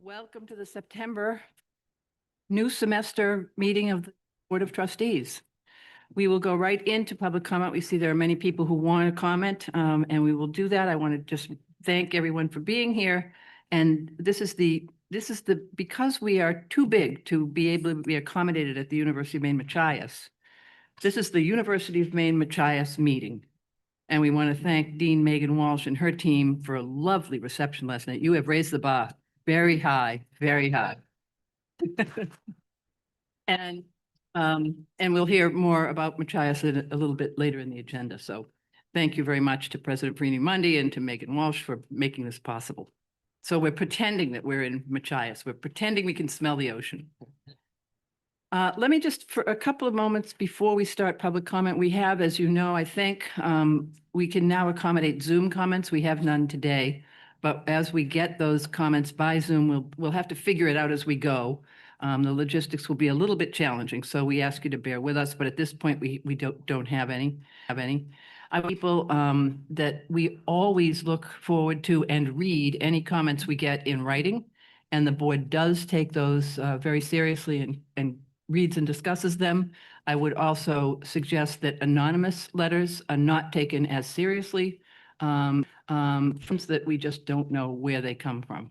Welcome to the September new semester meeting of the Board of Trustees. We will go right into public comment. We see there are many people who want to comment, and we will do that. I want to just thank everyone for being here. And this is because we are too big to be able to be accommodated at the University of Maine Machias. This is the University of Maine Machias meeting. And we want to thank Dean Megan Walsh and her team for a lovely reception last night. You have raised the bar very high, very high. And we'll hear more about Machias a little bit later in the agenda. So thank you very much to President Brini Mundy and to Megan Walsh for making this possible. So we're pretending that we're in Machias. We're pretending we can smell the ocean. Let me just, for a couple of moments before we start public comment, we have, as you know, I think we can now accommodate Zoom comments. We have none today, but as we get those comments by Zoom, we'll have to figure it out as we go. The logistics will be a little bit challenging, so we ask you to bear with us. But at this point, we don't have any. People that we always look forward to and read any comments we get in writing, and the board does take those very seriously and reads and discusses them. I would also suggest that anonymous letters are not taken as seriously, from that we just don't know where they come from.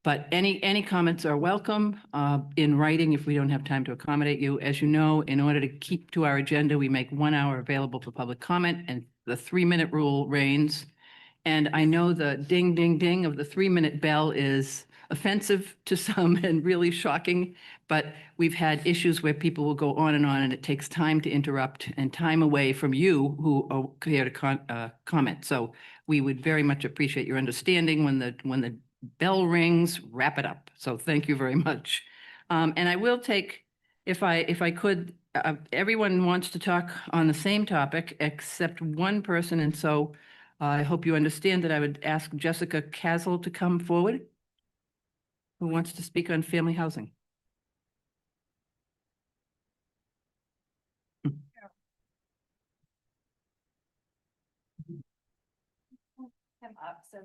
But any comments are welcome in writing if we don't have time to accommodate you. As you know, in order to keep to our agenda, we make 1 hour available for public comment, and the 3-minute rule reigns. And I know the ding, ding, ding of the 3-minute bell is offensive to some and really shocking, but we've had issues where people will go on, and it takes time to interrupt and time away from you who are here to comment. So we would very much appreciate your understanding when the bell rings, wrap it up. So thank you very much. And I will take, if I could, everyone wants to talk on the same topic except one person, and so I hope you understand that I would ask Jessica Castle to come forward, who wants to speak on family housing. Him up, so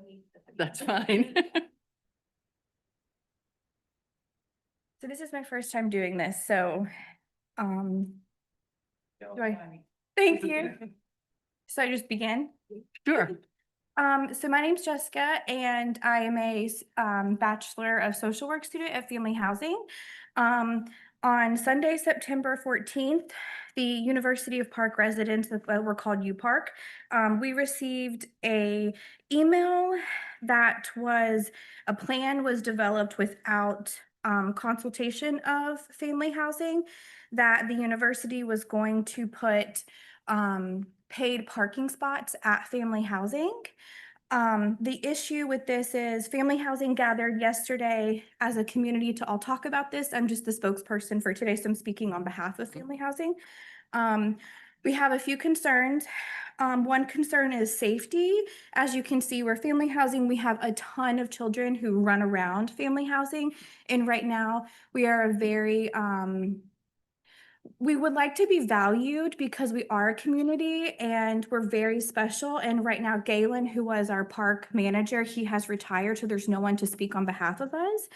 That's fine. So this is my first time doing this, so thank you. So I just begin? Sure. So my name's Jessica, and I am a Bachelor of Social Work student at Family Housing. On Sunday, September 14th, the University of Park residents, we're called UPark, we received a email that a plan was developed without consultation of Family Housing, that the university was going to put paid parking spots at Family Housing. The issue with this is Family Housing gathered yesterday as a community to all talk about this. I'm just the spokesperson for today, so I'm speaking on behalf of Family Housing. We have a few concerns. One concern is safety. As you can see, we're Family Housing. We have a ton of children who run around Family Housing. And right now we are we would like to be valued because we are a community and we're very special. And right now, Galen, who was our park manager, he has retired, so there's no one to speak on behalf of us.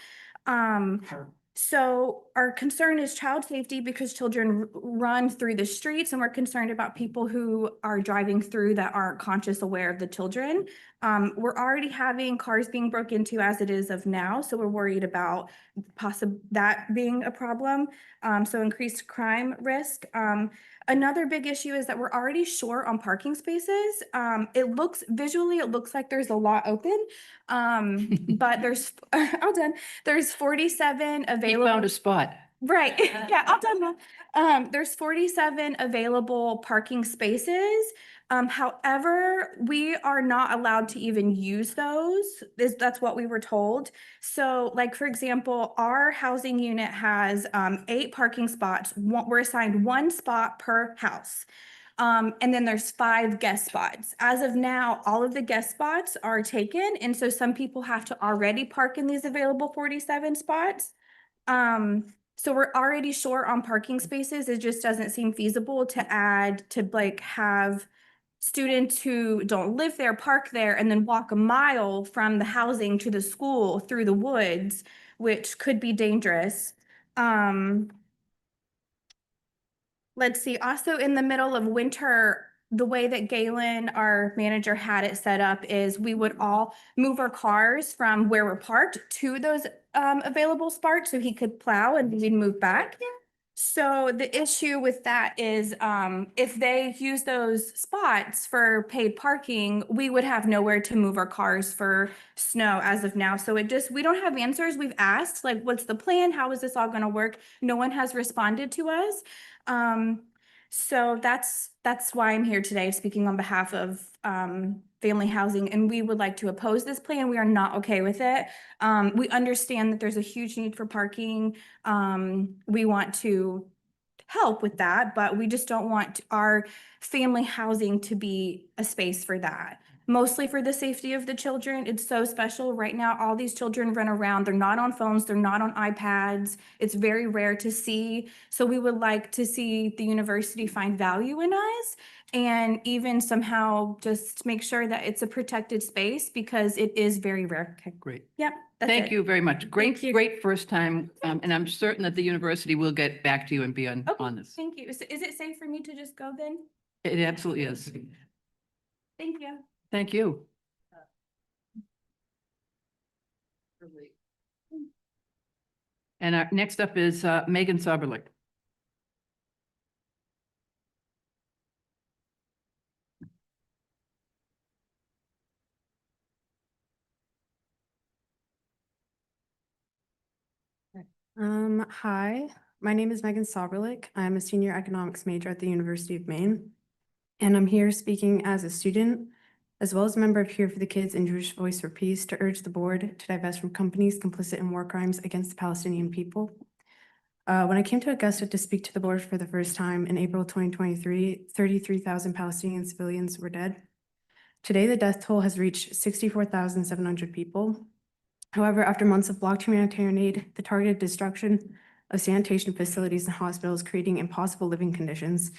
So our concern is child safety because children run through the streets, and we're concerned about people who are driving through that aren't conscious aware of the children. We're already having cars being broke into as it is of now, so we're worried about that being a problem. So increased crime risk. Another big issue is that we're already short on parking spaces. It looks like there's a lot open, but there's all done. There's 47 available. You found a spot. Right. Yeah, all done now. There's 47 available parking spaces. However, we are not allowed to even use those. That's what we were told. So, like, for example, our housing unit has 8 parking spots. We're assigned 1 spot per house. And then there's 5 guest spots. As of now, all of the guest spots are taken. And so some people have to already park in these available 47 spots. So we're already short on parking spaces. It just doesn't seem feasible to add, to like have students who don't live there park there and then walk a mile from the housing to the school through the woods, which could be dangerous. Let's see, also in the middle of winter, the way that Galen, our manager, had it set up is we would all move our cars from where we're parked to those available spots so he could plow and we'd move back. So the issue with that is if they use those spots for paid parking, we would have nowhere to move our cars for snow as of now. So we don't have answers. We've asked, like, what's the plan? How is this all going to work? No one has responded to us. So that's why I'm here today, speaking on behalf of family housing, and we would like to oppose this plan. We are not okay with it. We understand that there's a huge need for parking. We want to help with that, but we just don't want our family housing to be a space for that. Mostly for the safety of the children. It's so special. Right now, all these children run around. They're not on phones. They're not on iPads. It's very rare to see. So we would like to see the university find value in us and even somehow just make sure that it's a protected space because it is very rare. Okay. Great. Yep. That's Thank it. you very much. Great, you. great first time. And I'm certain that the university will get back to you and be on Okay, this. thank you. Is it safe for me to just go then? It absolutely is. Thank you. Thank you. And our next up is Megan Soberlik. Hi, my name is Megan Soberlik. I'm a senior economics major at the University of Maine. And I'm here speaking as a student, as well as a member of Here for the Kids and Jewish Voice for Peace to urge the board to divest from companies complicit in war crimes against the Palestinian people. When I came to Augusta to speak to the board for the first time in April 2023, 33,000 Palestinian civilians were dead. Today, the death toll has reached 64,700 people. However, after months of blocked humanitarian aid, the targeted destruction of sanitation facilities and hospitals creating impossible living conditions,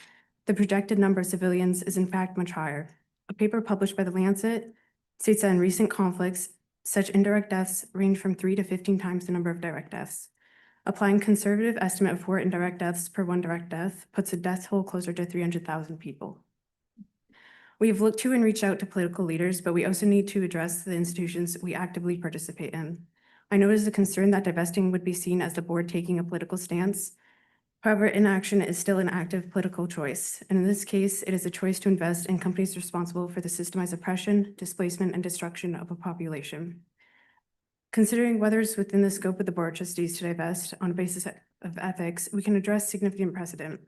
the projected number of civilians is in fact much higher. A paper published by The Lancet states that in recent conflicts, such indirect deaths range from 3 to 15 times the number of direct deaths. Applying conservative estimate of 4 indirect deaths per 1 direct death puts the death toll closer to 300,000 people. We have looked to and reached out to political leaders, but we also need to address the institutions we actively participate in. I know it is a concern that divesting would be seen as the board taking a political stance. However, inaction is still an active political choice. And in this case, it is a choice to invest in companies responsible for the systemized oppression, displacement, and destruction of a population. Considering whether it's within the scope of the board of trustees to divest on a basis of ethics, we can address significant precedent.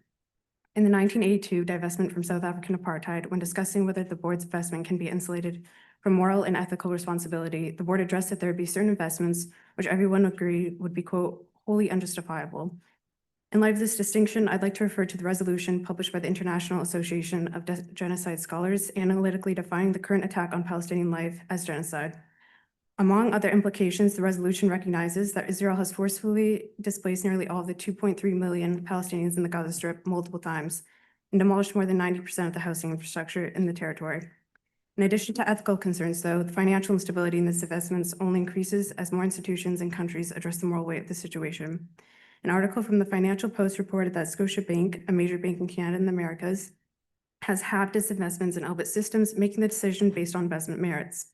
In the 1982 divestment from South African apartheid, when discussing whether the board's investment can be insulated from moral and ethical responsibility, the board addressed that there would be certain investments which everyone would agree would be, quote, wholly unjustifiable. In light of this distinction, I'd like to refer to the resolution published by the International Association of Genocide Scholars, analytically defining the current attack on Palestinian life as genocide. Among other implications, the resolution recognizes that Israel has forcefully displaced nearly all of the 2.3 million Palestinians in the Gaza Strip multiple times and demolished more than 90% of the housing infrastructure in the territory. In addition to ethical concerns, though, the financial instability in these investments only increases as more institutions and countries address the moral weight of the situation. An article from the Financial Post reported that Scotiabank, a major bank in Canada and the Americas, has halved its investments in Elbit Systems, making the decision based on investment merits.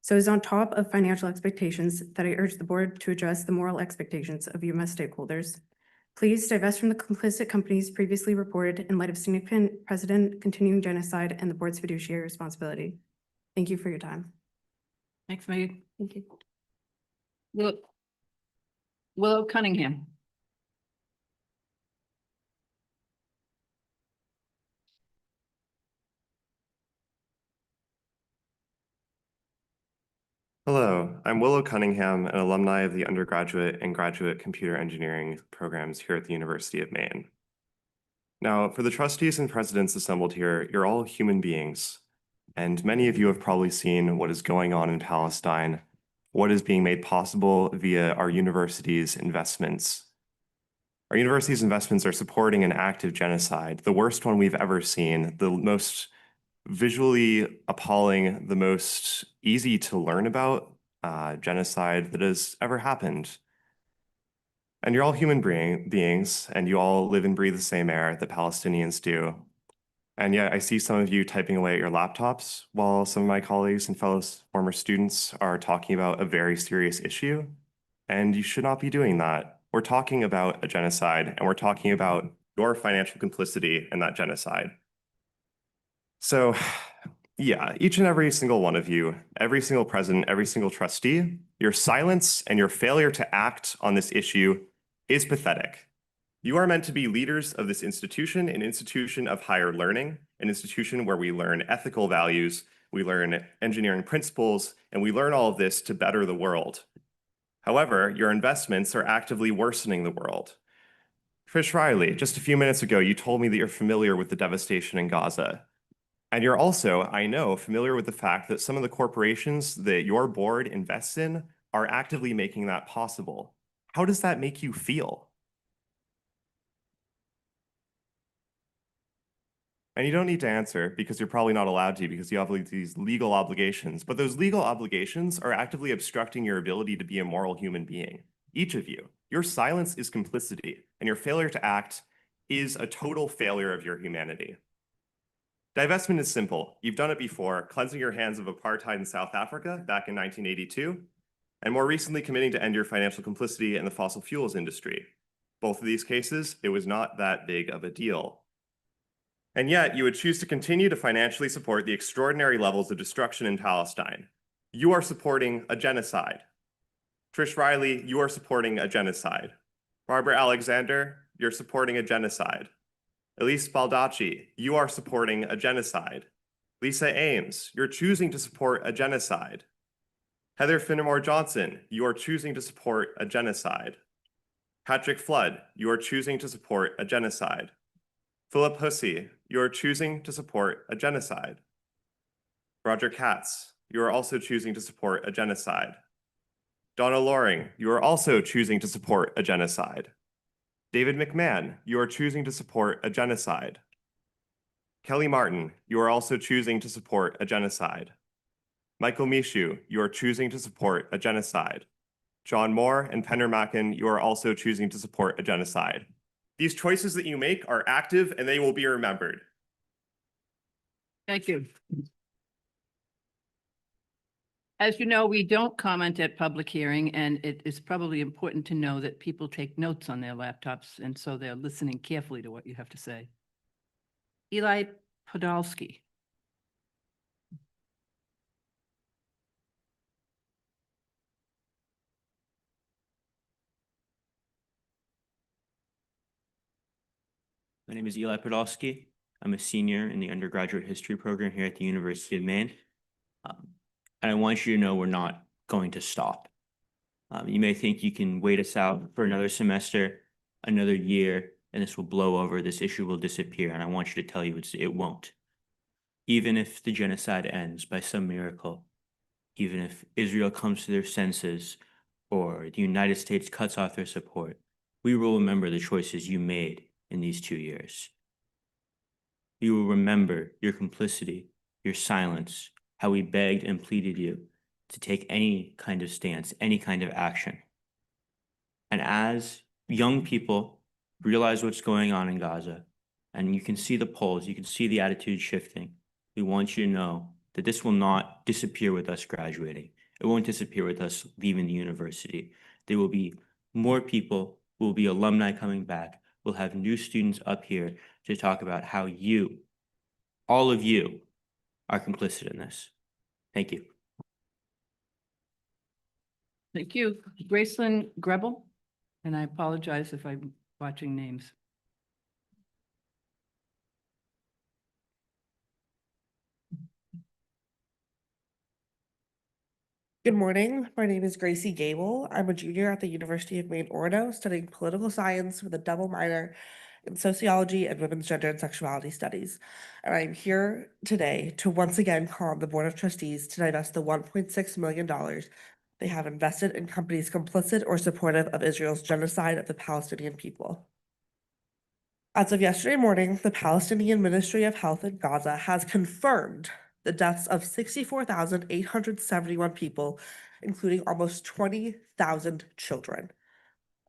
So it is on top of financial expectations that I urge the board to address the moral expectations of UMS stakeholders. Please divest from the complicit companies previously reported in light of significant precedent, continuing genocide, and the board's fiduciary responsibility. Thank you for your time. Thanks, Megan. Thank you. Willow Cunningham. Hello, I'm Willow Cunningham, an alumni of the undergraduate and graduate computer engineering programs here at the University of Maine. Now, for the trustees and presidents assembled here, you're all human beings, and many of you have probably seen what is going on in Palestine, what is being made possible via our university's investments. Our university's investments are supporting an active genocide, the worst one we've ever seen, the most visually appalling, the most easy to learn about genocide that has ever happened. And you're all human beings, and you all live and breathe the same air that Palestinians do. And yet I see some of you typing away at your laptops while some of my colleagues and fellow former students are talking about a very serious issue. And you should not be doing that. We're talking about a genocide, and we're talking about your financial complicity in that genocide. So yeah, each and every single one of you, every single president, every single trustee, your silence and your failure to act on this issue is pathetic. You are meant to be leaders of this institution, an institution of higher learning, an institution where we learn ethical values, we learn engineering principles, and we learn all of this to better the world. However, your investments are actively worsening the world. Trish Riley, just a few minutes ago, you told me that you're familiar with the devastation in Gaza. And you're also, I know, familiar with the fact that some of the corporations that your board invests in are actively making that possible. How does that make you feel? And you don't need to answer because you're probably not allowed to because you have these legal obligations. But those legal obligations are actively obstructing your ability to be a moral human being. Each of you. Your silence is complicity, and your failure to act is a total failure of your humanity. Divestment is simple. You've done it before, cleansing your hands of apartheid in South Africa back in 1982, and more recently committing to end your financial complicity in the fossil fuels industry. Both of these cases, it was not that big of a deal. And yet, you would choose to continue to financially support the extraordinary levels of destruction in Palestine. You are supporting a genocide. Trish Riley, you are supporting a genocide. Barbara Alexander, you're supporting a genocide. Elise Baldacci, you are supporting a genocide. Lisa Ames, you're choosing to support a genocide. Heather Finnemore Johnson, you are choosing to support a genocide. Patrick Flood, you are choosing to support a genocide. Philip Hussey, you are choosing to support a genocide. Roger Katz, you are also choosing to support a genocide. Donna Loring, you are also choosing to support a genocide. David McMahon, you are choosing to support a genocide. Kelly Martin, you are also choosing to support a genocide. Michael Mishu, you are choosing to support a genocide. John Moore and Penner Mackin, you are also choosing to support a genocide. These choices that you make are active and they will be remembered. Thank you. As you know, we don't comment at public hearing, and it is probably important to know that people take notes on their laptops, and so they're listening carefully to what you have to say. Eli Podolsky. My name is Eli Podolsky. I'm a senior in the undergraduate history program here at the University of Maine. And I want you to know we're not going to stop. You may think you can wait us out for another semester, another year, and this will blow over, this issue will disappear, and I want you to tell you it won't. Even if the genocide ends by some miracle, even if Israel comes to their senses or the United States cuts off their support, we will remember the choices you made in these 2 years. You will remember your complicity, your silence, how we begged and pleaded you to take any kind of stance, any kind of action. And as young people realize what's going on in Gaza, and you can see the polls, you can see the attitude shifting, we want you to know that this will not disappear with us graduating. It won't disappear with us leaving the university. There will be more people, will be alumni coming back. We'll have new students up here to talk about how you, all of you, are complicit in this. Thank you. Thank you. Gracelyn Grebel, and I apologize if I'm watching names. Good morning. My name is Gracie Gable. I'm a junior at the University of Maine, Orono, studying political science with a double minor in sociology and women's gender and sexuality studies. And I'm here today to once again call on the Board of Trustees to divest the $1.6 million they have invested in companies complicit or supportive of Israel's genocide of the Palestinian people. As of yesterday morning, the Palestinian Ministry of Health in Gaza has confirmed the deaths of 64,871 people, including almost 20,000 children.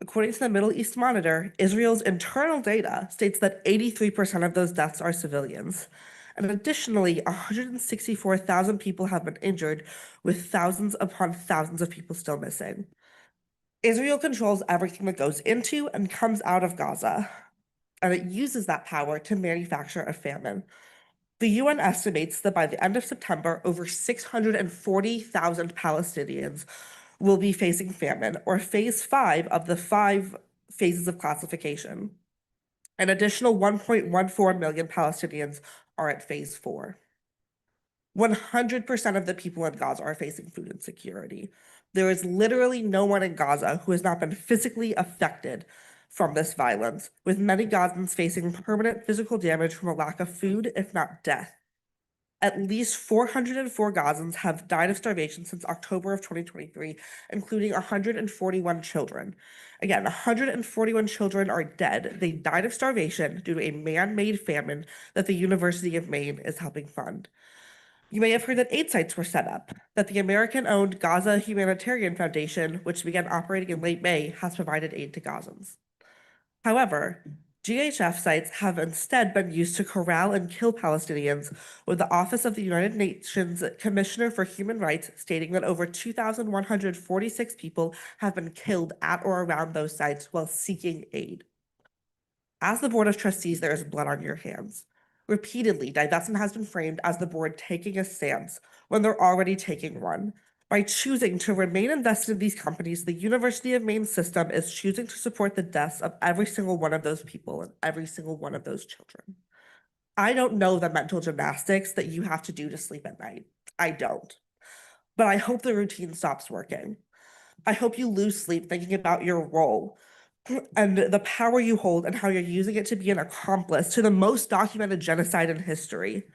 According to the Middle East Monitor, Israel's internal data states that 83% of those deaths are civilians. And additionally, 164,000 people have been injured, with thousands upon thousands of people still missing. Israel controls everything that goes into and comes out of Gaza, and it uses that power to manufacture a famine. The UN estimates that by the end of September, over 640,000 Palestinians will be facing famine, or phase 5 of the 5 phases of classification. An additional 1.14 million Palestinians are at phase 4. 100% of the people in Gaza are facing food insecurity. There is literally no one in Gaza who has not been physically affected from this violence, with many Gazans facing permanent physical damage from a lack of food, if not death. At least 404 Gazans have died of starvation since October of 2023, including 141 children. Again, 141 children are dead. They died of starvation due to a man-made famine that the University of Maine is helping fund. You may have heard that 8 sites were set up, that the American-owned Gaza Humanitarian Foundation, which began operating in late May, has provided aid to Gazans. However, GHF sites have instead been used to corral and kill Palestinians, with the Office of the United Nations Commissioner for Human Rights stating that over 2,146 people have been killed at or around those sites while seeking aid. As the Board of Trustees, there is blood on your hands. Repeatedly, divestment has been framed as the board taking a stance when they're already taking one. By choosing to remain invested in these companies, the University of Maine system is choosing to support the deaths of every single one of those people and every single one of those children. I don't know the mental gymnastics that you have to do to sleep at night. I don't. But I hope the routine stops working. I hope you lose sleep thinking about your role and the power you hold and how you're using it to be an accomplice to the most documented genocide in history.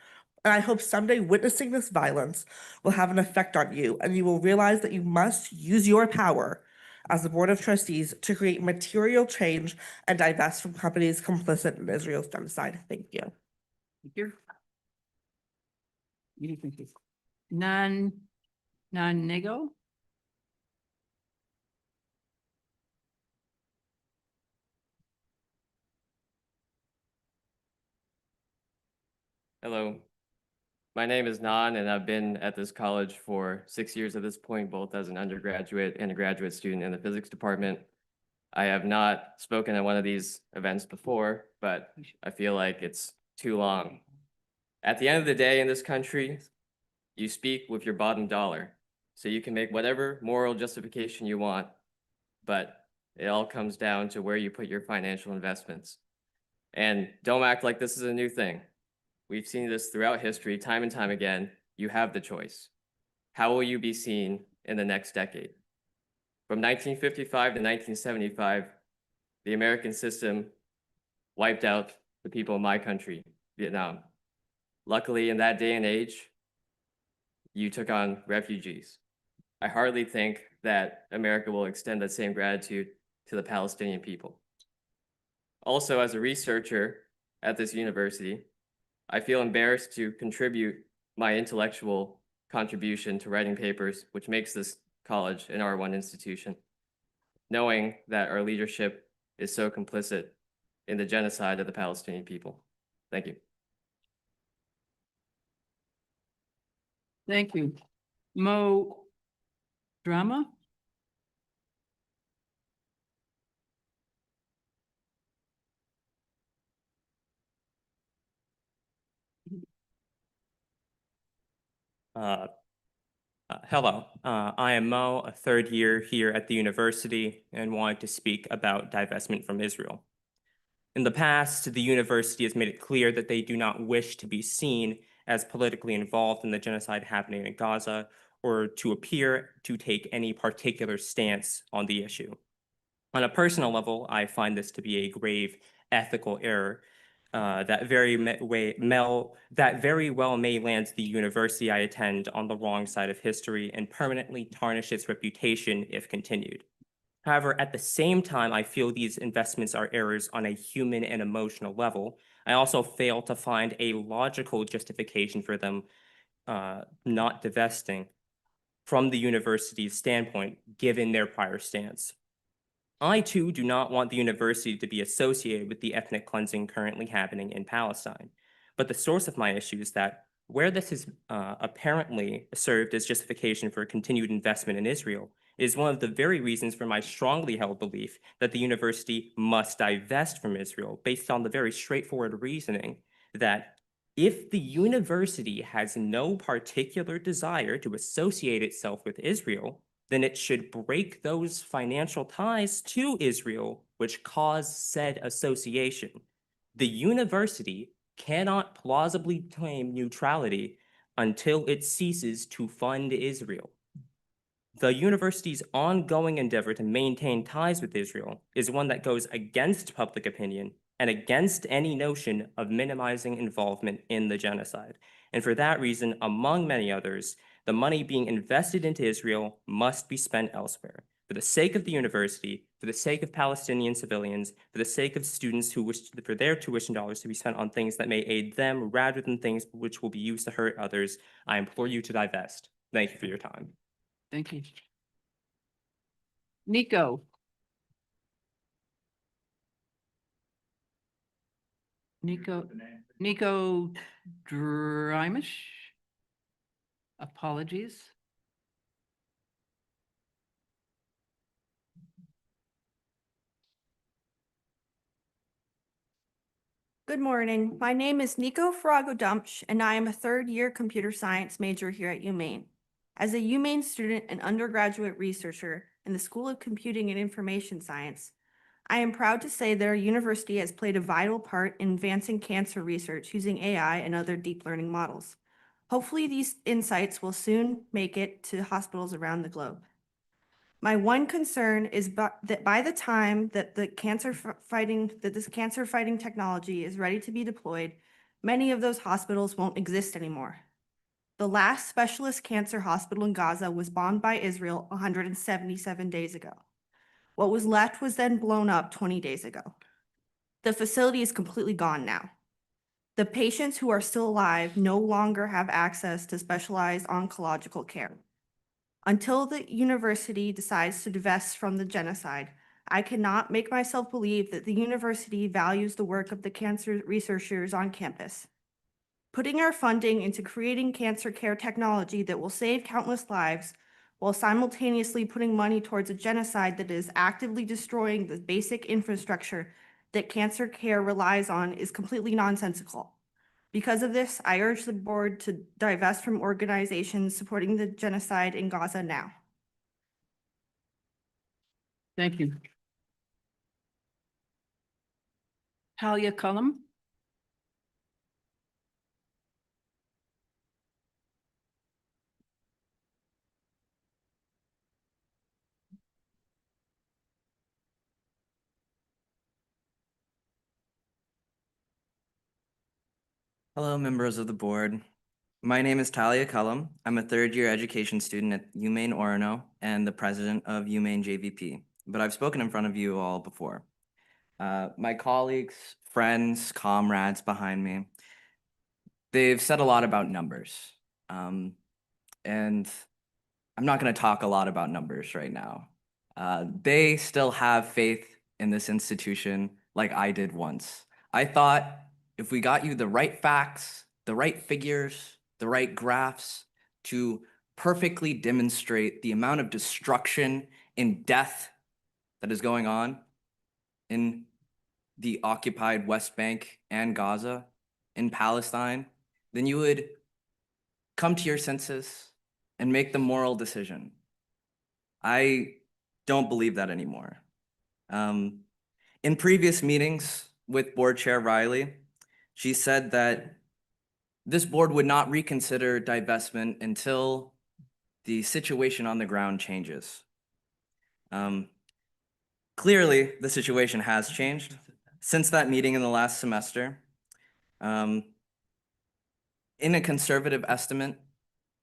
And I hope someday witnessing this violence will have an effect on you, and you will realize that you must use your power as the Board of Trustees to create material change and divest from companies complicit in Israel's genocide. Thank you. Thank you. Thank you. Non-nego? Hello, my name is Nan, and I've been at this college for 6 years at this point, both as an undergraduate and a graduate student in the physics department. I have not spoken at one of these events before, but I feel like it's too long. At the end of the day in this country, you speak with your bottom dollar, so you can make whatever moral justification you want, but it all comes down to where you put your financial investments. And don't act like this is a new thing. We've seen this throughout history, time and time again. You have the choice. How will you be seen in the next decade? From 1955 to 1975, the American system wiped out the people of my country, Vietnam. Luckily, in that day and age, you took on refugees. I hardly think that America will extend that same gratitude to the Palestinian people. Also, as a researcher at this university, I feel embarrassed to contribute my intellectual contribution to writing papers, which makes this college an R1 institution, knowing that our leadership is so complicit in the genocide of the Palestinian people. Thank you. Thank you. Mo Drama? Hello, I am Mo, a third year here at the university, and wanted to speak about divestment from Israel. In the past, the university has made it clear that they do not wish to be seen as politically involved in the genocide happening in Gaza or to appear to take any particular stance on the issue. On a personal level, I find this to be a grave ethical error that very well may land the university I attend on the wrong side of history and permanently tarnish its reputation if continued. However, at the same time, I feel these investments are errors on a human and emotional level. I also fail to find a logical justification for them not divesting from the university's standpoint, given their prior stance. I too do not want the university to be associated with the ethnic cleansing currently happening in Palestine. But the source of my issue is that where this has apparently served as justification for continued investment in Israel is one of the very reasons for my strongly held belief that the university must divest from Israel, based on the very straightforward reasoning that if the university has no particular desire to associate itself with Israel, then it should break those financial ties to Israel, which cause said association. The university cannot plausibly claim neutrality until it ceases to fund Israel. The university's ongoing endeavor to maintain ties with Israel is one that goes against public opinion and against any notion of minimizing involvement in the genocide. And for that reason, among many others, the money being invested into Israel must be spent elsewhere. For the sake of the university, for the sake of Palestinian civilians, for the sake of students who wish for their tuition dollars to be spent on things that may aid them rather than things which will be used to hurt others, I implore you to divest. Thank you for your time. Thank you. Nico. Nico Drymish. Apologies. Good morning. My name is Nico Farago-Dumpsch, and I am a third-year computer science major here at UMaine. As a UMaine student and undergraduate researcher in the School of Computing and Information Science, I am proud to say that our university has played a vital part in advancing cancer research using AI and other deep learning models. Hopefully, these insights will soon make it to hospitals around the globe. My one concern is that by the time that this cancer fighting technology is ready to be deployed, many of those hospitals won't exist anymore. The last specialist cancer hospital in Gaza was bombed by Israel 177 days ago. What was left was then blown up 20 days ago. The facility is completely gone now. The patients who are still alive no longer have access to specialized oncological care. Until the university decides to divest from the genocide, I cannot make myself believe that the university values the work of the cancer researchers on campus. Putting our funding into creating cancer care technology that will save countless lives while simultaneously putting money towards a genocide that is actively destroying the basic infrastructure that cancer care relies on is completely nonsensical. Because of this, I urge the board to divest from organizations supporting the genocide in Gaza now. Thank you. Talia Cullum. Hello, members of the board. My name is Talia Cullum. I'm a third-year education student at UMaine Orono and the president of UMaine JVP, but I've spoken in front of you all before. My colleagues, friends, comrades behind me, they've said a lot about numbers. And I'm not going to talk a lot about numbers right now. They still have faith in this institution like I did once. I thought if we got you the right facts, the right figures, the right graphs to perfectly demonstrate the amount of destruction and death that is going on in the occupied West Bank and Gaza, in Palestine, then you would come to your senses and make the moral decision. I don't believe that anymore. In previous meetings with Board Chair Riley, she said that this board would not reconsider divestment until the situation on the ground changes. Clearly, the situation has changed since that meeting in the last semester. In a conservative estimate,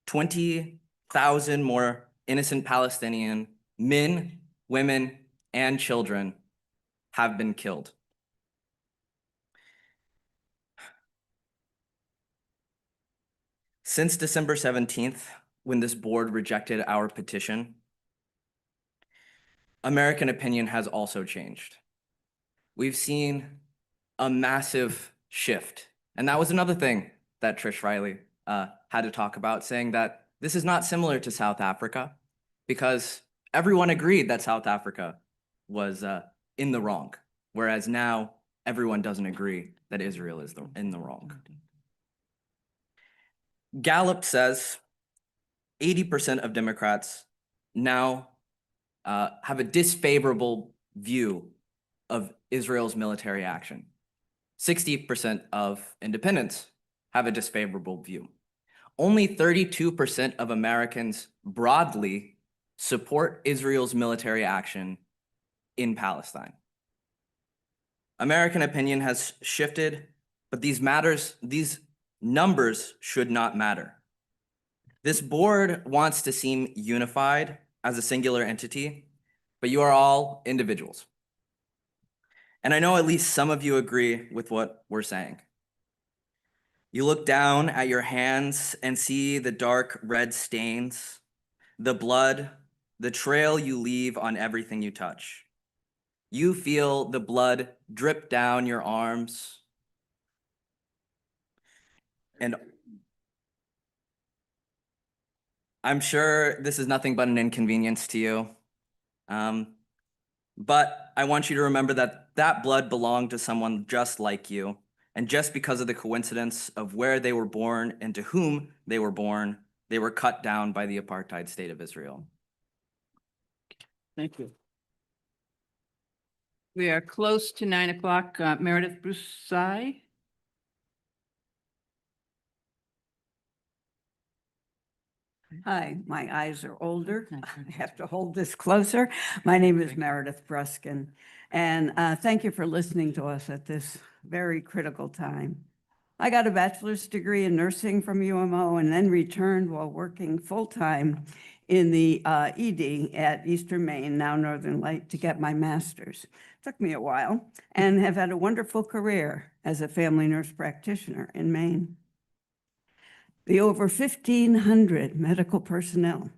20,000 more innocent Palestinian men, women, and children have been killed. Since December 17th, when this board rejected our petition, American opinion has also changed. We've seen a massive shift. And that was another thing that Trish Riley had to talk about, saying that this is not similar to South Africa because everyone agreed that South Africa was in the wrong, whereas now everyone doesn't agree that Israel is in the wrong. Gallup says 80% of Democrats now have a disfavorable view of Israel's military action. 60% of independents have a disfavorable view. Only 32% of Americans broadly support Israel's military action in Palestine. American opinion has shifted, but these numbers should not matter. This board wants to seem unified as a singular entity, but you are all individuals. And I know at least some of you agree with what we're saying. You look down at your hands and see the dark red stains, the blood, the trail you leave on everything you touch. You feel the blood drip down your arms. And I'm sure this is nothing but an inconvenience to you. But I want you to remember that that blood belonged to someone just like you. And just because of the coincidence of where they were born and to whom they were born, they were cut down by the apartheid state of Israel. Thank you. We are close to 9 o'clock. Meredith Broussai. Hi, my eyes are older. I have to hold this closer. My name is Meredith Bruskin, and thank you for listening to us at this very critical time. I got a bachelor's degree in nursing from UMO and then returned while working full-time in the ED at Eastern Maine, now Northern Light, to get my master's. Took me a while and have had a wonderful career as a family nurse practitioner in Maine. The over 1,500 medical personnel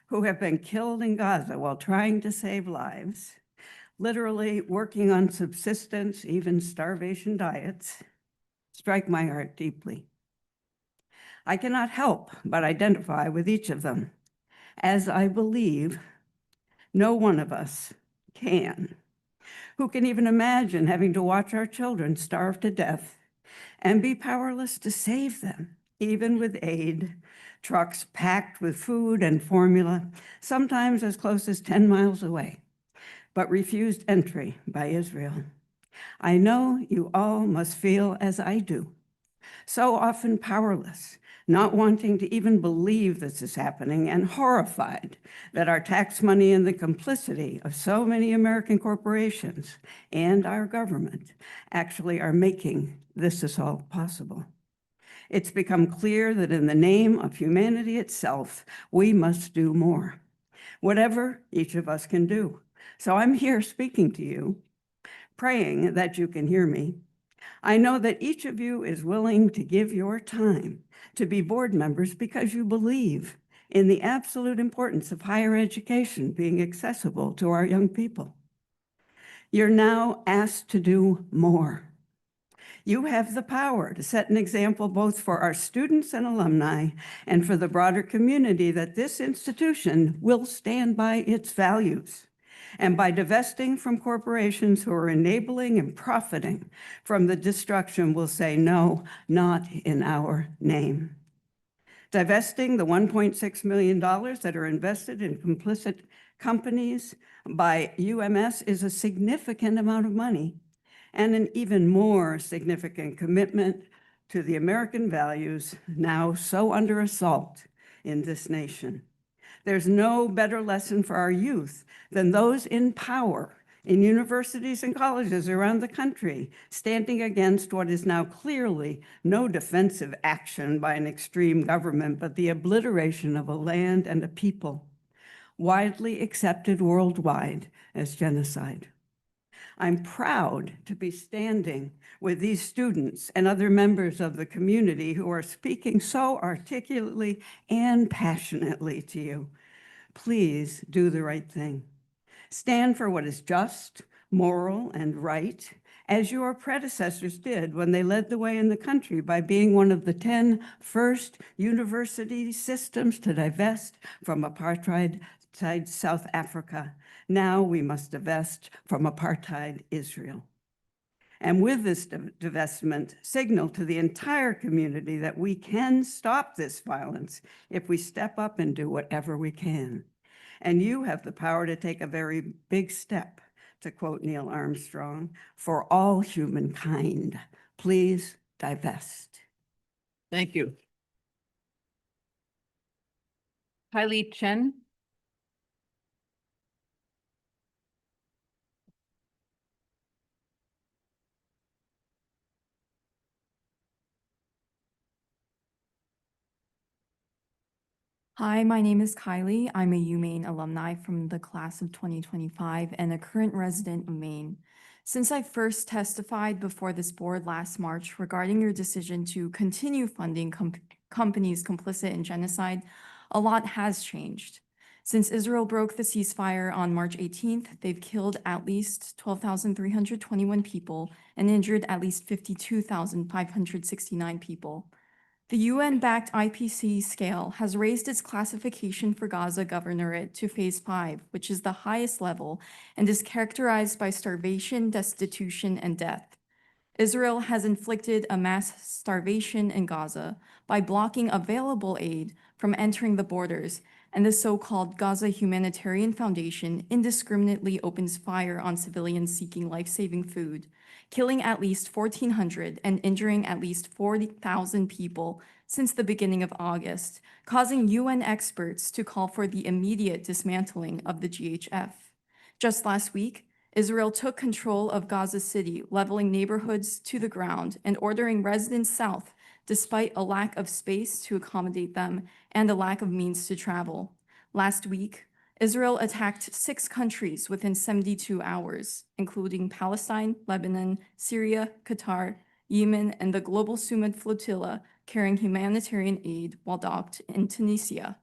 who have been killed in Gaza while trying to save lives, literally working on subsistence, even starvation diets, strike my heart deeply. I cannot help but identify with each of them, as I believe no one of us can. Who can even imagine having to watch our children starve to death and be powerless to save them, even with aid, trucks packed with food and formula, sometimes as close as 10 miles away, but refused entry by Israel? I know you all must feel as I do, so often powerless, not wanting to even believe this is happening, and horrified that our tax money and the complicity of so many American corporations and our government actually are making this assault possible. It's become clear that in the name of humanity itself, we must do more, whatever each of us can do. So I'm here speaking to you, praying that you can hear me. I know that each of you is willing to give your time to be board members because you believe in the absolute importance of higher education being accessible to our young people. You're now asked to do more. You have the power to set an example both for our students and alumni and for the broader community that this institution will stand by its values. And by divesting from corporations who are enabling and profiting from the destruction, will say, no, not in our name. Divesting the $1.6 million that are invested in complicit companies by UMS is a significant amount of money and an even more significant commitment to the American values now so under assault in this nation. There's no better lesson for our youth than those in power in universities and colleges around the country, standing against what is now clearly no defensive action by an extreme government, but the obliteration of a land and a people. widely accepted worldwide as genocide. I'm proud to be standing with these students and other members of the community who are speaking so articulately and passionately to you. Please do the right thing. Stand for what is just, moral, and right, as your predecessors did when they led the way in the country by being one of the 10 first university systems to divest from apartheid South Africa. Now we must divest from apartheid Israel. And with this divestment, signal to the entire community that we can stop this violence if we step up and do whatever we can. And you have the power to take a very big step, to quote Neil Armstrong, for all humankind. Please divest. Thank you. Kylie Chen. Hi, my name is Kylie. I'm a UMaine alumni from the class of 2025 and a current resident of Maine. Since I first testified before this board last March regarding your decision to continue funding companies complicit in genocide, a lot has changed. Since Israel broke the ceasefire on March 18th, they've killed at least 12,321 people and injured at least 52,569 people. The UN-backed IPC scale has raised its classification for Gaza governorate to phase 5, which is the highest level and is characterized by starvation, destitution, and death. Israel has inflicted a mass starvation in Gaza by blocking available aid from entering the borders, and the so-called Gaza Humanitarian Foundation indiscriminately opens fire on civilians seeking life-saving food, killing at least 1,400 and injuring at least 40,000 people since the beginning of August, causing UN experts to call for the immediate dismantling of the GHF. Just last week, Israel took control of Gaza City, leveling neighborhoods to the ground and ordering residents south, despite a lack of space to accommodate them and a lack of means to travel. Last week, Israel attacked 6 countries within 72 hours, including Palestine, Lebanon, Syria, Qatar, Yemen, and the Global Sumud Flotilla carrying humanitarian aid while docked in Tunisia.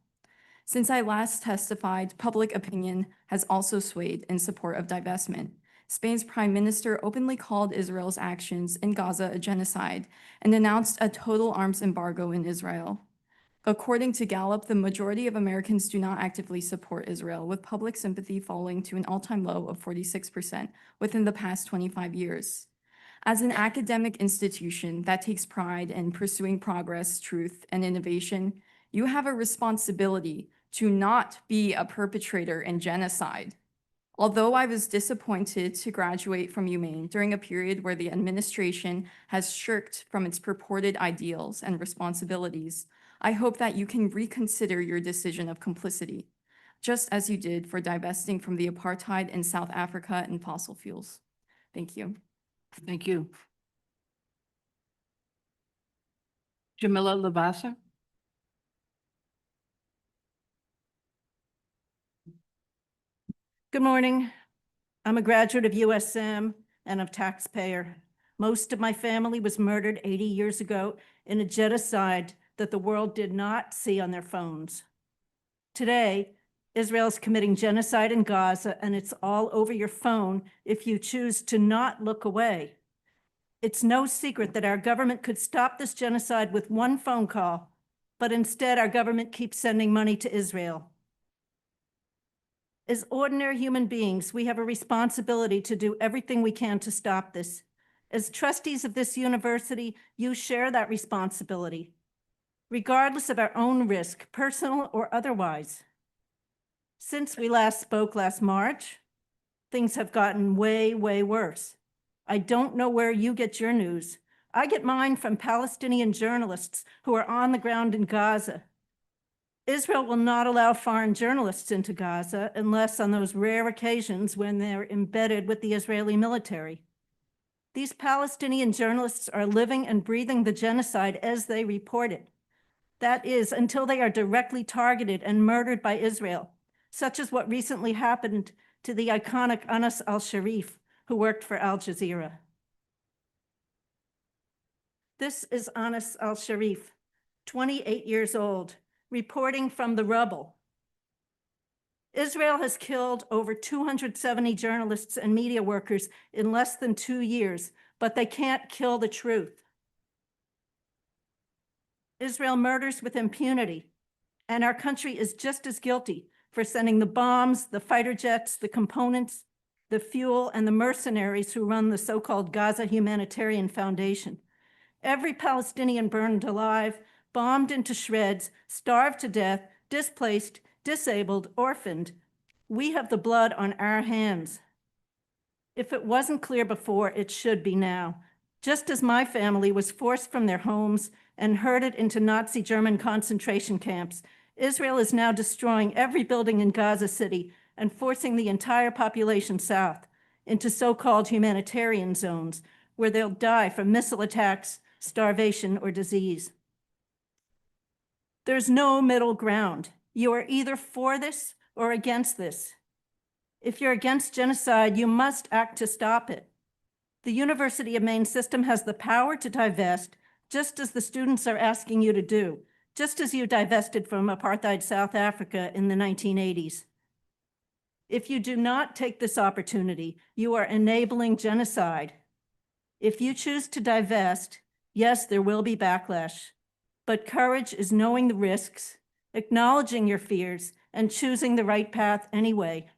Since I last testified, public opinion has also swayed in support of divestment. Spain's prime minister openly called Israel's actions in Gaza a genocide and announced a total arms embargo in Israel. According to Gallup, the majority of Americans do not actively support Israel, with public sympathy falling to an all-time low of 46% within the past 25 years. As an academic institution that takes pride in pursuing progress, truth, and innovation, you have a responsibility to not be a perpetrator in genocide. Although I was disappointed to graduate from UMaine during a period where the administration has shirked from its purported ideals and responsibilities, I hope that you can reconsider your decision of complicity, just as you did for divesting from the apartheid in South Africa and fossil fuels. Thank you. Thank you. Jamila Labasa. Good morning. I'm a graduate of USM and a taxpayer. Most of my family was murdered 80 years ago in a genocide that the world did not see on their phones. Today, Israel is committing genocide in Gaza, and it's all over your phone if you choose to not look away. It's no secret that our government could stop this genocide with one phone call, but instead our government keeps sending money to Israel. As ordinary human beings, we have a responsibility to do everything we can to stop this. As trustees of this university, you share that responsibility, regardless of our own risk, personal or otherwise. Since we last spoke last March, things have gotten way, way worse. I don't know where you get your news. I get mine from Palestinian journalists who are on the ground in Gaza. Israel will not allow foreign journalists into Gaza unless on those rare occasions when they're embedded with the Israeli military. These Palestinian journalists are living and breathing the genocide as they report it. That is, until they are directly targeted and murdered by Israel. such as what recently happened to the iconic Anas al-Sharif, who worked for Al Jazeera. This is Anas al-Sharif, 28 years old, reporting from the rubble. Israel has killed over 270 journalists and media workers in less than 2 years, but they can't kill the truth. Israel murders with impunity, and our country is just as guilty for sending the bombs, the fighter jets, the components, the fuel, and the mercenaries who run the so-called Gaza Humanitarian Foundation. Every Palestinian burned alive, bombed into shreds, starved to death, displaced, disabled, orphaned. We have the blood on our hands. If it wasn't clear before, it should be now. Just as my family was forced from their homes and herded into Nazi German concentration camps, Israel is now destroying every building in Gaza City and forcing the entire population south into so-called humanitarian zones where they'll die from missile attacks, starvation, or disease. There's no middle ground. You are either for this or against this. If you're against genocide, you must act to stop it. The University of Maine system has the power to divest, just as the students are asking you to do, just as you divested from apartheid South Africa in the 1980s. If you do not take this opportunity, you are enabling genocide. If you choose to divest, yes, there will be backlash, but courage is knowing the risks, acknowledging your fears, and choosing the right path anyway.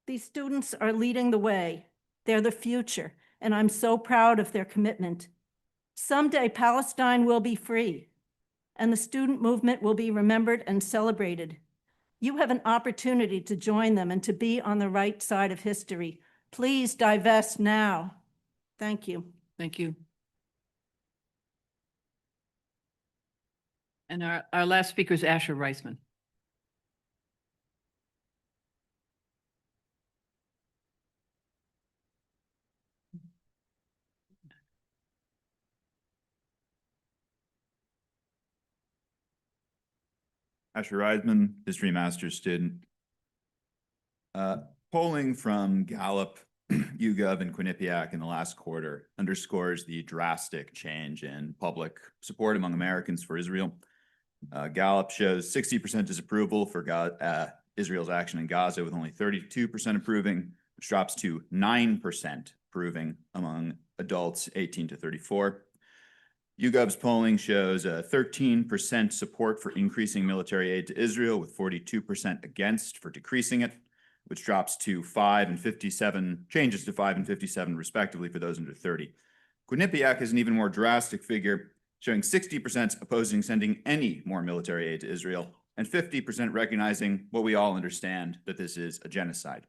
These students are leading the way. They're the future, and I'm so proud of their commitment. Someday, Palestine will be free, and the student movement will be remembered and celebrated. You have an opportunity to join them and to be on the right side of history. Please divest now. Thank you. Thank you. And our last speaker is Asher Reisman. Asher Reisman, History Master's student. Polling from Gallup, YouGov, and Quinnipiac in the last quarter underscores the drastic change in public support among Americans for Israel. Gallup shows 60% disapproval for Israel's action in Gaza, with only 32% approving, which drops to 9% approving among adults 18 to 34. YouGov's polling shows a 13% support for increasing military aid to Israel, with 42% against for decreasing it, which drops to 5 and 57, changes to 5 and 57 respectively for those under 30. Quinnipiac has an even more drastic figure, showing 60% opposing sending any more military aid to Israel, and 50% recognizing what we all understand, that this is a genocide.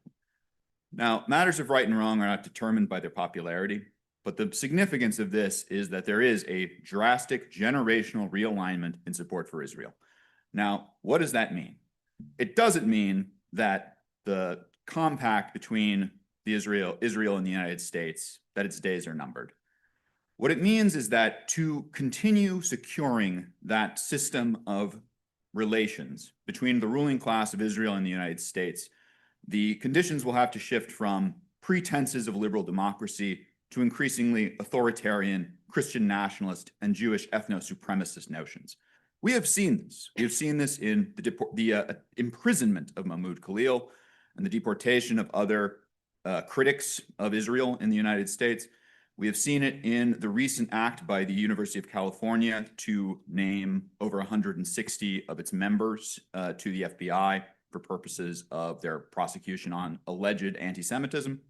Now, matters of right and wrong are not determined by their popularity, but the significance of this is that there is a drastic generational realignment in support for Israel. Now, what does that mean? It doesn't mean that the compact between Israel and the United States, that its days are numbered. What it means is that to continue securing that system of relations between the ruling class of Israel and the United States, the conditions will have to shift from pretenses of liberal democracy to increasingly authoritarian, Christian nationalist, and Jewish ethno-supremacist notions. We have seen this. We have seen this in the imprisonment of Mahmoud Khalil and the deportation of other critics of Israel in the United States. We have seen it in the recent act by the University of California to name over 160 of its members to the FBI for purposes of their prosecution on alleged anti-Semitism.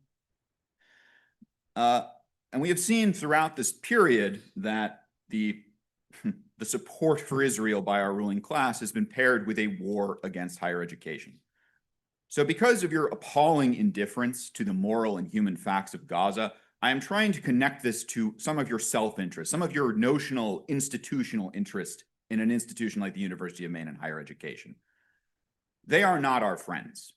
And we have seen throughout this period that the support for Israel by our ruling class has been paired with a war against higher education. So because of your appalling indifference to the moral and human facts of Gaza, I am trying to connect this to some of your self-interest, some of your notional institutional interest in an institution like the University of Maine and higher education. They are not our friends.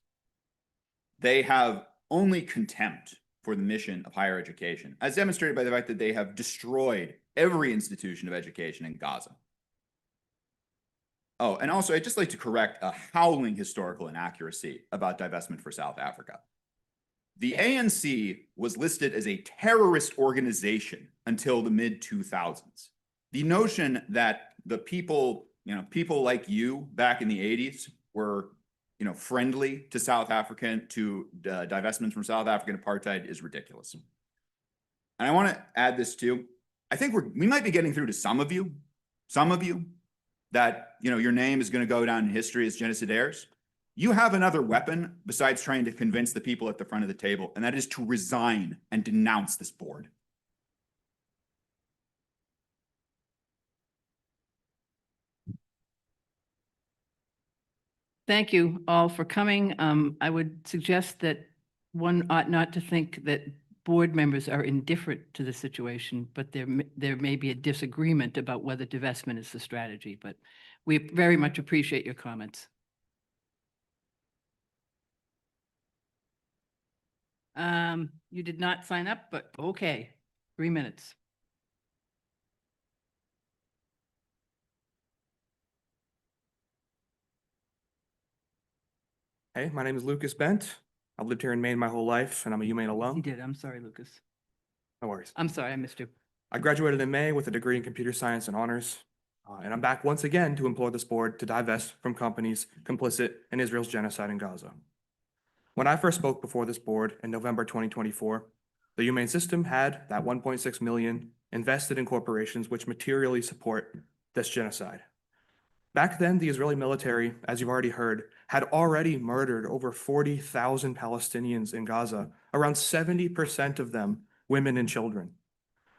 They have only contempt for the mission of higher education, as demonstrated by the fact that they have destroyed every institution of education in Gaza. Oh, and also I'd just like to correct a howling historical inaccuracy about divestment for South Africa. The ANC was listed as a terrorist organization until the mid-2000s. The notion that the people, people like you back in the 80s were, friendly to divestments from South African apartheid is ridiculous. And I want to add this too. I think we might be getting through to some of you, that, your name is going to go down in history as genocidaires. You have another weapon besides trying to convince the people at the front of the table, and that is to resign and denounce this board. Thank you all for coming. I would suggest that one ought not to think that board members are indifferent to the situation, but there may be a disagreement about whether divestment is the strategy, but we very much appreciate your comments. You did not sign up, but okay, 3 minutes. Hey, my name is Lucas Bent. I've lived here in Maine my whole life, and I'm a UMaine You alum. did. I'm sorry, Lucas. No worries. I'm sorry, I missed you. I graduated in May with a degree in computer science and honors, and I'm back once again to implore this board to divest from companies complicit in Israel's genocide in Gaza. When I first spoke before this board in November 2024, the UMaine system had that 1.6 million invested in corporations which materially support this genocide. Back then, the Israeli military, as you've already heard, had already murdered over 40,000 Palestinians in Gaza, around 70% of them women and children.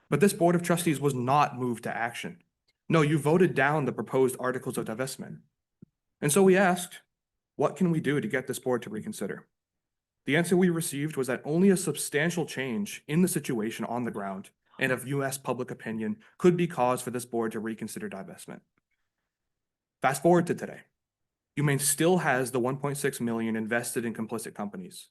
But this Board of Trustees was not moved to action. No, you voted down the proposed articles of divestment. And so we asked, what can we do to get this board to reconsider? The answer we received was that only a substantial change in the situation on the ground and of US public opinion could be cause for this board to reconsider divestment. Fast forward to today. UMaine still has the 1.6 million invested in complicit companies.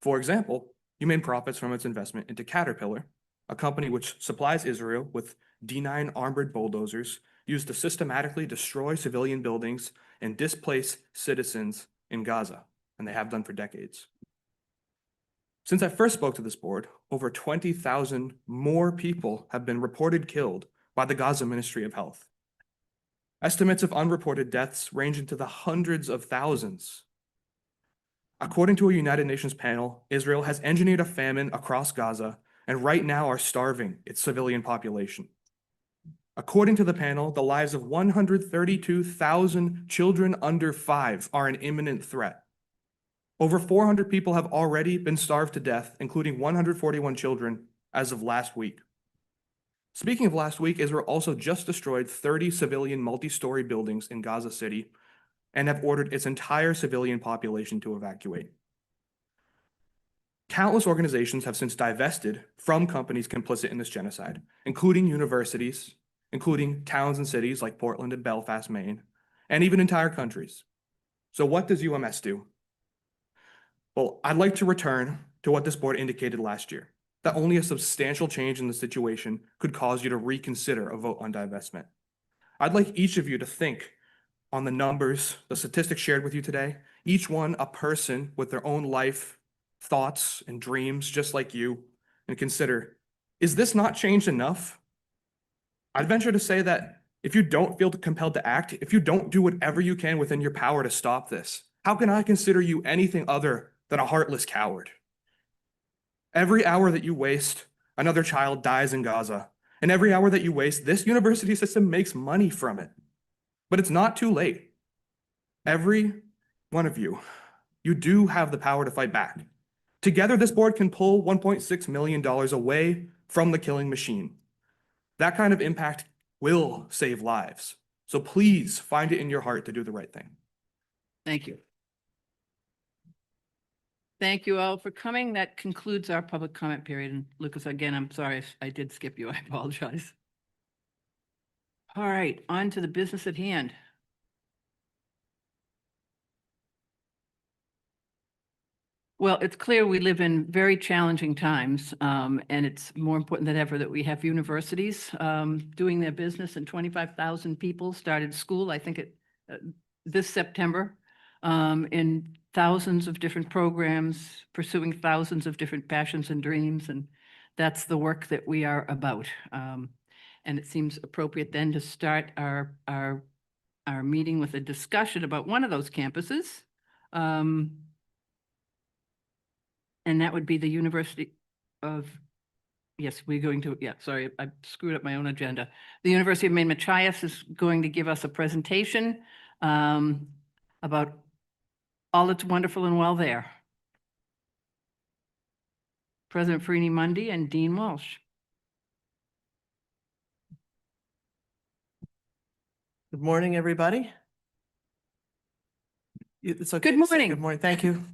For example, UMaine profits from its investment into Caterpillar, a company which supplies Israel with D9 armored bulldozers used to systematically destroy civilian buildings and displace citizens in Gaza, and they have done for decades. Since I first spoke to this board, over 20,000 more people have been reported killed by the Gaza Ministry of Health. Estimates of unreported deaths range into the hundreds of thousands. According to a United Nations panel, Israel has engineered a famine across Gaza and right now are starving its civilian population. According to the panel, the lives of 132,000 children under 5 are an imminent threat. Over 400 people have already been starved to death, including 141 children as of last week. Speaking of last week, Israel also just destroyed 30 civilian multi-story buildings in Gaza City and have ordered its entire civilian population to evacuate. Countless organizations have since divested from companies complicit in this genocide, including universities, including towns and cities like Portland and Belfast, Maine, and even entire countries. So what does UMS do? Well, I'd like to return to what this board indicated last year, that only a substantial change in the situation could cause you to reconsider a vote on divestment. I'd like each of you to think on the numbers, the statistics shared with you today, each one a person with their own life, thoughts, and dreams, just like you, and consider, is this not change enough? I'd venture to say that if you don't feel compelled to act, if you don't do whatever you can within your power to stop this, how can I consider you anything other than a heartless coward? Every hour that you waste, another child dies in Gaza. And every hour that you waste, this university system makes money from it. But it's not too late. Every one of you, you do have the power to fight back. Together, this board can pull $1.6 million away from the killing machine. That kind of impact will save lives. So please find it in your heart to do the right thing. Thank you. Thank you all for coming. That concludes our public comment period. And Lucas, again, I'm sorry if I did skip you. I apologize. All right, on to the business at hand. Well, it's clear we live in very challenging times, and it's more important than ever that we have universities doing their business, and 25,000 people started school. I think this September in thousands of different programs, pursuing thousands of different passions and dreams. And that's the work that we are about. And it seems appropriate then to start our meeting with a discussion about one of those campuses. And that would be the University of, yes, we're going to, yeah, sorry, I screwed up my own agenda. The University of Maine Machias is going to give us a presentation about all that's wonderful and well there. President Freeney Mundy and Dean Walsh. Good morning, everybody. It's okay. Good to say morning. Good morning. Thank you.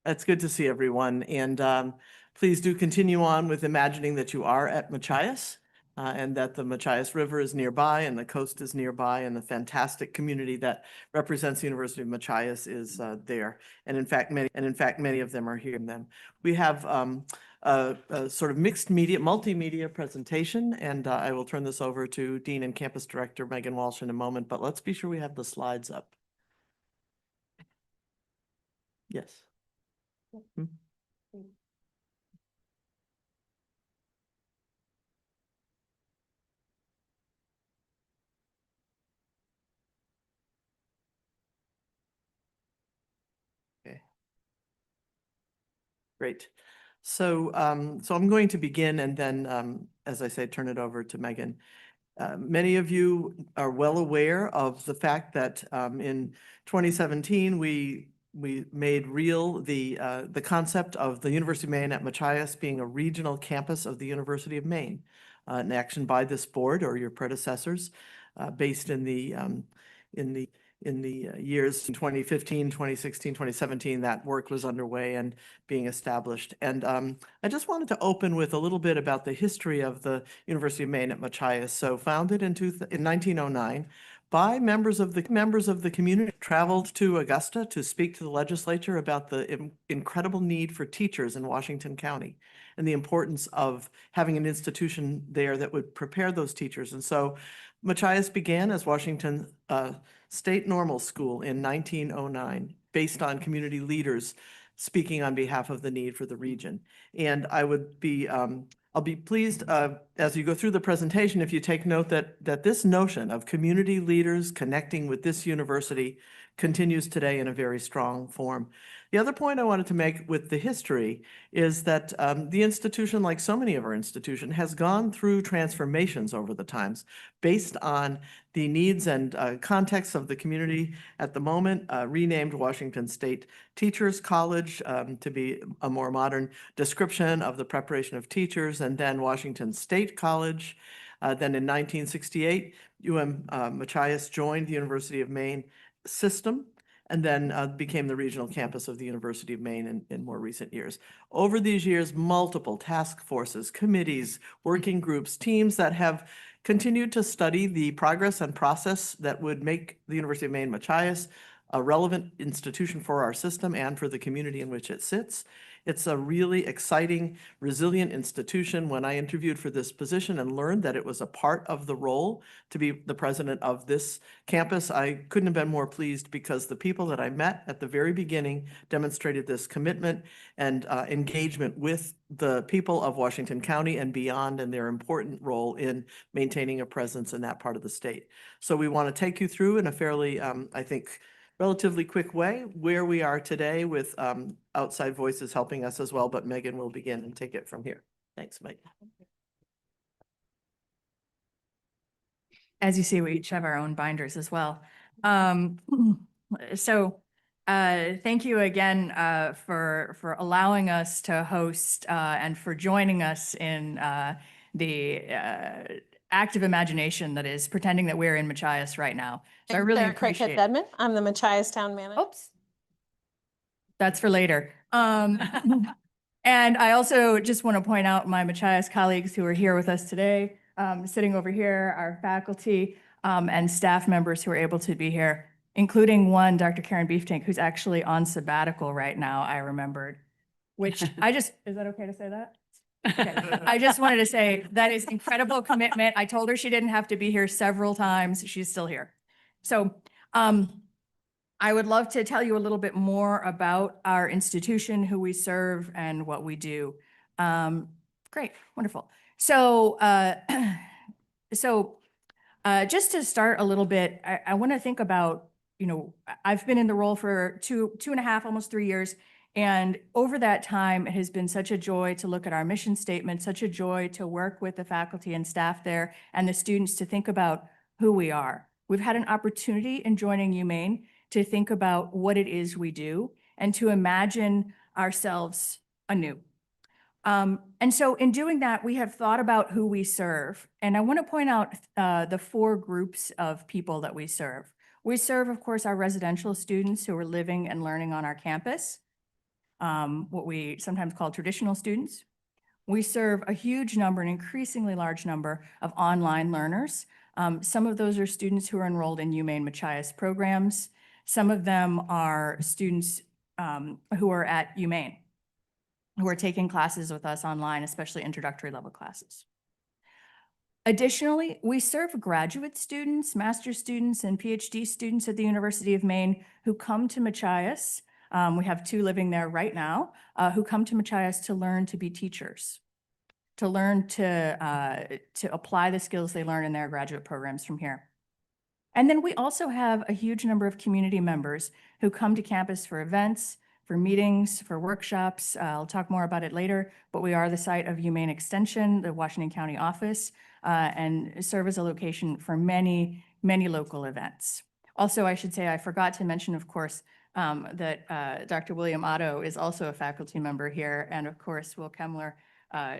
It's good to see everyone. And please do continue on with imagining that you are at Machias and that the Machias River is nearby and the coast is nearby and the fantastic community that represents the University of Machias is there. And in fact, many of them are here. We have a sort of mixed media, multimedia presentation, and I will turn this over to Dean and Campus Director Megan Walsh in a moment, but let's be sure we have the slides up. Yes. Hmm? Okay. Great. So, so I'm going to begin and then, as I say, turn it over to Megan. Many of you are well aware of the fact that in 2017, we made real the concept of the University of Maine at Machias being a regional campus of the University of Maine, an action by this board or your predecessors, based in the years in 2015, 2016, 2017, that work was underway and being established. And I just wanted to open with a little bit about the history of the University of Maine at Machias. So founded in 1909 by members of the community, traveled to Augusta to speak to the legislature about the incredible need for teachers in Washington County and the importance of having an institution there that would prepare those teachers. And so Machias began as Washington State Normal School in 1909, based on community leaders speaking on behalf of the need for the region. And I would be, I'll be pleased as you go through the presentation if you take note that this notion of community leaders connecting with this university continues today in a very strong form. The other point I wanted to make with the history is that the institution, like so many of our institutions, has gone through transformations over the times based on the needs and context of the community at the moment, renamed Washington State Teachers College to be a more modern description of the preparation of teachers, and then Washington State College. Then in 1968, Machias joined the University of Maine system and then became the regional campus of the University of Maine in more recent years. Over these years, multiple task forces, committees, working groups, teams that have continued to study the progress and process that would make the University of Maine Machias a relevant institution for our system and for the community in which it sits. It's a really exciting, resilient institution. When I interviewed for this position and learned that it was a part of the role to be the president of this campus, I couldn't have been more pleased because the people that I met at the very beginning demonstrated this commitment and engagement with the people of Washington County and beyond, and their important role in maintaining a presence in that part of the state. So we want to take you through in a fairly, I think, relatively quick way where we are today with outside voices helping us as well, but Megan will begin and take it from here. Thanks, Megan. As you see, we each have our own binders as well. So thank you again for allowing us to host and for joining us in the active imagination that is pretending that we're in Machias right now. So I really appreciate it. Edmond. I'm the Machias Town Manager. Oops. That's for later. And I also just want to point out my Machias colleagues who are here with us today, sitting over here, our faculty and staff members who are able to be here, including one, Dr. Karen Beeftank, who's actually on sabbatical right now, I remembered, which is that okay to say that? Okay. I just wanted to say that is incredible commitment. I told her she didn't have to be here several times. She's still here. So I would love to tell you a little bit more about our institution, who we serve, and what we do. Great, wonderful. So, just to start a little bit, I want to think about, I've been in the role for two and a half, almost 3 years. And over that time, it has been such a joy to look at our mission statement, such a joy to work with the faculty and staff there and the students to think about who we are. We've had an opportunity in joining UMaine to think about what it is we do and to imagine ourselves anew. And so in doing that, we have thought about who we serve. And I want to point out the 4 groups of people that we serve. We serve, of course, our residential students who are living and learning on our campus, what we sometimes call traditional students. We serve a huge number, an increasingly large number of online learners. Some of those are students who are enrolled in UMaine Machias programs. Some of them are students who are at UMaine, who are taking classes with us online, especially introductory level classes. Additionally, we serve graduate students, master's students, and PhD students at the University of Maine who come to Machias. We have 2 living there right now, who come to Machias to learn to be teachers, to learn to apply the skills they learn in their graduate programs from here. And then we also have a huge number of community members who come to campus for events, for meetings, for workshops. I'll talk more about it later, but we are the site of UMaine Extension, the Washington County office, and serve as a location for many, many local events. Also, I should say, I forgot to mention, of course, that Dr. William Otto is also a faculty member here. And of course, Will Kemmler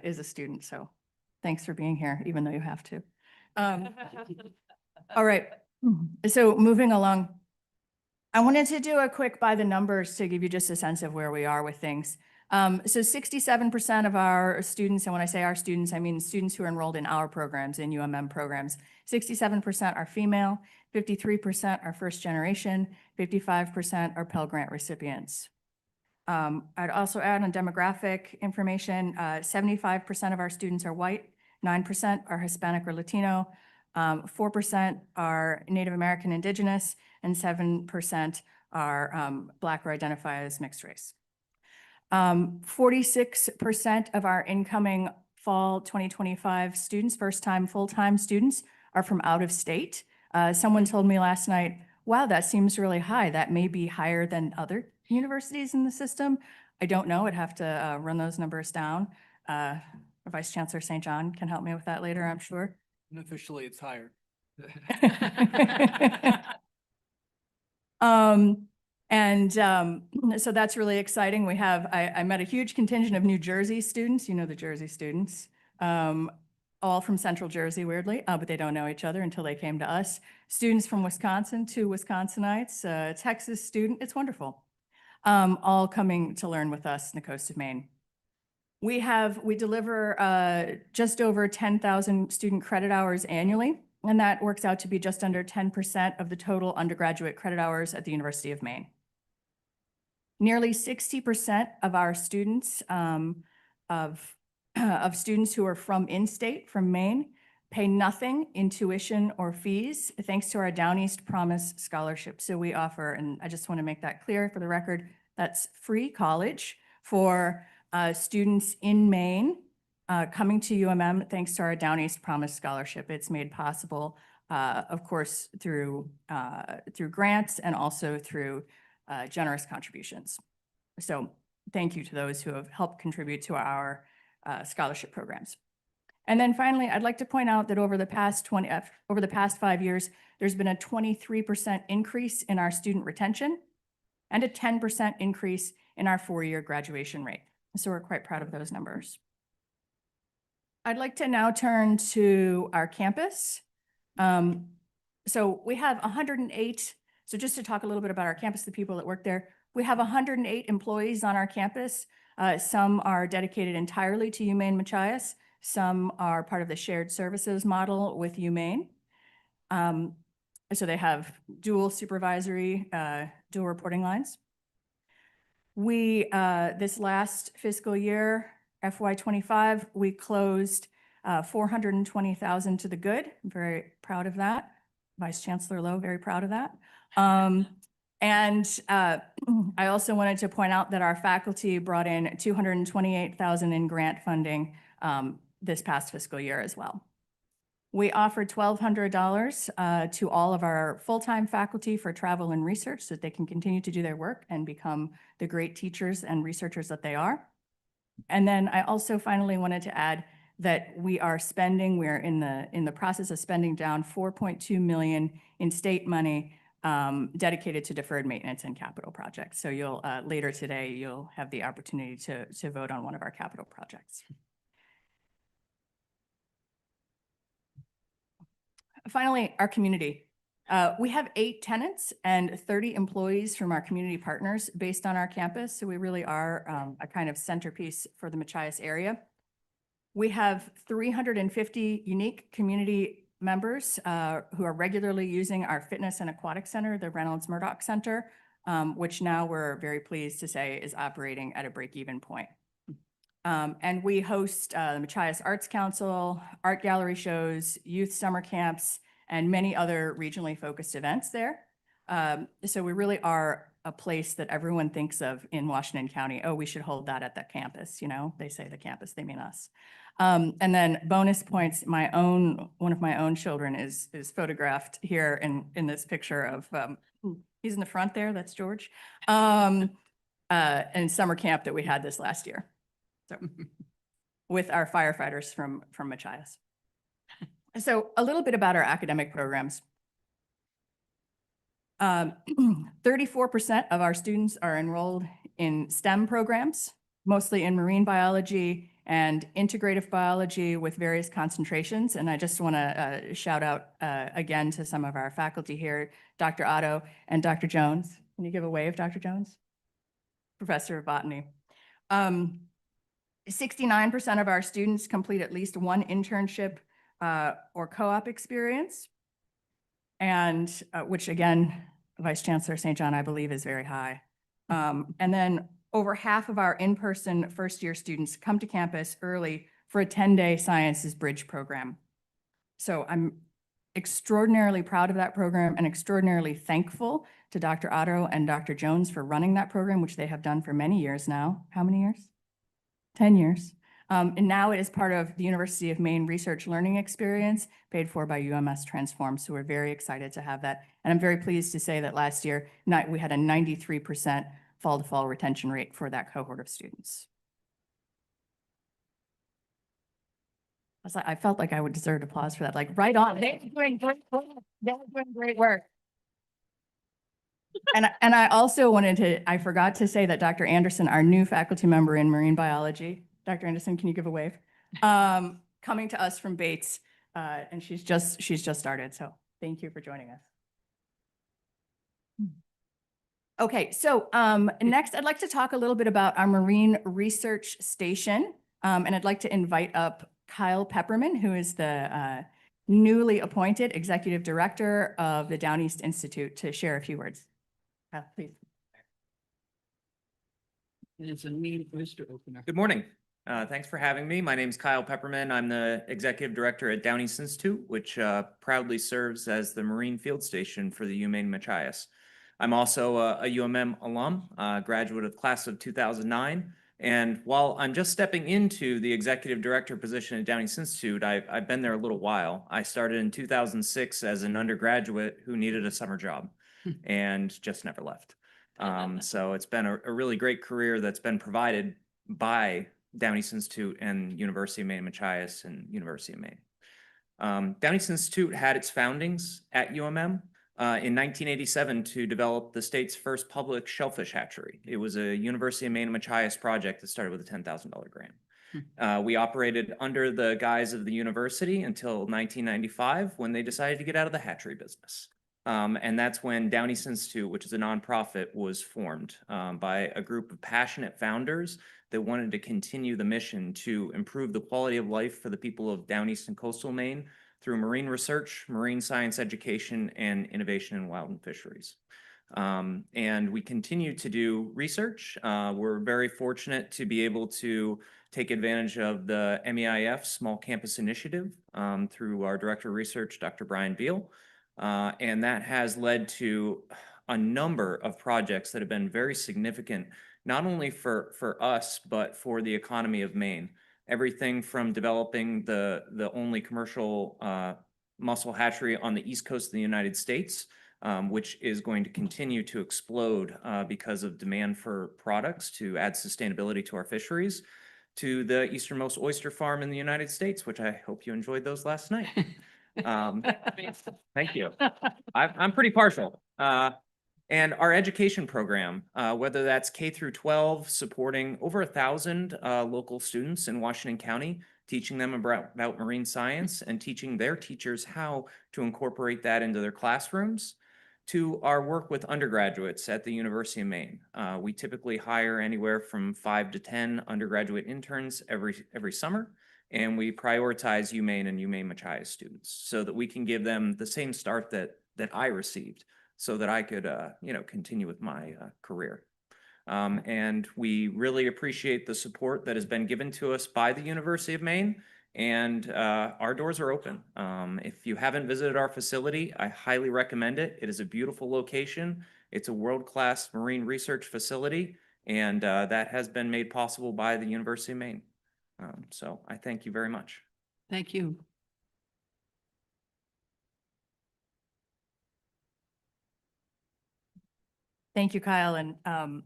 is a student. So thanks for being here, even though you have to. All right. So moving along, I wanted to do a quick by the numbers to give you just a sense of where we are with things. So 67% of our students, and when I say our students, I mean students who are enrolled in our programs, in UMM programs, 67% are female, 53% are first generation, 55% are Pell Grant recipients. I'd also add on demographic information, 75% of our students are white, 9% are Hispanic or Latino, 4% are Native American Indigenous, and 7% are Black or identify as mixed race. 46% of our incoming fall 2025 students, first-time, full-time students, are from out of state. Someone told me last night, wow, that seems really high. That may be higher than other universities in the system. I don't know. I'd have to run those numbers down. Vice Chancellor St. John can help me with that later, I'm sure. Unofficially, it's higher. So that's really exciting. We have, I met a huge contingent of New Jersey students, the Jersey students, all from Central Jersey, weirdly, but they don't know each other until they came to us. Students from Wisconsin, 2 Wisconsinites, Texas student, it's wonderful. All coming to learn with us in the coast of Maine. We deliver just over 10,000 student credit hours annually, and that works out to be just under 10% of the total undergraduate credit hours at the University of Maine. Nearly 60% of our students, of students who are from in-state, from Maine, pay nothing in tuition or fees, thanks to our Down East Promise Scholarship. So we offer, and I just want to make that clear for the record, that's free college for students in Maine coming to UMM thanks to our Down East Promise Scholarship. It's made possible, of course, through grants and also through generous contributions. So thank you to those who have helped contribute to our scholarship programs. And then finally, I'd like to point out that over the past 5 years, there's been a 23% increase in our student retention and a 10% increase in our 4-year graduation rate. So we're quite proud of those numbers. I'd like to now turn to our campus. So we have 108. So just to talk a little bit about our campus, the people that work there, we have 108 employees on our campus. Some are dedicated entirely to UMaine Machias. Some are part of the shared services model with UMaine. So they have dual supervisory, dual reporting lines. We, this last fiscal year, FY25, we closed $420,000 to the good. I'm very proud of that. Vice Chancellor Lowe, very proud of that. I also wanted to point out that our faculty brought in $228,000 in grant funding this past fiscal year as well. We offered $1,200 to all of our full-time faculty for travel and research so that they can continue to do their work and become the great teachers and researchers that they are. And then I also finally wanted to add that we're in the process of spending down $4.2 million in state money dedicated to deferred maintenance and capital projects. So you'll later today, you'll have the opportunity to vote on one of our capital projects. Finally, our community. We have 8 tenants and 30 employees from our community partners based on our campus. So we really are a kind of centerpiece for the Machias area. We have 350 unique community members who are regularly using our fitness and aquatic center, the Reynolds Murdoch Center, which now we're very pleased to say is operating at a break-even point. And we host the Machias Arts Council, art gallery shows, youth summer camps, and many other regionally focused events there. So we really are a place that everyone thinks of in Washington County. Oh, we should hold that at the campus. You know, they say the campus, they mean us. And then bonus points, one of my own children is photographed here in this picture of, he's in the front there, that's George, and summer camp that we had this last year. So with our firefighters from Machias. So a little bit about our academic programs. 34% of our students are enrolled in STEM programs, mostly in marine biology and integrative biology with various concentrations. And I just want to shout out again to some of our faculty here, Dr. Otto and Dr. Jones. Can you give a wave, Dr. Jones? Professor of botany. 69% of our students complete at least one internship or co-op experience, and which again, Vice Chancellor St. John, I believe, is very high. And then over half of our in-person first-year students come to campus early for a 10-day Sciences Bridge program. So I'm extraordinarily proud of that program and extraordinarily thankful to Dr. Otto and Dr. Jones for running that program, which they have done for many years now. How many years? 10 years. And now it is part of the University of Maine Research Learning Experience paid for by UMS Transform. So we're very excited to have that. And I'm very pleased to say that last year, we had a 93% fall-to-fall retention rate for that cohort of students. I felt like I would deserve applause for that. Like, right on. They're doing great work. They're doing great work. And I also I forgot to say that Dr. Anderson, our new faculty member in marine biology, Dr. Anderson, can you give a wave? Coming to us from Bates, and she's just started. So thank you for joining us. Okay, so next I'd like to talk a little bit about our Marine Research Station. And I'd like to invite up Kyle Pepperman, who is the newly appointed Executive Director of the Down East Institute, to share a few words. Please. It's a meeting booster opener. Good morning. Thanks for having me. My name is Kyle Pepperman. I'm the Executive Director at Down East Institute, which proudly serves as the Marine Field Station for the UMaine Machias. I'm also a UMM alum, graduate of class of 2009. And while I'm just stepping into the Executive Director position at Down East Institute, I've been there a little while. I started in 2006 as an undergraduate who needed a summer job and just never left. So it's been a really great career that's been provided by Down East Institute and University of Maine Machias and University of Maine. Down East Institute had its foundings at UMM in 1987 to develop the state's first public shellfish hatchery. It was a University of Maine Machias project that started with a $10,000 grant. We operated under the guise of the university until 1995 when they decided to get out of the hatchery business. And that's when Down East Institute, which is a nonprofit, was formed by a group of passionate founders that wanted to continue the mission to improve the quality of life for the people of Down East and coastal Maine through marine research, marine science education, and innovation in wild and fisheries. And we continue to do research. We're very fortunate to be able to take advantage of the MEIF Small Campus Initiative through our Director of Research, Dr. Brian Beal. And that has led to a number of projects that have been very significant, not only for us, but for the economy of Maine. Everything from developing the only commercial mussel hatchery on the east coast of the United States, which is going to continue to explode because of demand for products to add sustainability to our fisheries, to the easternmost oyster farm in the United States, which I hope you enjoyed those last night. Thank you. I'm pretty partial. And our education program, whether that's K through 12, supporting over 1,000 local students in Washington County, teaching them about marine science and teaching their teachers how to incorporate that into their classrooms, to our work with undergraduates at the University of Maine. We typically hire anywhere from 5 to 10 undergraduate interns every summer, and we prioritize UMaine and UMaine Machias students so that we can give them the same start that I received, so that I could, continue with my career. And we really appreciate the support that has been given to us by the University of Maine, and our doors are open. If you haven't visited our facility, I highly recommend it. It is a beautiful location. It's a world-class marine research facility, and that has been made possible by the University of Maine. So I thank you very much. Thank you. Thank you, Kyle. And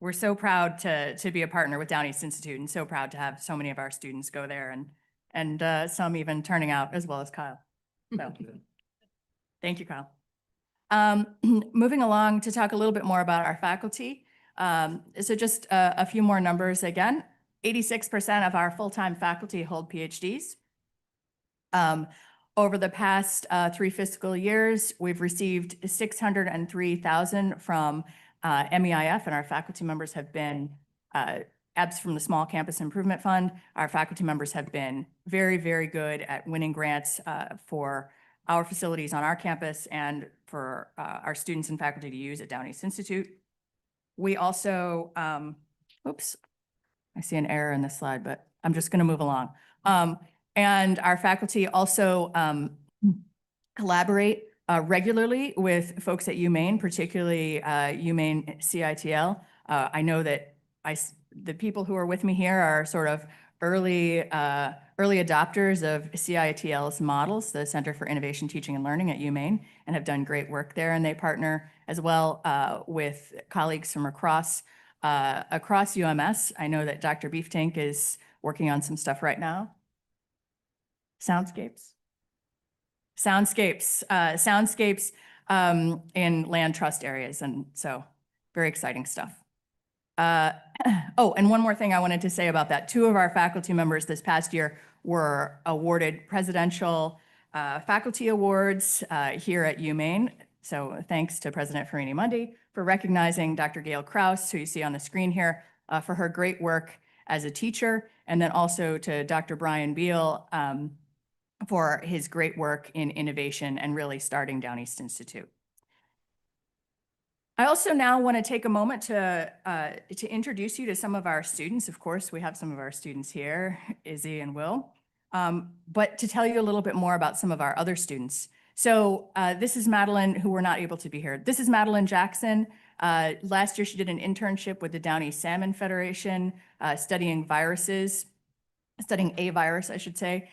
we're so proud to be a partner with Down East Institute, and so proud to have so many of our students go there, and some even turning out as well as Kyle. So thank you, Kyle. Moving along to talk a little bit more about our faculty. So just a few more numbers again. 86% of our full-time faculty hold PhDs. Over the past 3 fiscal years, we've received $603,000 from MEIF, and our faculty members have been EBS from the Small Campus Improvement Fund. Our faculty members have been very, very good at winning grants for our facilities on our campus and for our students and faculty to use at Down East Institute. We also, oops, I see an error in this slide, but I'm just going to move along. And our faculty also collaborate regularly with folks at UMaine, particularly UMaine CITL. I know that the people who are with me here are sort of early adopters of CITL's models, the Center for Innovation, Teaching, and Learning at UMaine, and have done great work there. And they partner as well with colleagues from across UMS. I know that Dr. Beeftank is working on some stuff right now. Soundscapes in land trust areas. And so very exciting stuff. Oh, and one more thing I wanted to say about that. 2 of our faculty members this past year were awarded presidential faculty awards here at UMaine. So thanks to President Farini Mundy for recognizing Dr. Gail Kraus, who you see on the screen here, for her great work as a teacher, and then also to Dr. Brian Beal for his great work in innovation and really starting Down East Institute. I also now want to take a moment to introduce you to some of our students. Of course, we have some of our students here, Izzy and Will, but to tell you a little bit more about some of our other students. So this is Madeline, who were not able to be here. This is Madeline Jackson. Last year, she did an internship with the Down East Salmon Federation, studying a virus, I should say,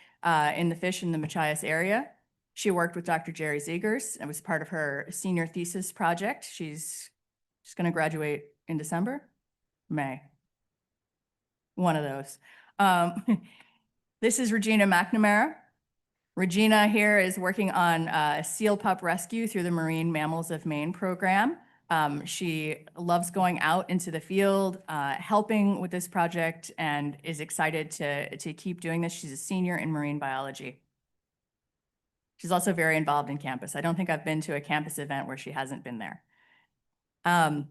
in the fish in the Machias area. She worked with Dr. Jerry Zegers. It was part of her senior thesis project. She's going to graduate in December, May. One of those. This is Regina McNamara. Regina here is working on seal pup rescue through the Marine Mammals of Maine program. She loves going out into the field, helping with this project, and is excited to keep doing this. She's a senior in marine biology. She's also very involved in campus. I don't think I've been to a campus event where she hasn't been there. And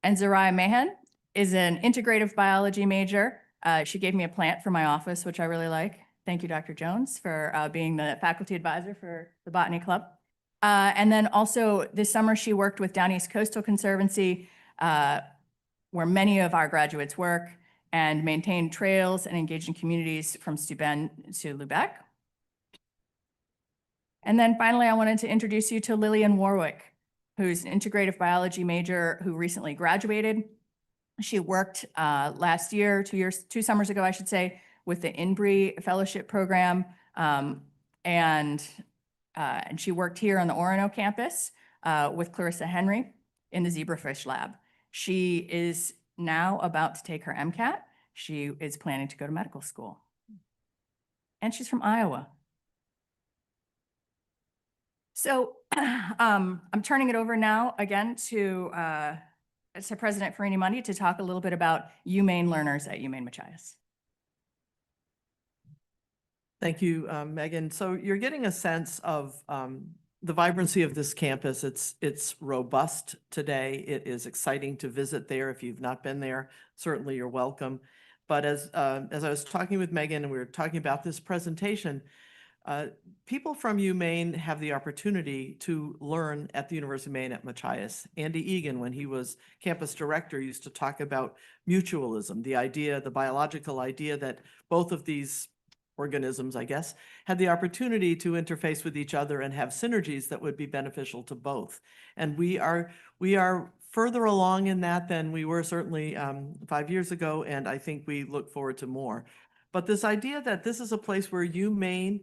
Zariah Mahan is an integrative biology major. She gave me a plant for my office, which I really like. Thank you, Dr. Jones, for being the faculty advisor for the Botany Club. And then also this summer, she worked with Down East Coastal Conservancy, where many of our graduates work, and maintained trails and engaged in communities from Steuben to Lubec. And then finally, I wanted to introduce you to Lillian Warwick, who's an integrative biology major who recently graduated. She worked last year, 2 summers ago, I should say, with the INBRE Fellowship Program. And she worked here on the Orono campus with Clarissa Henry in the zebrafish lab. She is now about to take her MCAT. She is planning to go to medical school. And she's from Iowa. So I'm turning it over now again to President Farini Mundy to talk a little bit about UMaine learners at UMaine Machias. Thank you, Megan. So you're getting a sense of the vibrancy of this campus. It's robust today. It is exciting to visit there. If you've not been there, certainly you're welcome. But as I was talking with Megan and we were talking about this presentation, people from UMaine have the opportunity to learn at the University of Maine at Machias. Andy Egan, when he was campus director, used to talk about mutualism, the idea, the biological idea that both of these organisms, I guess, had the opportunity to interface with each other and have synergies that would be beneficial to both. And we are further along in that than we were certainly 5 years ago, and I think we look forward to more. But this idea that this is a place where UMaine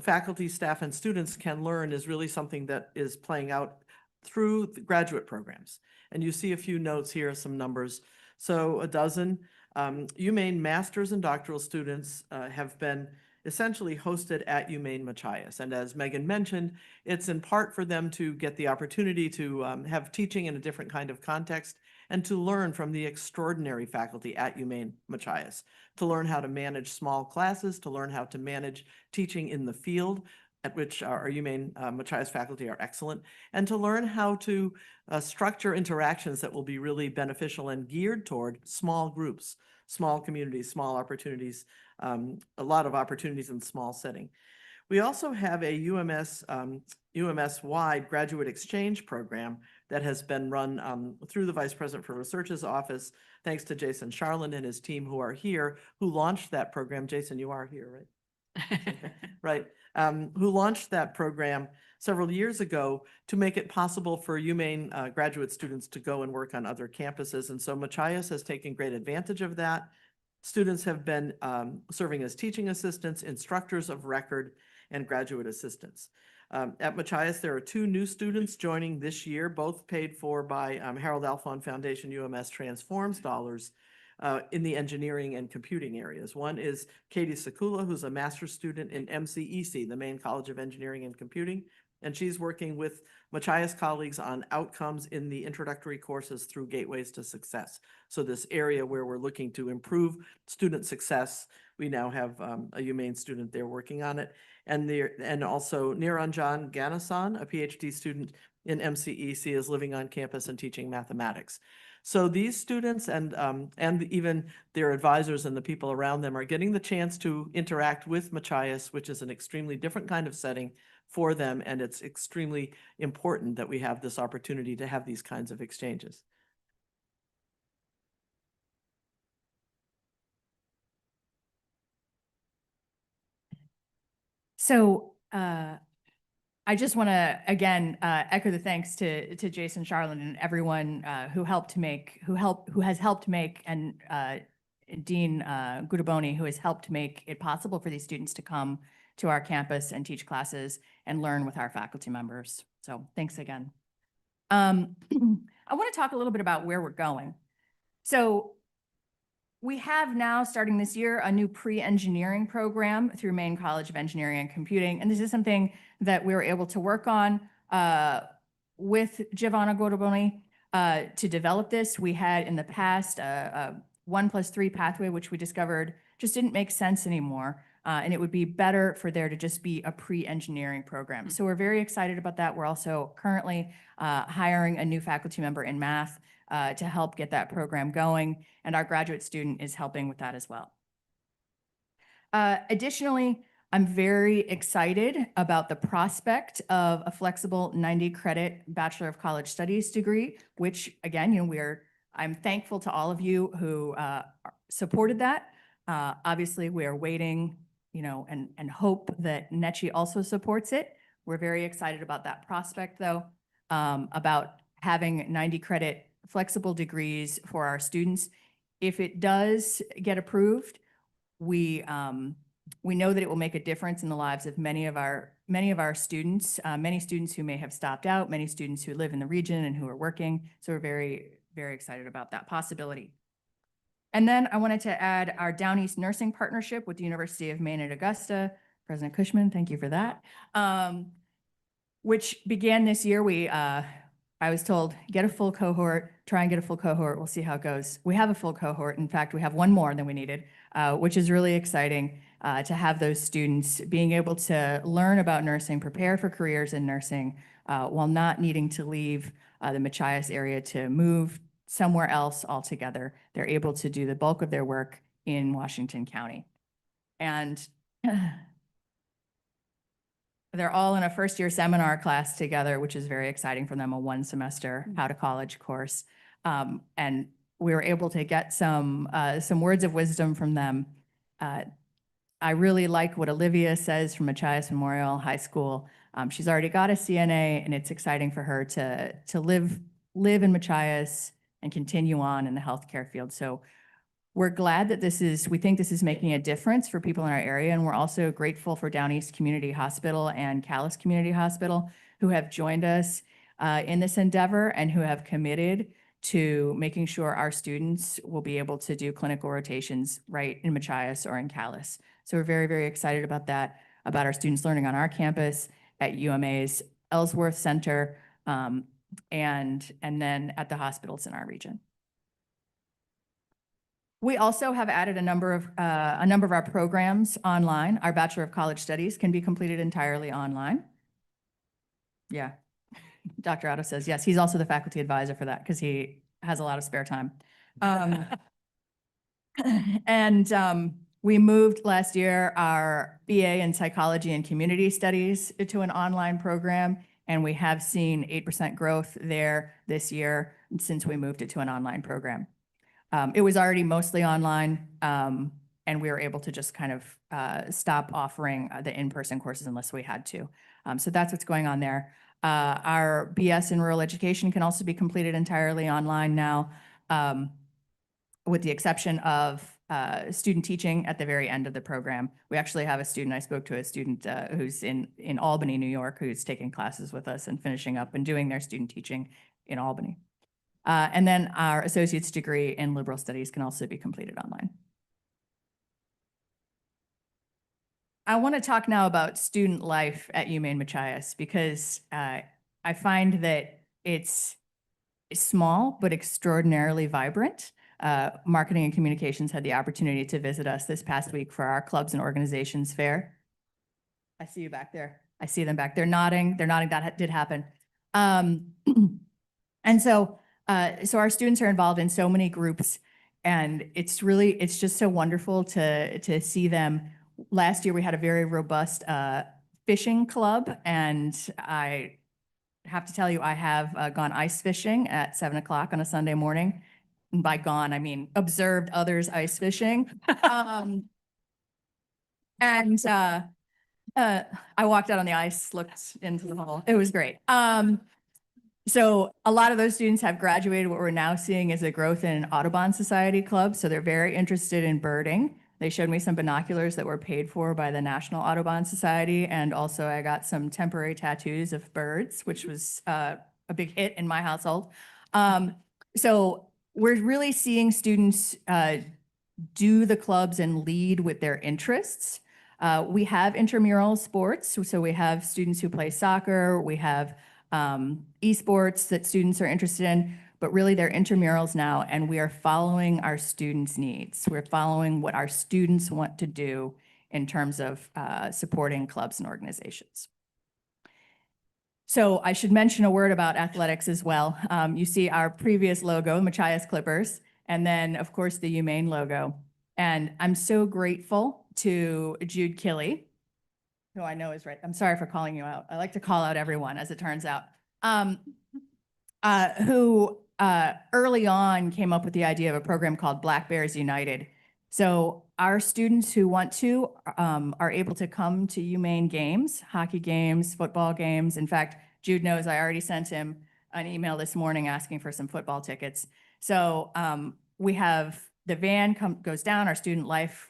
faculty, staff, and students can learn is really something that is playing out through the graduate programs. And you see a few notes here, some numbers. So a dozen UMaine masters and doctoral students have been essentially hosted at UMaine Machias. And as Megan mentioned, it's in part for them to get the opportunity to have teaching in a different kind of context and to learn from the extraordinary faculty at UMaine Machias, to learn how to manage small classes, to learn how to manage teaching in the field, at which our UMaine Machias faculty are excellent, and to learn how to structure interactions that will be really beneficial and geared toward small groups, small communities, small opportunities, a lot of opportunities in small setting. We also have a UMS-wide graduate exchange program that has been run through the Vice President for Research's office, thanks to Jason Charland and his team who are here, who launched that program. Jason, you are here, right? Right. Who launched that program several years ago to make it possible for UMaine graduate students to go and work on other campuses. And so Machias has taken great advantage of that. Students have been serving as teaching assistants, instructors of record, and graduate assistants. At Machias, there are 2 new students joining this year, both paid for by Harold Alfond Foundation UMS Transforms dollars in the engineering and computing areas. One is Katie Sakula, who's a master's student in MCEC, the Maine College of Engineering and Computing, and she's working with Machias colleagues on outcomes in the introductory courses through Gateways to Success. So this area where we're looking to improve student success, we now have a UMaine student there working on it. And also Niranjan Ganasan, a PhD student in MCEC, is living on campus and teaching mathematics. So these students and even their advisors and the people around them are getting the chance to interact with Machias, which is an extremely different kind of setting for them. And it's extremely important that we have this opportunity to have these kinds of exchanges. So I just want to again echo the thanks to Jason Charland and everyone who has helped make, and Dean Gudaboni, who has helped make it possible for these students to come to our campus and teach classes and learn with our faculty members. So thanks again. I want to talk a little bit about where we're going. So we have now, starting this year, a new pre-engineering program through Maine College of Engineering and Computing. And this is something that we were able to work on with Giovanna Gordoboni to develop this. We had in the past a 1+3 pathway, which we discovered just didn't make sense anymore. And it would be better for there to just be a pre-engineering program. So we're very excited about that. We're also currently hiring a new faculty member in math to help get that program going. And our graduate student is helping with that as well. Additionally, I'm very excited about the prospect of a flexible 90-credit Bachelor of College Studies degree, which again, I'm thankful to all of you who supported that. Obviously, we are waiting, and hope that NECHI also supports it. We're very excited about that prospect, though, about having 90 credit flexible degrees for our students. If it does get approved, we know that it will make a difference in the lives of many of our students, many students who may have stopped out, many students who live in the region and who are working. So we're very, very excited about that possibility. And then I wanted to add our Down East Nursing Partnership with the University of Maine at Augusta. President Cushman, thank you for that. Which began this year. I was told, get a full cohort, try and get a full cohort. We'll see how it goes. We have a full cohort. In fact, we have one more than we needed, which is really exciting to have those students being able to learn about nursing, prepare for careers in nursing, while not needing to leave the Machias area to move somewhere else altogether. They're able to do the bulk of their work in Washington County. And they're all in a first-year seminar class together, which is very exciting for them, a one-semester how to college course. And we were able to get some words of wisdom from them. I really like what Olivia says from Machias Memorial High School. She's already got a CNA, and it's exciting for her to live in Machias and continue on in the healthcare field. So we're glad that we think this is making a difference for people in our area. And we're also grateful for Down East Community Hospital and Calais Community Hospital, who have joined us in this endeavor and who have committed to making sure our students will be able to do clinical rotations right in Machias or in Calais. So we're very, very excited about that, about our students learning on our campus at UMA's Ellsworth Center, and then at the hospitals in our region. We also have added a number of our programs online. Our Bachelor of College Studies can be completed entirely online. Yeah, Dr. Otto says yes. He's also the faculty advisor for that because he has a lot of spare time. And we moved last year our BA in Psychology and Community Studies to an online program, and we have seen 8% growth there this year since we moved it to an online program. It was already mostly online, and we were able to just kind of stop offering the in-person courses unless we had to. So that's what's going on there. Our BS in Rural Education can also be completed entirely online now, with the exception of student teaching at the very end of the program. We actually have a student, I spoke to a student who's in Albany, New York, who's taking classes with us and finishing up and doing their student teaching in Albany. And then our associate's degree in liberal studies can also be completed online. I want to talk now about student life at UMaine Machias because I find that it's small but extraordinarily vibrant. Marketing and Communications had the opportunity to visit us this past week for our clubs and organizations fair. I see you back there. I see them back there nodding. They're nodding. That did happen. And so our students are involved in so many groups, and it's just so wonderful to see them. Last year, we had a very robust fishing club, and I have to tell you, I have gone ice fishing at 7 o'clock on a Sunday morning. And by gone, I mean observed others ice fishing. And I walked out on the ice, looked into the hole. It was great. So a lot of those students have graduated. What we're now seeing is a growth in Audubon Society clubs. So they're very interested in birding. They showed me some binoculars that were paid for by the National Audubon Society. And also I got some temporary tattoos of birds, which was a big hit in my household. So we're really seeing students do the clubs and lead with their interests. We have intramural sports. So we have students who play soccer. We have esports that students are interested in, but really they're intramurals now, and we are following our students' needs. We're following what our students want to do in terms of supporting clubs and organizations. So I should mention a word about athletics as well. You see our previous logo, Machias Clippers, and then of course the UMaine logo. And I'm so grateful to Jude Killey, who I know is right. I'm sorry for calling you out. I like to call out everyone, as it turns out, who early on came up with the idea of a program called Black Bears United. So our students who want to are able to come to UMaine games, hockey games, football games. In fact, Jude knows I already sent him an email this morning asking for some football tickets. So we have the van goes down, our student life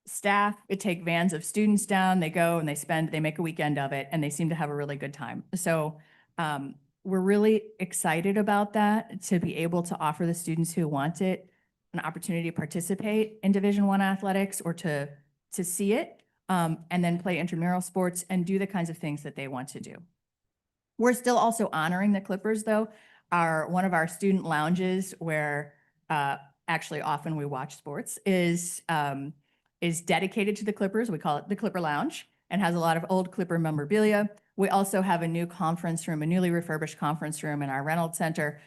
staff would take vans of students down, they go and they make a weekend of it, and they seem to have a really good time. So we're really excited about that, to be able to offer the students who want it an opportunity to participate in Division I athletics, or to see it, and then play intramural sports and do the kinds of things that they want to do. We're still also honoring the Clippers, though. One of our student lounges, where actually often we watch sports, is dedicated to the Clippers. We call it the Clipper Lounge, and has a lot of old Clipper memorabilia. We also have a new conference room, a newly refurbished conference room in our Reynolds Center,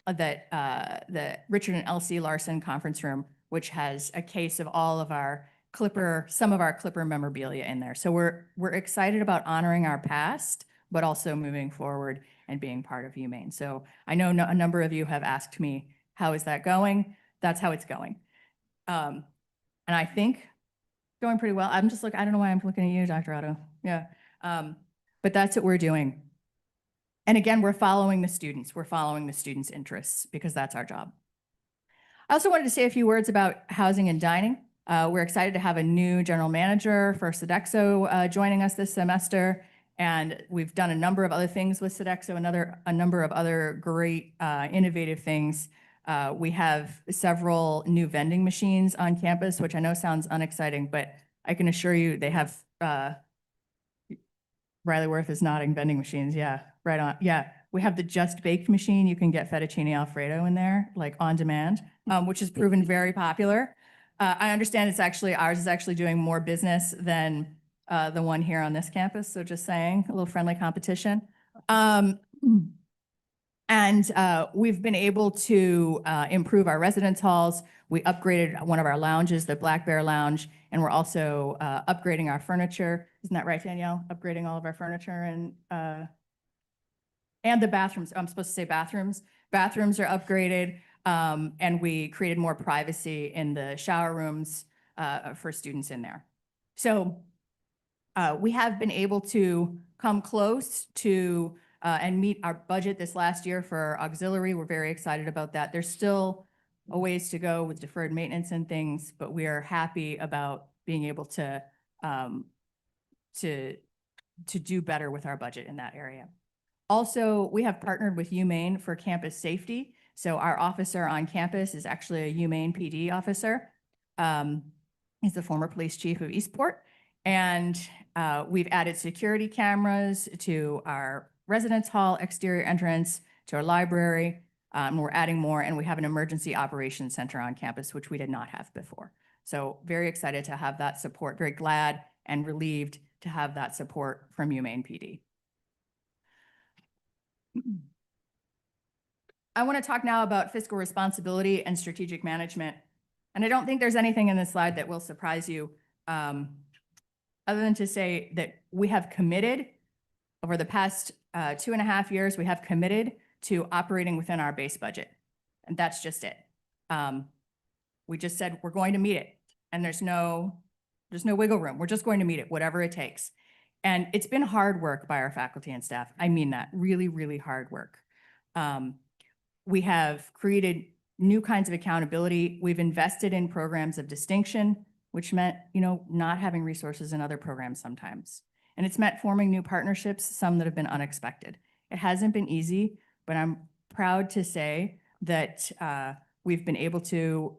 the Richard and Elsie Larson conference room, which has a case of all of our some of our Clipper memorabilia in there. So we're excited about honoring our past, but also moving forward and being part of UMaine. So I know a number of you have asked me, how is that going? That's how it's going. And I think going pretty well. I'm just I don't know why I'm looking at you, Dr. Otto. Yeah. But that's what we're doing. And again, we're following the students. We're following the students' interests, because that's our job. I also wanted to say a few words about housing and dining. We're excited to have a new general manager for Sodexo joining us this semester. And we've done a number of other things with Sodexo, a number of other great innovative things. We have several new vending machines on campus, which I know sounds unexciting, but I can assure you they have, Riley Worth is nodding, vending machines. Yeah, right on. Yeah, we have the Just Baked machine. You can get fettuccine Alfredo in there, like on demand, which has proven very popular. I understand ours is actually doing more business than the one here on this campus. So just saying, a little friendly competition. And we've been able to improve our residence halls. We upgraded one of our lounges, the Black Bear Lounge, and we're also upgrading our furniture. Isn't that right, Danielle? Upgrading all of our furniture and the bathrooms. I'm supposed to say bathrooms. Bathrooms are upgraded, and we created more privacy in the shower rooms for students in there. So we have been able to come close to and meet our budget this last year for auxiliary. We're very excited about that. There's still a ways to go with deferred maintenance and things, but we are happy about being able to do better with our budget in that area. Also, we have partnered with UMaine for campus safety. So our officer on campus is actually a UMaine PD officer. He's the former police chief of Eastport. And we've added security cameras to our residence hall, exterior entrance, to our library. We're adding more, and we have an emergency operations center on campus, which we did not have before. So very excited to have that support, very glad and relieved to have that support from UMaine PD. I want to talk now about fiscal responsibility and strategic management. And I don't think there's anything in this slide that will surprise you, other than to say that we have committed over the past 2.5 years, we have committed to operating within our base budget. And that's just it. We just said we're going to meet it, and there's no wiggle room. We're just going to meet it, whatever it takes. And it's been hard work by our faculty and staff. I mean that, really, really hard work. We have created new kinds of accountability. We've invested in programs of distinction, which meant, not having resources in other programs sometimes. And it's meant forming new partnerships, some that have been unexpected. It hasn't been easy, but I'm proud to say that we've been able to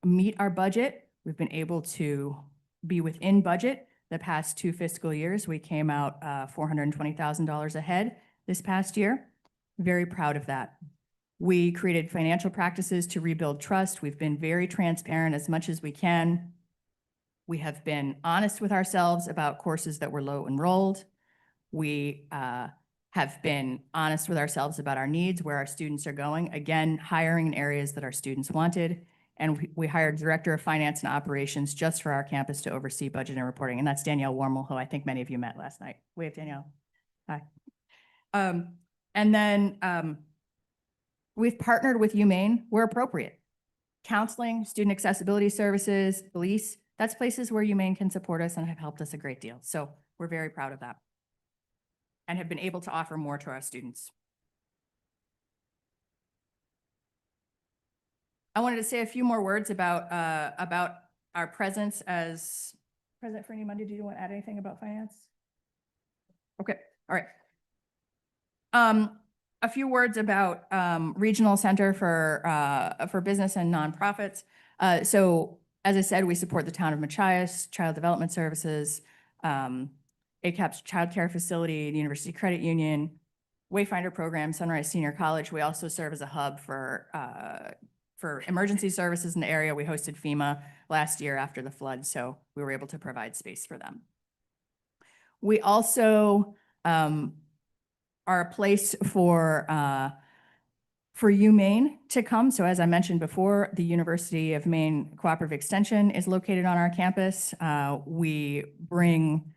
meet our budget. We've been able to be within budget. The past 2 fiscal years, we came out $420,000 ahead this past year. Very proud of that. We created financial practices to rebuild trust. We've been very transparent as much as we can. We have been honest with ourselves about courses that were low enrolled. We have been honest with ourselves about our needs, where our students are going. Again, hiring in areas that our students wanted. And we hired a director of finance and operations just for our campus to oversee budget and reporting. And that's Danielle Warmel, who I think many of you met last night. Wave, Danielle. Hi. And then we've partnered with UMaine where appropriate counseling, student accessibility services, police. That's places where UMaine can support us and have helped us a great deal. So we're very proud of that and have been able to offer more to our students. I wanted to say a few more words about our presence as President Franny Monday. Do you want to add anything about finance? Okay, all right. A few words about Regional Center for Business and Nonprofits. So as I said, we support the town of Machias, Child Development Services, ACAP's Child Care Facility, the University Credit Union, Wayfinder Program, Sunrise Senior College. We also serve as a hub for emergency services in the area. We hosted FEMA last year after the flood, so we were able to provide space for them. We also are a place for UMaine to come. So as I mentioned before, the University of Maine Cooperative Extension is located on our campus. We bring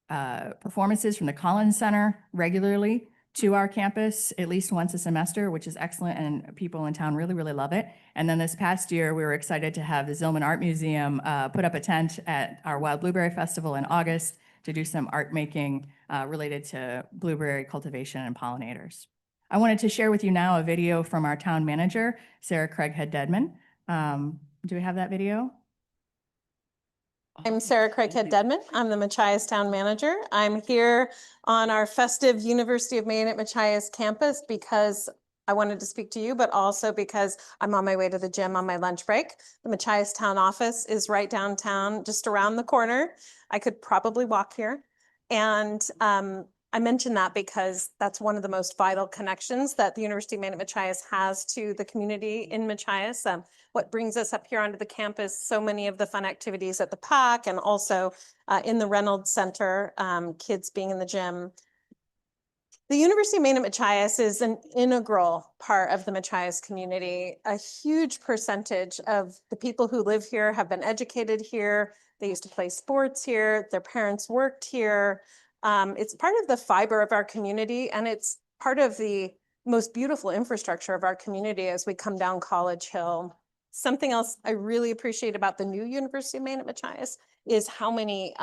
performances from the Collins Center regularly to our campus at least once a semester, which is excellent, and people in town really, really love it. And then this past year, we were excited to have the Zillman Art Museum put up a tent at our Wild Blueberry Festival in August to do some art making related to blueberry cultivation and pollinators. I wanted to share with you now a video from our town manager, Sarah Craighead-Dedman. Do we have that video? I'm Sarah Craighead-Dedman. I'm the Machias Town Manager. I'm here on our festive University of Maine at Machias campus because I wanted to speak to you, but also because I'm on my way to the gym on my lunch break. The Machias Town office is right downtown, just around the corner. I could probably walk here. And I mention that because that's one of the most vital connections that the University of Maine at Machias has to the community in Machias. What brings us up here onto the campus, so many of the fun activities at the PAC and also in the Reynolds Center, kids being in the gym. The University of Maine at Machias is an integral part of the Machias community. A huge percentage of the people who live here have been educated here. They used to play sports here. Their parents worked here. It's part of the fiber of our community, and it's part of the most beautiful infrastructure of our community as we come down College Hill. Something else I really appreciate about the new University of Maine at Machias is how many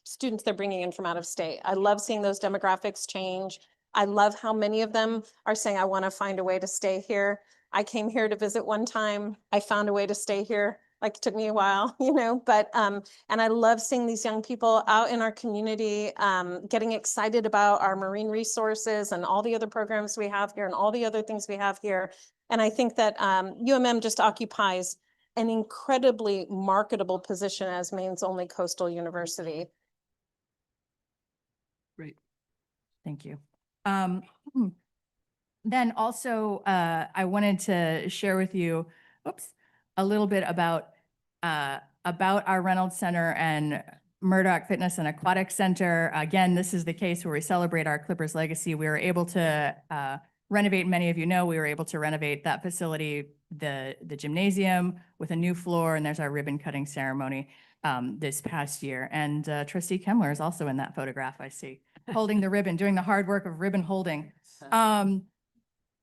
students they're bringing in from out of state. I love seeing those demographics change. I love how many of them are saying, I want to find a way to stay here. I came here to visit one time. I found a way to stay here. Like, it took me a while, you know, but, and I love seeing these young people out in our community, getting excited about our marine resources and all the other programs we have here and all the other things we have here. And I think that UMM just occupies an incredibly marketable position as Maine's only coastal university. Great. Thank you. Then also, I wanted to share with you, a little bit about our Reynolds Center and Murdoch Fitness and Aquatic Center. Again, this is the case where we celebrate our Clippers legacy. We were able to renovate, many of you know, we were able to renovate that facility, the gymnasium with a new floor, and there's our ribbon cutting ceremony this past year. And Trustee Kemmler is also in that photograph, I see, holding the ribbon, doing the hard work of ribbon holding.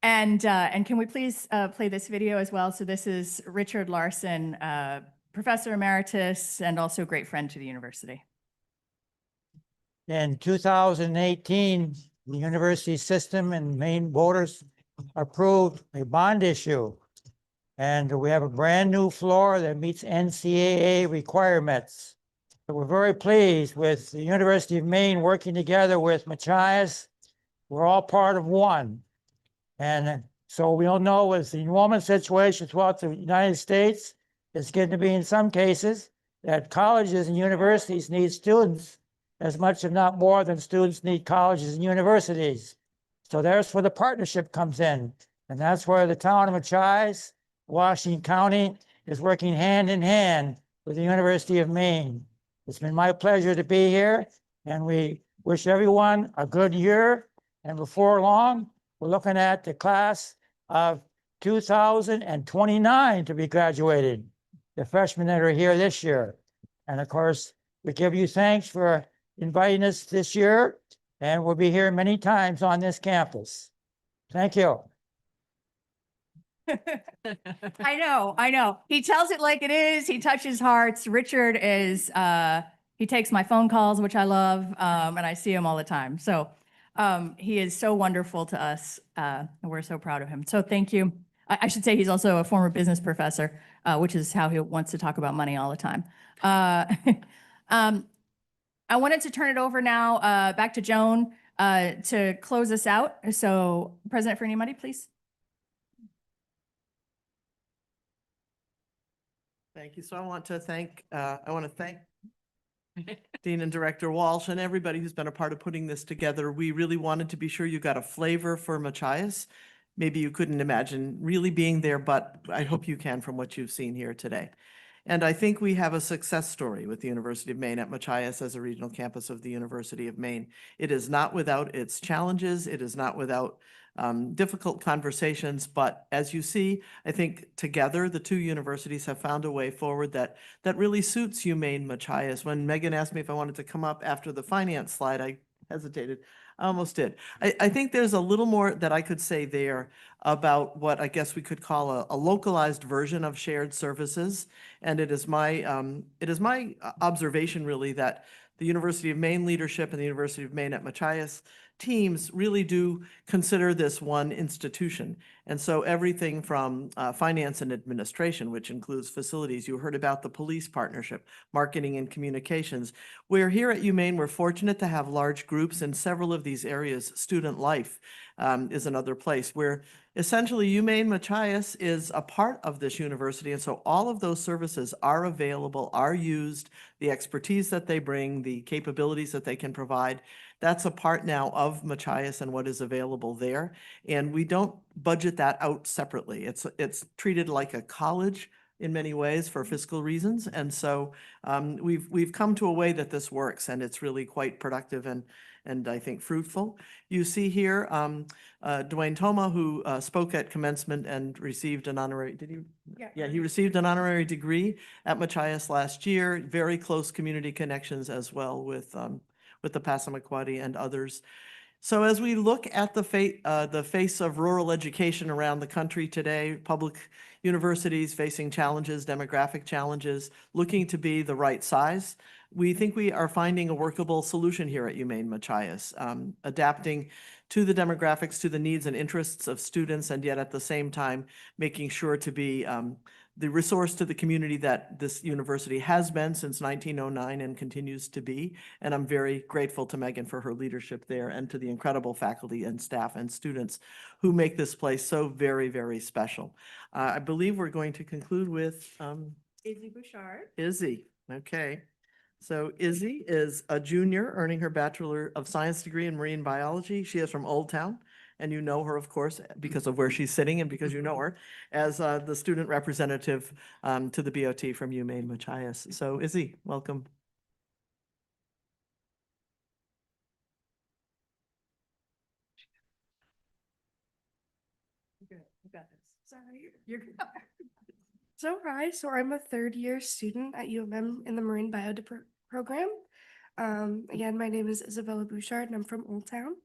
And can we please play this video as well? So this is Richard Larson, Professor Emeritus and also a great friend to the university. In 2018, the university system and Maine voters approved a bond issue. And we have a brand new floor that meets NCAA requirements. So we're very pleased with the University of Maine working together with Machias. We're all part of one. And so we all know with the enrollment situation throughout the United States, it's going to be in some cases that colleges and universities need students as much, if not more, than students need colleges and universities. So there's where the partnership comes in. And that's where the town of Machias, Washington County, is working hand in hand with the University of Maine. It's been my pleasure to be here, and we wish everyone a good year. And before long, we're looking at the class of 2029 to be graduated, the freshmen that are here this year. And of course, we give you thanks for inviting us this year, and we'll be here many times on this campus. Thank you. I know. He tells it like it is. He touches hearts. Richard is, he takes my phone calls, which I love, and I see him all the time. So he is so wonderful to us, and we're so proud of him. So thank you. I should say he's also a former business professor, which is how he wants to talk about money all the time. I wanted to turn it over now back to Joan to close us out. So President Freeney Muddy, please. Thank you. So I want to thank Dean and Director Walsh and everybody who's been a part of putting this together. We really wanted to be sure you got a flavor for Machias. Maybe you couldn't imagine really being there, but I hope you can from what you've seen here today. And I think we have a success story with the University of Maine at Machias as a regional campus of the University of Maine. It is not without its challenges. It is not without difficult conversations, but as you see, I think together the two universities have found a way forward that really suits UMaine Machias. When Megan asked me if I wanted to come up after the finance slide, I hesitated. I almost did. I think there's a little more that I could say there about what I guess we could call a localized version of shared services. And it is my observation really that the University of Maine leadership and the University of Maine at Machias teams really do consider this one institution. And so everything from finance and administration, which includes facilities, you heard about the police partnership, marketing and communications. We're here at UMaine, we're fortunate to have large groups in several of these areas. Student life is another place where essentially UMaine Machias is a part of this university. And so all of those services are available, are used, the expertise that they bring, the capabilities that they can provide. That's a part now of Machias and what is available there. And we don't budget that out separately. It's treated like a college in many ways for fiscal reasons. And so we've come to a way that this works, and it's really quite productive and I think fruitful. You see here Dwayne Toma, who spoke at commencement and received an honorary, did he? Yeah, he received an honorary degree at Machias last year. Very close community connections as well with the Passamaquoddy and others. So as we look at the face of rural education around the country today, public universities facing challenges, demographic challenges, looking to be the right size, we think we are finding a workable solution here at UMaine Machias, adapting to the demographics, to the needs and interests of students, and yet at the same time making sure to be the resource to the community that this university has been since 1909 and continues to be. And I'm very grateful to Megan for her leadership there and to the incredible faculty and staff and students who make this place so very, very special. I believe we're going to conclude with Izzy Bouchard. Izzy. Okay. So Izzy is a junior earning her Bachelor of Science degree in marine biology. She is from Old Town. And you know her, of course, because of where she's sitting and because you know her as the student representative to the BOT from UMaine Machias. So Izzy, welcome. You got this. Sorry. You're good. So I'm a third-year student at UMM in the Marine Bio program. Again, my name is Isabella Bouchard, and I'm from Old Town.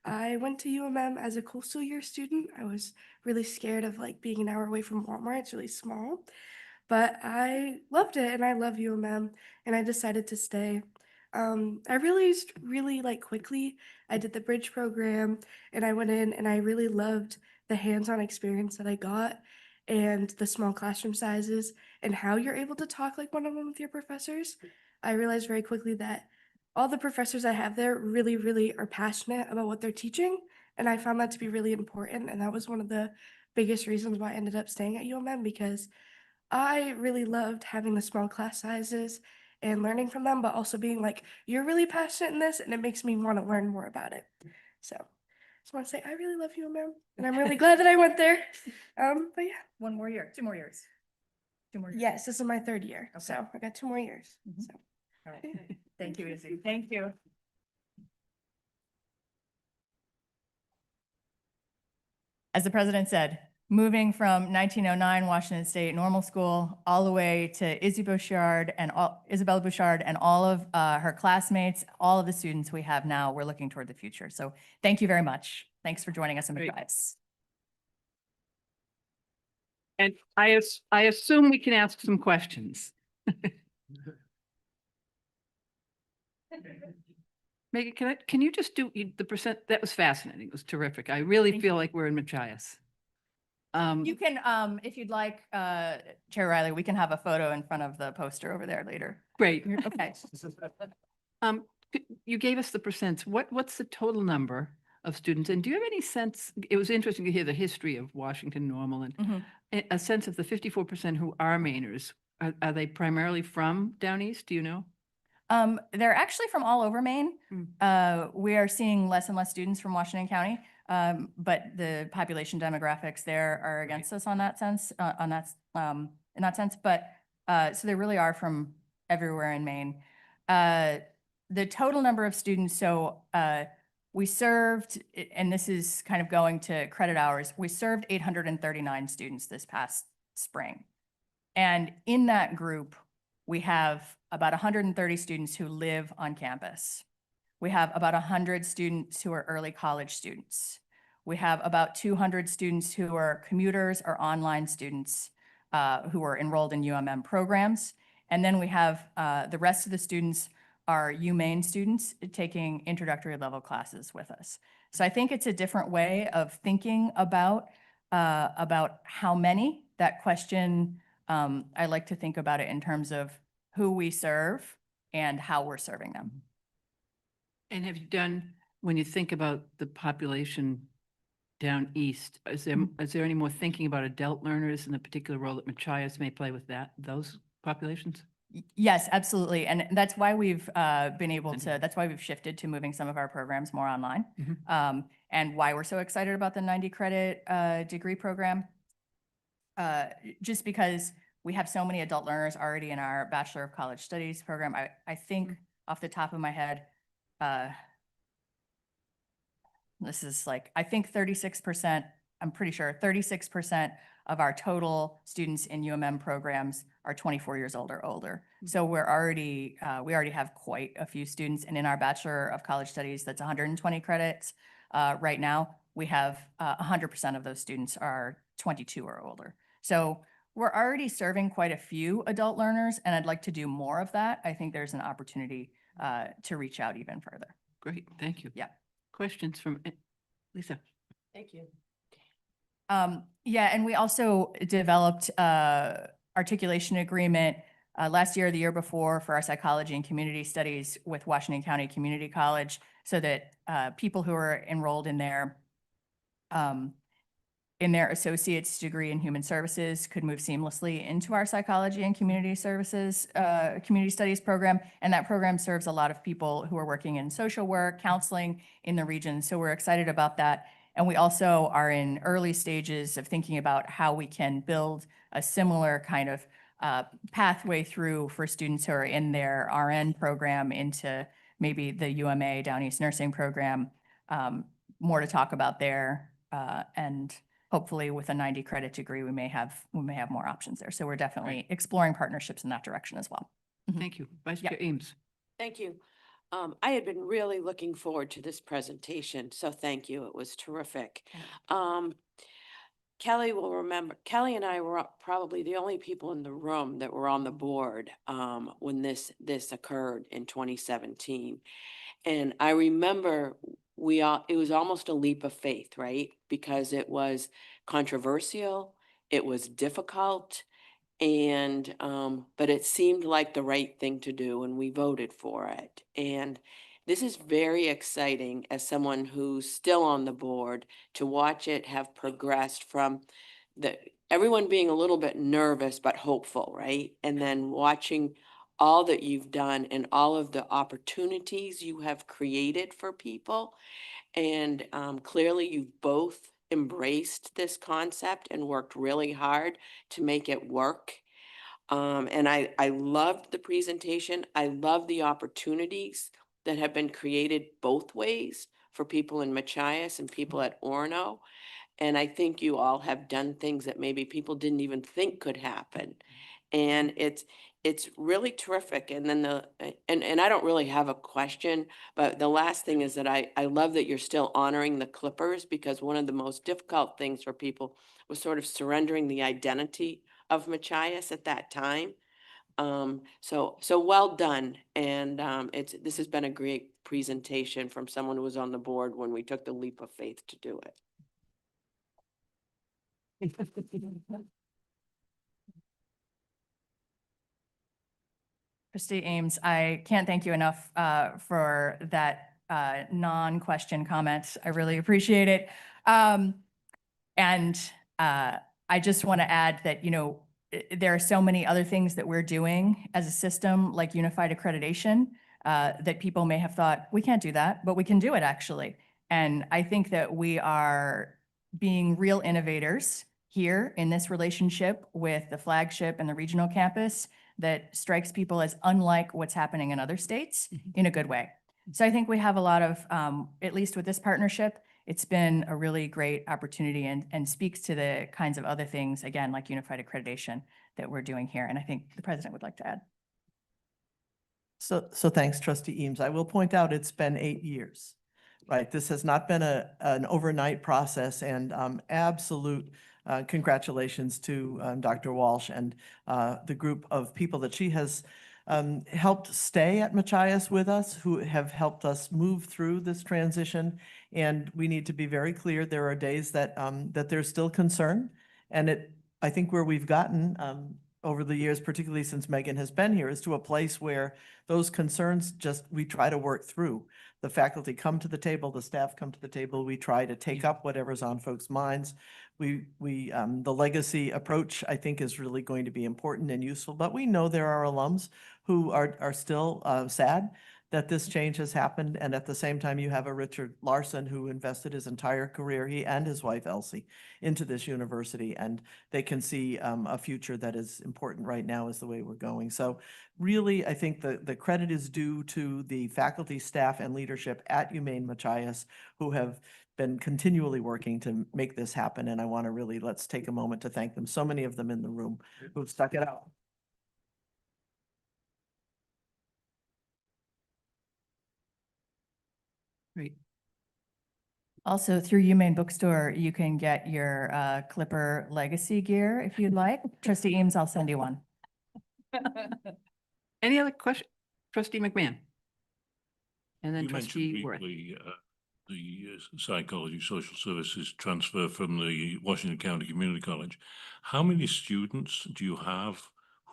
I went to UMM as a coastal year student. I was really scared of like being an hour away from Walmart. It's really small, but I loved it, and I love UMM, and I decided to stay. I realized really like quickly, I did the bridge program, and I went in and I really loved the hands-on experience that I got and the small classroom sizes and how you're able to talk like one-on-one with your professors. I realized very quickly that all the professors I have there really, really are passionate about what they're teaching. And I found that to be really important. And that was one of the biggest reasons why I ended up staying at UMM, because I really loved having the small class sizes and learning from them, but also being like, you're really passionate in this, and it makes me want to learn more about it. So just want to say I really love UMM, and I'm really glad that I went there. But yeah. 1 more year, 2 more years. 2 more years. Yes, this is my 3rd year. Okay. So I got 2 more years. So. All right. Thank you, Izzy. Thank you. As the president said, moving from 1909 Washington State Normal School all the way to Isabella Bouchard and all of her classmates, all of the students we have now, we're looking toward the future. So thank you very much. Thanks for joining us in the class. And I assume we can ask some questions. Megan, can you just do the percent? That was fascinating. It was terrific. I really Thank feel like we're in Machias. You can, if you'd like, Chair Riley, we can have a photo in front of the poster over there later. Great. Okay. You gave us the percents. What's the total number of students? And do you have any sense, it was interesting to hear the history of Washington Normal and Mhm. a sense of the 54% who are Mainers. Are they primarily from down east? Do you know? They're actually from all over Maine. We are seeing less and less students from Washington County, but the population demographics there are against us on that sense, in that sense. But so they really are from everywhere in Maine. The total number of students, so we served, and this is kind of going to credit hours, we served 839 students this past spring. And in that group, we have about 130 students who live on campus. We have about 100 students who are early college students. We have about 200 students who are commuters or online students who are enrolled in UMM programs. And then we have the rest of the students are UMaine students taking introductory level classes with us. So I think it's a different way of thinking about how many. That question, I like to think about it in terms of who we serve and how we're serving them. And have you done, when you think about the population down east, is there any more thinking about adult learners and the particular role that Machias may play with those populations? Yes, absolutely. And that's why we've been able to, that's why we've shifted to moving some of our programs more online. And why we're so excited about the 90 credit degree program. Just because we have so many adult learners already in our Bachelor of College Studies program. I think off the top of my head, this is like, I think 36%, I'm pretty sure 36% of our total students in UMM programs are 24 years old or older. So we're already, we already have quite a few students. And in our Bachelor of College Studies, that's 120 credits. Right now, we have 100% of those students are 22 or older. So we're already serving quite a few adult learners, and I'd like to do more of that. I think there's an opportunity to reach out even further. Great, thank you. Yeah. Questions from Lisa? Thank you. Yeah, and we also developed articulation agreement last year or the year before for our psychology and community studies with Washington County Community College, so that people who are enrolled in their associate's degree in human services could move seamlessly into our psychology and community services, community studies program. And that program serves a lot of people who are working in social work, counseling in the region. So we're excited about that. And we also are in early stages of thinking about how we can build a similar kind of pathway through for students who are in their RN program into maybe the UMA Down East Nursing Program. More to talk about there, and hopefully with a 90 credit degree, we may have more options there. So we're definitely exploring partnerships in that direction as well. Thank you. Vice Chair Ames. Thank you. I had been really looking forward to this presentation, so thank you. It was terrific. Kelly will remember, Kelly and I were probably the only people in the room that were on the board when this occurred in 2017. And I remember it was almost a leap of faith, right? Because it was controversial, it was difficult, and but it seemed like the right thing to do, and we voted for it. And this is very exciting as someone who's still on the board to watch it have progressed from everyone being a little bit nervous but hopeful, right? And then watching all that you've done and all of the opportunities you have created for people. And clearly you've both embraced this concept and worked really hard to make it work. And I loved the presentation. I love the opportunities that have been created both ways for people in Machias and people at Orono. And I think you all have done things that maybe people didn't even think could happen. And it's it's really terrific. And then and I don't really have a question, but the last thing is that I love that you're still honoring the Clippers, because one of the most difficult things for people was sort of surrendering the identity of Machias at that time. So well done. And this has been a great presentation from someone who was on the board when we took the leap of faith to do it. Trustee Ames, I can't thank you enough for that non-question comment. I really appreciate it. And I just want to add that, you know, there are so many other things that we're doing as a system, like unified accreditation, that people may have thought, we can't do that, but we can do it actually. And I think that we are being real innovators here in this relationship with the flagship and the regional campus that strikes people as unlike what's happening in other states in a good way. So I think we have a lot of, at least with this partnership, it's been a really great opportunity and speaks to the kinds of other things, again, like unified accreditation that we're doing here. And I think the president would like to add. So thanks, Trustee Eames. I will point out it's been 8 years, right? This has not been an overnight process, and absolute congratulations to Dr. Walsh and the group of people that she has helped stay at Machias with us, who have helped us move through this transition. And we need to be very clear, there are days that that there's still concern. And I think where we've gotten over the years, particularly since Megan has been here, is to a place where those concerns we try to work through. The faculty come to the table, the staff come to the table, we try to take up whatever's on folks' minds. The legacy approach, I think, is really going to be important and useful, but we know there are alums who are still sad that this change has happened. And at the same time, you have a Richard Larson who invested his entire career, he and his wife Elsie, into this university. And they can see a future that is important right now is the way we're going. So really, I think the credit is due to the faculty, staff, and leadership at UMaine Machias who have been continually working to make this happen. And I want to really, let's take a moment to thank them. So many of them in the room who've stuck it out. Great. Also, through UMaine Bookstore, you can get your Clipper Legacy gear if you'd like. Trustee Eames, I'll send you one. Any other question? Trustee McMahon? And then You mentioned Trustee Worth. briefly the psychology social services transfer from the Washington County Community College. How many students do you have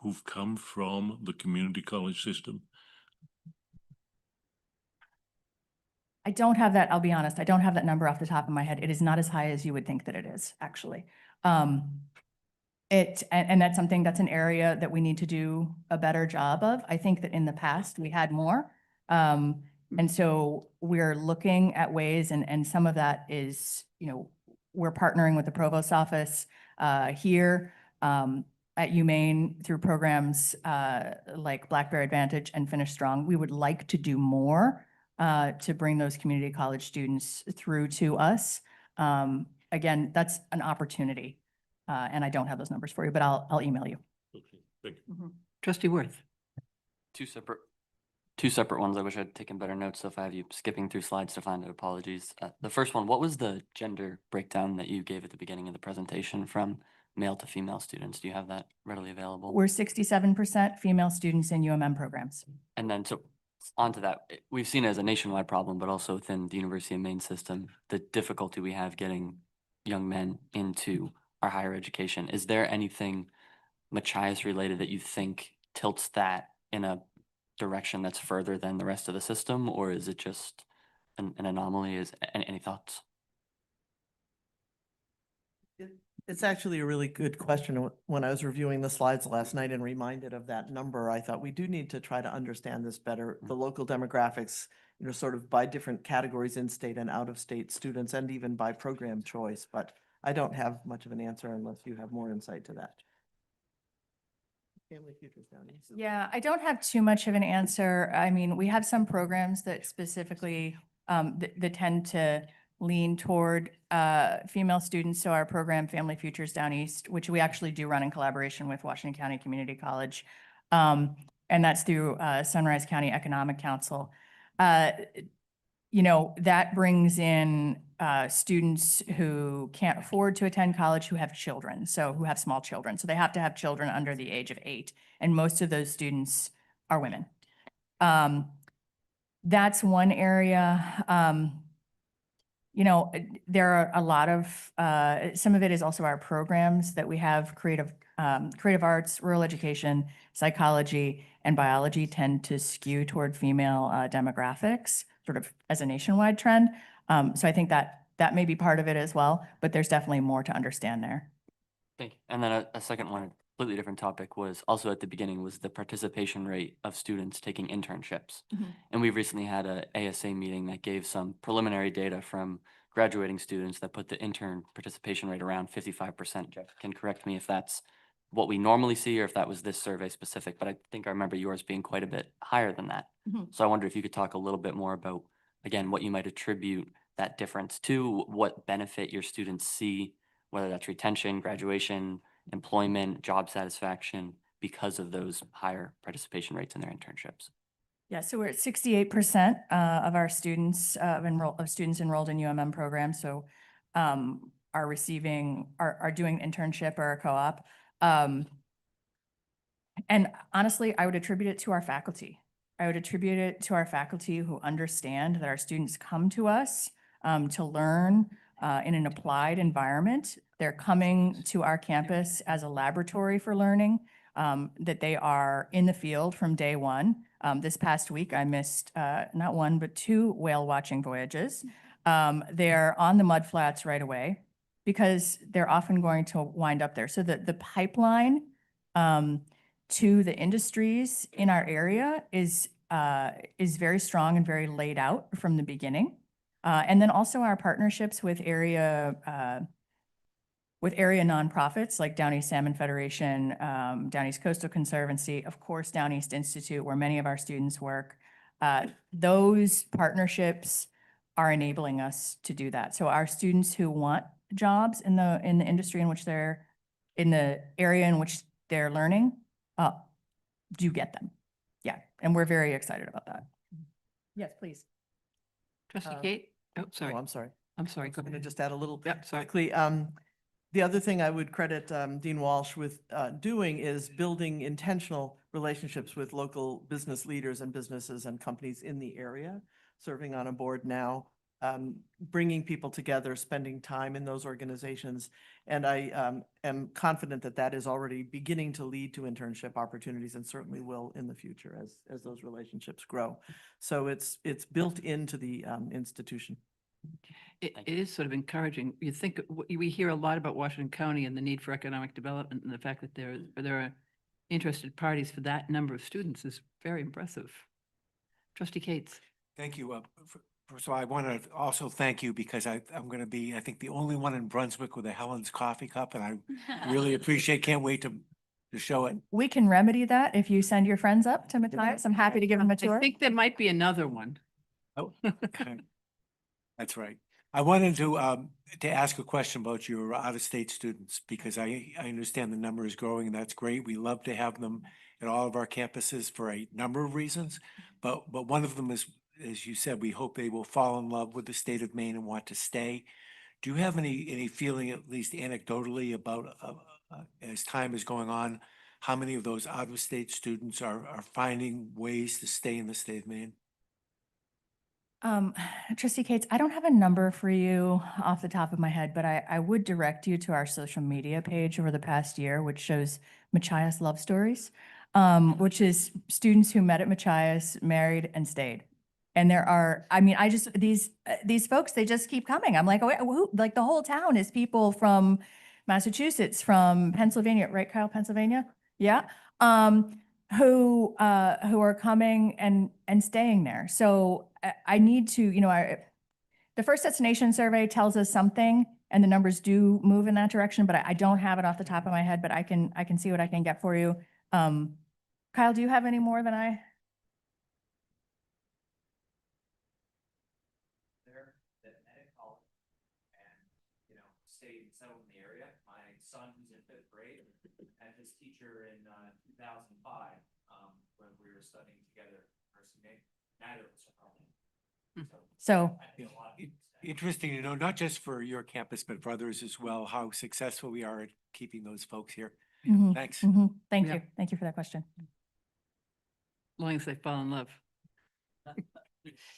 who've come from the community college system? I don't have that, I'll be honest, I don't have that number off the top of my head. It is not as high as you would think that it is, actually. And that's something, that's an area that we need to do a better job of. I think that in the past we had more. And so we're looking at ways, and some of that is, you know, we're partnering with the Provost's office here at UMaine through programs like Blackberry Advantage and Finish Strong. We would like to do more to bring those community college students through to us. Again, that's an opportunity. And I don't have those numbers for you, but I'll email you. Okay, thank you. Trustee Worth. Two separate ones. I wish I'd taken better notes. So if I have you skipping through slides to find it, apologies. The first one, what was the gender breakdown that you gave at the beginning of the presentation from male to female students? Do you have that readily available? We're 67% female students in UMM programs. And then, so onto that, we've seen it as a nationwide problem, but also within the University of Maine system, the difficulty we have getting young men into our higher education. Is there anything Machias related that you think tilts that in a direction that's further than the rest of the system, or is it just an anomaly? Any thoughts? It's actually a really good question. When I was reviewing the slides last night and reminded of that number, I thought we do need to try to understand this better. The local demographics, you know, sort of by different categories, in-state and out-of-state students, and even by program choice. But I don't have much of an answer unless you have more insight to that. Family Futures Down East. Yeah, I don't have too much of an answer. I mean, we have some programs that specifically that tend to lean toward female students. So our program, Family Futures Down East, which we actually do run in collaboration with Washington County Community College, And that's through Sunrise County Economic Council. That brings in students who can't afford to attend college, who have children, so who have small children. So they have to have children under the age of 8, and most of those students are women. That's one area. There are a lot of, some of it is also our programs that we have, creative arts, rural education, psychology, and biology tend to skew toward female demographics, sort of as a nationwide trend. So I think that may be part of it as well, but there's definitely more to understand there. Thank you. And then a second one, completely different topic, was also at the beginning, was the participation rate of students taking internships. And we've recently had a ASA meeting that gave some preliminary data from graduating students that put the intern participation rate around 55%. Jeff can correct me if that's what we normally see or if that was this survey specific, but I think I remember yours being quite a bit higher than that. So I wonder if you could talk a little bit more about, again, what you might attribute that difference to, what benefit your students see, whether that's retention, graduation, employment, job satisfaction, because of those higher participation rates in their internships. Yeah, so we're at 68% of our students students enrolled in UMM programs. So are doing internship or a co-op. And honestly, I would attribute it to our faculty. I would attribute it to our faculty who understand that our students come to us to learn in an applied environment. They're coming to our campus as a laboratory for learning, that they are in the field from day one. This past week, I missed not one, but 2 whale watching voyages. They're on the mudflats right away because they're often going to wind up there. So the pipeline to the industries in our area is very strong and very laid out from the beginning. And then also our partnerships with area nonprofits like Down East Salmon Federation, Down East Coastal Conservancy, of course, Down East Institute, where many of our students work. Those partnerships are enabling us to do that. So our students who want jobs in the industry in which they're, in the area in which they're learning, do get them. Yeah, and we're very excited about that. Yes, please. Trustee Kate? Oh, sorry. Oh, I'm sorry. I'm sorry. I'm Go going to ahead. just add a little Yep, sorry. quickly. The other thing I would credit Dean Walsh with doing is building intentional relationships with local business leaders and businesses and companies in the area, serving on a board now, bringing people together, spending time in those organizations. And I am confident that that is already beginning to lead to internship opportunities and certainly will in the future as those relationships grow. So it's built into the institution. It is sort of encouraging. You think, we hear a lot about Washington County and the need for economic development, and the fact that there are interested parties for that number of students is very impressive. Trustee Cates. Thank you. So I want to also thank you because I'm going to be, I think, the only one in Brunswick with a Helen's coffee cup, and I really can't wait to show it. We can remedy that if you send your friends up to Matthias. I'm happy to give them a tour. I think there might be another one. Oh, that's right. I wanted to ask a question about your out-of-state students, because I understand the number is growing, and that's great. We love to have them at all of our campuses for a number of reasons, but one of them is, as you said, we hope they will fall in love with the state of Maine and want to stay. Do you have any feeling, at least anecdotally, about as time is going on, how many of those out-of-state students are finding ways to stay in the state of Maine? Trustee Cates, I don't have a number for you off the top of my head, but I would direct you to our social media page over the past year, which shows Machias Love Stories, which is students who met at Machias, married, and stayed. And there are, I mean, these folks, they just keep coming. I'm like, oh, who? Like the whole town is people from Massachusetts, from Pennsylvania, right, Kyle, Pennsylvania? Yeah. Who are coming and staying there. So I need to, the first destination survey tells us something, and the numbers do move in that direction, but I don't have it off the top of my head, but I can see what I can get for you. Kyle, do you have any more than I? Stayed and settled in the area. My son, who's in 5th grade, had his teacher in 2005 studying together at Mercy May. Neither of us are home. So Interesting to know, not just for your campus, but for others as well, how successful we are at keeping those folks here. mhm, Thanks. mhm. Thank Yeah. you. Thank you for that question. As long as they fall in love.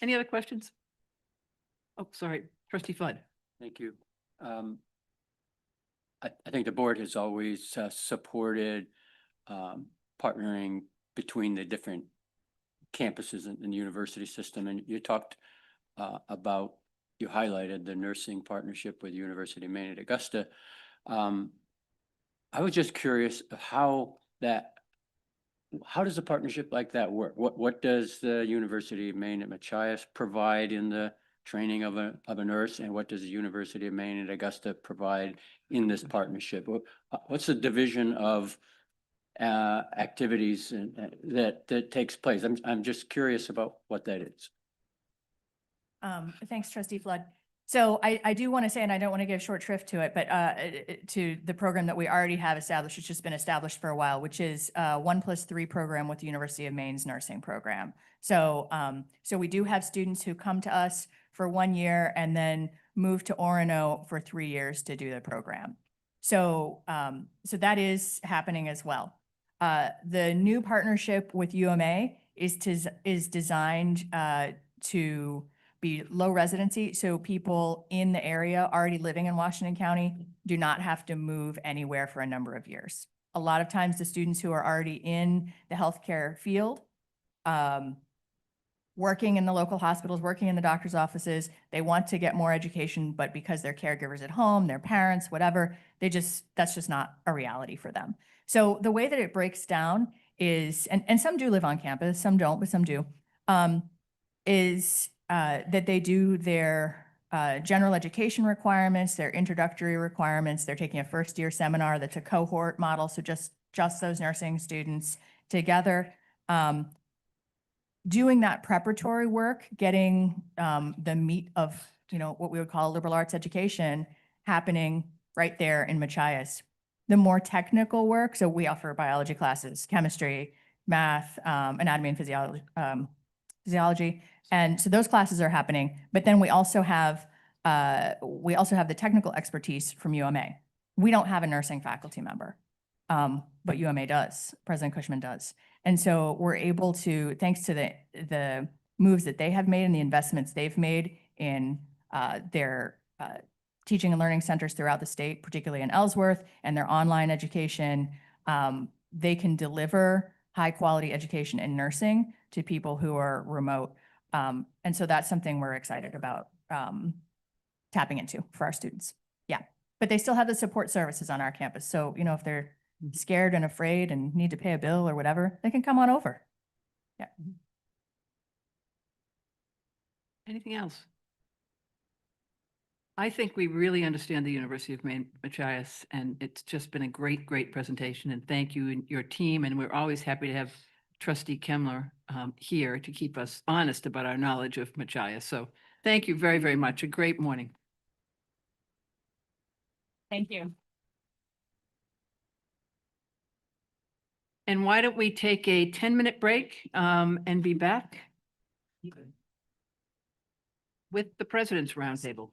Any other questions? Oh, sorry, trustee Flood. Thank you. I think the board has always supported partnering between the different campuses in the university system. And you talked about, you highlighted the nursing partnership with University of Maine at Augusta. I was just curious of how does a partnership like that work? What does the University of Maine at Machias provide in the training of a nurse, and what does the University of Maine at Augusta provide in this partnership? What's the division of activities that takes place? I'm just curious about what that is. Thanks, trustee Flood. So I do want to say, and I don't want to give short shrift to it, but to the program that we already have established, it's just been established for a while, which is 1+3 program with the University of Maine's nursing program. So so we do have students who come to us for 1 year and then move to Orono for 3 years to do the program. So so that is happening as well. The new partnership with UMA is designed to be low residency, so people in the area already living in Washington County do not have to move anywhere for a number of years. A lot of times, the students who are already in the healthcare field, working in the local hospitals, working in the doctor's offices, they want to get more education, but because they're caregivers at home, their parents, whatever, that's just not a reality for them. So the way that it breaks down is, and some do live on campus, some don't, but some do, is that they do their general education requirements, their introductory requirements. They're taking a first-year seminar that's a cohort model, so just those nursing students together. Doing that preparatory work, getting the meat of, what we would call liberal arts education happening right there in Machias. The more technical work, so we offer biology classes, chemistry, math, anatomy and physiology. And so those classes are happening, but then we also have the technical expertise from UMA. We don't have a nursing faculty member, but UMA does, President Cushman does. And so we're able to, thanks to the moves that they have made and the investments they've made in their teaching and learning centers throughout the state, particularly in Ellsworth, and their online education, they can deliver high quality education in nursing to people who are remote. And so that's something we're excited about tapping into for our students. Yeah, but they still have the support services on our campus. So, if they're scared and afraid and need to pay a bill or whatever, they can come on over. Yeah. Anything else? I think we really understand the University of Maine Machias, and it's just been a great, great presentation. And thank you and your team. And we're always happy to have Trustee Kemmler here to keep us honest about our knowledge of Machias. So thank you very, very much. A great morning. Thank you. And why don't we take a 10-minute break and be back with the President's Roundtable.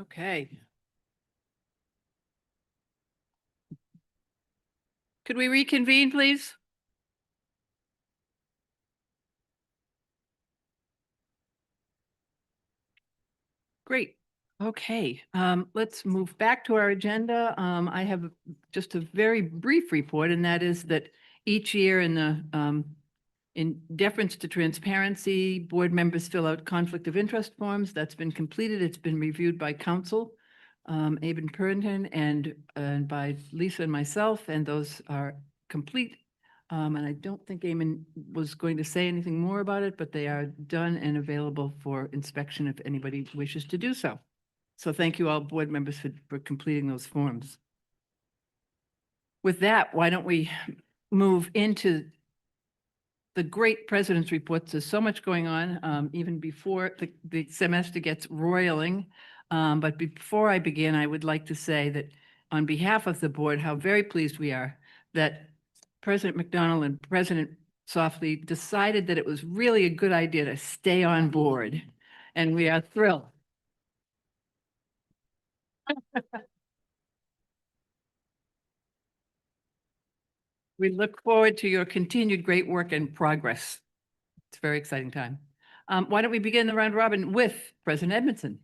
Okay. Could we reconvene, please? Great. Okay, let's move back to our agenda. I have just a very brief report, and that is that each year in deference to transparency, board members fill out conflict of interest forms. That's been completed. It's been reviewed by counsel, Aben Purrington, and by Lisa and myself, and those are complete. And I don't think Eamon was going to say anything more about it, but they are done and available for inspection if anybody wishes to do so. So thank you all board members for completing those forms. With that, why don't we move into the great president's reports? There's so much going on, even before the semester gets roiling. But before I begin, I would like to say that on behalf of the board, how very pleased we are that President McDonald and President Softly decided that it was really a good idea to stay on board. And we are thrilled. We look forward to your continued great work and progress. It's a very exciting time. Why don't we begin the round robin with President Edmondson?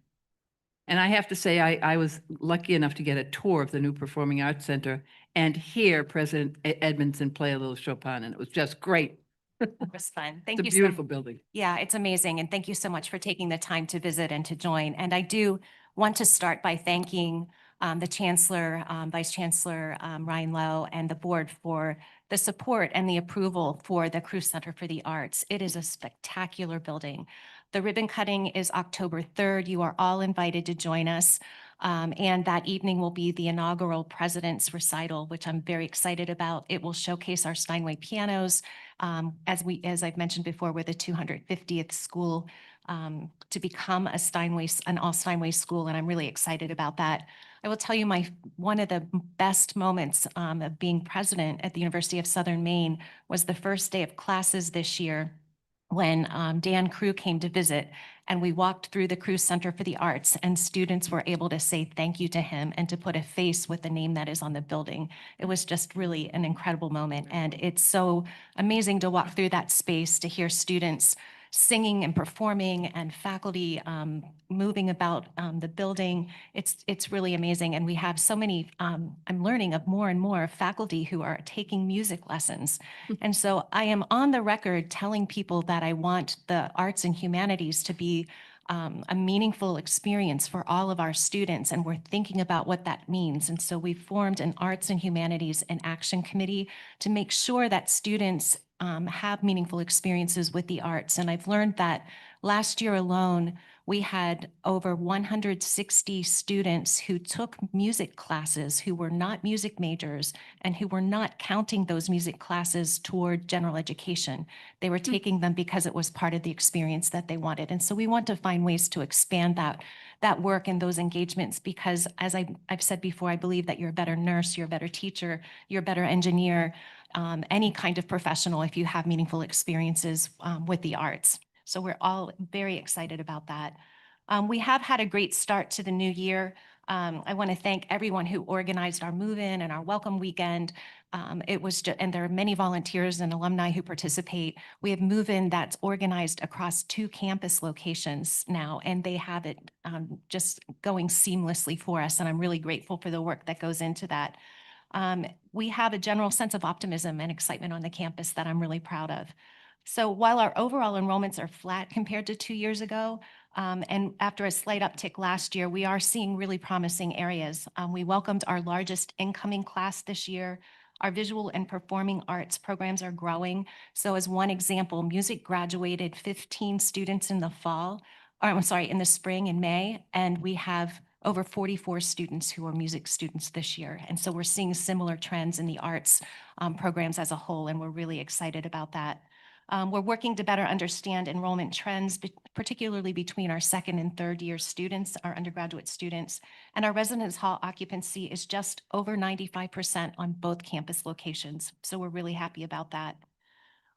And I have to say, I was lucky enough to get a tour of the new Performing Arts Center and hear President Edmondson play a little Chopin, and it was just great. It was fun. Thank It's you. a beautiful building. Yeah, it's amazing. And thank you so much for taking the time to visit and to join. And I do want to start by thanking the Chancellor, Vice Chancellor Ryan Lowe, and the board for the support and the approval for the Cruz Center for the Arts. It is a spectacular building. The ribbon cutting is October 3rd. You are all invited to join us. And that evening will be the inaugural President's Recital, which I'm very excited about. It will showcase our Steinway pianos. As I've mentioned before, we're the 250th school to become an all Steinway school, and I'm really excited about that. I will tell you one of the best moments of being president at the University of Southern Maine was the first day of classes this year when Dan Crew came to visit, and we walked through the Crew Center for the Arts, and students were able to say thank you to him and to put a face with the name that is on the building. It was just really an incredible moment, and it's so amazing to walk through that space, to hear students singing and performing and faculty moving about the building. It's really amazing. And we have so many, I'm learning of more and more faculty who are taking music lessons. And so I am on the record telling people that I want the arts and humanities to be a meaningful experience for all of our students, and we're thinking about what that means. And so we formed an Arts and Humanities and Action Committee to make sure that students have meaningful experiences with the arts. And I've learned that last year alone, we had over 160 students who took music classes who were not music majors and who were not counting those music classes toward general education. They were taking them because it was part of the experience that they wanted. And so we want to find ways to expand that work and those engagements, because as I've said before, I believe that you're a better nurse, you're a better teacher, you're a better engineer, any kind of professional if you have meaningful experiences with the arts. So we're all very excited about that. We have had a great start to the new year. I want to thank everyone who organized our move-in and our welcome weekend. And there are many volunteers and alumni who participate. We have move-in that's organized across 2 campus locations now, and they have it just going seamlessly for us. And I'm really grateful for the work that goes into that. We have a general sense of optimism and excitement on the campus that I'm really proud of. So while our overall enrollments are flat compared to 2 years ago, and after a slight uptick last year, we are seeing really promising areas. We welcomed our largest incoming class this year. Our visual and performing arts programs are growing. So as one example, music graduated 15 students in the in the spring in May, and we have over 44 students who are music students this year. And so we're seeing similar trends in the arts programs as a whole, and we're really excited about that. We're working to better understand enrollment trends, particularly between our second and third year students, our undergraduate students, and our residence hall occupancy is just over 95% on both campus locations. So we're really happy about that.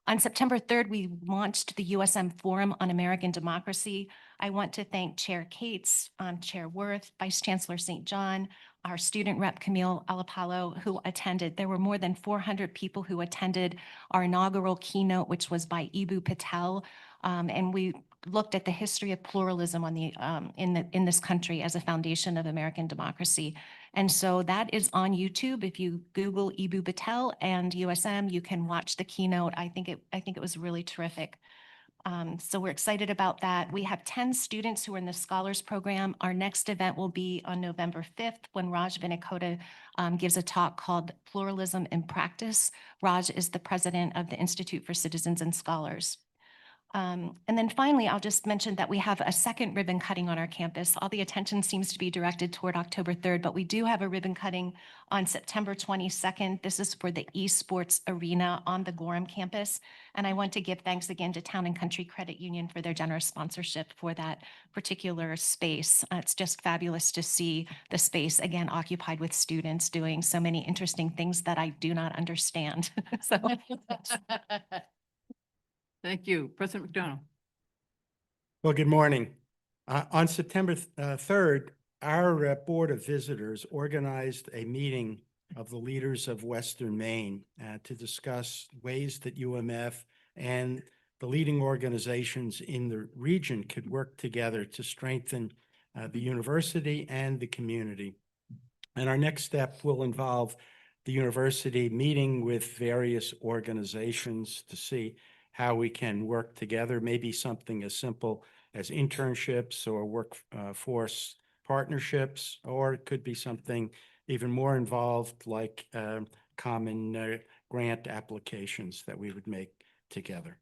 On September 3rd, we launched the USM Forum on American Democracy. I want to thank Chair Cates, Chair Worth, Vice Chancellor St. John, our student rep Camille Alapalo, who attended. There were more than 400 people who attended our inaugural keynote, which was by Ibu Patel. And we looked at the history of pluralism on the in this country as a foundation of American democracy. And so that is on YouTube. If you Google Ibu Patel and USM, you can watch the keynote. I think it was really terrific. So we're excited about that. We have 10 students who are in the Scholars Program. Our next event will be on November 5th when Raj Vinikota gives a talk called Pluralism in Practice. Raj is the president of the Institute for Citizens and Scholars. And then finally, I'll just mention that we have a second ribbon cutting on our campus. All the attention seems to be directed toward October 3rd, but we do have a ribbon cutting on September 22nd. This is for the esports arena on the Gorham campus. And I want to give thanks again to Town and Country Credit Union for their generous sponsorship for that particular space. It's just fabulous to see the space again occupied with students doing so many interesting things that I do not understand. So. Thank you. President McDonald. Well, good morning. On September 3rd, our Board of Visitors organized a meeting of the leaders of Western Maine to discuss ways that UMF and the leading organizations in the region could work together to strengthen the university and the community. And our next step will involve the university meeting with various organizations to see how we can work together, maybe something as simple as internships or workforce partnerships, or it could be something even more involved like common grant applications that we would make together.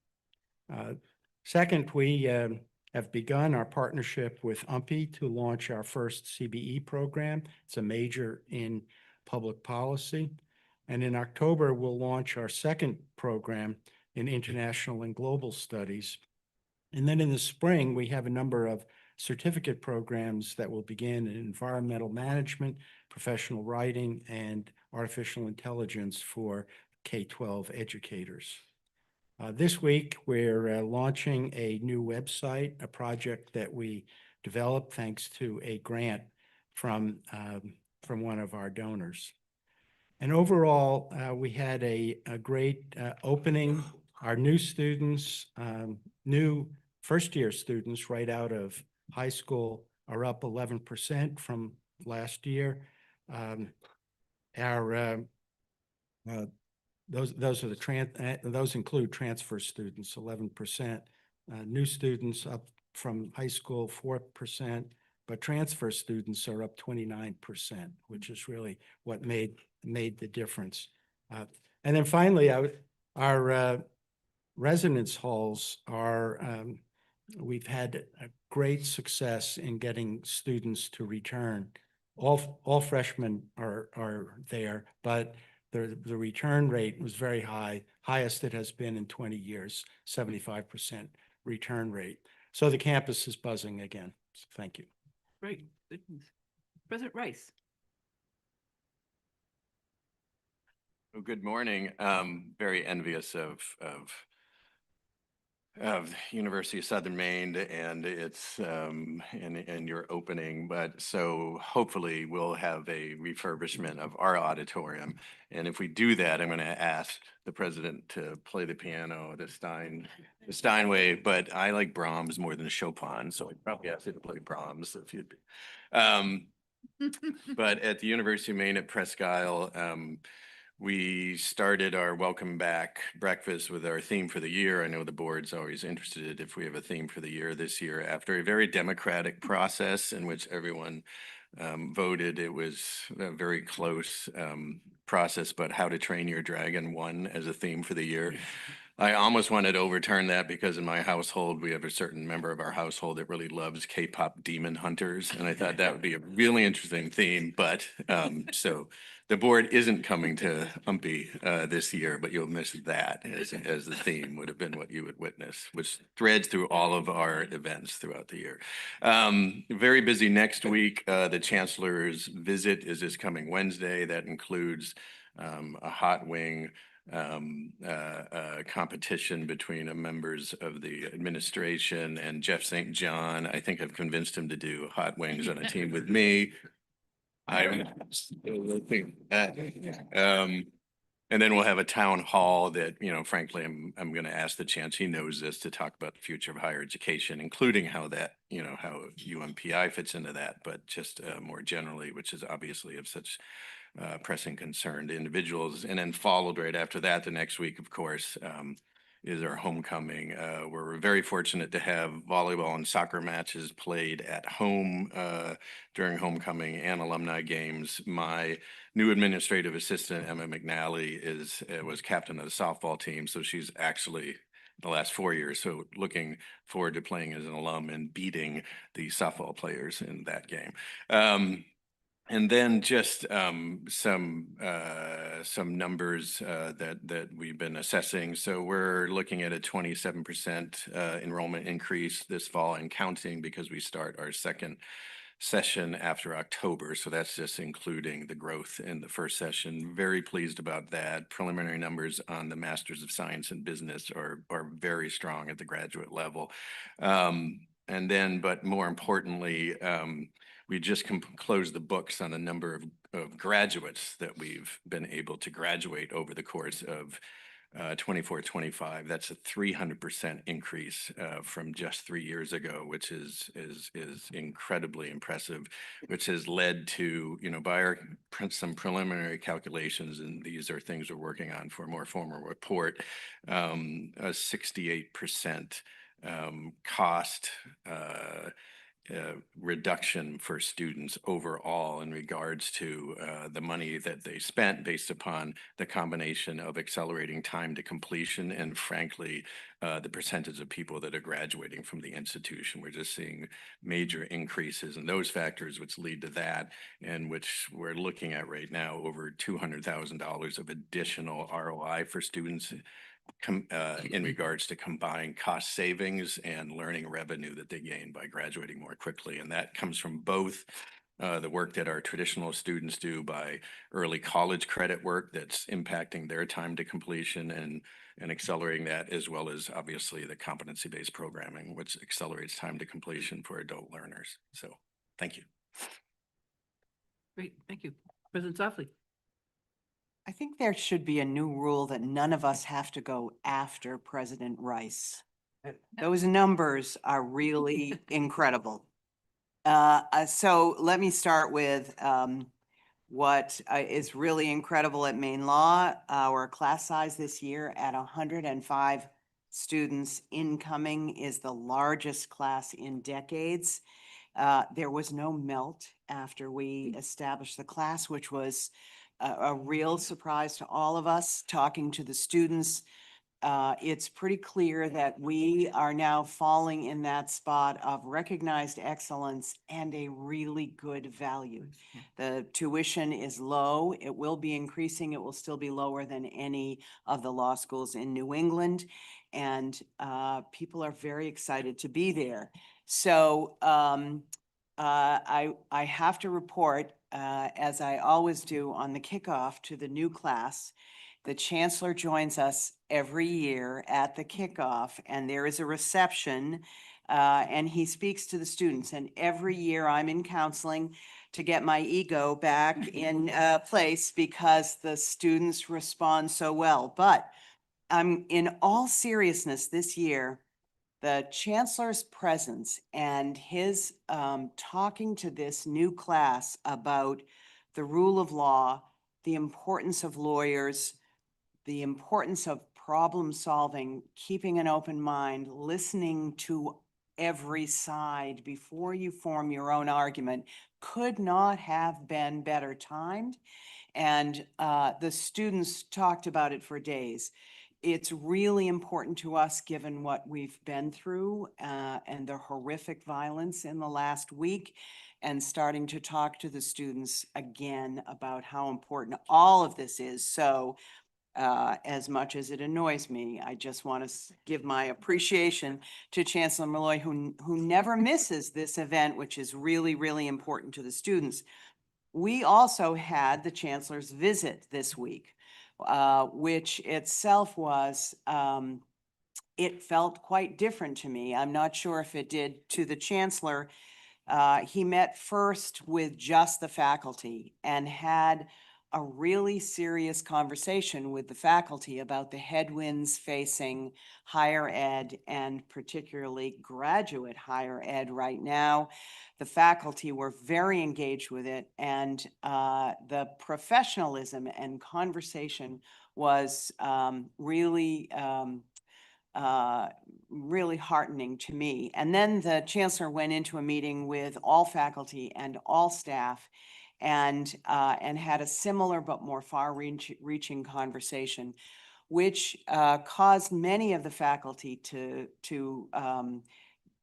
Second, we have begun our partnership with UMPI to launch our first CBE program. It's a major in public policy. And in October, we'll launch our second program in international and global studies. And then in the spring, we have a number of certificate programs that will begin in environmental management, professional writing, and artificial intelligence for K-12 educators. This week, we're launching a new website, a project that we developed thanks to a grant from one of our donors. And overall, we had a great opening. Our new students, new first-year students right out of high school are up 11% from last year. Those include transfer students, 11%. New students up from high school, 4%, but transfer students are up 29%, which is really what made the difference. And then finally, our residence halls are, we've had a great success in getting students to return. All freshmen are there, but the return rate was very high, highest it has been in 20 years, 75% return rate. So the campus is buzzing again. So thank you. Great. President Rice. Well, good morning. Very envious of University of Southern Maine and its and your opening, but so hopefully we'll have a refurbishment of our auditorium. And if we do that, I'm going to ask the president to play the piano, the Steinway, but I like Brahms more than Chopin, so I'd probably ask you to play Brahms if you'd be. But at the University of Maine at Presque Isle, we started our welcome back breakfast with our theme for the year. I know the board's always interested if we have a theme for the year this year. After a very democratic process in which everyone voted, it was a very close process, but How to Train Your Dragon won as a theme for the year. I almost wanted to overturn that because in my household, we have a certain member of our household that really loves K-pop demon hunters. And I thought that would be a really interesting theme. But so the board isn't coming to UMPI this year, but you'll miss that as the theme would have been what you would witness, which threads through all of our events throughout the year. Very busy next week. The chancellor's visit is this coming Wednesday. That includes a hot wing competition between members of the administration and Jeff St. John. I think I've convinced him to do hot wings on a team with me. I'm still looking at, and then we'll have a town hall that, you know, frankly, I'm going to ask the chance, he knows this, to talk about the future of higher education, including how that, you know, how UMPI fits into that, but just more generally, which is obviously of such pressing concern to individuals. And then followed right after that, the next week, of course, is our homecoming. We're very fortunate to have volleyball and soccer matches played at home during homecoming and alumni games. My new administrative assistant, Emma McNally, was captain of the softball team, so she's actually the last 4 years. So looking forward to playing as an alum and beating the softball players in that game. And then just some numbers that we've been assessing. So we're looking at a 27% enrollment increase this fall and counting, because we start our second session after October. So that's just including the growth in the first session. Very pleased about that. Preliminary numbers on the Masters of Science in Business are very strong at the graduate level. And then, but more importantly, we just closed the books on a number of graduates that we've been able to graduate over the course of 24-25. That's a 300% increase from just 3 years ago, which is incredibly impressive, which has led to, you know, by some preliminary calculations, and these are things we're working on for a more formal report, a 68% cost reduction for students overall in regards to the money that they spent, based upon the combination of accelerating time to completion and, frankly, the percentage of people that are graduating from the institution. We're just seeing major increases in those factors, which lead to that, and which we're looking at right now over $200,000 of additional ROI for students in regards to combined cost savings and learning revenue that they gain by graduating more quickly. And that comes from both the work that our traditional students do by early college credit work that's impacting their time to completion and accelerating that, as well as obviously the competency-based programming, which accelerates time to completion for adult learners. So thank you. Great, thank you. President Softly. I think there should be a new rule that none of us have to go after President Rice. Those numbers are really incredible. So let me start with what is really incredible at Maine Law. Our class size this year at 105 students incoming is the largest class in decades. There was no melt after we established the class, which was a real surprise to all of us. Talking to the students, it's pretty clear that we are now falling in that spot of recognized excellence and a really good value. The tuition is low. It will be increasing. It will still be lower than any of the law schools in New England. And people are very excited to be there. So I have to report, as I always do on the kickoff to the new class, the chancellor joins us every year at the kickoff, and there is a reception, and he speaks to the students. And every year I'm in counseling to get my ego back in place, because the students respond so well. But in all seriousness, this year, the chancellor's presence and his talking to this new class about the rule of law, the importance of lawyers, the importance of problem solving, keeping an open mind, listening to every side before you form your own argument, could not have been better timed. And the students talked about it for days. It's really important to us, given what we've been through and the horrific violence in the last week, and starting to talk to the students again about how important all of this is. So as much as it annoys me, I just want to give my appreciation to Chancellor Malloy, who never misses this event, which is really, really important to the students. We also had the chancellor's visit this week. which itself was, it felt quite different to me. I'm not sure if it did to the chancellor. He met first with just the faculty and had a really serious conversation with the faculty about the headwinds facing higher ed and particularly graduate higher ed right now. The faculty were very engaged with it, and the professionalism and conversation was really really heartening to me. And then the chancellor went into a meeting with all faculty and all staff and had a similar but more far-reaching conversation, which caused many of the faculty to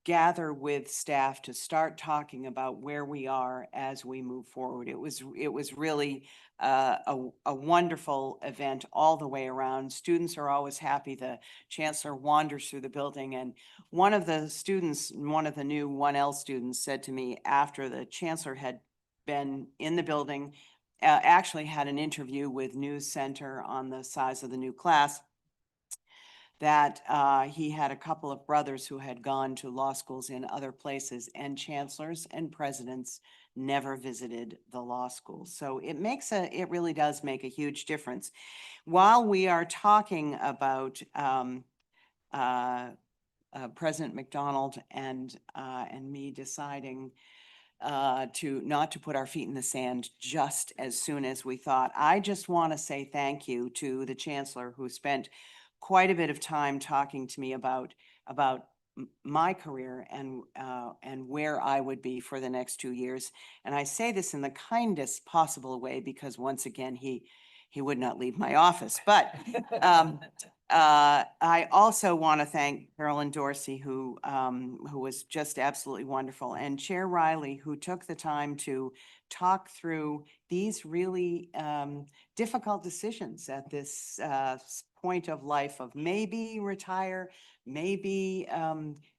gather with staff to start talking about where we are as we move forward. It was really a wonderful event all the way around. Students are always happy. The chancellor wanders through the building, and one of the students, one of the new 1L students, said to me after the chancellor had been in the building, actually had an interview with News Center on the size of the new class, that he had a couple of brothers who had gone to law schools in other places, and chancellors and presidents never visited the law school. So it really does make a huge difference. While we are talking about President McDonald and me deciding not to put our feet in the sand just as soon as we thought, I just want to say thank you to the chancellor, who spent quite a bit of time talking to me about my career and where I would be for the next 2 years. And I say this in the kindest possible way, because once again, he would not leave my office. But I also want to thank Carolyn Dorsey, who was just absolutely wonderful, and Chair Riley, who took the time to talk through these really difficult decisions at this point of life of maybe retire, maybe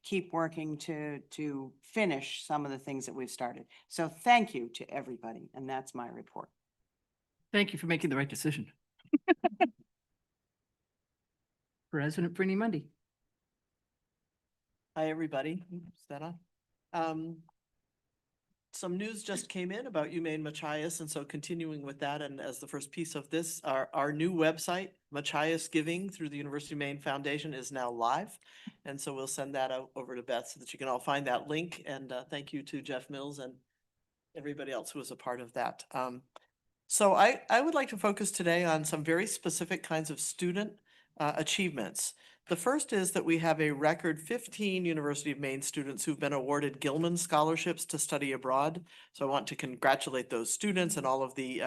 keep working to finish some of the things that we've started. So thank you to everybody, and that's my report. Thank you for making the right decision. President Brini Mundy. Hi, everybody. Is that on? Some news just came in about UMaine Machias, and so continuing with that, and as the first piece of this, our new website, Machias Giving through the University of Maine Foundation, is now live. And so we'll send that out over to Beth so that you can all find that link. And thank you to Jeff Mills and everybody else who was a part of that. So I would like to focus today on some very specific kinds of student achievements. The first is that we have a record 15 University of Maine students who've been awarded Gilman scholarships to study abroad. So I want to congratulate those students and all of the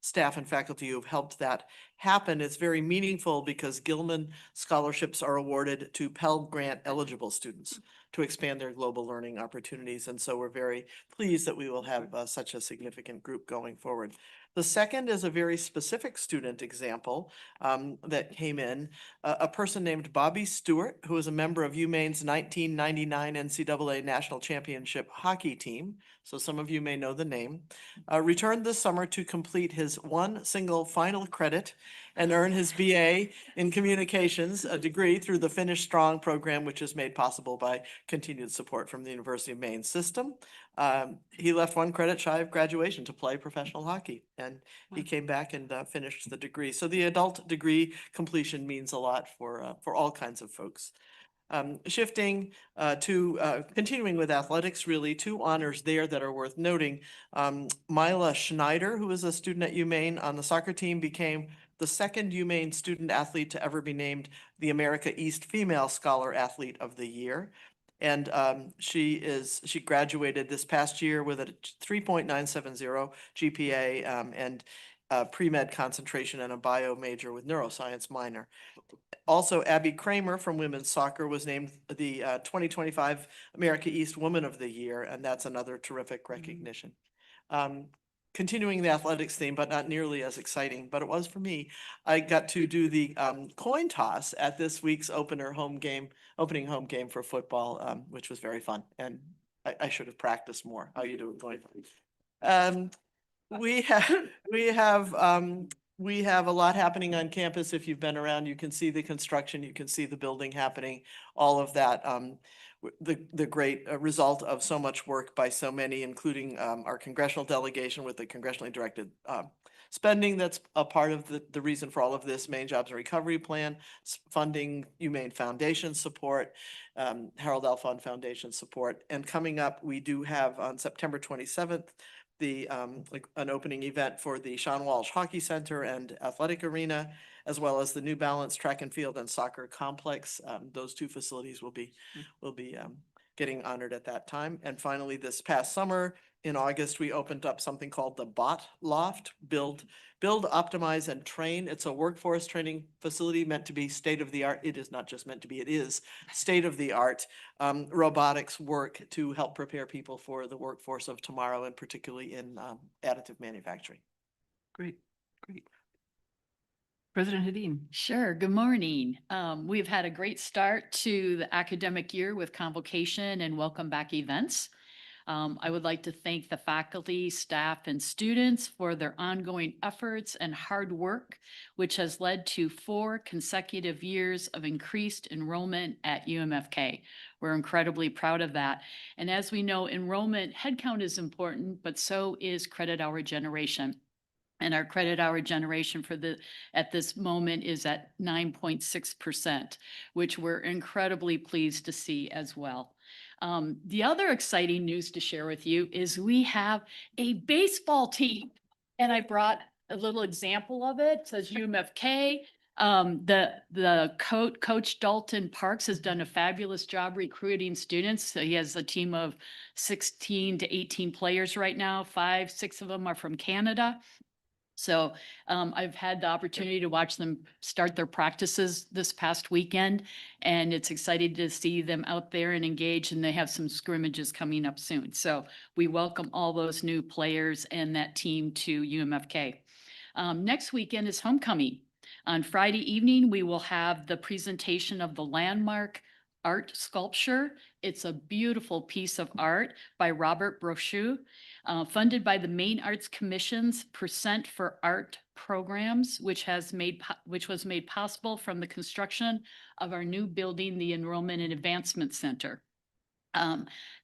staff and faculty who've helped that happen. It's very meaningful because Gilman scholarships are awarded to Pell Grant eligible students to expand their global learning opportunities. And so we're very pleased that we will have such a significant group going forward. The second is a very specific student example that came in. A person named Bobby Stewart, who is a member of UMaine's 1999 NCAA National Championship hockey team, so some of you may know the name, returned this summer to complete his one single final credit and earn his BA in Communications, a degree through the Finish Strong program, which is made possible by continued support from the University of Maine system. He left one credit shy of graduation to play professional hockey, and he came back and finished the degree. So the adult degree completion means a lot for all kinds of folks. Shifting to continuing with athletics, really, two honors there that are worth noting. Mila Schneider, who is a student at UMaine on the soccer team, became the second UMaine student athlete to ever be named the America East Female Scholar Athlete of the Year. And she graduated this past year with a 3.970 GPA and pre-med concentration and a bio major with neuroscience minor. Also, Abby Kramer from women's soccer was named the 2025 America East Woman of the Year, and that's another terrific recognition. Continuing the athletics theme, but not nearly as exciting, but it was for me. I got to do the coin toss at this week's opening home game for football, which was very fun, and I should have practiced more. How you doing, coin toss? We have we have a lot happening on campus. If you've been around, you can see the construction, you can see the building happening, all of that. The great result of so much work by so many, including our congressional delegation with the congressionally directed spending that's a part of the reason for all of this. Maine Jobs and Recovery Plan, funding, UMaine Foundation support, Harold L. Fund Foundation support. And coming up, we do have on September 27th, an opening event for the Sean Walsh Hockey Center and Athletic Arena, as well as the New Balance Track and Field and Soccer Complex. Those two facilities will be getting honored at that time. And finally, this past summer, in August, we opened up something called the Bot Loft, Build, Optimize, and Train. It's a workforce training facility meant to be state-of-the-art. It is not just meant to be, it is state-of-the-art robotics work to help prepare people for the workforce of tomorrow, and particularly in additive manufacturing. Great, great. President Hadeen. Sure. Good morning. We've had a great start to the academic year with convocation and welcome back events. I would like to thank the faculty, staff, and students for their ongoing efforts and hard work, which has led to 4 consecutive years of increased enrollment at UMFK. We're incredibly proud of that. And as we know, enrollment headcount is important, but so is credit hour generation. And our credit hour generation at this moment is at 9.6%, which we're incredibly pleased to see as well. The other exciting news to share with you is we have a baseball team, and I brought a little example of it. It says UMFK. Coach Dalton Parks has done a fabulous job recruiting students. So he has a team of 16 to 18 players right now. 5, 6 of them are from Canada. So I've had the opportunity to watch them start their practices this past weekend, and it's exciting to see them out there and engage, and they have some scrimmages coming up soon. So we welcome all those new players and that team to UMFK. Next weekend is homecoming. On Friday evening, we will have the presentation of the landmark art sculpture. It's a beautiful piece of art by Robert Brochu, funded by the Maine Arts Commission's Percent for Art programs, which was made possible from the construction of our new building, the Enrollment and Advancement Center.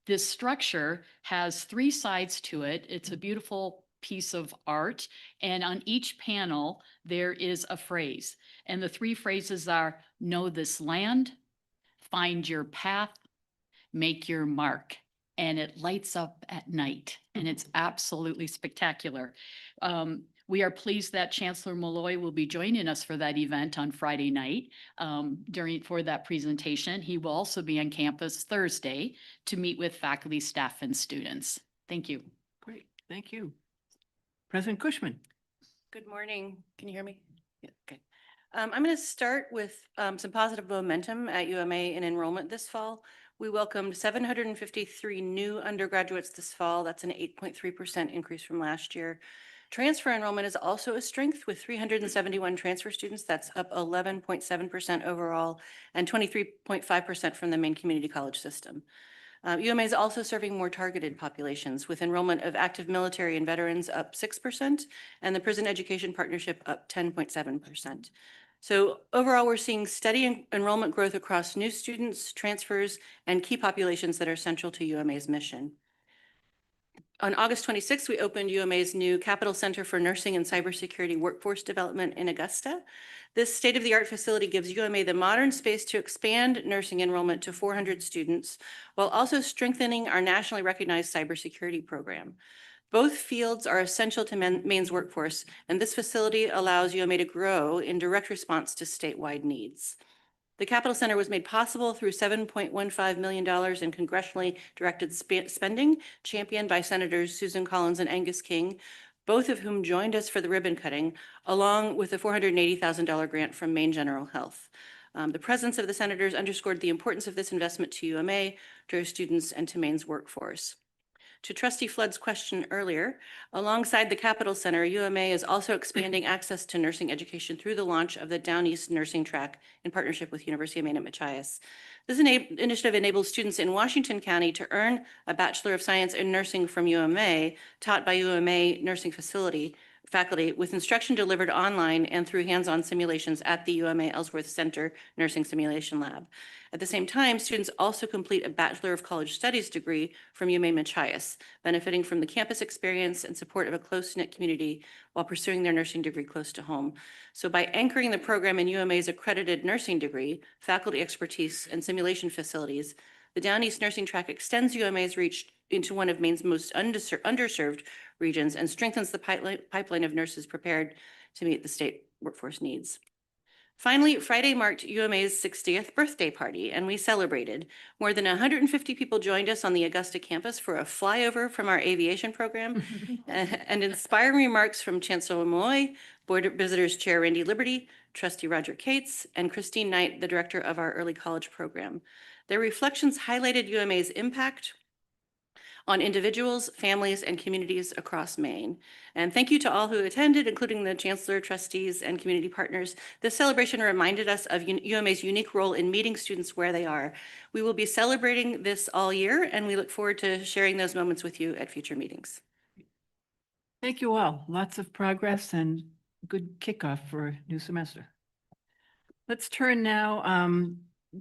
This structure has 3 sides to it. It's a beautiful piece of art, and on each panel there is a phrase, and the 3 phrases are: know this land, find your path, make your mark. And it lights up at night, and it's absolutely spectacular. We are pleased that Chancellor Malloy will be joining us for that event on Friday night for that presentation. He will also be on campus Thursday to meet with faculty, staff, and students. Thank you. Great, thank you. President Cushman. Good morning. Can you hear me? Yeah, okay. I'm going to start with some positive momentum at UMA in enrollment this fall. We welcomed 753 new undergraduates this fall. That's an 8.3% increase from last year. Transfer enrollment is also a strength with 371 transfer students. That's up 11.7% overall and 23.5% from the Maine Community College system. UMA is also serving more targeted populations with enrollment of active military and veterans up 6% and the Prison Education Partnership up 10.7%. So overall, we're seeing steady enrollment growth across new students, transfers, and key populations that are central to UMA's mission. On August 26th, we opened UMA's new Capital Center for Nursing and Cybersecurity Workforce Development in Augusta. This state-of-the-art facility gives UMA the modern space to expand nursing enrollment to 400 students, while also strengthening our nationally recognized cybersecurity program. Both fields are essential to Maine's workforce, and this facility allows UMA to grow in direct response to statewide needs. The Capital Center was made possible through $7.15 million in congressionally directed spending, championed by Senators Susan Collins and Angus King, both of whom joined us for the ribbon cutting, along with a $480,000 grant from Maine General Health. The presence of the senators underscored the importance of this investment to UMA, to our students, and to Maine's workforce. To Trustee Flood's question earlier, alongside the Capital Center, UMA is also expanding access to nursing education through the launch of the Down East Nursing Track in partnership with University of Maine at Machias. This initiative enables students in Washington County to earn a Bachelor of Science in Nursing from UMA, taught by UMA Nursing Facility, faculty with instruction delivered online and through hands-on simulations at the UMA Ellsworth Center Nursing Simulation Lab. At the same time, students also complete a Bachelor of College Studies degree from UMA Machias, benefiting from the campus experience and support of a close-knit community while pursuing their nursing degree close to home. So by anchoring the program in UMA's accredited nursing degree, faculty expertise, and simulation facilities, the Down East Nursing Track extends UMA's reach into one of Maine's most underserved regions and strengthens the pipeline of nurses prepared to meet the state workforce needs. Finally, Friday marked UMA's 60th birthday party, and we celebrated. More than 150 people joined us on the Augusta campus for a flyover from our aviation program and inspiring remarks from Chancellor Moy, Board of Visitors Chair Randy Liberty, Trustee Roger Cates, and Christine Knight, the director of our early college program. Their reflections highlighted UMA's impact on individuals, families, and communities across Maine. And thank you to all who attended, including the Chancellor, trustees, and community partners. This celebration reminded us of UMA's unique role in meeting students where they are. We will be celebrating this all year, and we look forward to sharing those moments with you at future meetings. Thank you all. Lots of progress and good kickoff for a new semester. Let's turn now.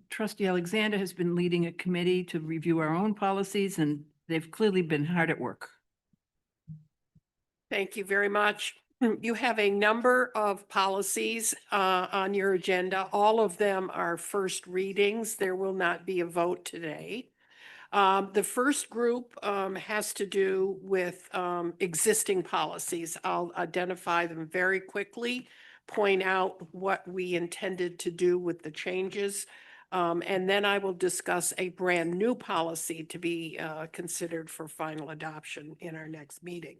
Trustee Alexander has been leading a committee to review our own policies, and they've clearly been hard at work. Thank you very much. You have a number of policies on your agenda. All of them are first readings. There will not be a vote today. The first group has to do with existing policies. I'll identify them very quickly, point out what we intended to do with the changes, and then I will discuss a brand new policy to be considered for final adoption in our next meeting.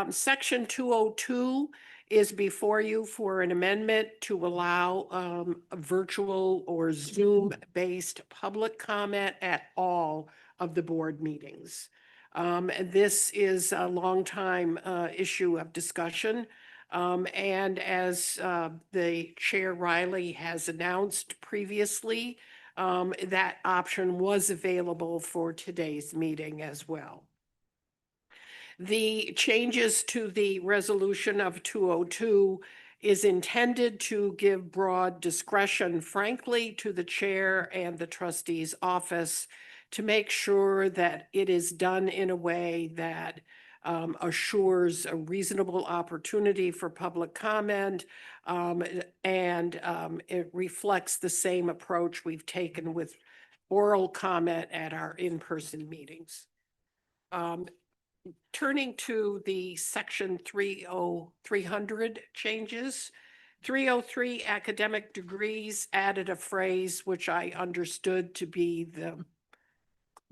Section 202 is before you for an amendment to allow a virtual or Zoom-based public comment at all of the board meetings. This is a long-time issue of discussion. And as the Chair Riley has announced previously, that option was available for today's meeting as well. The changes to the resolution of 202 is intended to give broad discretion, frankly, to the chair and the trustee's office to make sure that it is done in a way that assures a reasonable opportunity for public comment, and it reflects the same approach we've taken with oral comment at our in-person meetings. Turning to the section 300 changes, 303 academic degrees added a phrase which I understood to be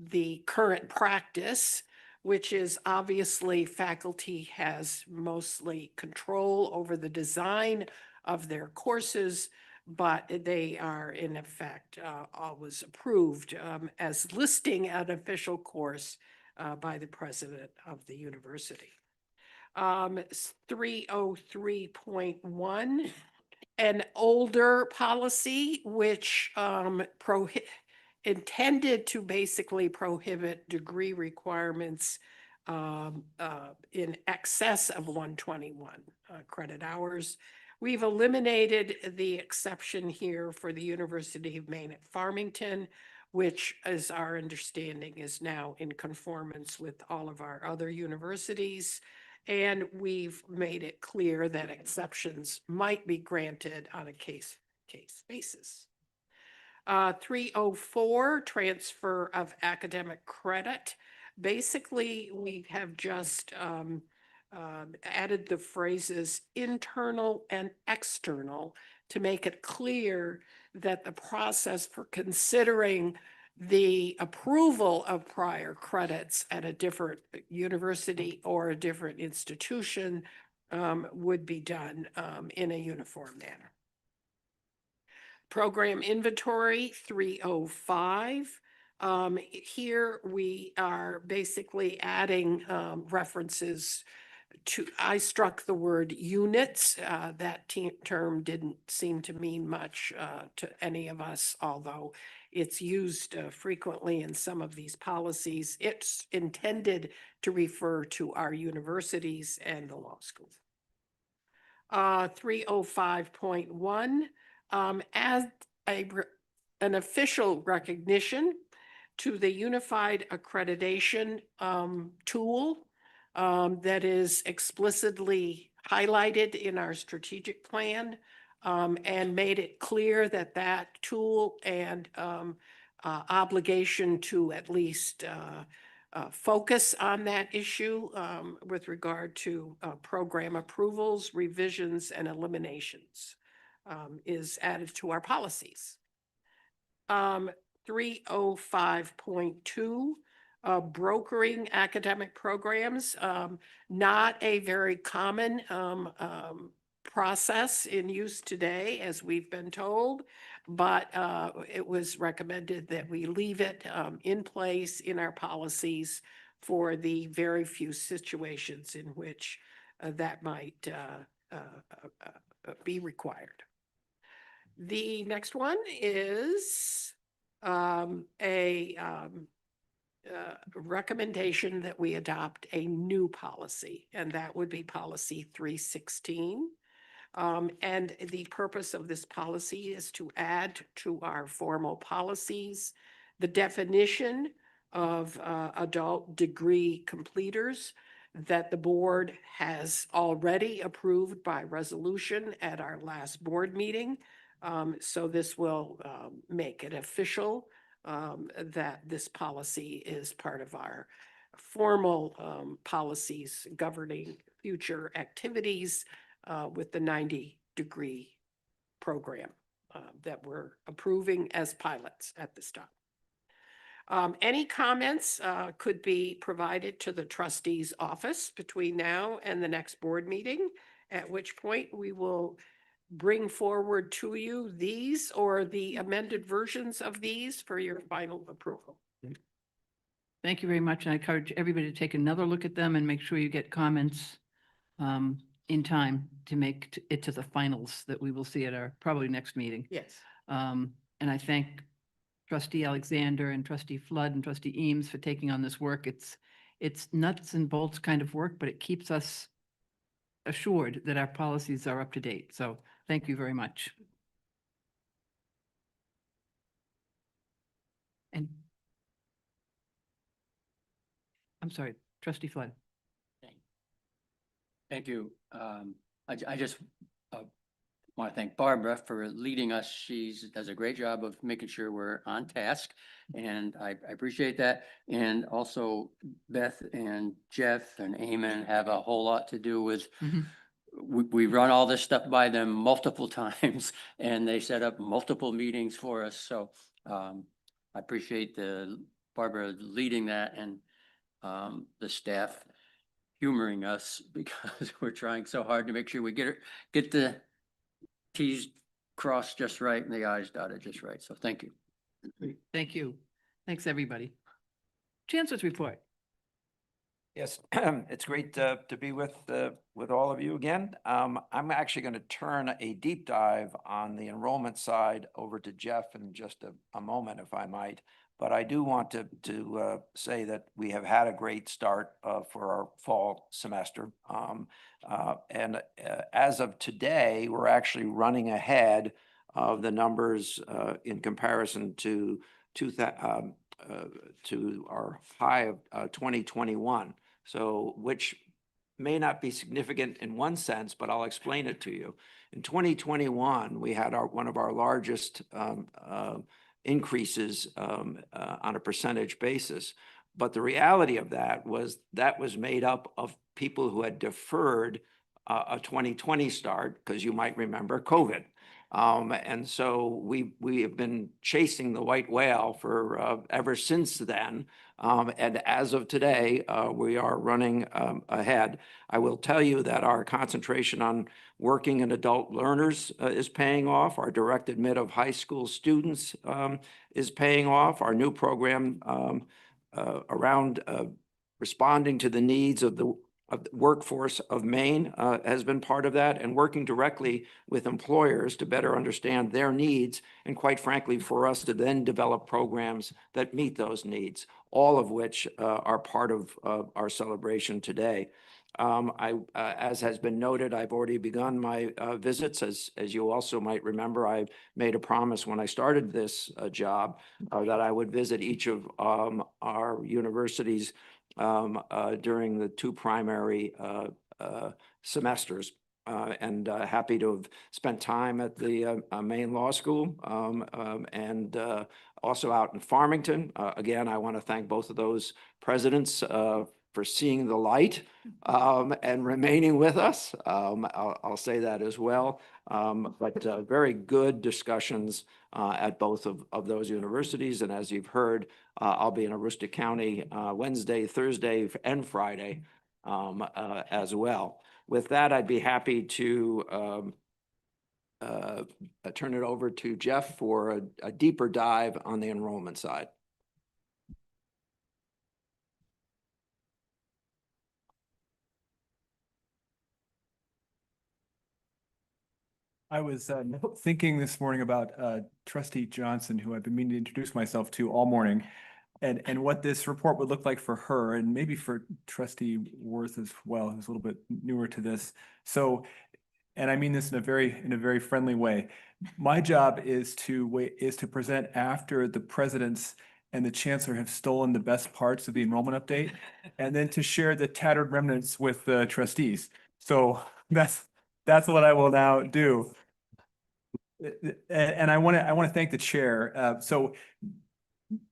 the current practice, which is obviously faculty has mostly control over the design of their courses, but they are in effect always approved as listing an official course by the president of the university. 303.1, an older policy which intended to basically prohibit degree requirements in excess of 121 credit hours. We've eliminated the exception here for the University of Maine at Farmington, which, as our understanding, is now in conformance with all of our other universities. And we've made it clear that exceptions might be granted on a case-to-case basis. 304, transfer of academic credit. Basically, we have just added the phrases internal and external to make it clear that the process for considering the approval of prior credits at a different university or a different institution would be done in a uniform manner. Program inventory 305. Here we are basically adding references to, I struck the word units. That term didn't seem to mean much to any of us, although it's used frequently in some of these policies. It's intended to refer to our universities and the law school. 305.1, as an official recognition to the Unified Accreditation tool that is explicitly highlighted in our strategic plan, and made it clear that that tool and obligation to at least focus on that issue with regard to program approvals, revisions, and eliminations is added to our policies. 305.2, brokering academic programs, not a very common process in use today, as we've been told, but it was recommended that we leave it in place in our policies for the very few situations in which that might be required. The next one is a recommendation that we adopt a new policy, and that would be policy 316. And the purpose of this policy is to add to our formal policies the definition of adult degree completers that the board has already approved by resolution at our last board meeting. So this will make it official that this policy is part of our formal policies governing future activities with the 90-degree program that we're approving as pilots at this time. Any comments could be provided to the trustees' office between now and the next board meeting, at which point we will bring forward to you these or the amended versions of these for your final approval. Thank you very much. And I encourage everybody to take another look at them and make sure you get comments in time to make it to the finals that we will see at our probably next meeting. Yes. And I thank Trustee Alexander and Trustee Flood and Trustee Eames for taking on this work. It's nuts and bolts kind of work, but it keeps us assured that our policies are up to date. So thank you very much. And I'm sorry, Trustee Flood. Thank you. I just want to thank Barbara for leading us. She does a great job of making sure we're on task, and I appreciate that. And also Beth and Jeff and Eamon have a whole lot to do with, we run all this stuff by them multiple times, and they set up multiple meetings for us. So I appreciate Barbara leading that, and the staff humoring us because we're trying so hard to make sure we get the T's crossed just right and the I's dotted just right. So thank you. Thank you. Thanks, everybody. Chancellor's report. Yes, it's great to be with all of you again. I'm actually going to turn a deep dive on the enrollment side over to Jeff in just a moment, if I might. But I do want to say that we have had a great start for our fall semester. And as of today, we're actually running ahead of the numbers in comparison to our high of 2021. So which may not be significant in one sense, but I'll explain it to you. In 2021, we had one of our largest increases on a percentage basis. But the reality of that was made up of people who had deferred a 2020 start, because you might remember COVID. And so we have been chasing the white whale for ever since then. And as of today, we are running ahead. I will tell you that our concentration on working and adult learners is paying off. Our direct admit of high school students is paying off. Our new program around responding to the needs of the of the workforce of Maine has been part of that, and working directly with employers to better understand their needs, and quite frankly, for us to then develop programs that meet those needs, all of which are part of our celebration today. As has been noted, I've already begun my visits. As you also might remember, I made a promise when I started this job that I would visit each of our universities during the two primary semesters. And happy to have spent time at the Maine Law School and also out in Farmington. Again, I want to thank both of those presidents for seeing the light and remaining with us. I'll say that as well. But very good discussions at both of those universities. And as you've heard, I'll be in Aroostook County Wednesday, Thursday, and Friday as well. With that, I'd be happy to turn it over to Jeff for a deeper dive on the enrollment side. I was thinking this morning about Trustee Johnson, who I've been meaning to introduce myself to all morning, and what this report would look like for her, and maybe for Trustee Worth as well, who's a little bit newer to this. So, and I mean this in a very friendly way. My job is to present after the presidents and the chancellor have stolen the best parts of the enrollment update, and then to share the tattered remnants with the trustees. So that's what I will now do. And I want to thank the chair. So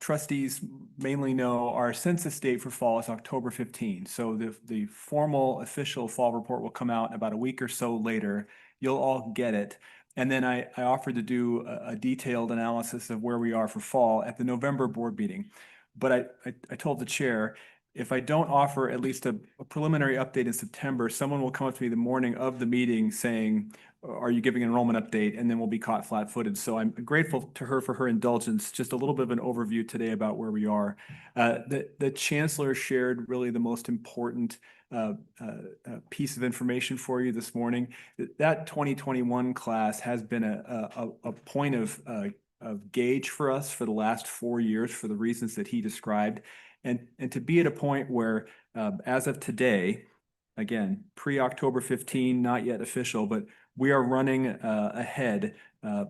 trustees mainly know our census date for fall is October 15. So the formal official fall report will come out about a week or so later. You'll all get it. And then I offered to do a detailed analysis of where we are for fall at the November board meeting. But I told the chair, if I don't offer at least a preliminary update in September, someone will come up to me the morning of the meeting saying, are you giving an enrollment update? And then we'll be caught flat-footed. So I'm grateful to her for her indulgence. Just a little bit of an overview today about where we are. The chancellor shared really the most important piece of information for you this morning. That 2021 class has been a point of gauge for us for the last 4 years for the reasons that he described. And to be at a point where, as of today, again, pre-October 15, not yet official, but we are running ahead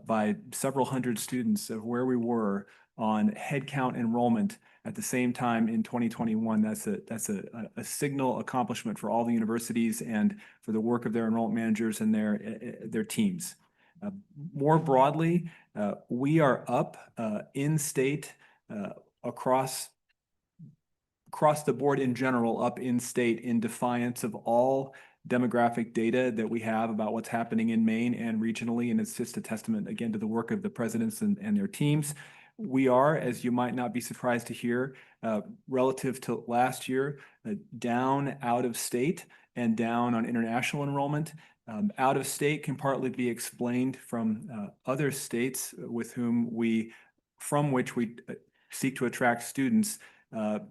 by several hundred students of where we were on headcount enrollment at the same time in 2021. That's a signal accomplishment for all the universities and for the work of their enrollment managers and their teams. More broadly, we are up in state across the board in general, up in state in defiance of all demographic data that we have about what's happening in Maine and regionally. And it's just a testament, again, to the work of the presidents and their teams. We are, as you might not be surprised to hear, relative to last year, down out of state and down on international enrollment. Out of state can partly be explained from other states from which we seek to attract students,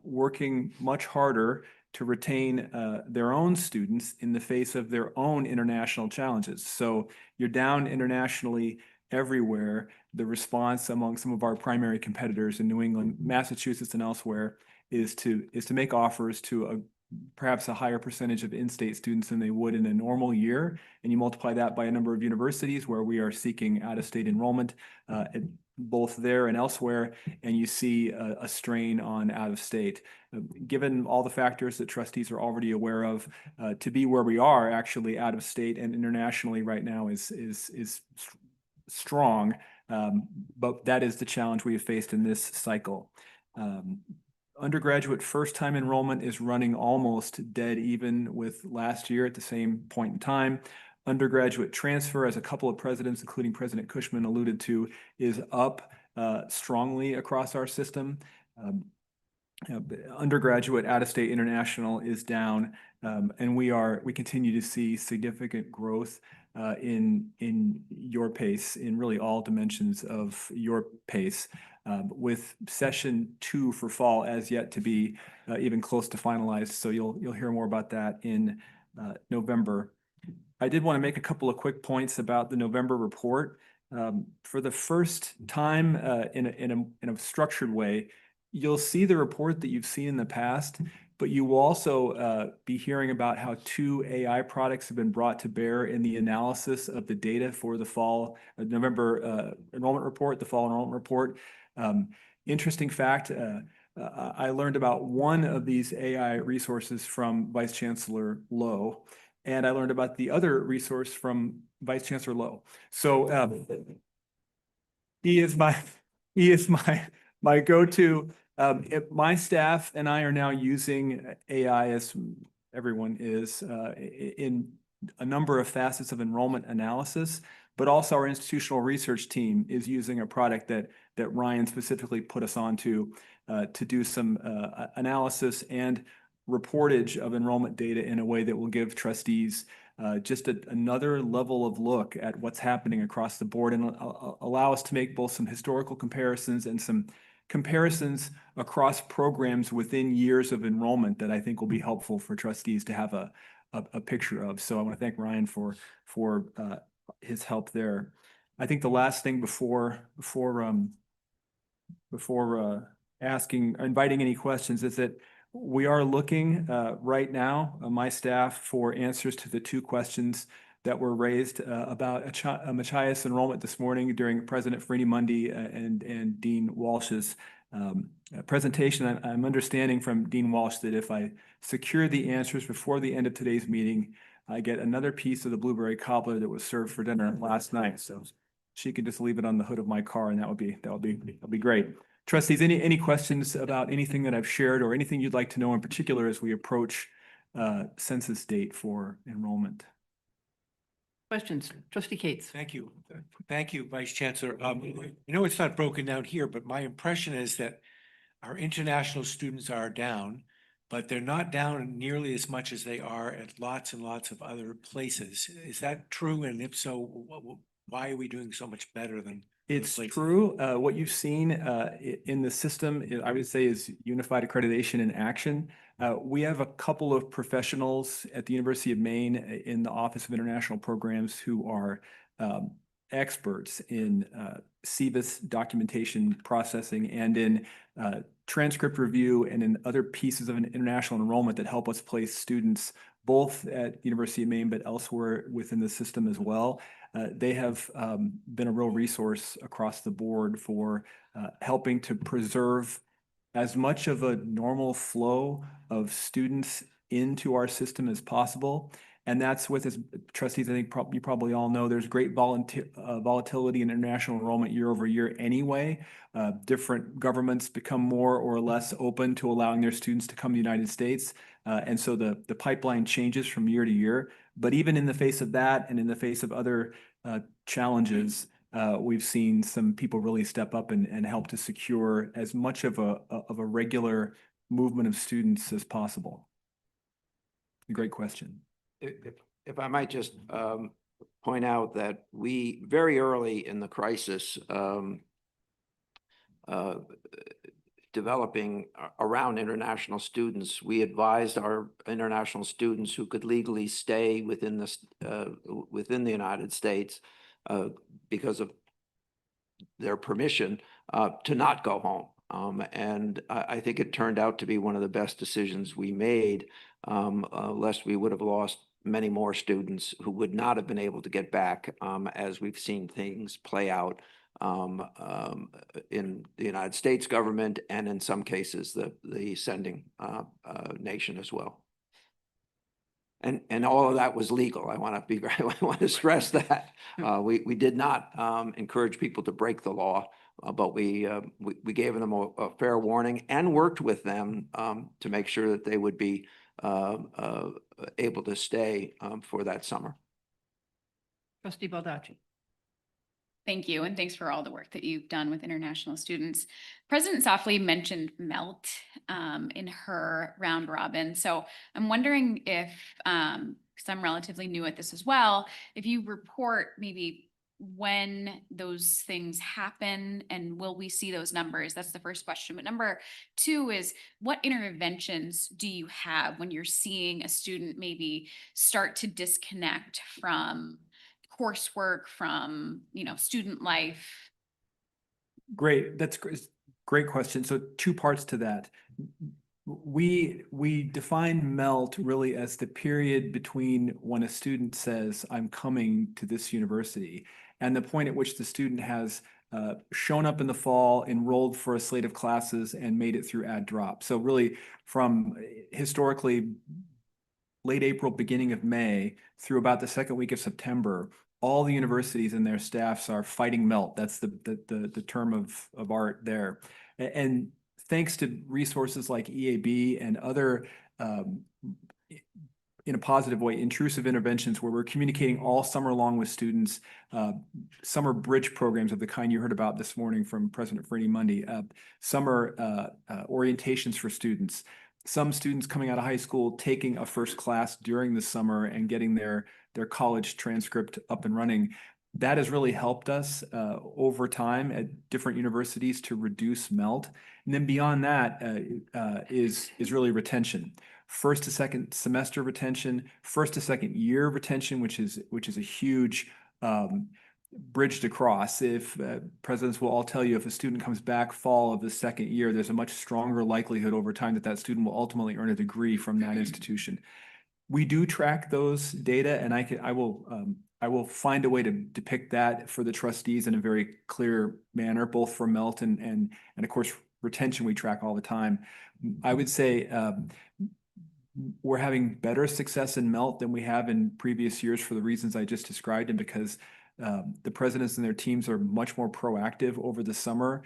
working much harder to retain their own students in the face of their own international challenges. So you're down internationally everywhere. The response among some of our primary competitors in New England, Massachusetts, and elsewhere is to make offers to perhaps a higher percentage of in-state students than they would in a normal year. And you multiply that by a number of universities where we are seeking out-of-state enrollment, both there and elsewhere, and you see a strain on out-of-state. Given all the factors that trustees are already aware of, to be where we are actually out-of-state and internationally right now is strong, but that is the challenge we have faced in this cycle. Undergraduate first-time enrollment is running almost dead even with last year at the same point in time. Undergraduate transfer, as a couple of presidents, including President Cushman, alluded to, is up strongly across our system. Undergraduate out-of-state international is down, and we continue to see significant growth in your pace, in really all dimensions of your pace. with session 2 for fall as yet to be even close to finalized. So you'll hear more about that in November. I did want to make a couple of quick points about the November report. For the first time in a structured way, you'll see the report that you've seen in the past, but you will also be hearing about how 2 AI products have been brought to bear in the analysis of the data for the fall November enrollment report, the fall enrollment report. Interesting fact, I learned about one of these AI resources from Vice Chancellor Lowe, and I learned about the other resource from Vice Chancellor Lowe. So he is my go-to. My staff and I are now using AI, as everyone is, in a number of facets of enrollment analysis, but also our institutional research team is using a product that Ryan specifically put us onto to do some analysis and reportage of enrollment data in a way that will give trustees just another level of look at what's happening across the board and allow us to make both some historical comparisons and some comparisons across programs within years of enrollment that I think will be helpful for trustees to have a picture of. So I want to thank Ryan for his help there. I think the last thing before inviting any questions is that we are looking right now, my staff, for answers to the 2 questions that were raised about Machias enrollment this morning during President Freeney Mundy and Dean Walsh's presentation. I'm understanding from Dean Walsh that if I secure the answers before the end of today's meeting, I get another piece of the blueberry cobbler that was served for dinner last night. So she could just leave it on the hood of my car, and that'll be great. Trustees, any questions about anything that I've shared or anything you'd like to know in particular as we approach census date for enrollment? Questions? Trustee Cates. Thank you. Thank you, Vice Chancellor. It's not broken down here, but my impression is that our international students are down, but they're not down nearly as much as they are at lots and lots of other places. Is that true? And if so, why are we doing so much better than It's true. What you've seen in the system, I would say, is unified accreditation in action. We have a couple of professionals at the University of Maine in the Office of International Programs who are experts in CBIS documentation processing and in transcript review and in other pieces of an international enrollment that help us place students both at University of Maine but elsewhere within the system as well. They have been a real resource across the board for helping to preserve as much of a normal flow of students into our system as possible. And that's with, as trustees, I think you probably all know, there's great volatility in international enrollment year over year anyway. Different governments become more or less open to allowing their students to come to the United States. And so the pipeline changes from year to year. But even in the face of that and in the face of other challenges, we've seen some people really step up and help to secure as much of a regular movement of students as possible. Great question. If I might just point out that we very early in the crisis developing around international students, we advised our international students who could legally stay within the United States because of their permission to not go home. And I think it turned out to be one of the best decisions we made, lest we would have lost many more students who would not have been able to get back, as we've seen things play out in the United States government and in some cases the sending nation as well. And all of that was legal. I want to stress that we did not encourage people to break the law, but we gave them a fair warning and worked with them to make sure that they would be able to stay for that summer. Trustee Baldacci. Thank you, and thanks for all the work that you've done with international students. President Softly mentioned MELT in her round robin. So I'm wondering if, because I'm relatively new at this as well, if you report maybe when those things happen and will we see those numbers? That's the first question. But number two is, what interventions do you have when you're seeing a student maybe start to disconnect from coursework, from, student life? Great, that's great question. So two parts to that. We define MELT really as the period between when a student says, I'm coming to this university, and the point at which the student has shown up in the fall, enrolled for a slate of classes, and made it through add drop. So really from historically late April, beginning of May, through about the second week of September, all the universities and their staffs are fighting MELT. That's the term of art there. And thanks to resources like EAB and other, in a positive way, intrusive interventions where we're communicating all summer long with students, summer bridge programs of the kind you heard about this morning from President Freeney Mundy, summer orientations for students, some students coming out of high school taking a first class during the summer and getting their college transcript up and running. That has really helped us over time at different universities to reduce MELT. And then beyond that is really retention. First to second semester retention, first to second year retention, which is a huge bridge to cross. If presidents will all tell you, if a student comes back fall of the second year, there's a much stronger likelihood over time that that student will ultimately earn a degree from that institution. We do track those data, and I will find a way to depict that for the trustees in a very clear manner, both for MELT and of course retention we track all the time. I would say we're having better success in MELT than we have in previous years for the reasons I just described, and because the presidents and their teams are much more proactive over the summer.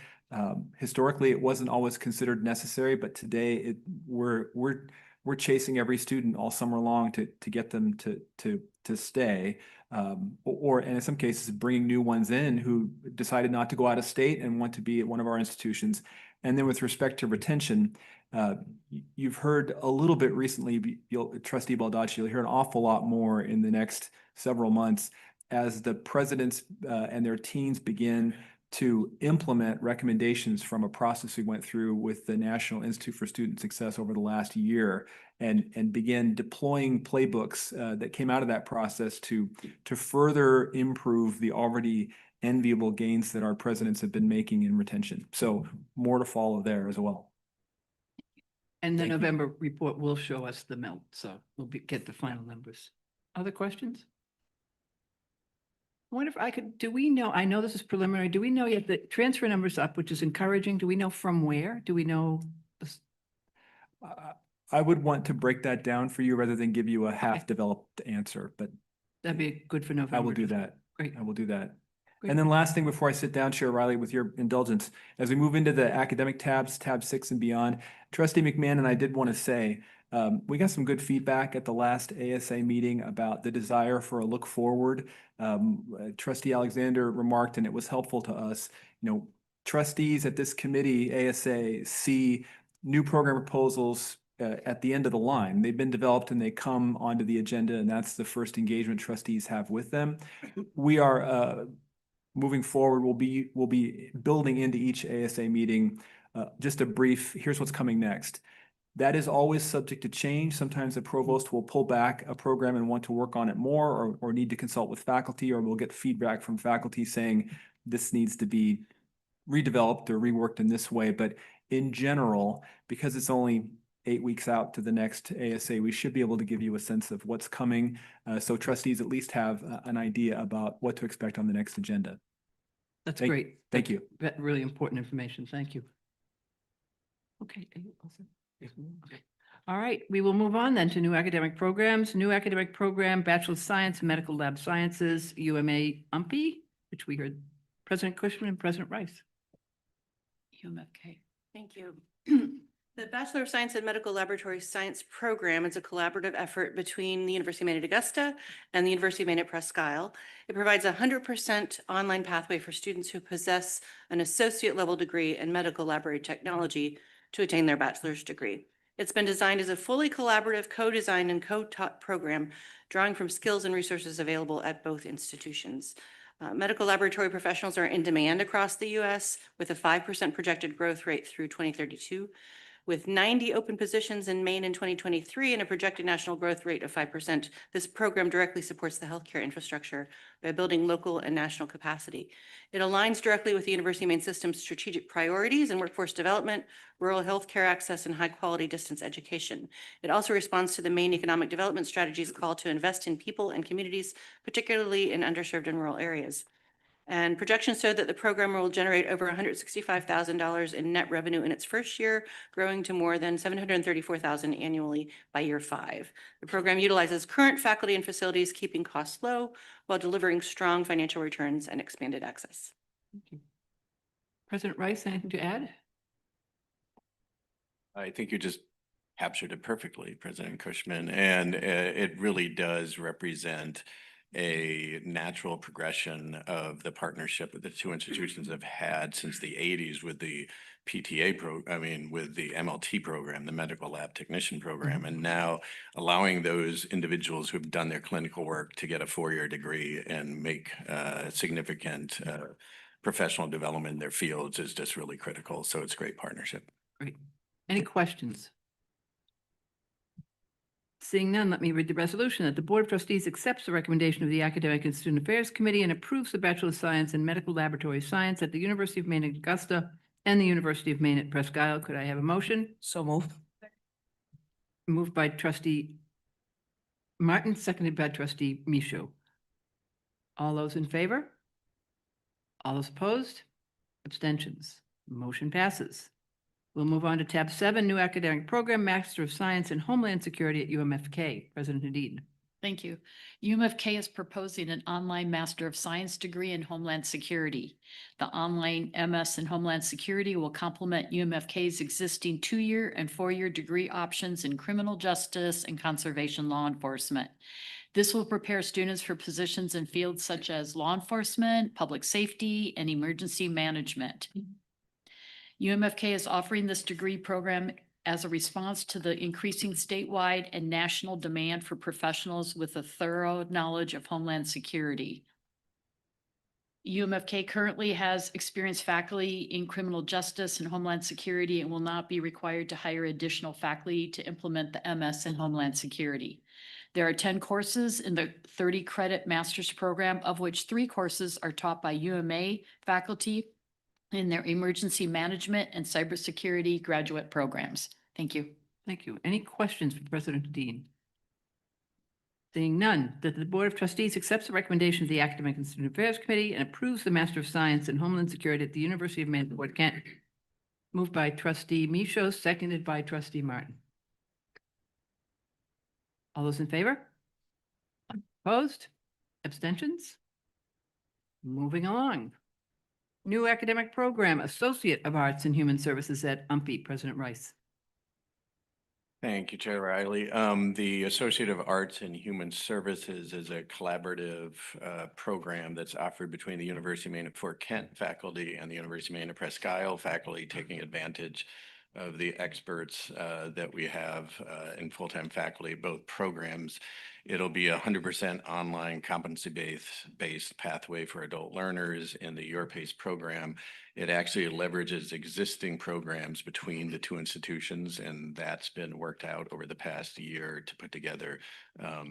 Historically, it wasn't always considered necessary, but today we're chasing every student all summer long to get them to stay, or in some cases bringing new ones in who decided not to go out of state and want to be at one of our institutions. And then with respect to retention, you've heard a little bit recently, Trustee Baldacci, you'll hear an awful lot more in the next several months as the presidents and their teams begin to implement recommendations from a process we went through with the National Institute for Student Success over the last year, and begin deploying playbooks that came out of that process to further improve the already enviable gains that our presidents have been making in retention. So more to follow there as well. And the Thank you. November report will show us the MELT, so we'll get the final numbers. Other questions? I wonder if I could, do we know, I know this is preliminary, do we know yet the transfer numbers up, which is encouraging? Do we know from where? Do we know? I would want to break that down for you rather than give you a half-developed answer, but That'd be good for November. I will do that. Great. I will do that. Great. And then last thing before I sit down, Chair Riley, with your indulgence, as we move into the academic tabs, tab 6 and beyond, Trustee McMahon and I did want to say, we got some good feedback at the last ASA meeting about the desire for a look forward. Trustee Alexander remarked, and it was helpful to us, trustees at this committee, ASA, see new program proposals at the end of the line. They've been developed and they come onto the agenda, and that's the first engagement trustees have with them. We are moving forward, we'll be building into each ASA meeting just a brief, here's what's coming next. That is always subject to change. Sometimes the provost will pull back a program and want to work on it more, or need to consult with faculty, or we'll get feedback from faculty saying this needs to be redeveloped or reworked in this way. But in general, because it's only 8 weeks out to the next ASA, we should be able to give you a sense of what's coming. So trustees at least have an idea about what to expect on the next agenda. That's great. Thank you. That's really important information. Thank you. Okay. Are you all set? Okay. All right, we will move on then to new academic programs. New academic program, Bachelor of Science, Medical Lab Sciences, UMA UMPI, which we heard President Cushman and President Rice. UMFK. Thank you. The Bachelor of Science in Medical Laboratory Science program is a collaborative effort between the University of Maine at Augusta and the University of Maine at Presque Isle. It provides a 100% online pathway for students who possess an associate level degree in medical laboratory technology to attain their bachelor's degree. It's been designed as a fully collaborative, co-designed and co-taught program, drawing from skills and resources available at both institutions. Medical laboratory professionals are in demand across the U.S. with a 5% projected growth rate through 2032. With 90 open positions in Maine in 2023 and a projected national growth rate of 5%, this program directly supports the healthcare infrastructure by building local and national capacity. It aligns directly with the University of Maine system's strategic priorities in workforce development, rural healthcare access, and high-quality distance education. It also responds to the Maine Economic Development Strategy's call to invest in people and communities, particularly in underserved and rural areas. And projections show that the program will generate over $165,000 in net revenue in its first year, growing to more than $734,000 annually by year 5. The program utilizes current faculty and facilities, keeping costs low while delivering strong financial returns and expanded access. Thank you. President Rice, anything to add? I think you just captured it perfectly, President Cushman, and it really does represent a natural progression of the partnership that the two institutions have had since the 80s with the with the MLT program, the Medical Lab Technician program, and now allowing those individuals who've done their clinical work to get a 4-year degree and make significant professional development in their fields is just really critical. So it's a great partnership. Great. Any questions? Seeing none, let me read the resolution that the Board of Trustees accepts the recommendation of the Academic and Student Affairs Committee and approves the Bachelor of Science in Medical Laboratory Science at the University of Maine at Augusta and the University of Maine at Presque Isle. Could I have a motion? So moved. Moved by Trustee Martin, seconded by Trustee Michaud. All those in favor? All those opposed? Abstentions? Motion passes. We'll move on to tab 7, new academic program, Master of Science in Homeland Security at UMFK. President Hadid. Thank you. UMFK is proposing an online Master of Science degree in Homeland Security. The online MS in Homeland Security will complement UMFK's existing 2-year and 4-year degree options in criminal justice and conservation law enforcement. This will prepare students for positions in fields such as law enforcement, public safety, and emergency management. UMFK is offering this degree program as a response to the increasing statewide and national demand for professionals with a thorough knowledge of Homeland Security. UMFK currently has experienced faculty in criminal justice and Homeland Security and will not be required to hire additional faculty to implement the MS in Homeland Security. There are 10 courses in the 30-credit master's program, of which 3 courses are taught by UMA faculty in their emergency management and cybersecurity graduate programs. Thank you. Thank you. Any questions for President Dean? Seeing none, that the Board of Trustees accepts the recommendation of the Academic and Student Affairs Committee and approves the Master of Science in Homeland Security at the University of Maine at Fort Kent. Moved by Trustee Michaud, seconded by Trustee Martin. All those in favor? Opposed? Abstentions? Moving along. New academic program, Associate of Arts in Human Services at UMPI. President Rice. Thank you, Chair Riley. The Associate of Arts in Human Services is a collaborative program that's offered between the University of Maine at Fort Kent faculty and the University of Maine at Presque Isle faculty, taking advantage of the experts that we have in full-time faculty, both programs. It'll be 100% online competency-based pathway for adult learners in the Your Pace program. It actually leverages existing programs between the two institutions, and that's been worked out over the past year to put together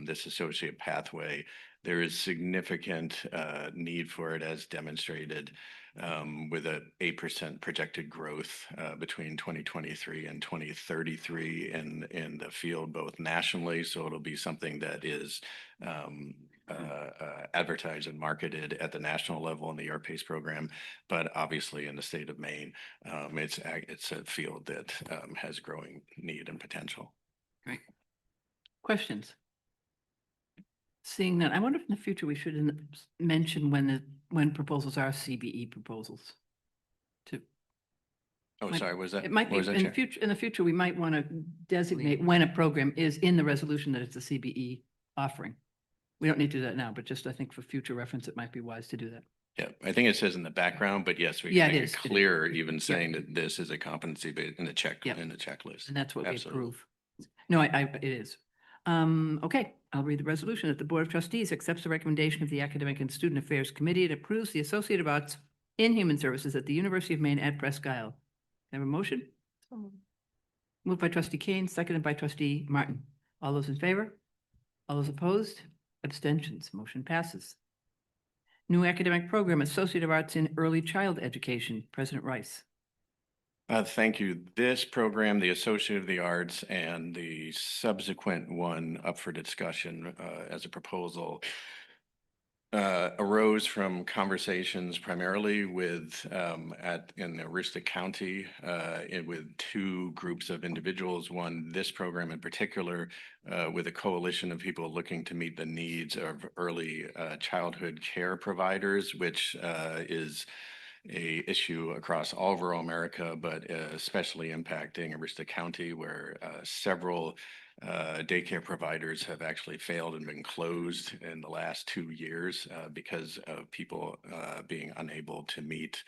this associate pathway. There is significant need for it, as demonstrated with an 8% projected growth between 2023 and 2033 in the field, both nationally. So it'll be something that is advertised and marketed at the national level in the Your Pace program, but obviously in the state of Maine, it's a field that has growing need and potential. Great. Questions? Seeing that, I wonder if in the future we should mention when proposals are CBE proposals. Oh, sorry, was that? It might be was that, in the Chair? future. In the future, we might want to designate when a program is in the resolution that it's a CBE offering. We don't need to do that now, but just I think for future reference, it might be wise to do that. Yeah, I think it says in the background, but yes, we Yeah, can it make is. it clearer, even saying that this is a competency based in the checklist. And that's what Absolutely. we approve. No, it is. Okay, I'll read the resolution that the Board of Trustees accepts the recommendation of the Academic and Student Affairs Committee and approves the Associate of Arts in Human Services at the University of Maine at Presque Isle. Can I have a motion? Moved by trustee Kane, seconded by trustee Martin. All those in favor? All those opposed? Abstentions? Motion passes. New academic program, Associate of Arts in Early Child Education, President Rice. Thank you. This program, the Associate of the Arts, and the subsequent one up for discussion as a proposal arose from conversations primarily with in Aroostook County with two groups of individuals. One, this program in particular, with a coalition of people looking to meet the needs of early childhood care providers, which is a issue across all rural America, but especially impacting Aroostook County, where several daycare providers have actually failed and been closed in the last 2 years because of people being unable to meet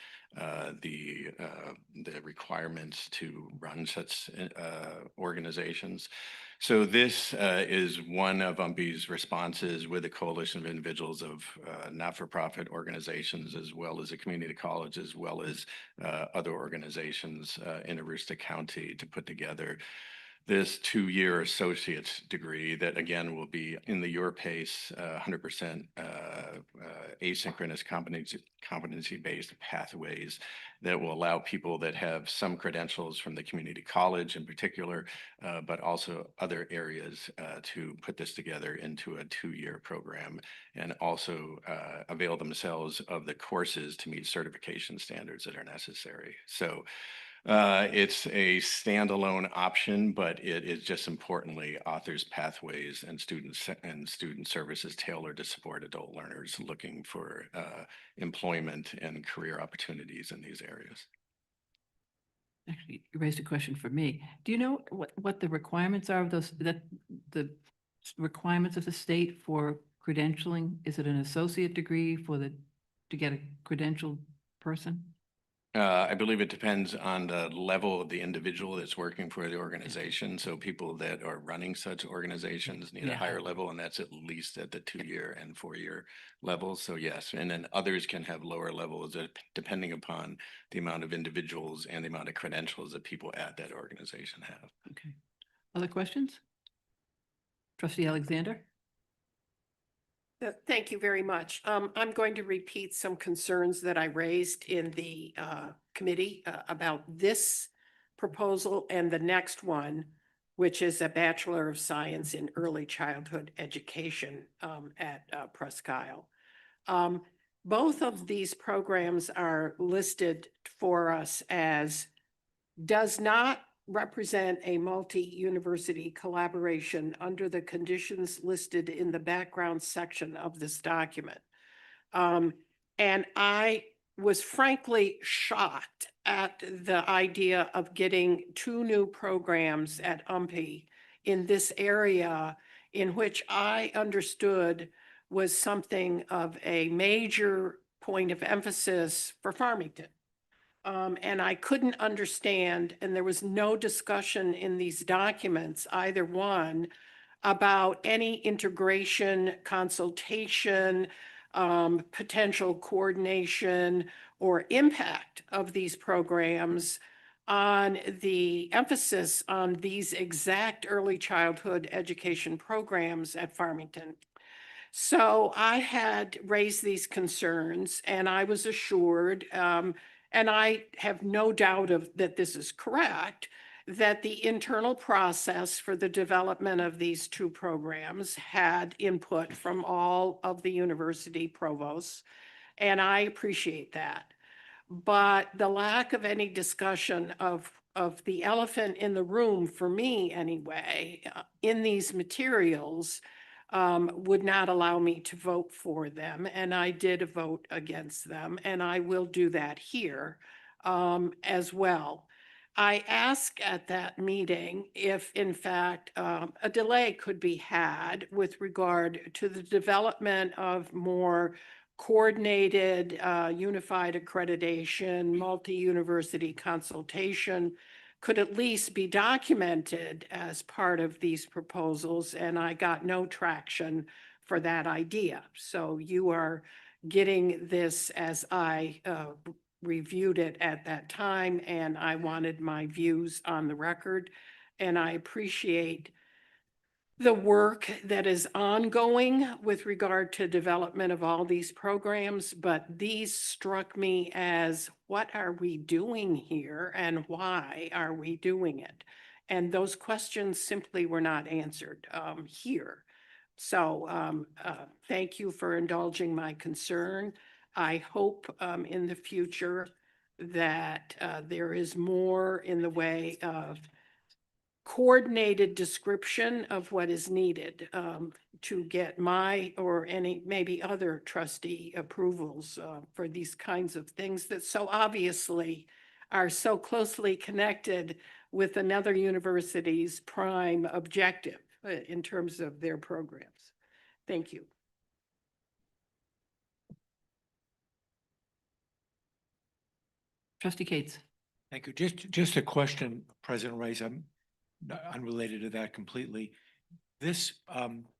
the requirements to run such organizations. So this is one of UMPI's responses with a coalition of individuals of not-for-profit organizations, as well as a community college, as well as other organizations in Aroostook County, to put together this 2-year associate's degree that, again, will be in the your pace, 100% asynchronous competency-based pathways that will allow people that have some credentials from the community college in particular, but also other areas to put this together into a 2-year program, and also avail themselves of the courses to meet certification standards that are necessary. So it's a standalone option, but it is just importantly authors pathways and student services tailored to support adult learners looking for employment and career opportunities in these areas. Actually, you raised a question for me. Do you know what the requirements are of those, the requirements of the state for credentialing? Is it an associate degree to get a credentialed person? I believe it depends on the level of the individual that's working for the organization. So people that are running such organizations need a higher level, and that's at least at the 2-year and 4-year levels. So yes, and then others can have lower levels depending upon the amount of individuals and the amount of credentials that people at that organization have. Okay. Other questions? Trustee Alexander? Thank you very much. I'm going to repeat some concerns that I raised in the committee about this proposal and the next one, which is a Bachelor of Science in Early Childhood Education at Presque Isle. Both of these programs are listed for us as does not represent a multi-university collaboration under the conditions listed in the background section of this document. And I was frankly shocked at the idea of getting 2 new programs at UMPI in this area, in which I understood was something of a major point of emphasis for Farmington. And I couldn't understand, and there was no discussion in these documents, either one, about any integration, consultation, potential coordination, or impact of these programs on the emphasis on these exact early childhood education programs at Farmington. So I had raised these concerns, and I was assured, and I have no doubt that this is correct, that the internal process for the development of these 2 programs had input from all of the university provosts, and I appreciate that. But the lack of any discussion of the elephant in the room, for me anyway, in these materials, would not allow me to vote for them, and I did vote against them, and I will do that here as well. I asked at that meeting if, in fact, a delay could be had with regard to the development of more coordinated, unified accreditation, multi-university consultation could at least be documented as part of these proposals, and I got no traction for that idea. So you are getting this as I reviewed it at that time, and I wanted my views on the record. And I appreciate the work that is ongoing with regard to development of all these programs, but these struck me as, what are we doing here and why are we doing it? And those questions simply were not answered here. So thank you for indulging my concern. I hope in the future that there is more in the way of coordinated description of what is needed to get my or any maybe other trustee approvals for these kinds of things that so obviously are so closely connected with another university's prime objective in terms of their programs. Thank you. Trustee Cates. Thank you. Just a question, President Rice, I'm unrelated to that completely. This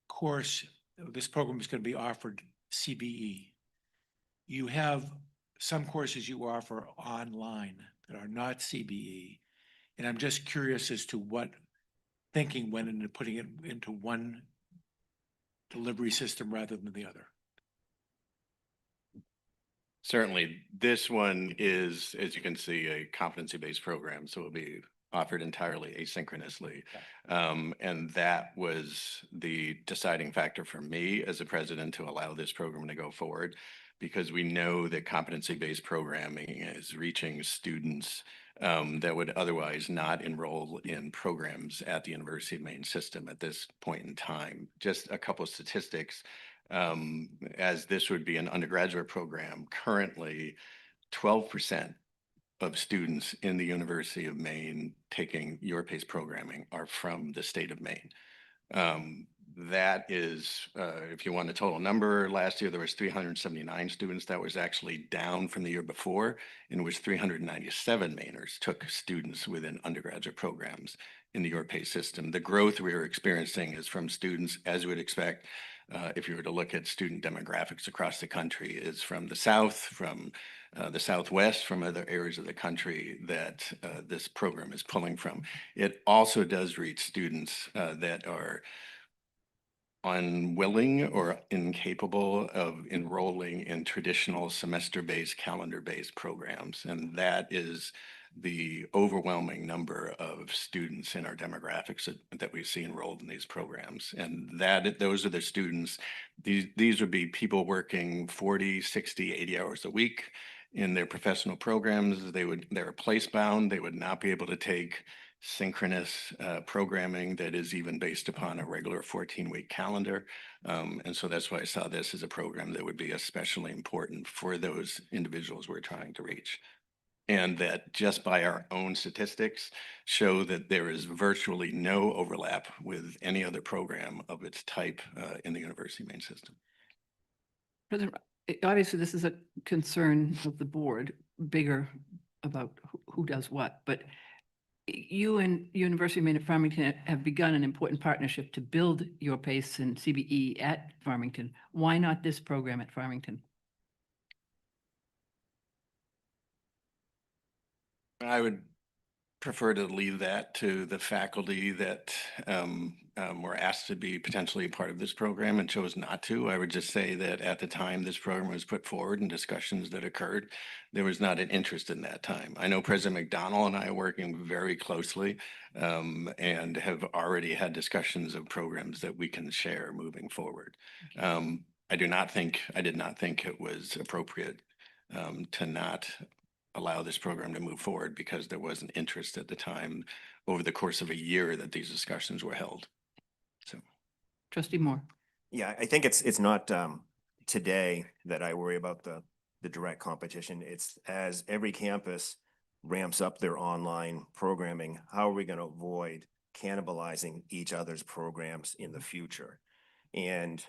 course, this program is going to be offered CBE. You have some courses you offer online that are not CBE. And I'm just curious as to what thinking went into putting it into one delivery system rather than the other. Certainly, this one is, as you can see, a competency-based program, so it'll be offered entirely asynchronously. And that was the deciding factor for me as a president to allow this program to go forward, because we know that competency-based programming is reaching students that would otherwise not enroll in programs at the University of Maine system at this point in time. Just a couple of statistics. As this would be an undergraduate program, currently 12% of students in the University of Maine taking your PACE programming are from the state of Maine. That is, if you want a total number, last year there was 379 students. That was actually down from the year before, in which 397 Mainers took students within undergraduate programs in the UPACE system. The growth we are experiencing is from students, as you would expect, if you were to look at student demographics across the country, is from the South, from the Southwest, from other areas of the country that this program is pulling from. It also does reach students that are unwilling or incapable of enrolling in traditional semester-based, calendar-based programs. And that is the overwhelming number of students in our demographics that we see enrolled in these programs. And those are the students, these would be people working 40, 60, 80 hours a week in their professional programs. They're place bound. They would not be able to take synchronous programming that is even based upon a regular 14-week calendar. And so that's why I saw this as a program that would be especially important for those individuals we're trying to reach. And that just by our own statistics show that there is virtually no overlap with any other program of its type in the University of Maine system. President, obviously, this is a concern of the board, bigger about who does what, but you and University of Maine at Farmington have begun an important partnership to build your PACE and CBE at Farmington. Why not this program at Farmington? I would prefer to leave that to the faculty that were asked to be potentially a part of this program and chose not to. I would just say that at the time this program was put forward and discussions that occurred, there was not an interest in that time. I know President McDonald and I are working very closely and have already had discussions of programs that we can share moving forward. I did not think it was appropriate to not allow this program to move forward because there was an interest at the time over the course of a year that these discussions were held. So, Trustee Moore. Yeah, I think it's not today that I worry about the direct competition. It's as every campus ramps up their online programming, how are we going to avoid cannibalizing each other's programs in the future? And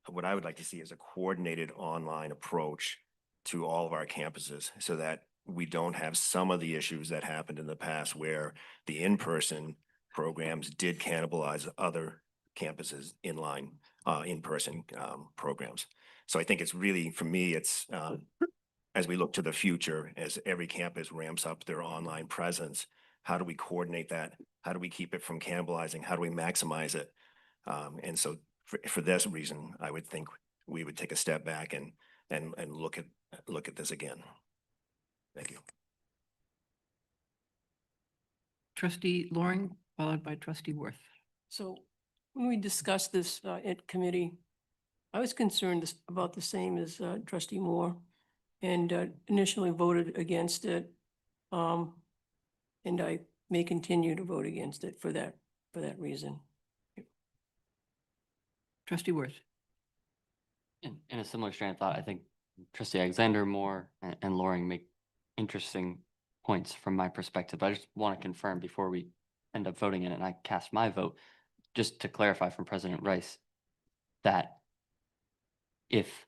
what I would like to see is a coordinated online approach to all of our campuses so that we don't have some of the issues that happened in the past where the in-person programs did cannibalize other campuses in-person programs. So I think it's really, for me, it's as we look to the future, as every campus ramps up their online presence, how do we coordinate that? How do we keep it from cannibalizing? How do we maximize it? And so for this reason, I would think we would take a step back and look at this again. Thank you. Trustee Loring, followed by trustee Worth. So when we discussed this at committee, I was concerned about the same as trustee Moore and initially voted against it. And I may continue to vote against it for that reason. Trustee Worth. In a similar strain of thought, I think trustee Alexander, Moore, and Loring make interesting points from my perspective. I just want to confirm before we end up voting in it and I cast my vote, just to clarify from President Rice, that if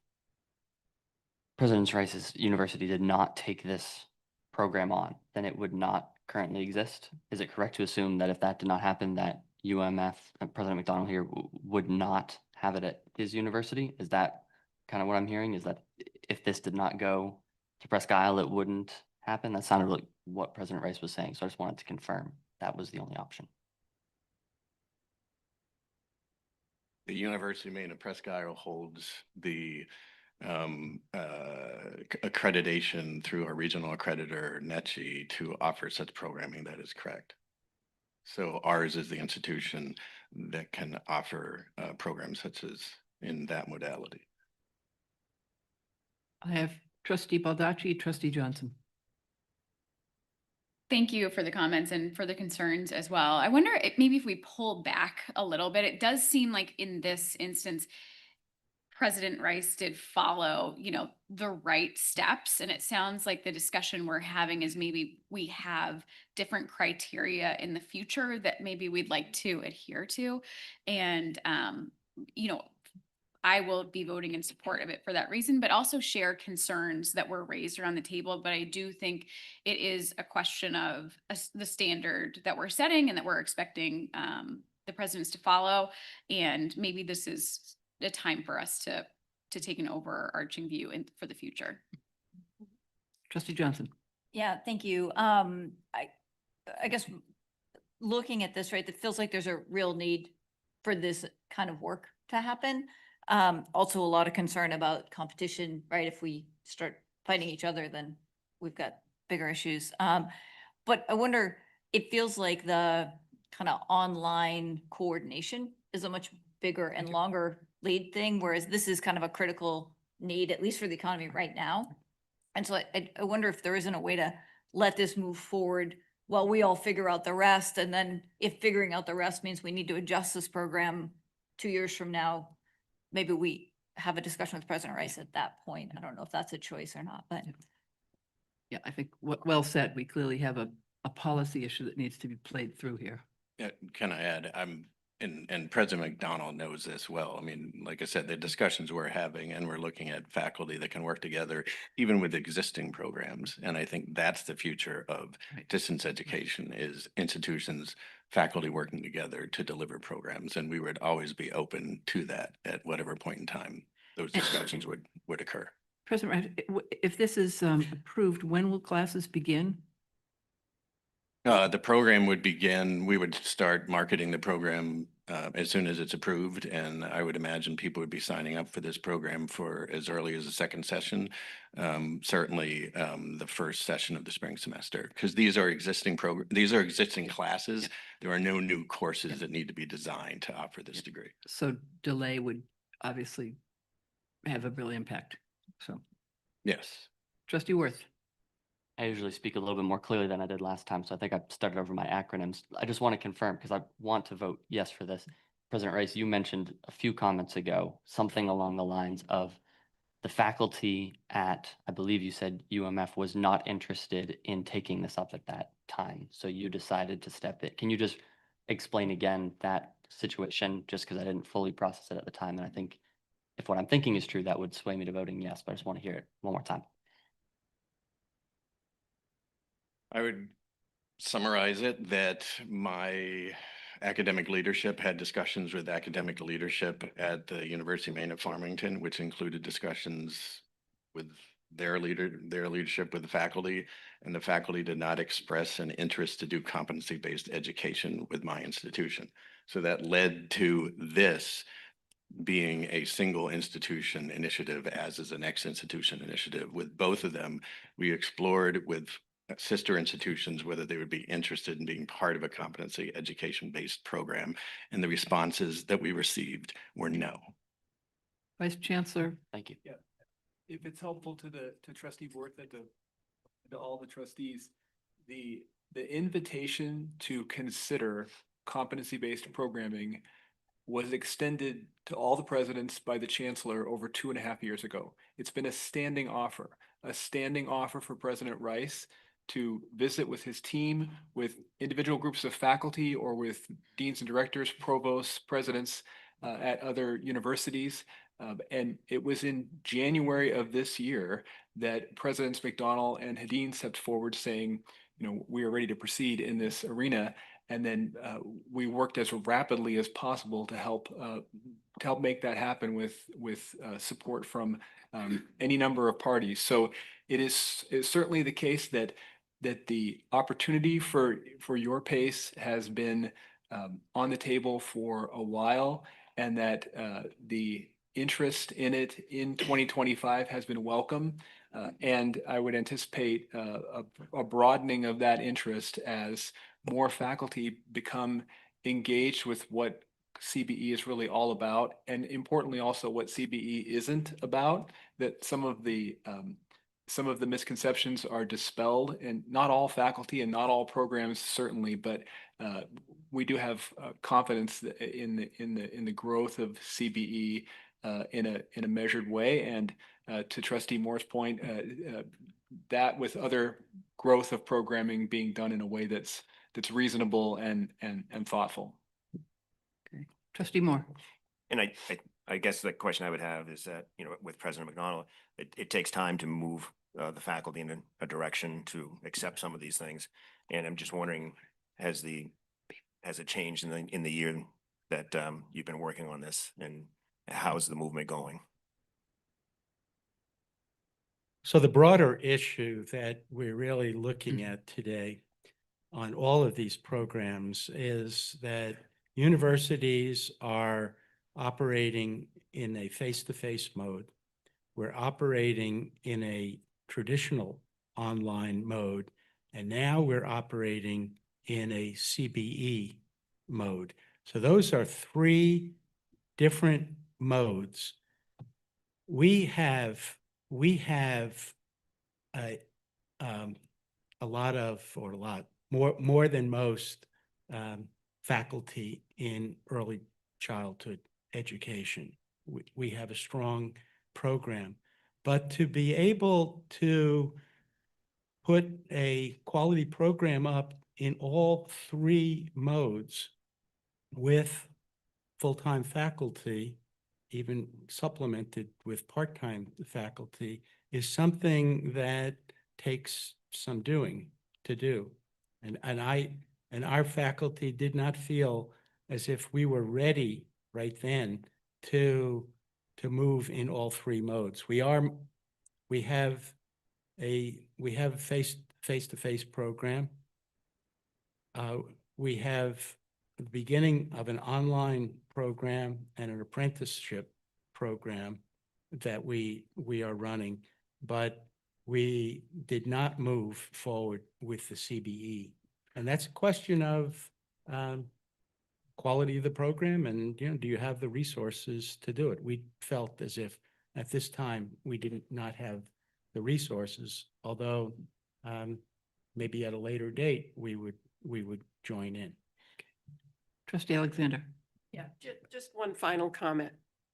President Rice's university did not take this program on, then it would not currently exist. Is it correct to assume that if that did not happen, that UMF, President McDonald here, would not have it at his university? Is that kind of what I'm hearing? Is that if this did not go to Presque Isle, it wouldn't happen? That sounded like what President Rice was saying. So I just wanted to confirm that was the only option. The University of Maine at Presque Isle holds the accreditation through our regional accreditor, NETCHI, to offer such programming. That is correct. So ours is the institution that can offer programs such as in that modality. I have trustee Baldacci, trustee Johnson. Thank you for the comments and for the concerns as well. I wonder if maybe if we pull back a little bit, it does seem like in this instance, President Rice did follow, the right steps. And it sounds like the discussion we're having is maybe we have different criteria in the future that maybe we'd like to adhere to. And, I will be voting in support of it for that reason, but also share concerns that were raised around the table. But I do think it is a question of the standard that we're setting and that we're expecting the presidents to follow. And maybe this is a time for us to take an overarching view for the future. Trustee Johnson. Yeah, thank you. I guess looking at this, right, it feels like there's a real need for this kind of work to happen. Also a lot of concern about competition, right? If we start fighting each other, then we've got bigger issues. But I wonder, it feels like the kind of online coordination is a much bigger and longer lead thing, whereas this is kind of a critical need, at least for the economy right now. And so I wonder if there isn't a way to let this move forward while we all figure out the rest. And then if figuring out the rest means we need to adjust this program 2 years from now, maybe we have a discussion with President Rice at that point. I don't know if that's a choice or not, but. Yeah, I think well said. We clearly have a policy issue that needs to be played through here. Yeah, can I add? And President McDonald knows this well. I mean, like I said, the discussions we're having and we're looking at faculty that can work together, even with existing programs. And I think that's the future of distance education is institutions, faculty working together to deliver programs. And we would always be open to that at whatever point in time those discussions would occur. President, if this is approved, when will classes begin? The program would begin, we would start marketing the program as soon as it's approved. And I would imagine people would be signing up for this program for as early as the second session. Certainly the first session of the spring semester, because these are existing classes. There are no new courses that need to be designed to offer this degree. So delay would obviously have a real impact. So. Yes. Trustee Worth. I usually speak a little bit more clearly than I did last time, so I think I started over my acronyms. I just want to confirm, because I want to vote yes for this. President Rice, you mentioned a few comments ago, something along the lines of the faculty at, I believe you said UMF was not interested in taking this up at that time. So you decided to step in. Can you just explain again that situation, just because I didn't fully process it at the time? And I think if what I'm thinking is true, that would sway me to voting yes, but I just want to hear it one more time. I would summarize it that my academic leadership had discussions with academic leadership at the University of Maine at Farmington, which included discussions with their leadership with the faculty, and the faculty did not express an interest to do competency-based education with my institution. So that led to this being a single institution initiative, as is the next institution initiative. With both of them, we explored with sister institutions whether they would be interested in being part of a competency education-based program, and the responses that we received were no. Vice Chancellor. Thank you. Yeah, if it's helpful to trustee board, that to all the trustees, the invitation to consider competency-based programming was extended to all the presidents by the chancellor over 2.5 years ago. It's been a standing offer for President Rice to visit with his team, with individual groups of faculty, or with deans and directors, provosts, presidents at other universities. And it was in January of this year that Presidents McDonnell and Hedin stepped forward saying, we are ready to proceed in this arena. And then we worked as rapidly as possible to help make that happen with support from any number of parties. So it's certainly the case that the opportunity for your PACE has been on the table for a while, and that the interest in it in 2025 has been welcome. And I would anticipate a broadening of that interest as more faculty become engaged with what CBE is really all about, and importantly also what CBE isn't about, that some of the misconceptions are dispelled, and not all faculty and not all programs certainly, but we do have confidence in the growth of CBE in a measured way. And to Trustee Moore's point, that with other growth of programming being done in a way that's reasonable and thoughtful. Okay, Trustee Moore. And I guess the question I would have is that, with President McDonnell, it takes time to move the faculty in a direction to accept some of these things. And I'm just wondering, has it changed in the year that you've been working on this, and how's the movement going? So the broader issue that we're really looking at today on all of these programs is that universities are operating in a face-to-face mode. We're operating in a traditional online mode, and now we're operating in a CBE mode. So those are three different modes. We have more than most faculty in early childhood education. We have a strong program, but to be able to put a quality program up in all three modes with full-time faculty, even supplemented with part-time faculty, is something that takes some doing to do. And our faculty did not feel as if we were ready right then to move in all three modes. We have a face-to-face program. We have the beginning of an online program and an apprenticeship program that we are running, but we did not move forward with the CBE. And that's a question of quality of the program, and do you have the resources to do it? We felt as if at this time we did not have the resources, although maybe at a later date we would join in. Trustee Alexander. Yeah, just one final comment.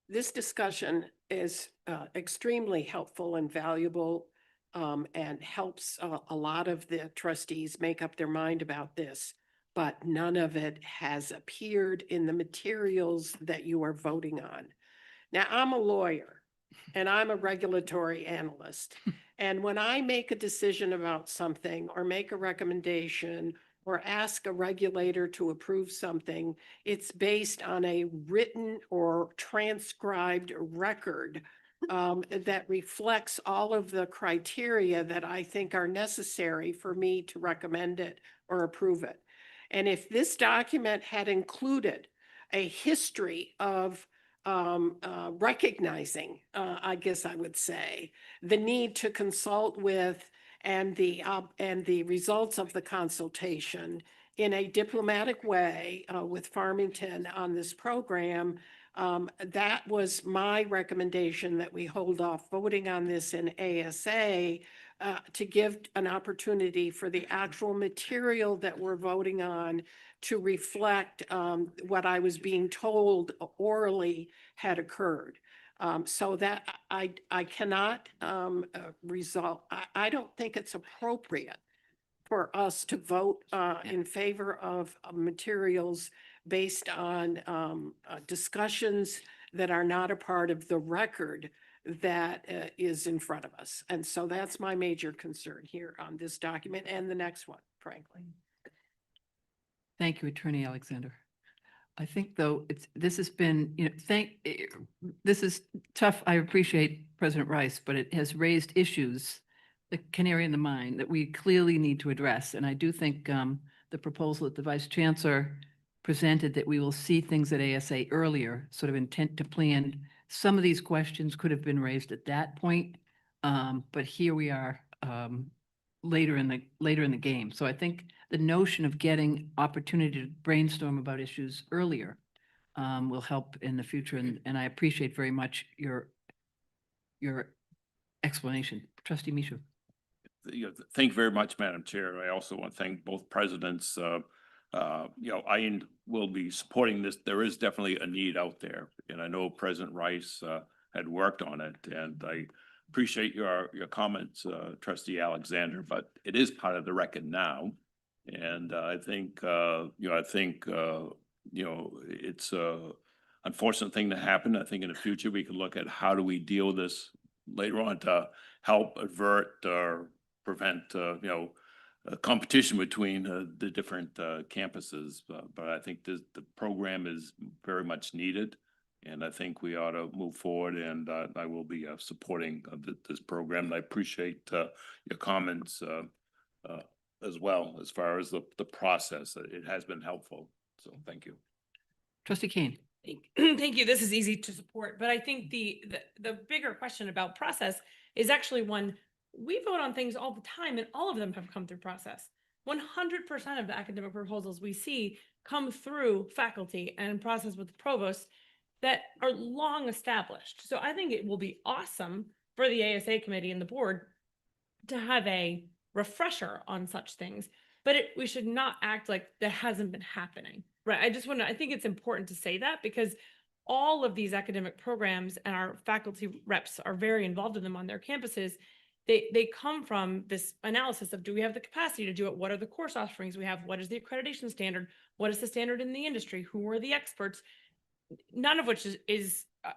This discussion is extremely helpful and valuable, and helps a lot of the trustees make up their mind about this, but none of it has appeared in the materials that you are voting on. Now, I'm a lawyer, and I'm a regulatory analyst. And when I make a decision about something or make a recommendation or ask a regulator to approve something, it's based on a written or transcribed record that reflects all of the criteria that I think are necessary for me to recommend it or approve it. And if this document had included a history of recognizing, I guess I would say, the need to consult with and the results of the consultation in a diplomatic way with Farmington on this program, that was my recommendation, that we hold off voting on this in ASA to give an opportunity for the actual material that we're voting on to reflect what I was being told orally had occurred. So that I cannot resolve. I don't think it's appropriate for us to vote in favor of materials based on discussions that are not a part of the record that is in front of us. And so that's my major concern here on this document and the next one, frankly. Thank you, Attorney Alexander. I think though, this has been, this is tough. I appreciate President Rice, but it has raised issues, the canary in the mine, that we clearly need to address. And I do think the proposal that the Vice Chancellor presented, that we will see things at ASA earlier, sort of intent to plan. Some of these questions could have been raised at that point, but here we are later in the game. So I think the notion of getting opportunity to brainstorm about issues earlier will help in the future. And I appreciate very much your explanation. Trustee Mishu. Thank you very much, Madam Chair. I also want to thank both presidents. I will be supporting this. There is definitely a need out there, and I know President Rice had worked on it, and I appreciate your comments, Trustee Alexander. But it is part of the record now, and I think it's a unfortunate thing to happen. I think in the future we can look at how do we deal with this later on to help avert or prevent a competition between the different campuses. But I think the program is very much needed, and I think we ought to move forward, and I will be supporting this program. And I appreciate your comments as well, as far as the process. It has been helpful, so thank you. Trustee Kane. Thank you. This is easy to support, but I think the bigger question about process is actually one. We vote on things all the time, and all of them have come through process. 100% of the academic proposals we see come through faculty and process with the provost that are long established. So I think it will be awesome for the ASA committee and the board to have a refresher on such things, but we should not act like that hasn't been happening, right? I think it's important to say that, because all of these academic programs and our faculty reps are very involved in them on their campuses. They come from this analysis of, do we have the capacity to do it? What are the course offerings we have? What is the accreditation standard? What is the standard in the industry? Who are the experts? None of which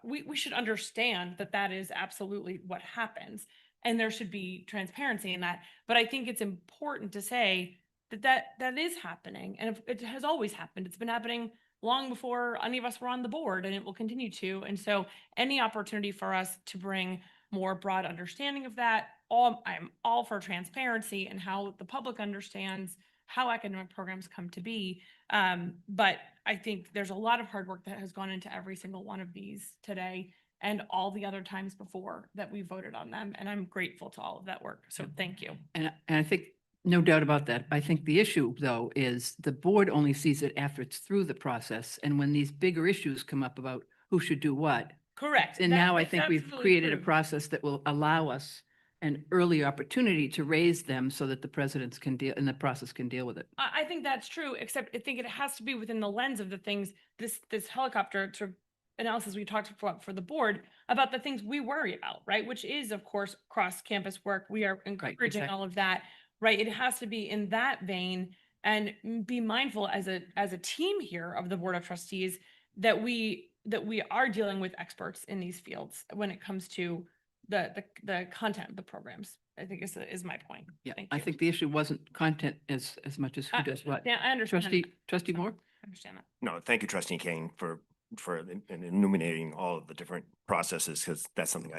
we should understand that is absolutely what happens. And there should be transparency in that. But I think it's important to say that is happening. And it has always happened. It's been happening long before any of us were on the board, and it will continue to. And so any opportunity for us to bring more broad understanding of that, I'm all for transparency and how the public understands how academic programs come to be. But I think there's a lot of hard work that has gone into every single one of these today and all the other times before that we voted on them. And I'm grateful to all of that work. So thank you. And I think, no doubt about that. I think the issue, though, is the board only sees it after it's through the process. And when these bigger issues come up about who should do what. Correct. And now I think we've created a true. process that will allow us an early opportunity to raise them so that the presidents can deal, and the process can deal with it. I think that's true, except I think it has to be within the lens of the things, this helicopter sort of analysis we talked about for the board about the things we worry about, right? Which is, of course, cross-campus work. We are encouraging all of that, right? It has to be in that vein, and be mindful as a team here of the Board of Trustees that we that we are dealing with experts in these fields when it comes to the content of the programs, I think is my point. Yeah, Thank I you. think the issue wasn't content as much as who does what. Yeah, I understand. Trustee Moore? I understand that. No, thank you, Trustee Kane, for illuminating all of the different processes, because that's something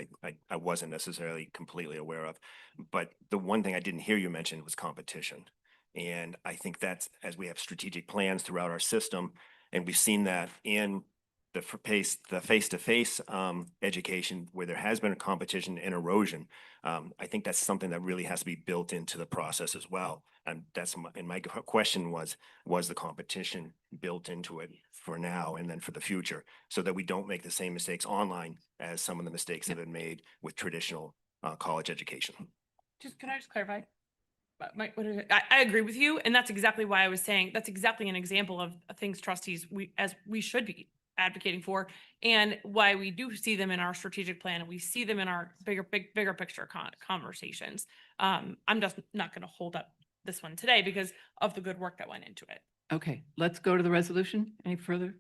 I wasn't necessarily completely aware of. But the one thing I didn't hear you mention was competition. And I think that's, as we have strategic plans throughout our system, and we've seen that in the face-to-face education where there has been a competition and erosion. I think that's something that really has to be built into the process as well. And my question was the competition built into it for now and then for the future, so that we don't make the same mistakes online as some of the mistakes that have been made with traditional college education? Can I just clarify? What is it? I agree with you, and that's exactly why I was saying that's exactly an example of things trustees we should be advocating for, and why we do see them in our strategic plan and we see them in our bigger picture conversations. I'm just not going to hold up this one today because of the good work that went into it. Okay, let's go to the resolution. Any further?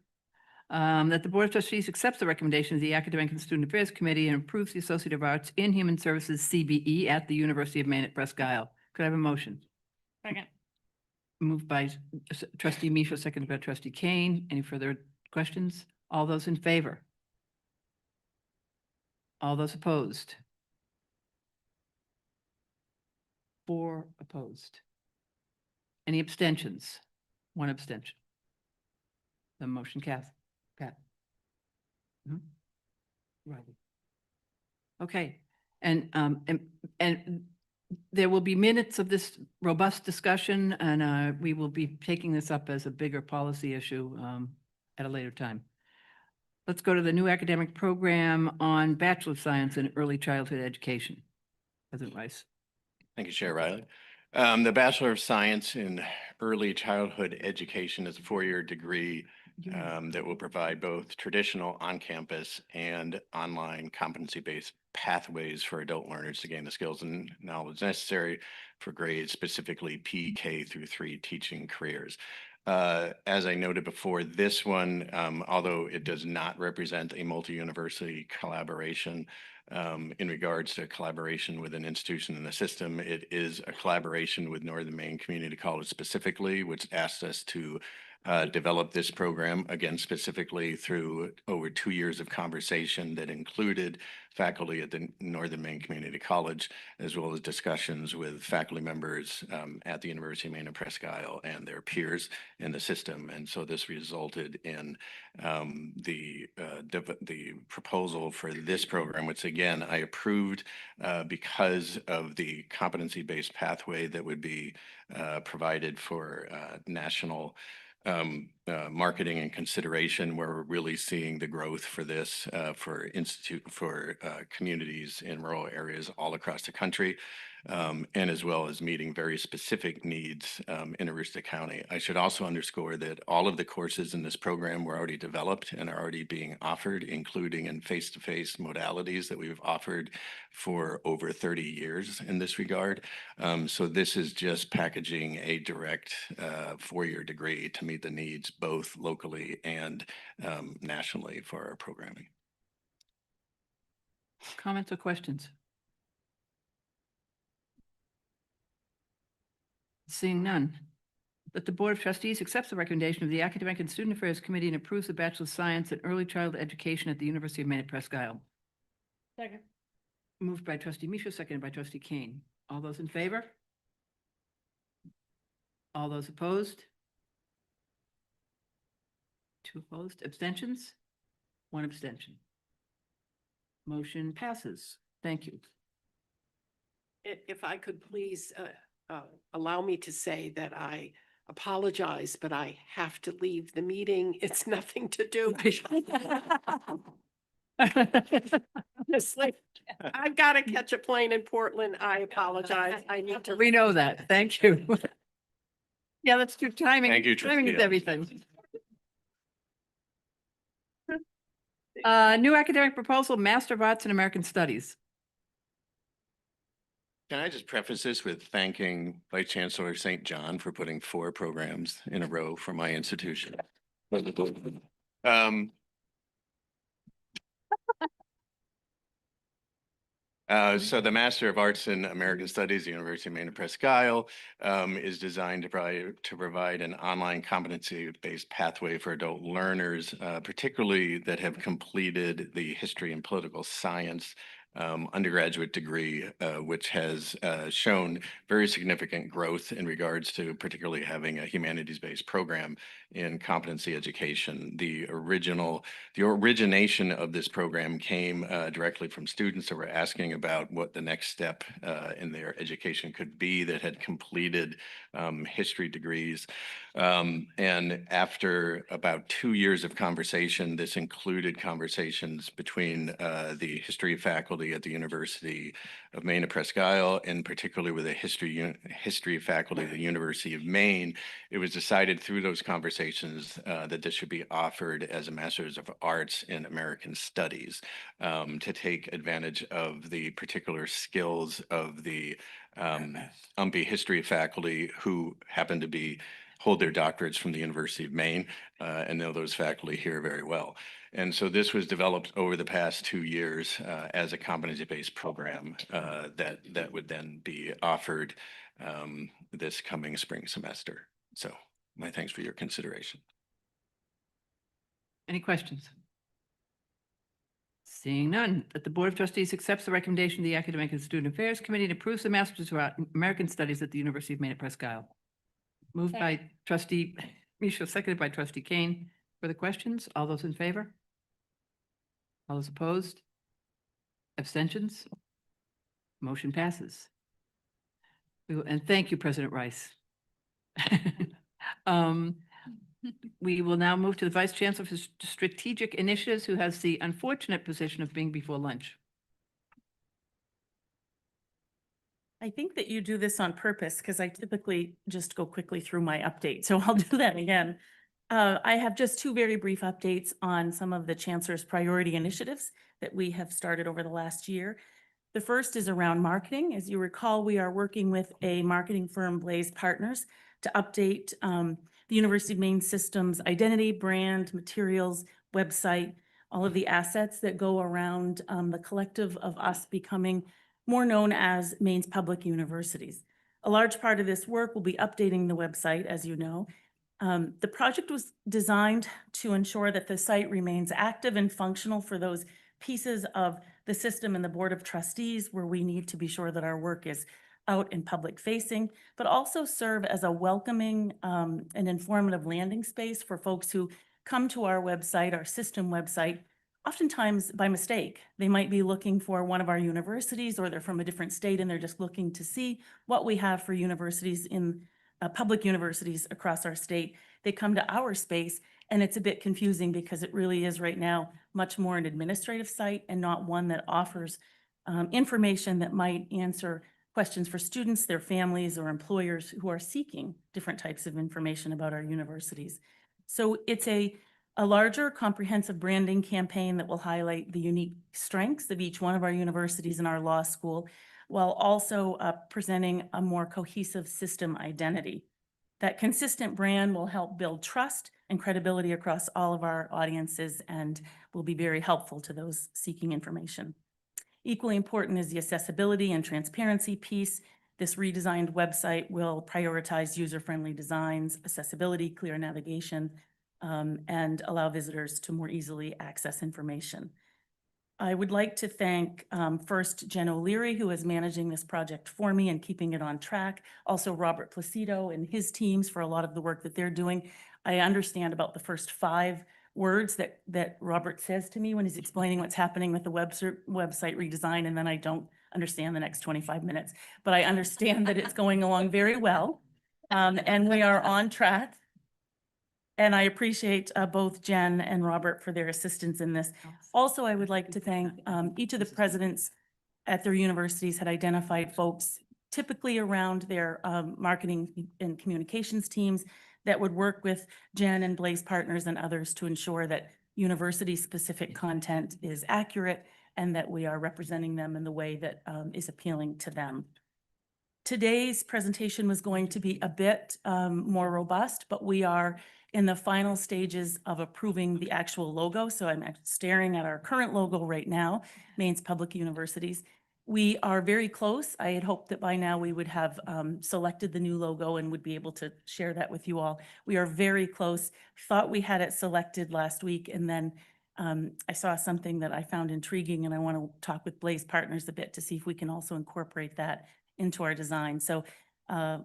That the Board of Trustees accepts the recommendation of the Academic and Student Affairs Committee and approves the Associate of Arts in Human Services CBE at the University of Maine at Presque Isle. Could I have a motion? Second. Moved by Trustee Misha, seconded by Trustee Kane. Any further questions? All those in favor? All those opposed? 4 opposed. Any abstentions? 1 abstention. The motion cast. Pat. Right. Okay, and there will be minutes of this robust discussion, and we will be taking this up as a bigger policy issue at a later time. Let's go to the new academic program on Bachelor of Science in Early Childhood Education. President Rice. Thank you, Chair Riley. The Bachelor of Science in Early Childhood Education is a 4-year degree that will provide both traditional on-campus and online competency-based pathways for adult learners to gain the skills and knowledge necessary for grades, specifically PK through 3 teaching careers. As I noted before, this one, although it does not represent a multi-university collaboration, in regards to collaboration with an institution in the system, it is a collaboration with Northern Maine Community College specifically, which asked us to develop this program, again, specifically through over 2 years of conversation that included faculty at the Northern Maine Community College, as well as discussions with faculty members at the University of Maine at Presque Isle and their peers in the system. And so this resulted in the proposal for this program, which again, I approved because of the competency-based pathway that would be provided for national marketing and consideration, where we're really seeing the growth for this for communities in rural areas all across the country, and as well as meeting very specific needs in Aroostook County. I should also underscore that all of the courses in this program were already developed and are already being offered, including in face-to-face modalities that we've offered for over 30 years in this regard. So this is just packaging a direct 4-year degree to meet the needs both locally and nationally for our programming. Comments or questions? Seeing none. That the Board of Trustees accepts the recommendation of the Academic and Student Affairs Committee and approves the Bachelor of Science in Early Childhood Education at the University of Maine at Presque Isle. Second. Moved by Trustee Misha, seconded by Trustee Kane. All those in favor? All those opposed? 2 opposed. Abstentions? 1 abstention. Motion passes. Thank you. If I could please allow me to say that I apologize, but I have to leave the meeting. It's nothing to do. Honestly, I've got to catch a plane in Portland. I apologize. I need to. We know that. Thank you. Yeah, let's do timing. Thank you, Timing is Trustee. everything. New academic proposal, Master of Arts in American Studies. Can I just preface this with thanking Vice Chancellor St. John for putting 4 programs in a row for my institution? So the Master of Arts in American Studies, University of Maine at Presque Isle, is designed to provide an online competency-based pathway for adult learners, particularly that have completed the history and political science undergraduate degree, which has shown very significant growth in regards to particularly having a humanities-based program in competency education. The origination of this program came directly from students that were asking about what the next step in their education could be that had completed history degrees. And after about 2 years of conversation, this included conversations between the history faculty at the University of Maine at Presque Isle, and particularly with the history faculty at the University of Maine. It was decided through those conversations that this should be offered as a Master's of Arts in American Studies to take advantage of the particular skills of the UMPI history faculty who happen to hold their doctorates from the University of Maine and know those faculty here very well. And so this was developed over the past 2 years as a competency-based program that would then be offered this coming spring semester. So my thanks for your consideration. Any questions? Seeing none, that the Board of Trustees accepts the recommendation of the Academic and Student Affairs Committee and approves the Master's of American Studies at the University of Maine at Presque Isle. Moved by Trustee Michelle, seconded by Trustee Kane. Further questions? All those in favor? All those opposed? Abstentions? Motion passes. And thank you, President Rice. We will now move to the Vice Chancellor for Strategic Initiatives, who has the unfortunate position of being before lunch. I think that you do this on purpose because I typically just go quickly through my update. So I'll do that again. I have just 2 very brief updates on some of the Chancellor's priority initiatives that we have started over the last year. The first is around marketing. As you recall, we are working with a marketing firm, Blaze Partners, to update the University of Maine system's identity, brand, materials, website, all of the assets that go around the collective of us becoming more known as Maine's public universities. A large part of this work will be updating the website, as you know. The project was designed to ensure that the site remains active and functional for those pieces of the system and the Board of Trustees where we need to be sure that our work is out and public facing, but also serve as a welcoming and informative landing space for folks who come to our website, our system website, oftentimes by mistake. They might be looking for one of our universities, or they're from a different state and they're just looking to see what we have for universities in public universities across our state. They come to our space and it's a bit confusing because it really is right now much more an administrative site and not one that offers information that might answer questions for students, their families, or employers who are seeking different types of information about our universities. So it's a larger comprehensive branding campaign that will highlight the unique strengths of each one of our universities and our law school, while also presenting a more cohesive system identity. That consistent brand will help build trust and credibility across all of our audiences and will be very helpful to those seeking information. Equally important is the accessibility and transparency piece. This redesigned website will prioritize user-friendly designs, accessibility, clear navigation, and allow visitors to more easily access information. I would like to thank first Jen O'Leary, who is managing this project for me and keeping it on track. Also Robert Placido and his teams for a lot of the work that they're doing. I understand about the first 5 words that Robert says to me when he's explaining what's happening with the website redesign, and then I don't understand the next 25 minutes. But I understand that it's going along very well, and we are on track. And I appreciate both Jen and Robert for their assistance in this. Also, I would like to thank each of the presidents at their universities had identified folks typically around their marketing and communications teams that would work with Jen and Blaze Partners and others to ensure that university-specific content is accurate and that we are representing them in the way that is appealing to them. Today's presentation was going to be a bit more robust, but we are in the final stages of approving the actual logo. So I'm staring at our current logo right now, Maine's Public Universities. We are very close. I had hoped that by now we would have selected the new logo and would be able to share that with you all. We are very close. Thought we had it selected last week, and then I saw something that I found intriguing, and I want to talk with Blaze Partners a bit to see if we can also incorporate that into our design. So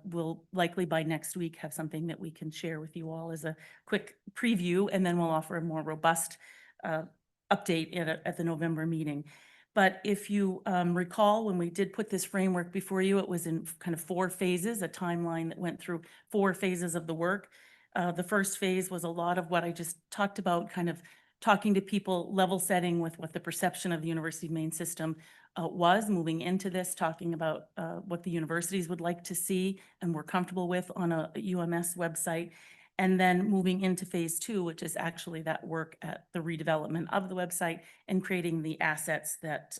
we'll likely by next week have something that we can share with you all as a quick preview, and then we'll offer a more robust update at the November meeting. But if you recall, when we did put this framework before you, it was in kind of 4 phases, a timeline that went through 4 phases of the work. The first phase was a lot of what I just talked about, kind of talking to people, level setting with what the perception of the University of Maine system was, moving into this, talking about what the universities would like to see and were comfortable with on a UMS website. And then moving into phase 2, which is actually that work at the redevelopment of the website and creating the assets that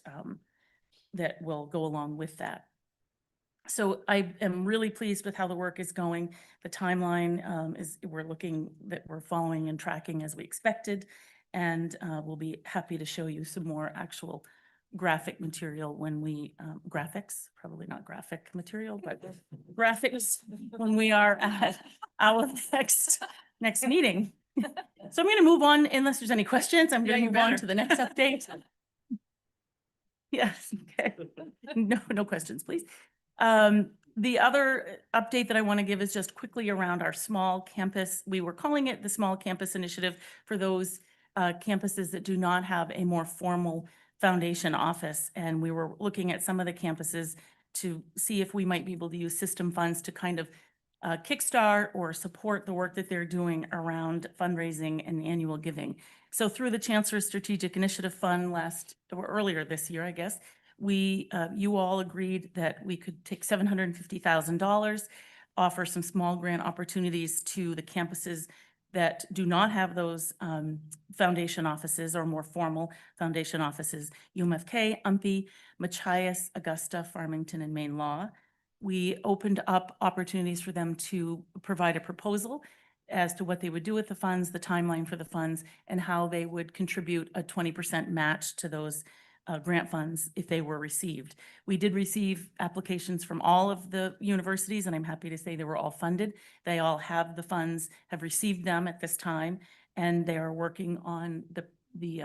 that will go along with that. So I am really pleased with how the work is going. The timeline is we're following and tracking as we expected, and we'll be happy to show you some more actual graphic material when we graphics, probably not graphic material, but graphics when we are at our next meeting. So I'm going to move on unless there's any questions. I'm going to move on to the next update. Yes, okay. No questions, please. The other update that I want to give is just quickly around our small campus. We were calling it the Small Campus Initiative for those campuses that do not have a more formal foundation office. And we were looking at some of the campuses to see if we might be able to use system funds to kind of kickstart or support the work that they're doing around fundraising and annual giving. So through the Chancellor's Strategic Initiative Fund earlier this year, I guess, you all agreed that we could take $750,000, offer some small grant opportunities to the campuses that do not have those foundation offices or more formal foundation offices: UMFK, UMPI, Machias, Augusta, Farmington, and Maine Law. We opened up opportunities for them to provide a proposal as to what they would do with the funds, the timeline for the funds, and how they would contribute a 20% match to those grant funds if they were received. We did receive applications from all of the universities, and I'm happy to say they were all funded. They all have the funds, have received them at this time, and they are working on the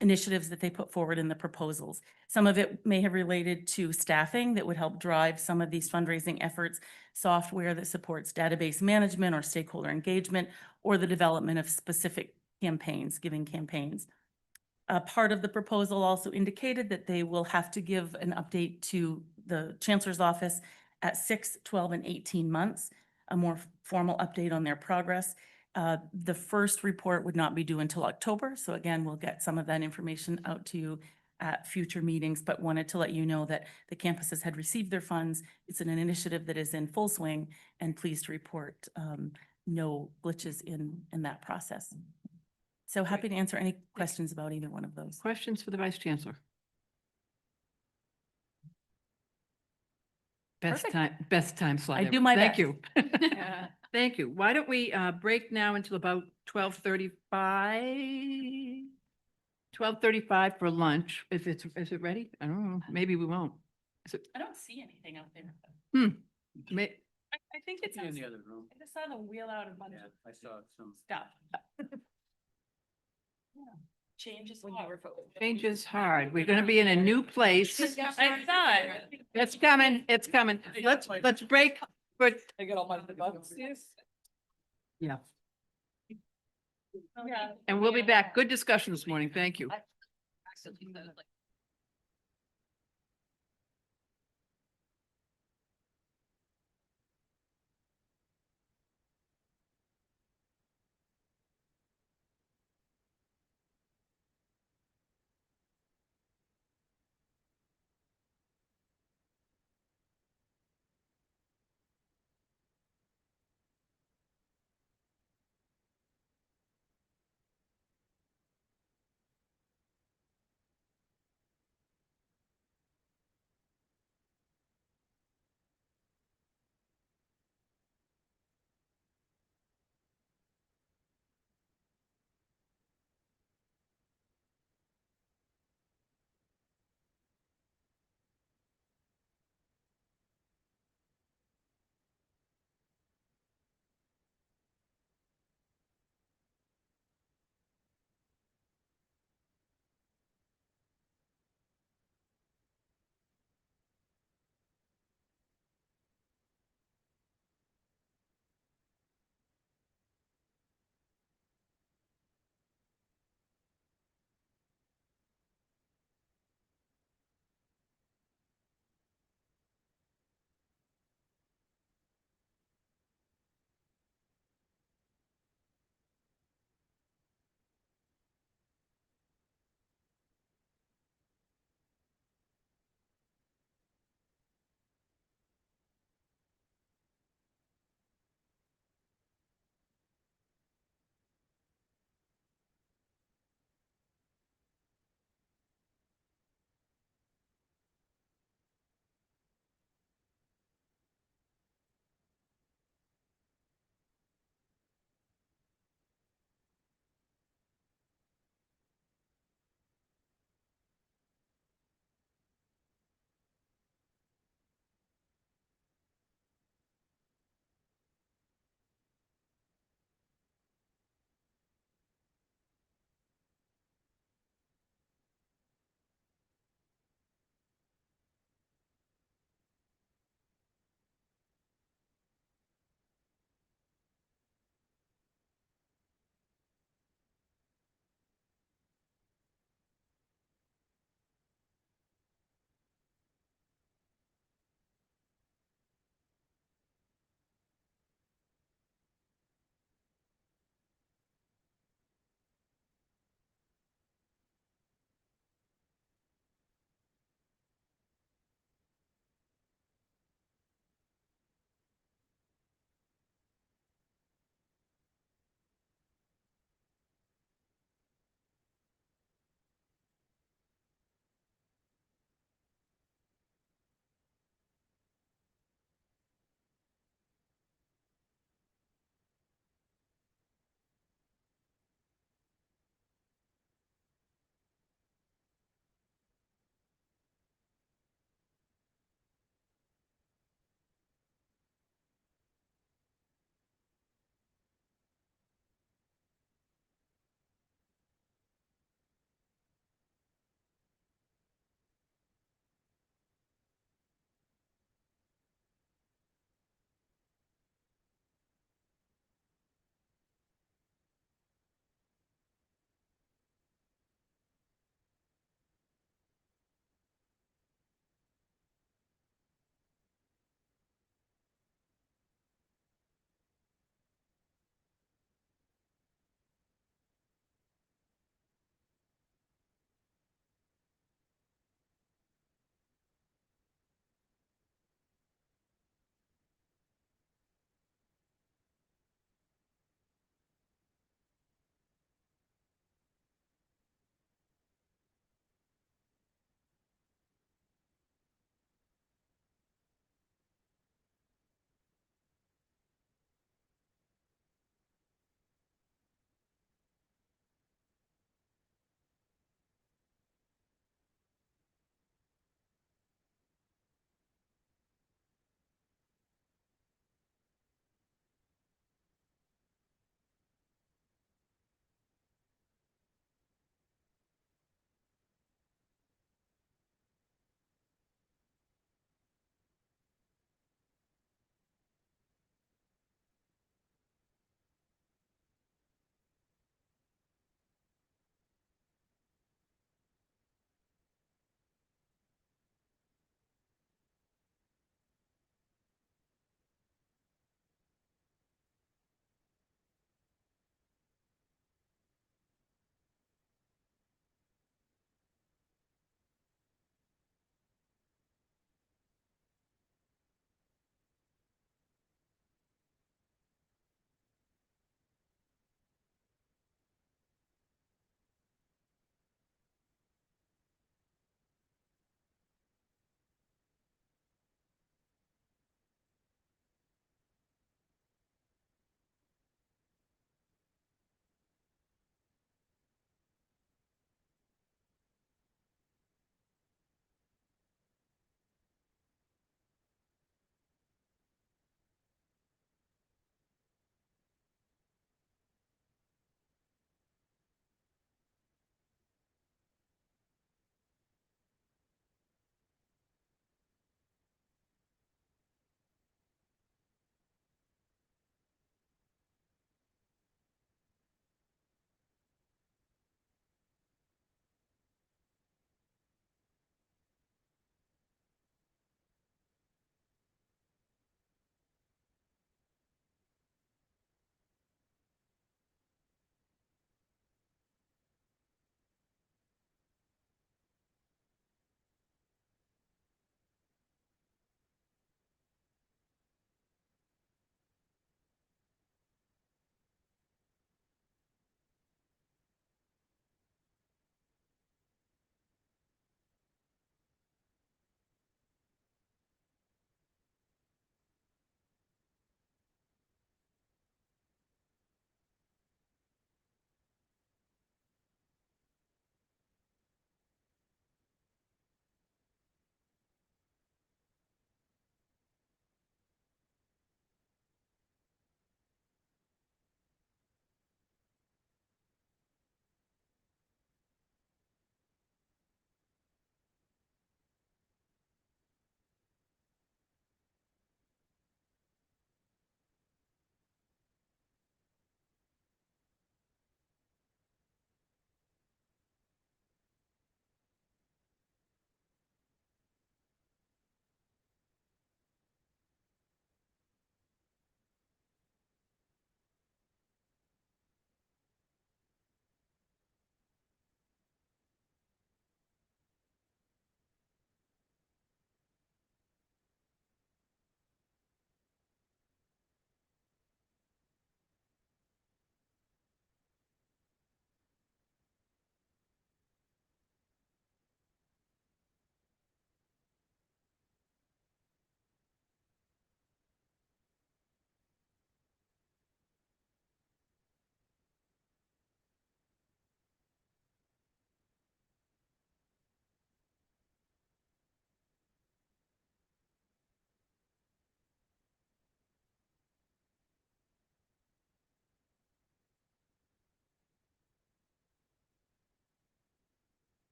initiatives that they put forward in the proposals. Some of it may have related to staffing that would help drive some of these fundraising efforts, software that supports database management or stakeholder engagement, or the development of specific campaigns, giving campaigns. Part of the proposal also indicated that they will have to give an update to the Chancellor's office at 6, 12, and 18 months, a more formal update on their progress. The first report would not be due until October. So again, we'll get some of that information out to you at future meetings, but wanted to let you know that the campuses had received their funds. It's an initiative that is in full swing, and pleased to report no glitches in that process. So happy to answer any questions about either one of those. Questions for the Vice Chancellor? Perfect. Best time slot. I ever. do my Thank best. you. Thank you. Why don't we break now until about 12:35? 12:35 for lunch. Is it ready? I don't know. Maybe we won't. Is it? I don't see anything out there. May, I think it's In the other room. I just saw them wheel out a bunch of I saw some. stuff. Change is hard. Change is hard. We're going to be in a new place. I saw it. It's coming. It's coming. Let's break. But I got all my buttons. yeah, Yeah. and we'll be back. Good discussion this morning. Thank you.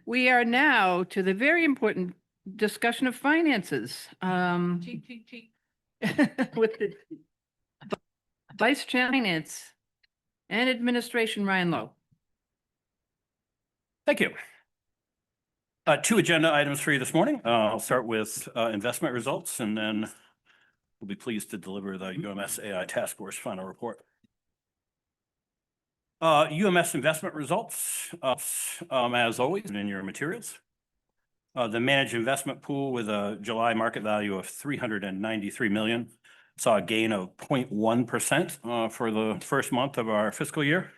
We are now to the very important discussion of finances. With the Vice Chair of Finance and Administration, Ryan Lowe. Thank you. Two agenda items for you this morning. I'll start with investment results, and then we'll be pleased to deliver the UMS AI Task Force final report. UMS investment results, as always, in your materials. The managed investment pool with a July market value of 393 million saw a gain of 0.1% for the first month of our fiscal year.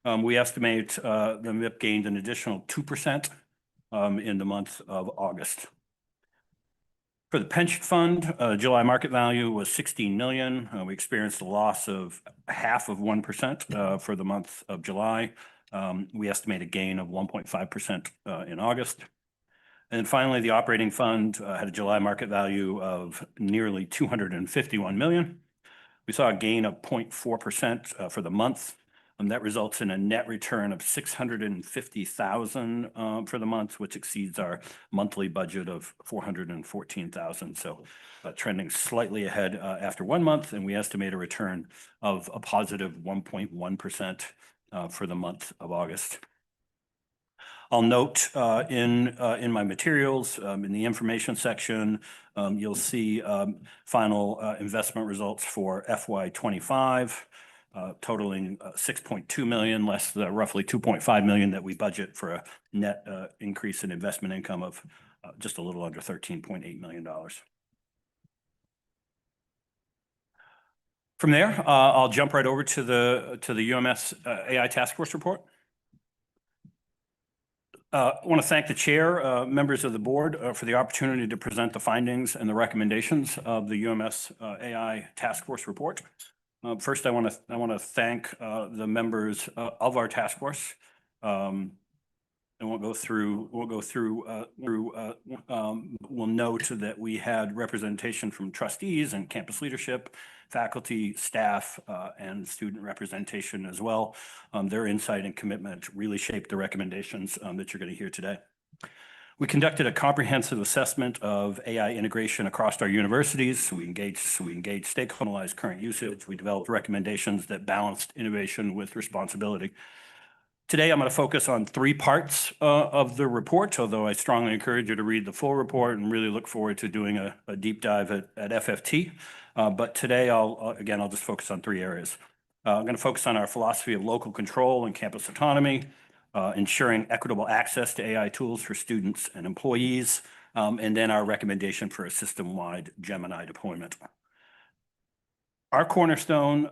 We estimate the MIP gained an additional 2% in the month of August. For the pension fund, July market value was 16 million. We experienced a loss of 0.5% for the month of July. We estimate a gain of 1.5% in August. And finally, the operating fund had a July market value of nearly 251 million. We saw a gain of 0.4% for the month. That results in a net return of 650,000 for the month, which exceeds our monthly budget of 414,000. So trending slightly ahead after 1 month, and we estimate a return of a positive 1.1% for the month of August. I'll note in my materials, in the information section, you'll see final investment results for FY25. Totaling 6.2 million, less the roughly 2.5 million that we budget for a net increase in investment income of just a little under $13.8 million. From there, I'll jump right over to the UMS AI Task Force report. I want to thank the chair, members of the board for the opportunity to present the findings and the recommendations of the UMS AI Task Force report. First, I want to thank the members of our task force. And we'll note that we had representation from trustees and campus leadership, faculty, staff, and student representation as well. Their insight and commitment really shaped the recommendations that you're going to hear today. We conducted a comprehensive assessment of AI integration across our universities. We engaged stakeholders, current usage. We developed recommendations that balanced innovation with responsibility. Today, I'm going to focus on 3 parts of the report, although I strongly encourage you to read the full report and really look forward to doing a deep dive at FFT. But today, I'll just focus on 3 areas. I'm going to focus on our philosophy of local control and campus autonomy, ensuring equitable access to AI tools for students and employees, and then our recommendation for a system-wide Gemini deployment. Our cornerstone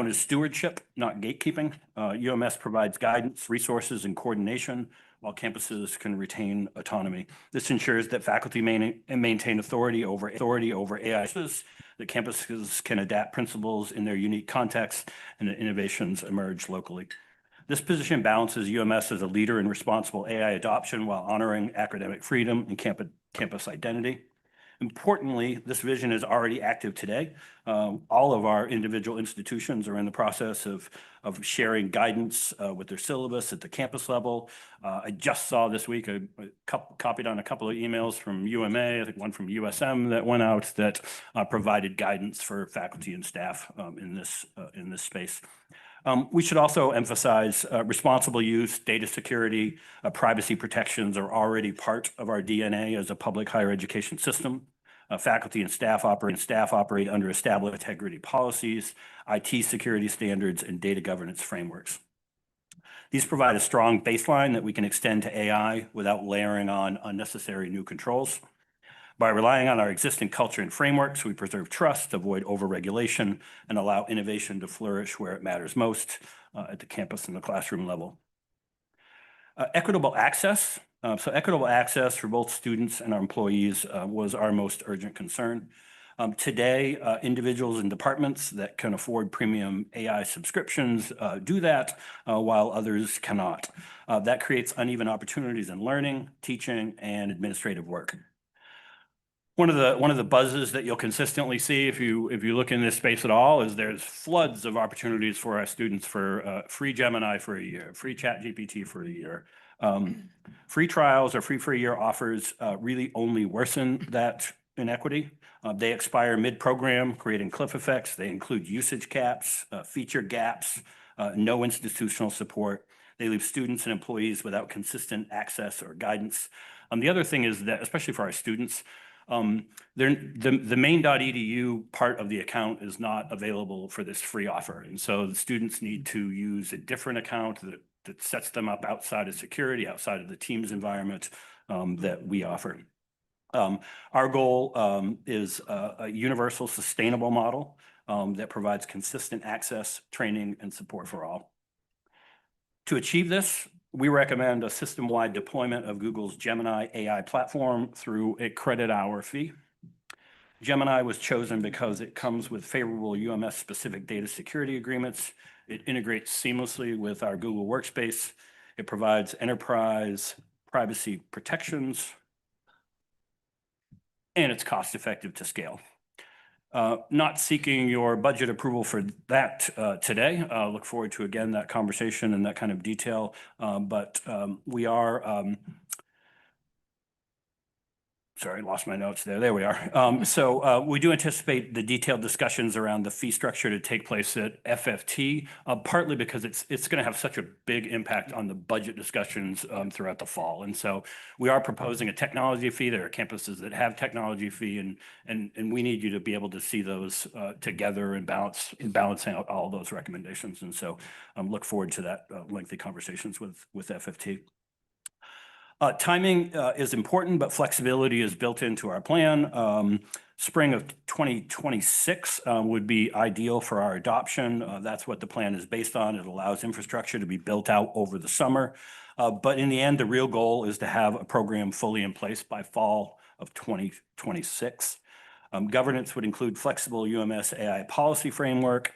is stewardship, not gatekeeping. UMS provides guidance, resources, and coordination, while campuses can retain autonomy. This ensures that faculty maintain authority over AI, that campuses can adapt principles in their unique context, and that innovations emerge locally. This position balances UMS as a leader in responsible AI adoption while honoring academic freedom and campus identity. Importantly, this vision is already active today. All of our individual institutions are in the process of sharing guidance with their syllabus at the campus level. I just saw this week, I copied on a couple of emails from UMA, I think one from USM that went out that provided guidance for faculty and staff in this space. We should also emphasize responsible use, data security, privacy protections are already part of our DNA as a public higher education system. Faculty and staff operate under established integrity policies, IT security standards, and data governance frameworks. These provide a strong baseline that we can extend to AI without layering on unnecessary new controls. By relying on our existing culture and frameworks, we preserve trust, avoid overregulation, and allow innovation to flourish where it matters most, at the campus and the classroom level. Equitable access. Equitable access for both students and our employees was our most urgent concern. Today, individuals and departments that can afford premium AI subscriptions do that, while others cannot. That creates uneven opportunities in learning, teaching, and administrative work. One of the buzzes that you'll consistently see if you look in this space at all is there's floods of opportunities for our students for free Gemini for a year, free ChatGPT for a year. Free trials or free for a year offers really only worsen that inequity. They expire mid-program, creating cliff effects. They include usage caps, feature gaps, no institutional support. They leave students and employees without consistent access or guidance. The other thing is that, especially for our students, the main.edu part of the account is not available for this free offer. And so the students need to use a different account that sets them up outside of security, outside of the Teams environment that we offer. Our goal is a universal sustainable model that provides consistent access, training, and support for all. To achieve this, we recommend a system-wide deployment of Google's Gemini AI platform through a credit hour fee. Gemini was chosen because it comes with favorable UMS specific data security agreements. It integrates seamlessly with our Google Workspace. It provides enterprise privacy protections, and it's cost effective to scale. Not seeking your budget approval for that today. Look forward to, again, that conversation and that kind of detail. But we are, sorry, lost my notes there. There we are. So we do anticipate the detailed discussions around the fee structure to take place at FFT, partly because it's going to have such a big impact on the budget discussions throughout the fall. And so we are proposing a technology fee. There are campuses that have technology fee, and we need you to be able to see those together and balancing out all those recommendations. And so look forward to that lengthy conversations with FFT. Timing is important, but flexibility is built into our plan. Spring of 2026 would be ideal for our adoption. That's what the plan is based on. It allows infrastructure to be built out over the summer. But in the end, the real goal is to have a program fully in place by fall of 2026. Governance would include flexible UMS AI policy framework,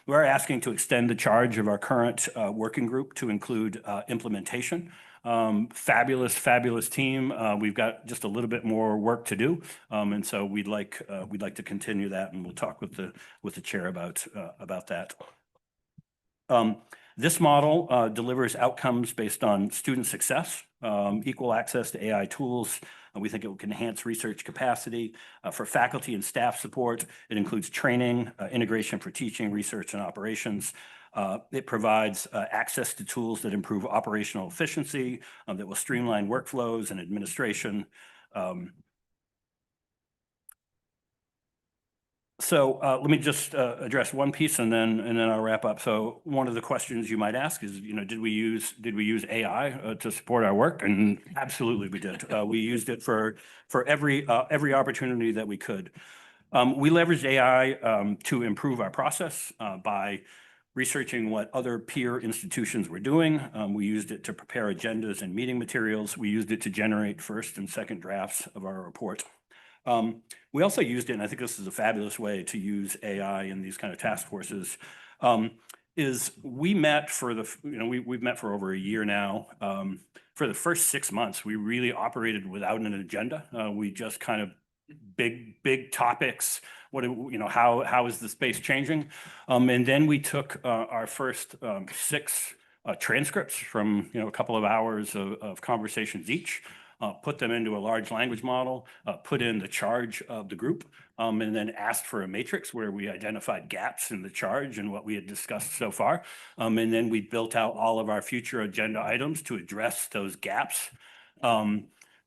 we're asking to extend the charge of our current working group to include implementation. Fabulous team. We've got just a little bit more work to do. And so we'd like to continue that, and we'll talk with the chair about that. This model delivers outcomes based on student success, equal access to AI tools. We think it can enhance research capacity for faculty and staff support. It includes training, integration for teaching, research, and operations. It provides access to tools that improve operational efficiency, that will streamline workflows and administration. So let me just address one piece and then I'll wrap up. So one of the questions you might ask is, did we use AI to support our work? And absolutely we did. We used it for every opportunity that we could. We leveraged AI to improve our process by researching what other peer institutions were doing. We used it to prepare agendas and meeting materials. We used it to generate first and second drafts of our report. We also used it, and I think this is a fabulous way to use AI in these kind of task forces, is we met for we've met for over a year now. For the first 6 months, we really operated without an agenda. We just kind of big topics. How is the space changing? And then we took our first 6 transcripts from a couple of hours of conversations each, put them into a large language model, put in the charge of the group, and then asked for a matrix where we identified gaps in the charge and what we had discussed so far. And then we built out all of our future agenda items to address those gaps.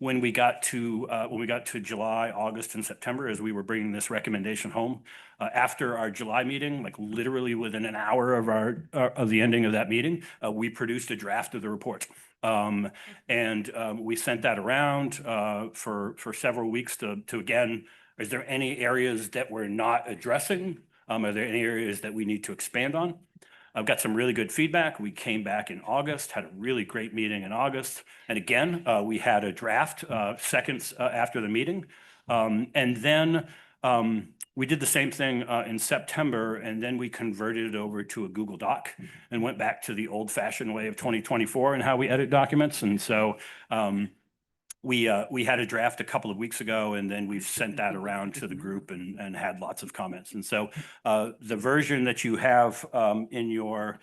When we got to July, August, and September, as we were bringing this recommendation home, after our July meeting, like literally within an hour of the ending of that meeting, we produced a draft of the report. And we sent that around for several weeks to again, is there any areas that we're not addressing? Are there any areas that we need to expand on? I've got some really good feedback. We came back in August, had a really great meeting in August. And again, we had a draft seconds after the meeting. And then we did the same thing in September, and then we converted it over to a Google Doc and went back to the old fashioned way of 2024 and how we edit documents. And so we had a draft a couple of weeks ago, and then we've sent that around to the group and had lots of comments. And so the version that you have in your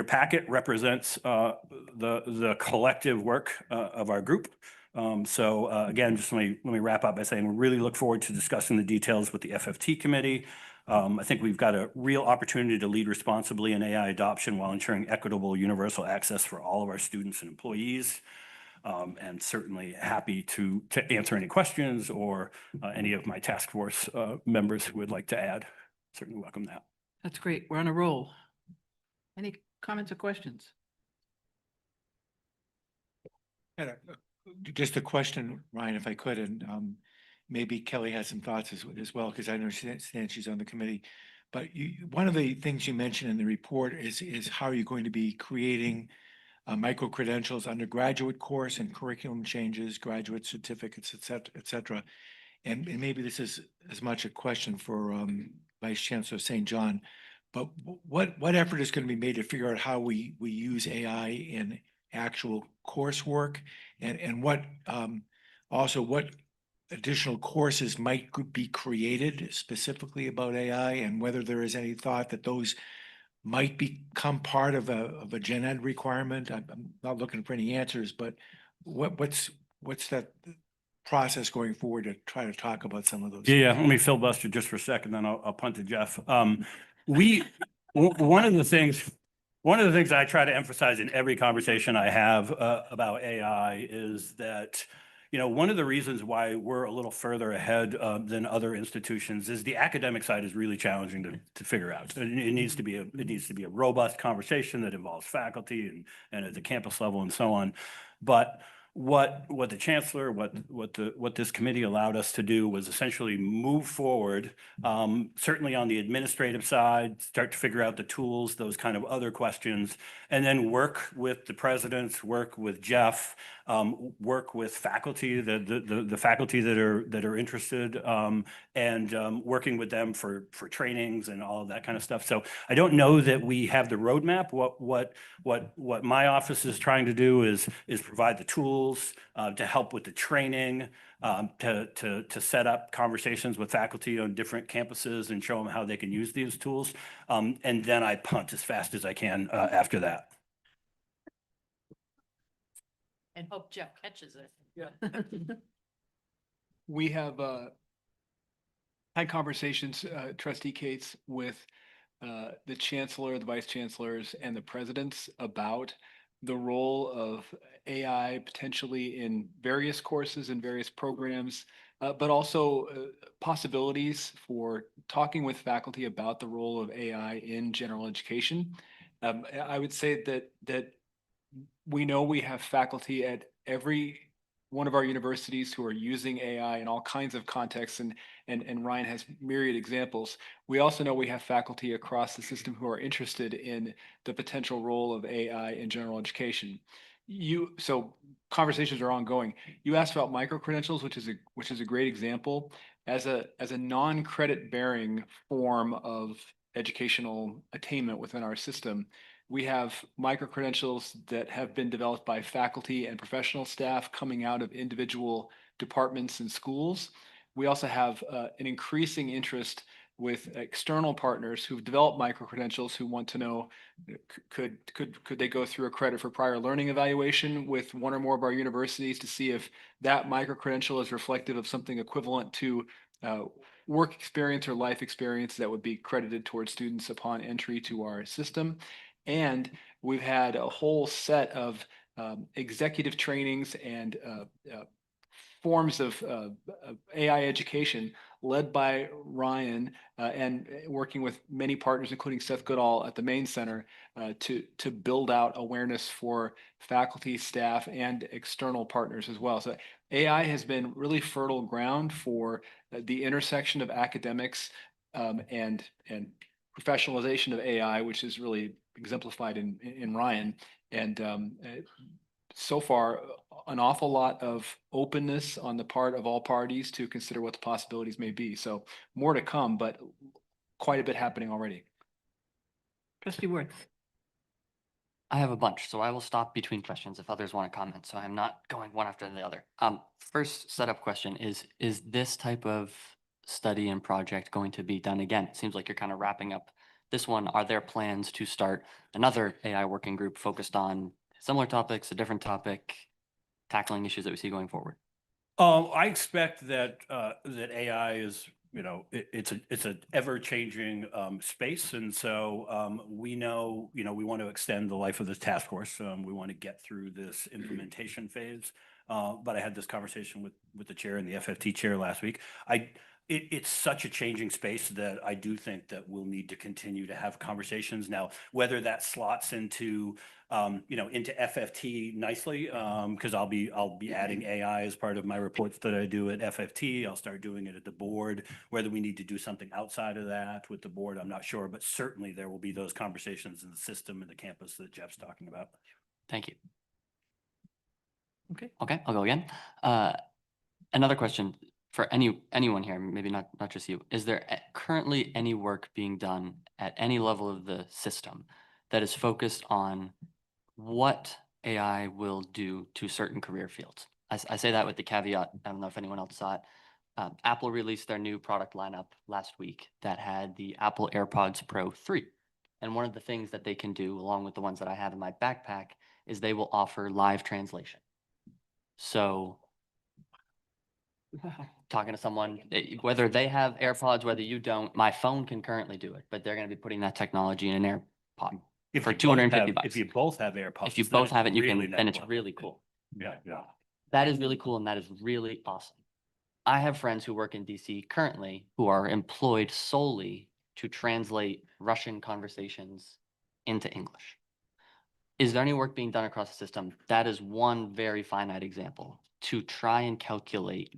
packet represents the collective work of our group. So again, just let me wrap up by saying we really look forward to discussing the details with the FFT committee. I think we've got a real opportunity to lead responsibly in AI adoption while ensuring equitable universal access for all of our students and employees. And certainly happy to answer any questions or any of my task force members who would like to add. Certainly welcome that. That's great. We're on a roll. Any comments or questions? Just a question, Ryan, if I could, and maybe Kelly has some thoughts as well, because I understand she's on the committee. But one of the things you mentioned in the report is how you're going to be creating micro-credentials, undergraduate course and curriculum changes, graduate certificates, et cetera. And maybe this is as much a question for Vice Chancellor St. John, but what effort is going to be made to figure out how we use AI in actual coursework, and what also what additional courses might be created specifically about AI, and whether there is any thought that those might become part of a gen ed requirement? I'm not looking for any answers, but what's that process going forward to try to talk about some of those? Yeah, let me filibuster just for a second, then I'll punt to Jeff. One of the things I try to emphasize in every conversation I have about AI is that, you know, one of the reasons why we're a little further ahead than other institutions is the academic side is really challenging to figure out. It needs to be a robust conversation that involves faculty and at the campus level and so on. But what the chancellor, what this committee allowed us to do was essentially move forward, certainly on the administrative side, start to figure out the tools, those kind of other questions, and then work with the presidents, work with Jeff, work with faculty, the faculty that are interested, and working with them for trainings and all of that kind of stuff. So I don't know that we have the roadmap. What my office is trying to do is provide the tools to help with the training, to set up conversations with faculty on different campuses and show them how they can use these tools. And then I punt as fast as I can after that. And hope Jeff catches it. Yeah. We have had conversations, Trustee Cates, with the chancellor, the vice chancellors, and the presidents about the role of AI potentially in various courses and various programs, but also possibilities for talking with faculty about the role of AI in general education. I would say that we know we have faculty at every one of our universities who are using AI in all kinds of contexts, and Ryan has myriad examples. We also know we have faculty across the system who are interested in the potential role of AI in general education. So conversations are ongoing. You asked about micro-credentials, which is a great example. As a non-credit bearing form of educational attainment within our system, we have micro-credentials that have been developed by faculty and professional staff coming out of individual departments and schools. We also have an increasing interest with external partners who've developed micro-credentials who want to know, could they go through a credit for prior learning evaluation with one or more of our universities to see if that micro-credential is reflective of something equivalent to work experience or life experience that would be credited towards students upon entry to our system. And we've had a whole set of executive trainings and forms of AI education led by Ryan and working with many partners, including Seth Goodall at the Main Center, to build out awareness for faculty, staff, and external partners as well. So AI has been really fertile ground for the intersection of academics and professionalization of AI, which is really exemplified in Ryan. And so far, an awful lot of openness on the part of all parties to consider what the possibilities may be. So more to come, but quite a bit happening already. Trustee Ward. I have a bunch, so I will stop between questions if others want to comment, so I'm not going one after the other. First setup question is this type of study and project going to be done again? It seems like you're kind of wrapping up this one. Are there plans to start another AI working group focused on similar topics, a different topic, tackling issues that we see going forward? I expect that that AI is, it's a ever-changing space, and so we know, we want to extend the life of this task force. We want to get through this implementation phase. But I had this conversation with the chair and the FFT chair last week. It's such a changing space that I do think that we'll need to continue to have conversations. Now, whether that slots into into FFT nicely, because I'll be adding AI as part of my reports that I do at FFT. I'll start doing it at the board. Whether we need to do something outside of that with the board, I'm not sure, but certainly there will be those conversations in the system and the campus that Jeff's talking about. Thank you. Okay. Okay, I'll go again. Another question for anyone here, maybe not just you. Is there currently any work being done at any level of the system that is focused on what AI will do to certain career fields? I say that with the caveat, I don't know if anyone else saw it. Apple released their new product lineup last week that had the Apple AirPods Pro 3. And one of the things that they can do, along with the ones that I have in my backpack, is they will offer live translation. So talking to someone, whether they have AirPods, whether you don't, my phone can currently do it, but they're going to be putting that technology in an AirPod for $250. If you both have AirPods. If you then both it's have it, you really can, next then it's level. really cool. Yeah, yeah. That is really cool and that is really awesome. I have friends who work in DC currently who are employed solely to translate Russian conversations into English. Is there any work being done across the system? That is one very finite example to try and calculate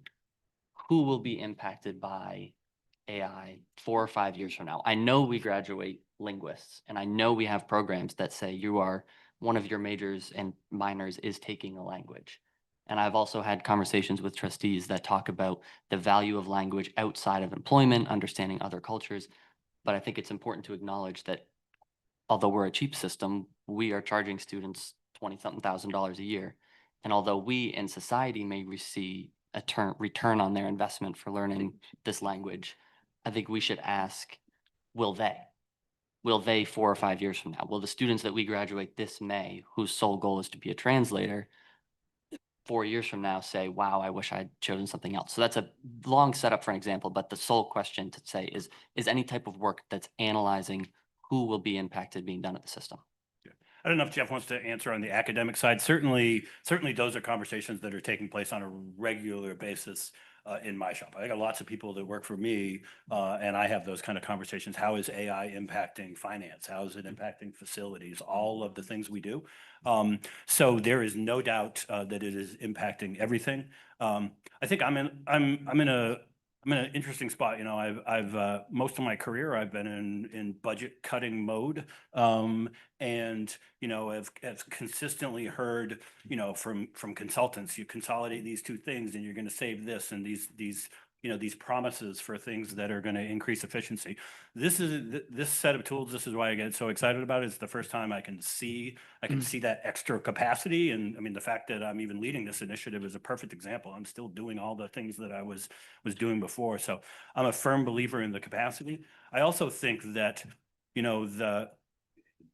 who will be impacted by AI 4 or 5 years from now. I know we graduate linguists, and I know we have programs that say you are one of your majors and minors is taking a language. And I've also had conversations with trustees that talk about the value of language outside of employment, understanding other cultures. But I think it's important to acknowledge that although we're a cheap system, we are charging students $20-something thousand a year. And although we in society may receive a return on their investment for learning this language, I think we should ask, will they? Will they 4 or 5 years from now? Will the students that we graduate this May, whose sole goal is to be a translator, 4 years from now say, wow, I wish I'd chosen something else? So that's a long setup for an example, but the sole question to say is any type of work that's analyzing who will be impacted being done at the system? I don't know if Jeff wants to answer on the academic side. Certainly those are conversations that are taking place on a regular basis in my shop. I got lots of people that work for me, and I have those kind of conversations. How is AI impacting finance? How is it impacting facilities? All of the things we do. So there is no doubt that it is impacting everything. I think I'm in an interesting spot. I've most of my career I've been in budget cutting mode, and have consistently heard from consultants, you consolidate these two things and you're going to save this, and these promises for things that are going to increase efficiency. This set of tools. This is why I get so excited about it. It's the first time I can see that extra capacity, and I mean the fact that I'm even leading this initiative is a perfect example. I'm still doing all the things that I was doing before, so I'm a firm believer in the capacity. I also think that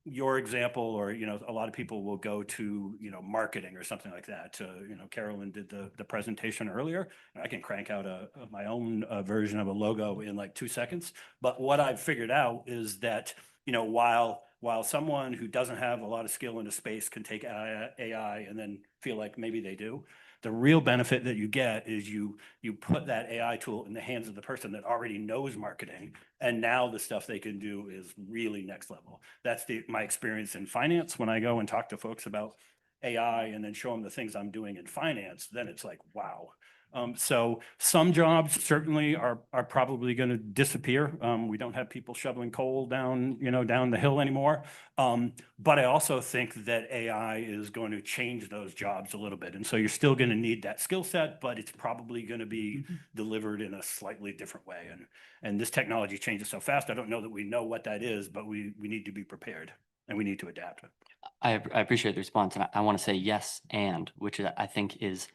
your example, or a lot of people will go to marketing or something like that. Carolyn did the presentation earlier. I can crank out my own version of a logo in like 2 seconds. But what I've figured out is that while someone who doesn't have a lot of skill in a space can take AI and then feel like maybe they do, the real benefit that you get is you put that AI tool in the hands of the person that already knows marketing, and now the stuff they can do is really next level. That's my experience in finance. When I go and talk to folks about AI and then show them the things I'm doing in finance, then it's like, wow. So some jobs certainly are probably going to disappear. We don't have people shoveling coal down the hill anymore. But I also think that AI is going to change those jobs a little bit. And so you're still going to need that skill set, but it's probably going to be delivered in a slightly different way. And this technology changes so fast, I don't know that we know what that is, but we need to be prepared. and we need to adapt. I appreciate the response, and I want to say yes, and, which I think is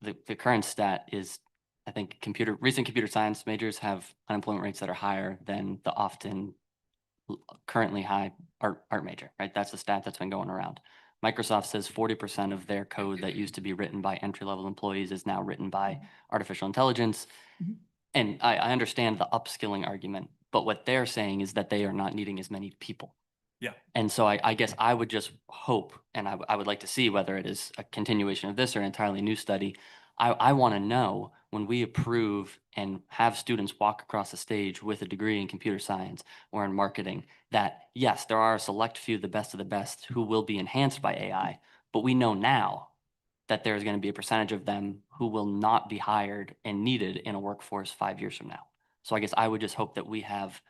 the current stat is, I think recent computer science majors have unemployment rates that are higher than the often currently high art major, right? That's a stat that's been going around. Microsoft says 40% of their code that used to be written by entry-level employees is now written by artificial intelligence. And I understand the upskilling argument, but what they're saying is that they are not needing as many people. Yeah. And so I guess I would just hope, and I would like to see whether it is a continuation of this or an entirely new study. I want to know when we approve and have students walk across the stage with a degree in computer science or in marketing, that yes, there are a select few, the best of the best, who will be enhanced by AI, but we know now that there's going to be a percentage of them who will not be hired and needed in a workforce 5 years from now. So I guess I would just hope that we have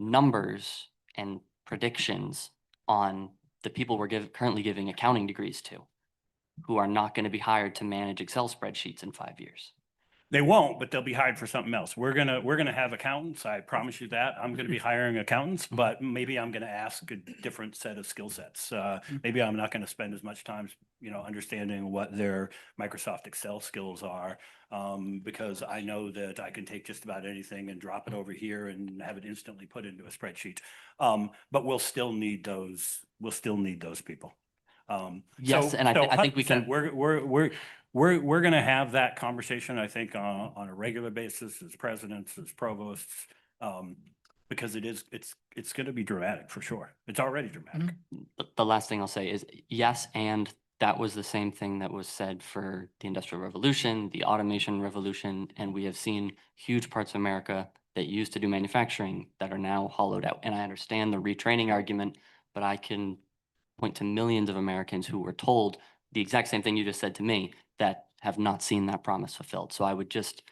numbers and predictions on the people we're currently giving accounting degrees to, who are not going to be hired to manage Excel spreadsheets in 5 years. They won't, but they'll be hired for something else. We're gonna have accountants. I promise you that. I'm gonna be hiring accountants, but maybe I'm gonna ask a different set of skill sets. Maybe I'm not gonna spend as much time, understanding what their Microsoft Excel skills are, because I know that I can take just about anything and drop it over here and have it instantly put into a spreadsheet. But we'll still need those. We'll still need those people. Yes, and I think we can. We're going to have that conversation, I think, on a regular basis as presidents, as provosts, because it's going to be dramatic for sure. It's already dramatic. The last thing I'll say is yes, and that was the same thing that was said for the Industrial Revolution, the Automation Revolution, and we have seen huge parts of America that used to do manufacturing that are now hollowed out. And I understand the retraining argument, but I can point to millions of Americans who were told the exact same thing you just said to me that have not seen that promise fulfilled. So I would just,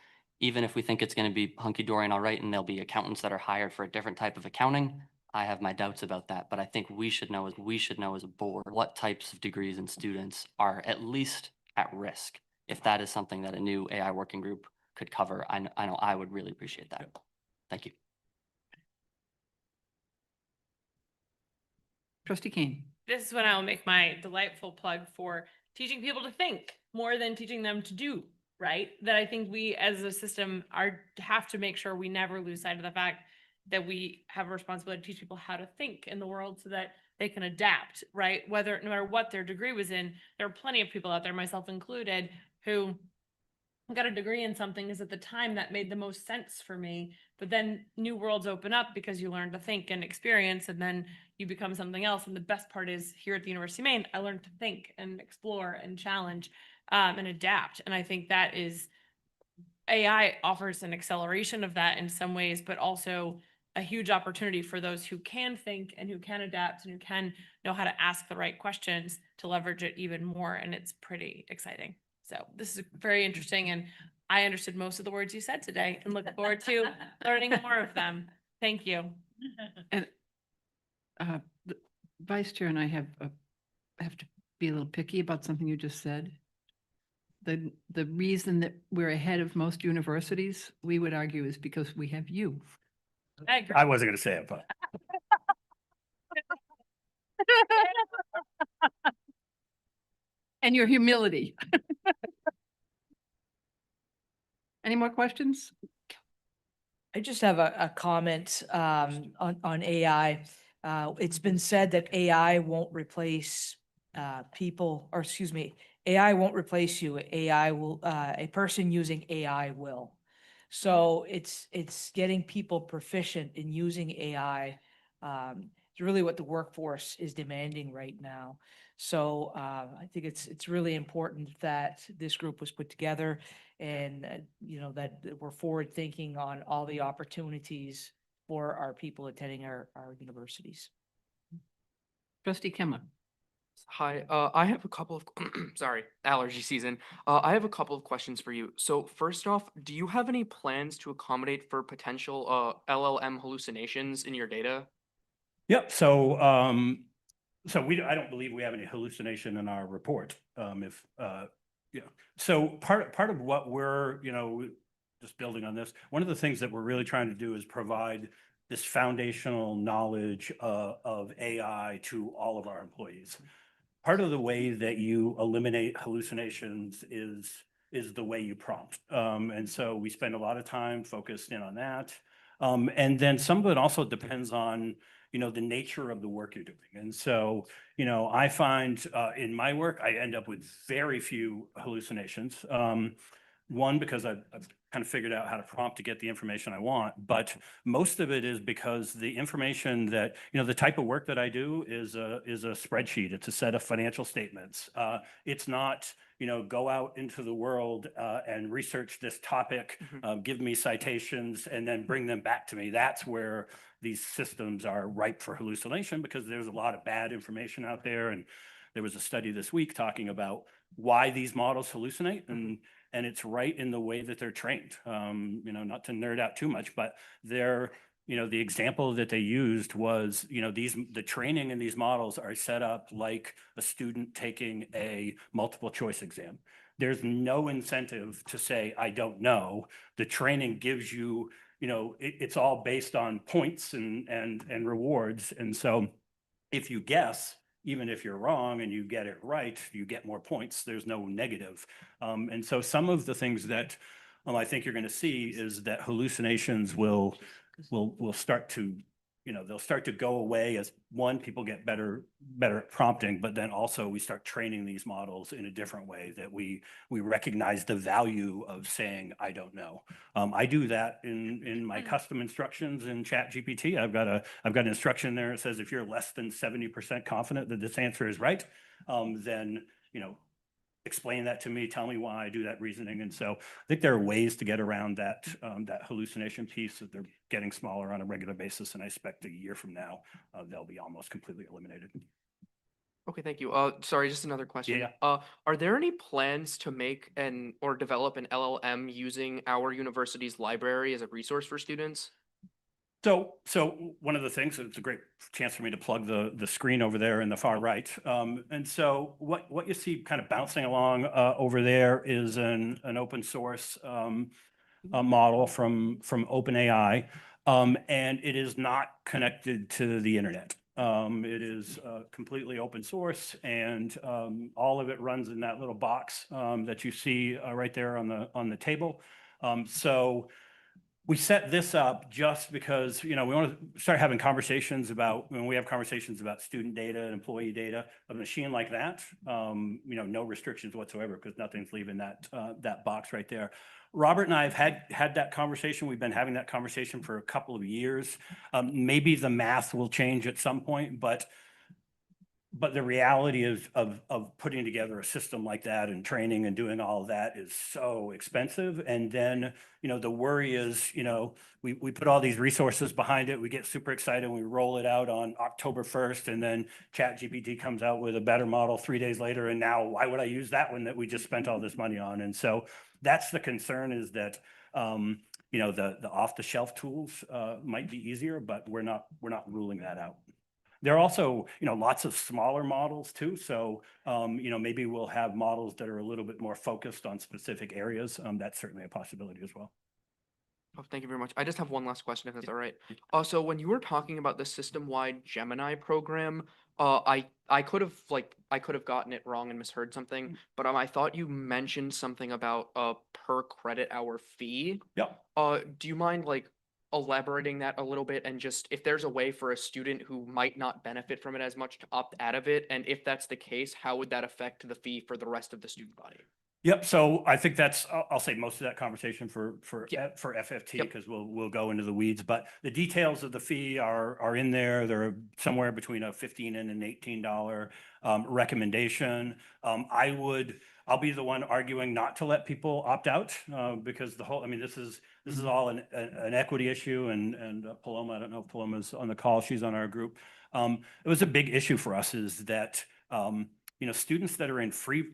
even if we think it's going to be hunky-dory and all right, and there'll be accountants that are hired for a different type of accounting, I have my doubts about that. But I think we should know as a board what types of degrees and students are at least at risk. If that is something that a new AI working group could cover, I know I would really appreciate that. Thank you. Trustee Kane. This is when I'll make my delightful plug for teaching people to think more than teaching them to do, right? That I think we as a system have to make sure we never lose sight of the fact that we have a responsibility to teach people how to think in the world so that they can adapt, right? No matter what their degree was in, there are plenty of people out there, myself included, who got a degree in something because at the time that made the most sense for me. But then new worlds open up because you learn to think and experience, and then you become something else. And the best part is here at the University of Maine, I learned to think and explore and challenge and adapt. And I think that is, AI offers an acceleration of that in some ways, but also a huge opportunity for those who can think and who can adapt and who can know how to ask the right questions to leverage it even more. And it's pretty exciting. So this is very interesting, and I understood most of the words you said today and look forward to learning more of them. Thank you. And the Vice Chair and I have to be a little picky about something you just said. The reason that we're ahead of most universities, we would argue, is because we have you. I agree. I wasn't going to say it, but And your humility. Any more questions? I just have a comment on AI. It's been said that AI won't replace people, or excuse me, AI won't replace you. AI will, a person using AI will. So it's getting people proficient in using AI. It's really what the workforce is demanding right now. So I think it's really important that this group was put together, and that we're forward thinking on all the opportunities for our people attending our universities. Trustee Kemmer. Hi, I have a couple of, sorry, allergy season. I have a couple of questions for you. So first off, do you have any plans to accommodate for potential LLM hallucinations in your data? yep. So I don't believe we have any hallucination in our report. So part of what we're, just building on this, one of the things that we're really trying to do is provide this foundational knowledge of AI to all of our employees. Part of the way that you eliminate hallucinations is the way you prompt. And so we spend a lot of time focused in on that. And then some of it also depends on, the nature of the work you're doing. And so, I find in my work, I end up with very few hallucinations. One, because I've kind of figured out how to prompt to get the information I want, but most of it is because the information that, the type of work that I do is a spreadsheet. It's a set of financial statements. It's not, go out into the world and research this topic, give me citations, and then bring them back to me. That's where these systems are ripe for hallucination, because there's a lot of bad information out there. And there was a study this week talking about why these models hallucinate, and it's right in the way that they're trained. Not to nerd out too much, but they're, the example that they used was, the training in these models are set up like a student taking a multiple choice exam. There's no incentive to say, I don't know. The training gives you, it's all based on points and rewards. And so if you guess, even if you're wrong and you get it right, you get more points. There's no negative. And so some of the things that I think you're going to see is that hallucinations will start to, they'll start to go away as, one, people get better at prompting, but then also we start training these models in a different way that we recognize the value of saying, I don't know. I do that in my custom instructions in ChatGPT. I've got an instruction there that says, if you're less than 70% confident that this answer is right, then, explain that to me, tell me why I do that reasoning. And so I think there are ways to get around that, that hallucination piece, that they're getting smaller on a regular basis. And I expect a year from now, they'll be almost completely eliminated. Okay, thank you. Sorry, just another question. Yeah. Are there any plans to make or develop an LLM using our university's library as a resource for students? So one of the things, it's a great chance for me to plug the screen over there in the far right. And so what you see kind of bouncing along over there is an open source model from OpenAI, and it is not connected to the internet. It is completely open source, and all of it runs in that little box that you see right there on the table. So we set this up just because, we want to start having conversations about, when we have conversations about student data and employee data, a machine like that, no restrictions whatsoever, because nothing's leaving that box right there. Robert and I have had that conversation. We've been having that conversation for a couple of years. Maybe the math will change at some point, but the reality of putting together a system like that and training and doing all of that is so expensive. And then, the worry is, we put all these resources behind it. We get super excited. We roll it out on October 1st, and then ChatGPT comes out with a better model 3 days later. And now why would I use that one that we just spent all this money on? And so that's the concern, is that, the off-the-shelf tools might be easier, but we're not ruling that out. There are also, lots of smaller models too. So, maybe we'll have models that are a little bit more focused on specific areas. That's certainly a possibility as well. Oh, thank you very much. I just have one last question, if that's all right. So when you were talking about the system-wide Gemini program, I could have gotten it wrong and misheard something, but I thought you mentioned something about a per credit hour fee. Yep. Do you mind elaborating that a little bit, and just if there's a way for a student who might not benefit from it as much to opt out of it, and if that's the case, how would that affect the fee for the rest of the student body? Yep. So I think that's, I'll say most of that conversation for FFT, Yep. because we'll go into the weeds, but the details of the fee are in there. They're somewhere between a $15 and an $18 recommendation. I'll be the one arguing not to let people opt out, because this is all an equity issue, and Paloma, I don't know if Paloma's on the call, she's on our group. It was a big issue for us, is that, students that are in free,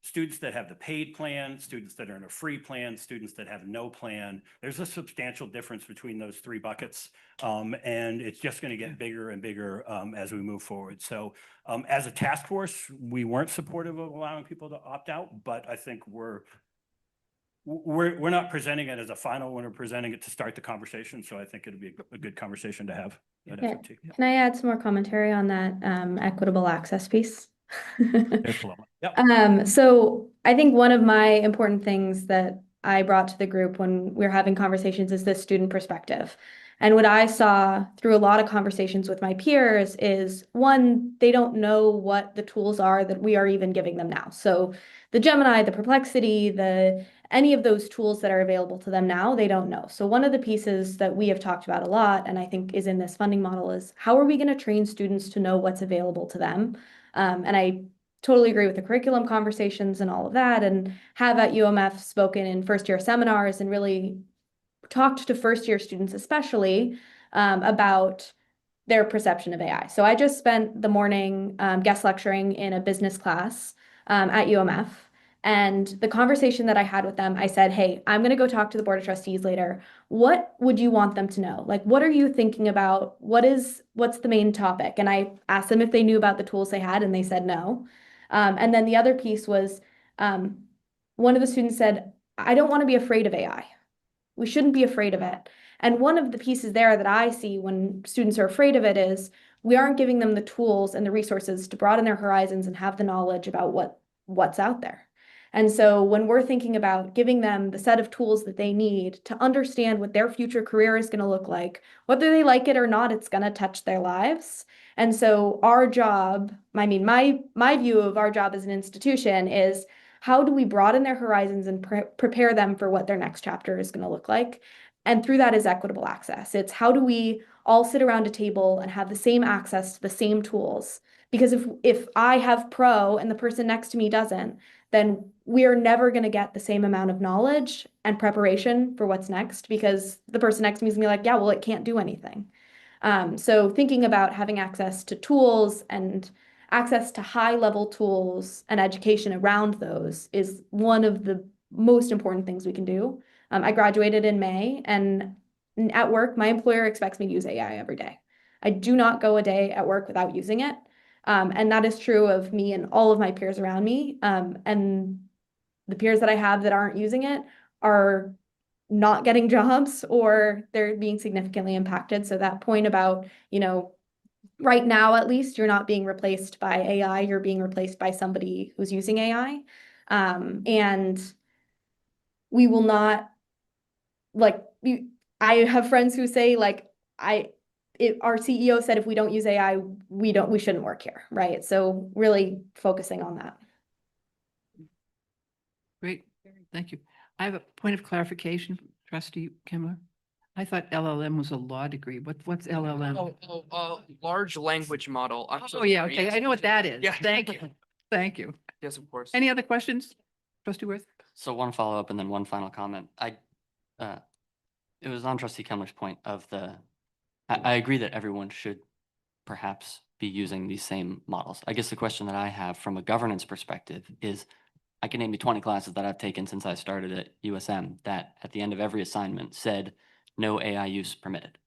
students that have the paid plan, students that are in a free plan, students that have no plan. There's a substantial difference between those three buckets. And it's just going to get bigger and bigger as we move forward. So as a task force, we weren't supportive of allowing people to opt out, but I think we're we're not presenting it as a final, we're presenting it to start the conversation. So I think it'd be a good conversation to have at Yeah. FOT. Can I add some more commentary on that equitable access piece? There's Paloma. Yep. So I think one of my important things that I brought to the group when we were having conversations is this student perspective. And what I saw through a lot of conversations with my peers is, one, they don't know what the tools are that we are even giving them now. So the Gemini, the Perplexity, any of those tools that are available to them now, they don't know. So one of the pieces that we have talked about a lot, and I think is in this funding model, is how are we going to train students to know what's available to them? And I totally agree with the curriculum conversations and all of that, and have at UMF spoken in first-year seminars and really talked to first-year students especially about their perception of AI. So I just spent the morning guest lecturing in a business class at UMF. And the conversation that I had with them, I said, hey, I'm going to go talk to the Board of Trustees later. What would you want them to know? Like, what are you thinking about? What's the main topic? And I asked them if they knew about the tools they had, and they said no. And then the other piece was one of the students said, I don't want to be afraid of AI. We shouldn't be afraid of it. And one of the pieces there that I see when students are afraid of it is we aren't giving them the tools and the resources to broaden their horizons and have the knowledge about what's out there. And so when we're thinking about giving them the set of tools that they need to understand what their future career is going to look like, whether they like it or not, it's going to touch their lives. And so our job, I mean, my view of our job as an institution is, how do we broaden their horizons and prepare them for what their next chapter is going to look like? And through that is equitable access. It's how do we all sit around a table and have the same access to the same tools? Because if I have pro and the person next to me doesn't, then we are never going to get the same amount of knowledge and preparation for what's next, because the person next to me is going to be like, yeah, well, it can't do anything. So thinking about having access to tools and access to high-level tools and education around those is one of the most important things we can do. I graduated in May, and at work, my employer expects me to use AI every day. I do not go a day at work without using it. And that is true of me and all of my peers around me. And the peers that I have that aren't using it are not getting jobs, or they're being significantly impacted. So that point about, right now, at least, you're not being replaced by AI, you're being replaced by somebody who's using AI. And we will not, I have friends who say, our CEO said, if we don't use AI, we shouldn't work here, right? So really focusing on that. Great, thank you. I have a point of clarification, Trustee Kimler. I thought LLM was a law degree. What's LLM? Large language model. I'm so Oh, yeah, sorry. okay, Yes. I know what that is. Yeah. Thank you, thank you. Yes, of course. Any other questions, Trustee Worth? So one follow-up and then one final comment. It was on Trustee Kemmler's point of I agree that everyone should perhaps be using these same models. I guess the question that I have from a governance perspective is, I can name you 20 classes that I've taken since I started at USM that at the end of every assignment said no AI use permitted.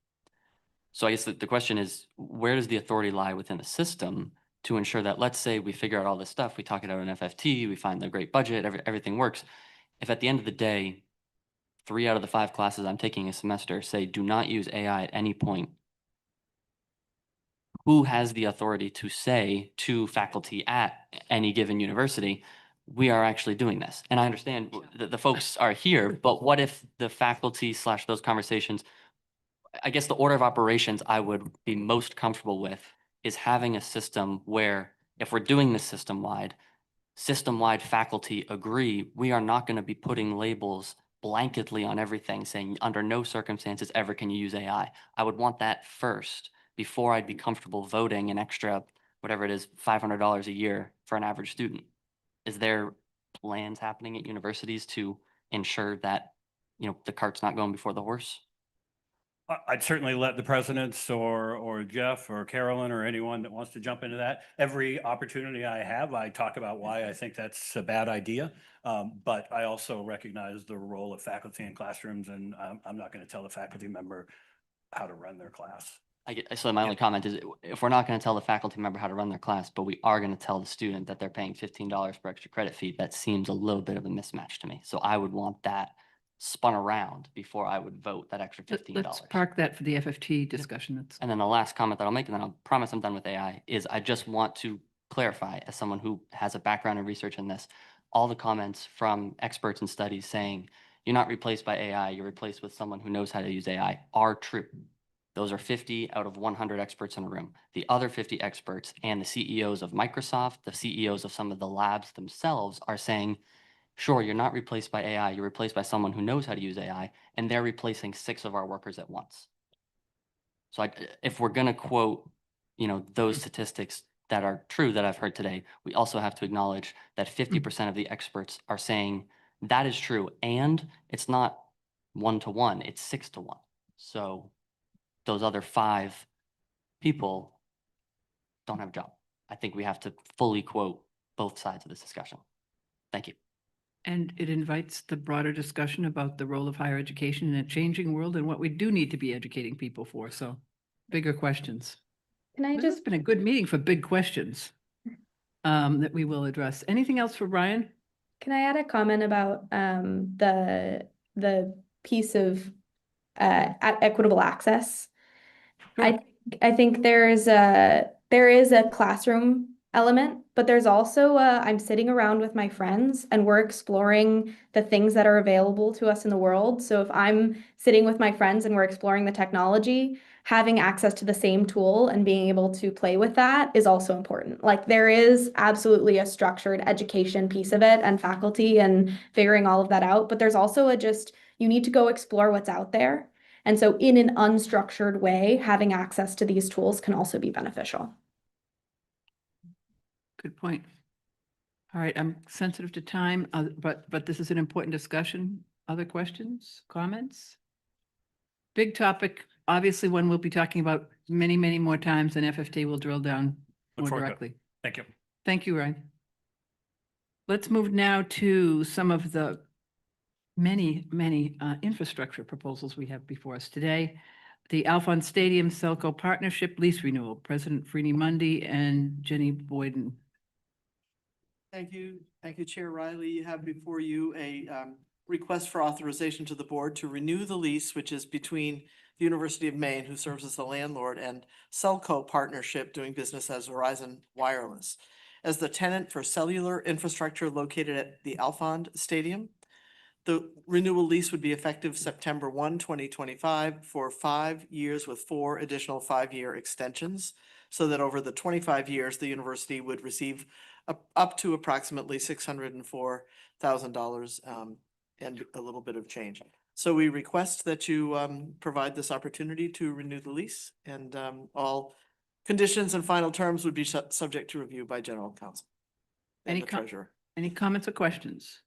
So I guess the question is, where does the authority lie within the system to ensure that, let's say we figure out all this stuff, we talk it out in FFT, we find the great budget, everything works. If at the end of the day, 3 out of the 5 classes I'm taking a semester say do not use AI at any point, who has the authority to say to faculty at any given university, we are actually doing this? And I understand that the folks are here, but what if the faculty / those conversations, I guess the order of operations I would be most comfortable with is having a system where, if we're doing this system-wide faculty agree, we are not going to be putting labels blanketly on everything saying under no circumstances ever can you use AI. I would want that first before I'd be comfortable voting an extra, whatever it is, $500 a year for an average student. Is there plans happening at universities to ensure that, the cart's not going before the horse? I'd certainly let the presidents or Jeff or Carolyn or anyone that wants to jump into that. Every opportunity I have, I talk about why I think that's a bad idea. But I also recognize the role of faculty in classrooms, and I'm not going to tell the faculty member how to run their class. So my only comment is if we're not going to tell the faculty member how to run their class, but we are going to tell the student that they're paying $15 per extra credit fee, that seems a little bit of a mismatch to me. So I would want that spun around before I would vote that extra $15. Let's park that for the FFT discussion. That's And then the last comment that I'll make, and then I'll promise I'm done with AI, is I just want to clarify, as someone who has a background in research in this, all the comments from experts and studies saying you're not replaced by AI, you're replaced with someone who knows how to use AI are true. Those are 50 out of 100 experts in a room. The other 50 experts and the CEOs of Microsoft, the CEOs of some of the labs themselves are saying, sure, you're not replaced by AI, you're replaced by someone who knows how to use AI, and they're replacing 6 of our workers at once. So if we're going to quote, those statistics that are true that I've heard today, we also have to acknowledge that 50% of the experts are saying that is true. And it's not 1-to-1, it's 6-to-1. So those other 5 people don't have a job. I think we have to fully quote both sides of this discussion. Thank you. And it invites the broader discussion about the role of higher education in a changing world and what we do need to be educating people for. So bigger questions. Can I This has just, been a good meeting for big questions that we will address. Anything else for Ryan? can I add a comment about the piece of equitable access? Sure. I think there is a classroom element, but there's also I'm sitting around with my friends and we're exploring the things that are available to us in the world. So if I'm sitting with my friends and we're exploring the technology, having access to the same tool and being able to play with that is also important. Like there is absolutely a structured education piece of it and faculty and figuring all of that out, but there's also you need to go explore what's out there. And so in an unstructured way, having access to these tools can also be beneficial. Good point. All right, I'm sensitive to time, but this is an important discussion. Other questions, comments? Big topic, obviously one we'll be talking about many, many more times, and FFT will drill down Look more forward to it. directly. Thank you. Thank you, Ryan. Let's move now to some of the many, many infrastructure proposals we have before us today. The Alphon Stadium Selco Partnership Lease Renewal, President Freeney Mundy and Jenny Boyden. Thank you. Thank you, Chair Riley. You have before you a request for authorization to the board to renew the lease, which is between the University of Maine, who serves as the landlord, and Selco Partnership, doing business as Verizon Wireless, as the tenant for cellular infrastructure located at the Alphon Stadium. The renewal lease would be effective September 1, 2025 for 5 years with 4 additional 5-year extensions, so that over the 25 years, the university would receive up to approximately $604,000 and a little bit of change. So we request that you provide this opportunity to renew the lease, and all conditions and final terms would be subject to review by General Counsel and the Treasurer. Any comments or questions?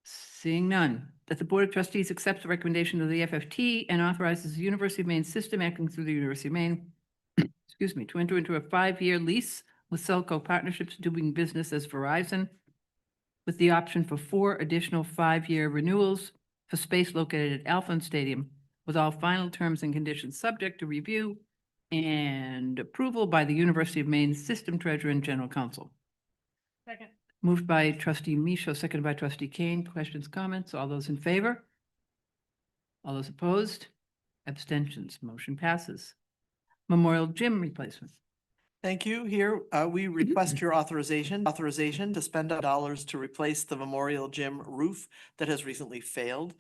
Seeing none, that the Board of Trustees accepts the recommendation of the FFT and authorizes the University of Maine system acting through the University of Maine, excuse me, to enter into a 5-year lease with Selco Partnerships doing business as Verizon, with the option for 4 additional 5-year renewals for space located at Alphon Stadium, with all final terms and conditions subject to review and approval by the University of Maine System Treasurer and General Counsel. Second. Moved by Trustee Michaud, seconded by Trustee Kane. Questions, comments? All those in favor? All those opposed? Abstentions? Motion passes. Memorial Gym replacement. Thank you. Here, we request your authorization to spend dollars to replace the Memorial Gym roof that has recently failed.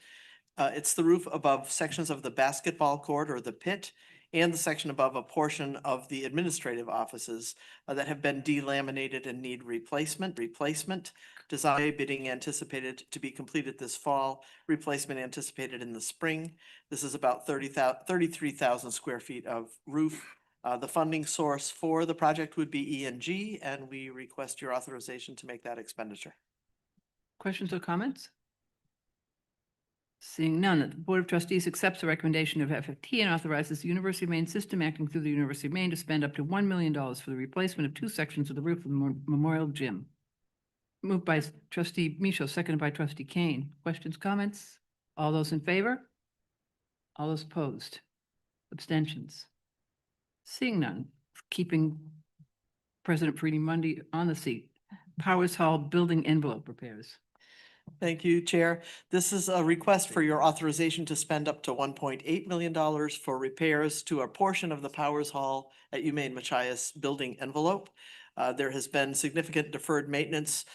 It's the roof above sections of the basketball court or the pit, and the section above a portion of the administrative offices that have been delaminated and need replacement. Design bidding anticipated to be completed this fall, replacement anticipated in the spring. This is about 33,000 square feet of roof. The funding source for the project would be E&G, and we request your authorization to make that expenditure. Questions or comments? Seeing none, that the Board of Trustees accepts the recommendation of FFT and authorizes the University of Maine system acting through the University of Maine to spend up to $1 million for the replacement of 2 sections of the roof of the Memorial Gym. Moved by Trustee Michaud, seconded by Trustee Kane. Questions, comments? All those in favor? All those opposed? Abstentions? Seeing none, keeping President Preeti Mundy on the seat. Powers Hall building envelope repairs. Thank you, Chair. This is a request for your authorization to spend up to $1.8 million for repairs to a portion of the Powers Hall at UMaine Machias building envelope. There has been significant deferred maintenance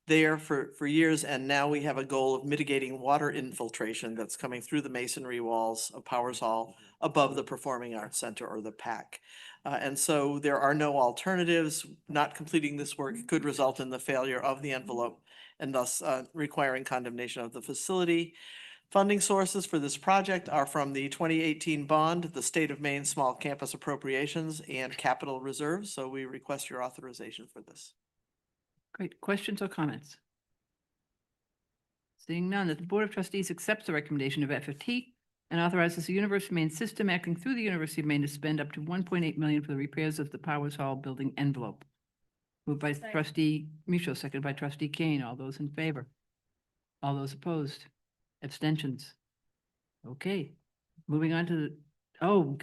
there for years, and now we have a goal of mitigating water infiltration that's coming through the masonry walls of Powers Hall above the Performing Arts Center, or the PAC. And so there are no alternatives. Not completing this work could result in the failure of the envelope and thus requiring condemnation of the facility. Funding sources for this project are from the 2018 bond, the State of Maine Small Campus Appropriations, and capital reserves. So we request your authorization for this. Great. Questions or comments? Seeing none, that the Board of Trustees accepts the recommendation of FFT and authorizes the University of Maine system acting through the University of Maine to spend up to $1.8 million for the repairs of the Powers Hall building envelope. Moved by Trustee Michaud, seconded by Trustee Kane. All those in favor? All those opposed? Abstentions? Okay, moving on to the,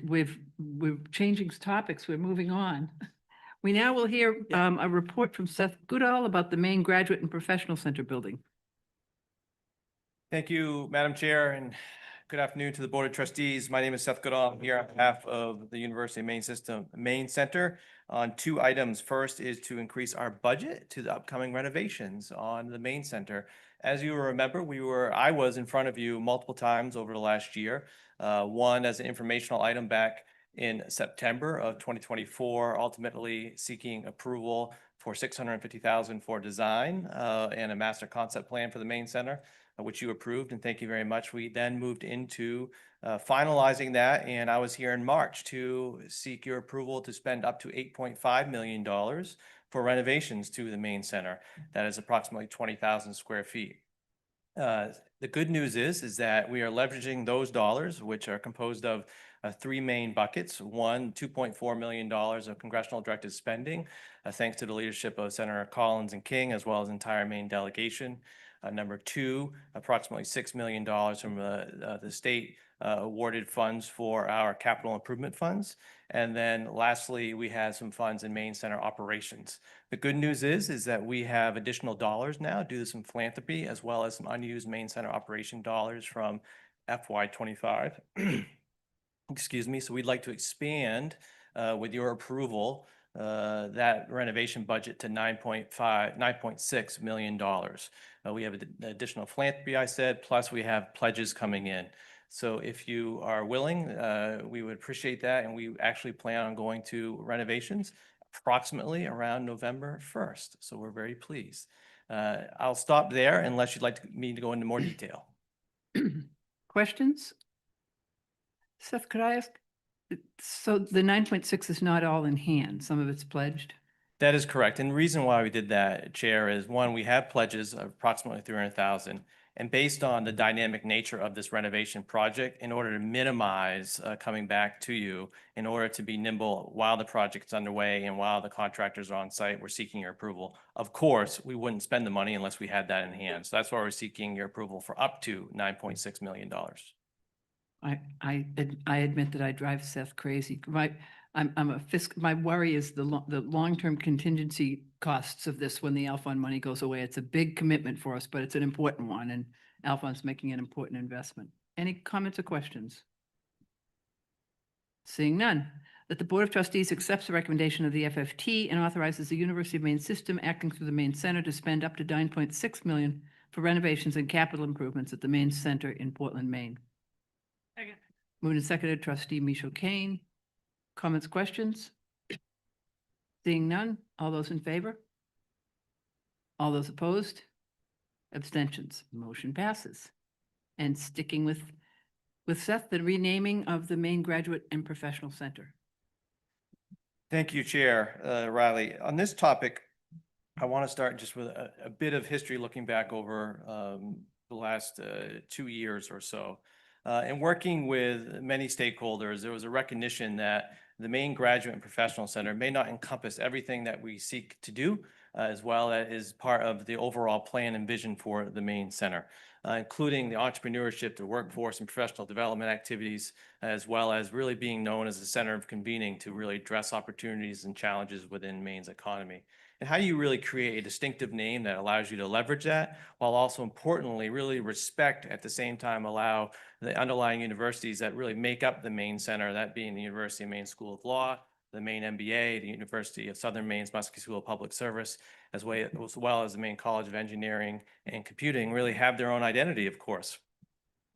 we're changing topics. We're moving on. We now will hear a report from Seth Goodall about the Maine Graduate and Professional Center building. Thank you, Madam Chair, and good afternoon to the Board of Trustees. My name is Seth Goodall. I'm here on behalf of the University of Maine Maine Center on two items. First is to increase our budget to the upcoming renovations on the Maine Center. As you remember, I was in front of you multiple times over the last year. One as an informational item back in September of 2024, ultimately seeking approval for $650,000 for design and a master concept plan for the Maine Center, which you approved, and thank you very much. We then moved into finalizing that, and I was here in March to seek your approval to spend up to $8.5 million for renovations to the Maine Center. That is approximately 20,000 square feet. The good news is that we are leveraging those dollars, which are composed of three main buckets. One, $2.4 million of congressional directed spending, thanks to the leadership of Senator Collins and King, as well as entire Maine delegation. Number two, approximately $6 million from the state awarded funds for our capital improvement funds. And then lastly, we had some funds in Maine Center operations. The good news is that we have additional dollars now due to some philanthropy, as well as some unused Maine Center operation dollars from FY25. Excuse me. So we'd like to expand with your approval that renovation budget to $9.6 million. We have additional philanthropy, I said, plus we have pledges coming in. So if you are willing, we would appreciate that. And we actually plan on going to renovations approximately around November 1st. So we're very pleased. I'll stop there unless you'd like me to go into more detail. Questions? Seth, could I ask, so the 9.6 is not all in hand, some of it's pledged? That is correct. And the reason why we did that, Chair, is one, we have pledges of approximately 300,000. And based on the dynamic nature of this renovation project, in order to minimize coming back to you, in order to be nimble while the project's underway and while the contractors are on site, we're seeking your approval. Of course, we wouldn't spend the money unless we had that in hand. So that's why we're seeking your approval for up to $9.6 million. I admit that I drive Seth crazy. My worry is the long-term contingency costs of this when the Alphon money goes away. It's a big commitment for us, but it's an important one, and Alphon's making an important investment. Any comments or questions? Seeing none, that the Board of Trustees accepts the recommendation of the FFT and authorizes the University of Maine system acting through the Maine Center to spend up to $9.6 million for renovations and capital improvements at the Maine Center in Portland, Maine. Second. Moved and seconded, Trustee Michaud Kane. Comments, questions? Seeing none, all those in favor? All those opposed? Abstentions? Motion passes. And sticking with Seth, the renaming of the Maine Graduate and Professional Center. Thank you, Chair Riley. On this topic, I want to start just with a bit of history looking back over the last 2 years or so. In working with many stakeholders, there was a recognition that the Maine Graduate and Professional Center may not encompass everything that we seek to do, as well as part of the overall plan and vision for the Maine Center, including the entrepreneurship, the workforce and professional development activities, as well as really being known as a center of convening to really address opportunities and challenges within Maine's economy. And how do you really create a distinctive name that allows you to leverage that, while also importantly, really respect at the same time allow the underlying universities that really make up the Maine Center, that being the University of Maine School of Law, the Maine MBA, the University of Southern Maine's Muskie School of Public Service, as well as the Maine College of Engineering and Computing, really have their own identity, of course,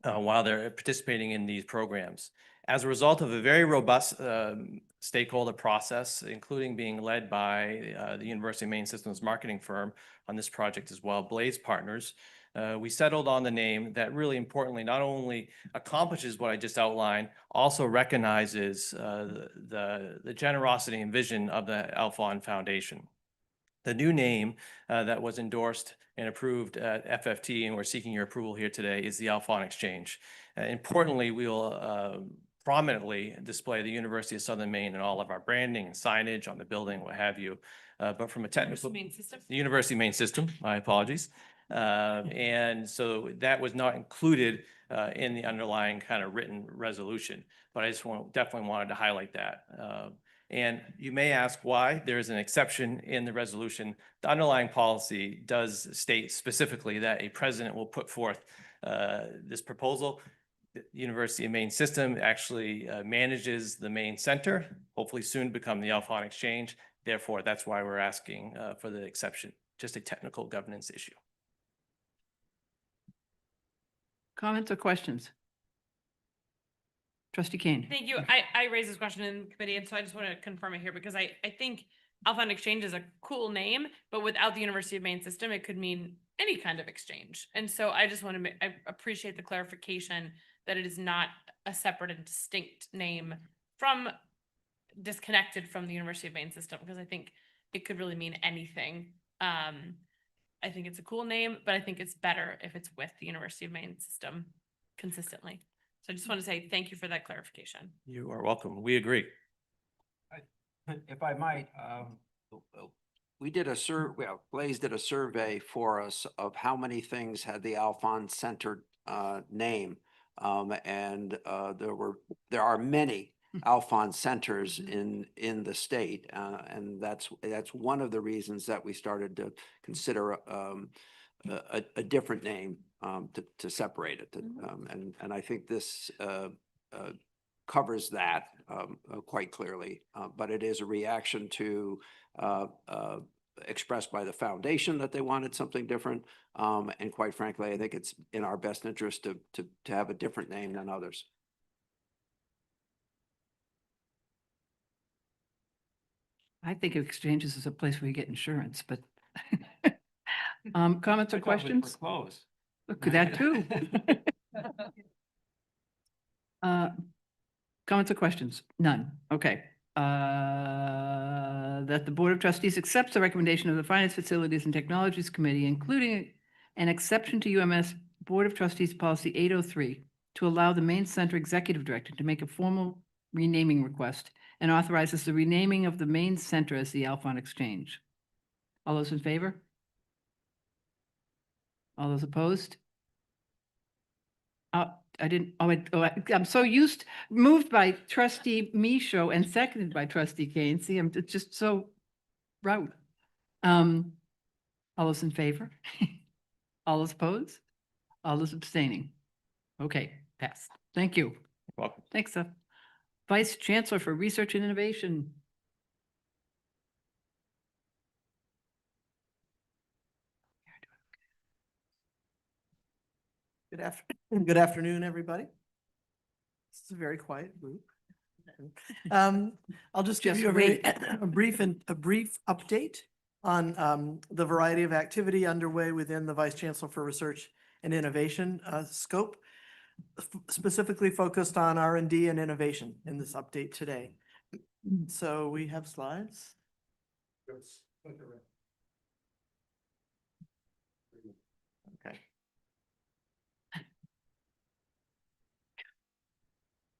while they're participating in these programs. As a result of a very robust stakeholder process, including being led by the University of Maine Systems marketing firm on this project as well, Blaze Partners, we settled on the name that really importantly not only accomplishes what I just outlined, also recognizes the generosity and vision of the Alphon Foundation. The new name that was endorsed and approved at FFT, and we're seeking your approval here today, is the Alphon Exchange. Importantly, we will prominently display the University of Southern Maine in all of our branding and signage on the building, what have you. But from a technical, Main system? the University Maine System, my apologies. And so that was not included in the underlying kind of written resolution, but I just definitely wanted to highlight that. And you may ask why. There is an exception in the resolution. The underlying policy does state specifically that a president will put forth this proposal. The University of Maine System actually manages the Maine Center, hopefully soon become the Alphon Exchange. Therefore, that's why we're asking for the exception, just a technical governance issue. Comments or questions? Trustee Kane. Thank you. I raised this question in committee, and so I just want to confirm it here because I think Alphon Exchange is a cool name, but without the University of Maine System, it could mean any kind of exchange. And so I just want to I appreciate the clarification that it is not a separate and distinct name disconnected from the University of Maine System, because I think it could really mean anything. I think it's a cool name, but I think it's better if it's with the University of Maine System consistently. So I just want to say thank you for that clarification. You are welcome. We agree. If I might, we did a Blaze did a survey for us of how many things had the Alphon Center name. And there are many Alphon centers in the state. And that's one of the reasons that we started to consider a different name to separate it. And I think this covers that quite clearly, but it is a reaction to expressed by the foundation that they wanted something different. And quite frankly, I think it's in our best interest to have a different name than others. I think of exchanges as a place where you get insurance, but comments or questions? Look at that too. Comments or questions? None. Okay. That the Board of Trustees accepts the recommendation of the Finance, Facilities and Technologies Committee, including an exception to UMS Board of Trustees Policy 803 to allow the Maine Center Executive Director to make a formal renaming request and authorizes the renaming of the Maine Center as the Alphon Exchange. All those in favor? All those opposed? I'm so moved by Trustee Michaud and seconded by Trustee Kane. See, I'm just so route. All those in favor? All those opposed? All those abstaining? Okay, passed. Thank you. Welcome. Thanks, Seth. Vice Chancellor for Research and Innovation. Good afternoon, everybody. This is a very quiet group. I'll just give you a brief update on the variety of activity underway within the Vice Chancellor for Research and Innovation scope, specifically focused on R&D and innovation in this update today. So we have slides. Okay.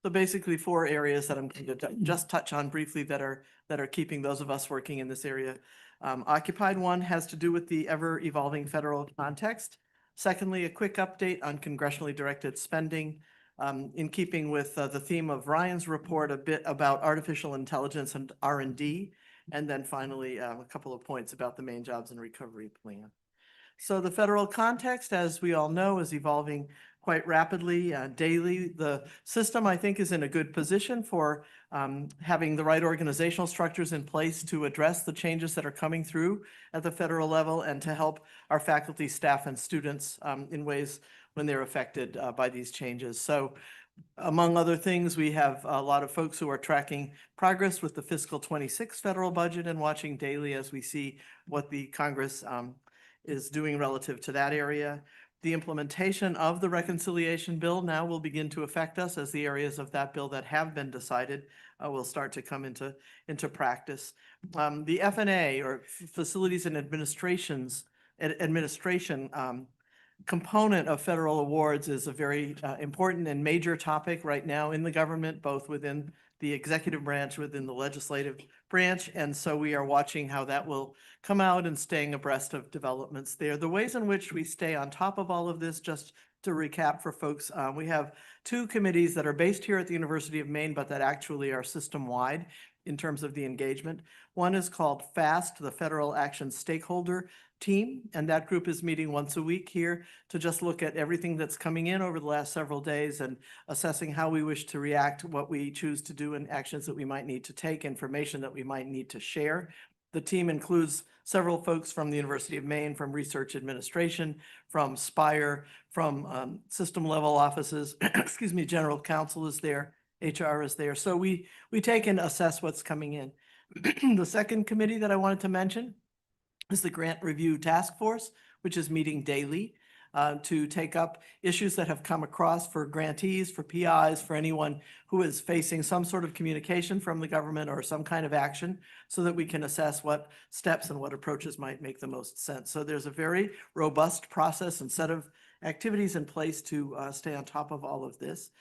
So basically 4 areas that I'm going to just touch on briefly that are keeping those of us working in this area Occupied one has to do with the ever-evolving federal context. Secondly, a quick update on congressionally directed spending, in keeping with the theme of Ryan's report, a bit about artificial intelligence and R&D. And then finally, a couple of points about the Maine Jobs and Recovery Plan. So the federal context, as we all know, is evolving quite rapidly, daily. The system, I think, is in a good position for having the right organizational structures in place to address the changes that are coming through at the federal level and to help our faculty, staff, and students in ways when they're affected by these changes. So among other things, we have a lot of folks who are tracking progress with the fiscal 26 federal budget and watching daily as we see what the Congress is doing relative to that area. The implementation of the reconciliation bill now will begin to affect us as the areas of that bill that have been decided will start to come into practice. The FNA, or Facilities and Administration component of federal awards, is a very important and major topic right now in the government, both within the executive branch, within the legislative branch. And so we are watching how that will come out and staying abreast of developments there. The ways in which we stay on top of all of this, just to recap for folks, we have two committees that are based here at the University of Maine, but that actually are system-wide in terms of the engagement. One is called FAST, the Federal Action Stakeholder Team, and that group is meeting once a week here to just look at everything that's coming in over the last several days and assessing how we wish to react, what we choose to do, and actions that we might need to take, information that we might need to share. The team includes several folks from the University of Maine, from research administration, from Spire, from system level offices, excuse me, general counsel is there, HR is there. So we take and assess what's coming in. The second committee that I wanted to mention is the Grant Review Task Force, which is meeting daily to take up issues that have come across for grantees, for PIs, for anyone who is facing some sort of communication from the government or some kind of action, so that we can assess what steps and what approaches might make the most sense. So there's a very robust process and set of activities in place to stay on top of all of this.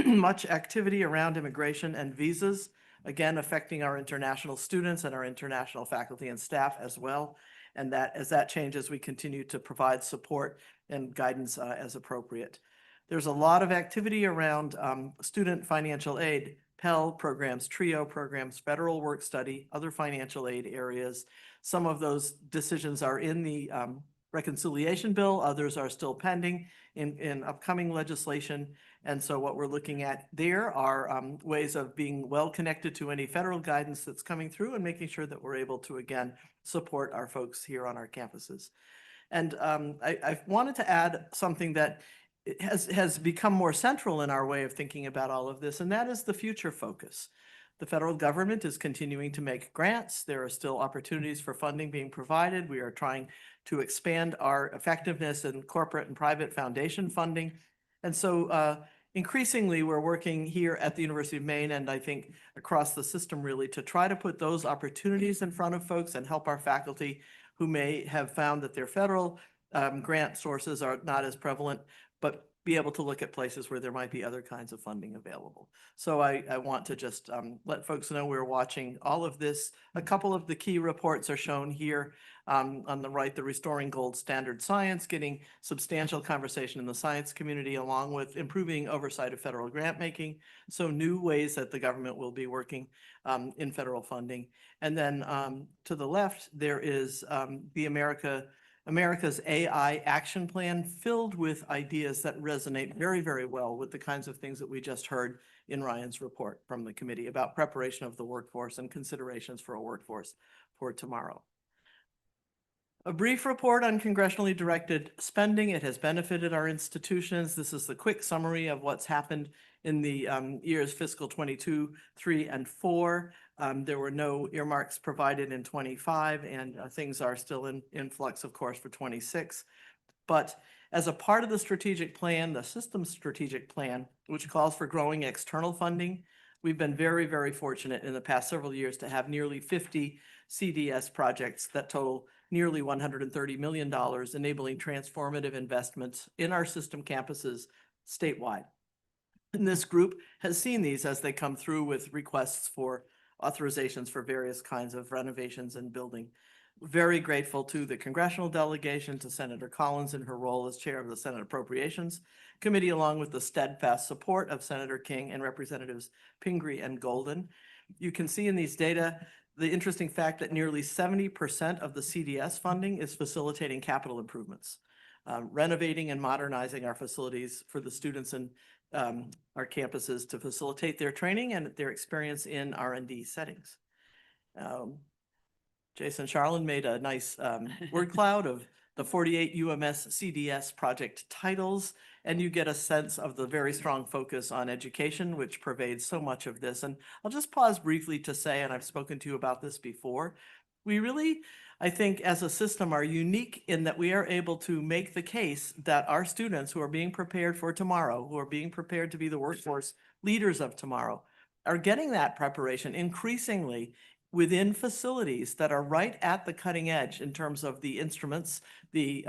Much activity around immigration and visas, again, affecting our international students and our international faculty and staff as well. And that as that changes, we continue to provide support and guidance as appropriate. There's a lot of activity around student financial aid, Pell programs, TRIO programs, federal work study, other financial aid areas. Some of those decisions are in the reconciliation bill, others are still pending in upcoming legislation. And so what we're looking at there are ways of being well connected to any federal guidance that's coming through and making sure that we're able to, again, support our folks here on our campuses. And I wanted to add something that has become more central in our way of thinking about all of this, and that is the future focus. The federal government is continuing to make grants. There are still opportunities for funding being provided. We are trying to expand our effectiveness in corporate and private foundation funding. And so increasingly, we're working here at the University of Maine, and I think across the system really, to try to put those opportunities in front of folks and help our faculty who may have found that their federal grant sources are not as prevalent, but be able to look at places where there might be other kinds of funding available. So I want to just let folks know we're watching all of this. A couple of the key reports are shown here. On the right, the Restoring Gold Standard Science, getting substantial conversation in the science community, along with improving oversight of federal grant making. So new ways that the government will be working in federal funding. And then to the left, there is the America's AI Action Plan, filled with ideas that resonate very, very well with the kinds of things that we just heard in Ryan's report from the committee about preparation of the workforce and considerations for a workforce for tomorrow. A brief report on congressionally directed spending. It has benefited our institutions. This is the quick summary of what's happened in the years fiscal 22, 3, and 4. There were no earmarks provided in 25, and things are still in flux, of course, for 26. But as a part of the strategic plan, the system strategic plan, which calls for growing external funding, we've been very, very fortunate in the past several years to have nearly 50 CDS projects that total nearly $130 million, enabling transformative investments in our system campuses statewide. And this group has seen these as they come through with requests for authorizations for various kinds of renovations and building Very grateful to the congressional delegation, to Senator Collins in her role as chair of the Senate Appropriations Committee, along with the steadfast support of Senator King and Representatives Pingree and Golden. You can see in these data the interesting fact that nearly 70% of the CDS funding is facilitating capital improvements, renovating and modernizing our facilities for the students in our campuses to facilitate their training and their experience in R&D settings. Jason Charlin made a nice word cloud of the 48 UMS CDS project titles, and you get a sense of the very strong focus on education, which pervades so much of this. And I'll just pause briefly to say, and I've spoken to you about this before, we really, I think, as a system are unique in that we are able to make the case that our students who are being prepared for tomorrow, who are being prepared to be the workforce leaders of tomorrow, are getting that preparation increasingly within facilities that are right at the cutting edge in terms of the instruments, the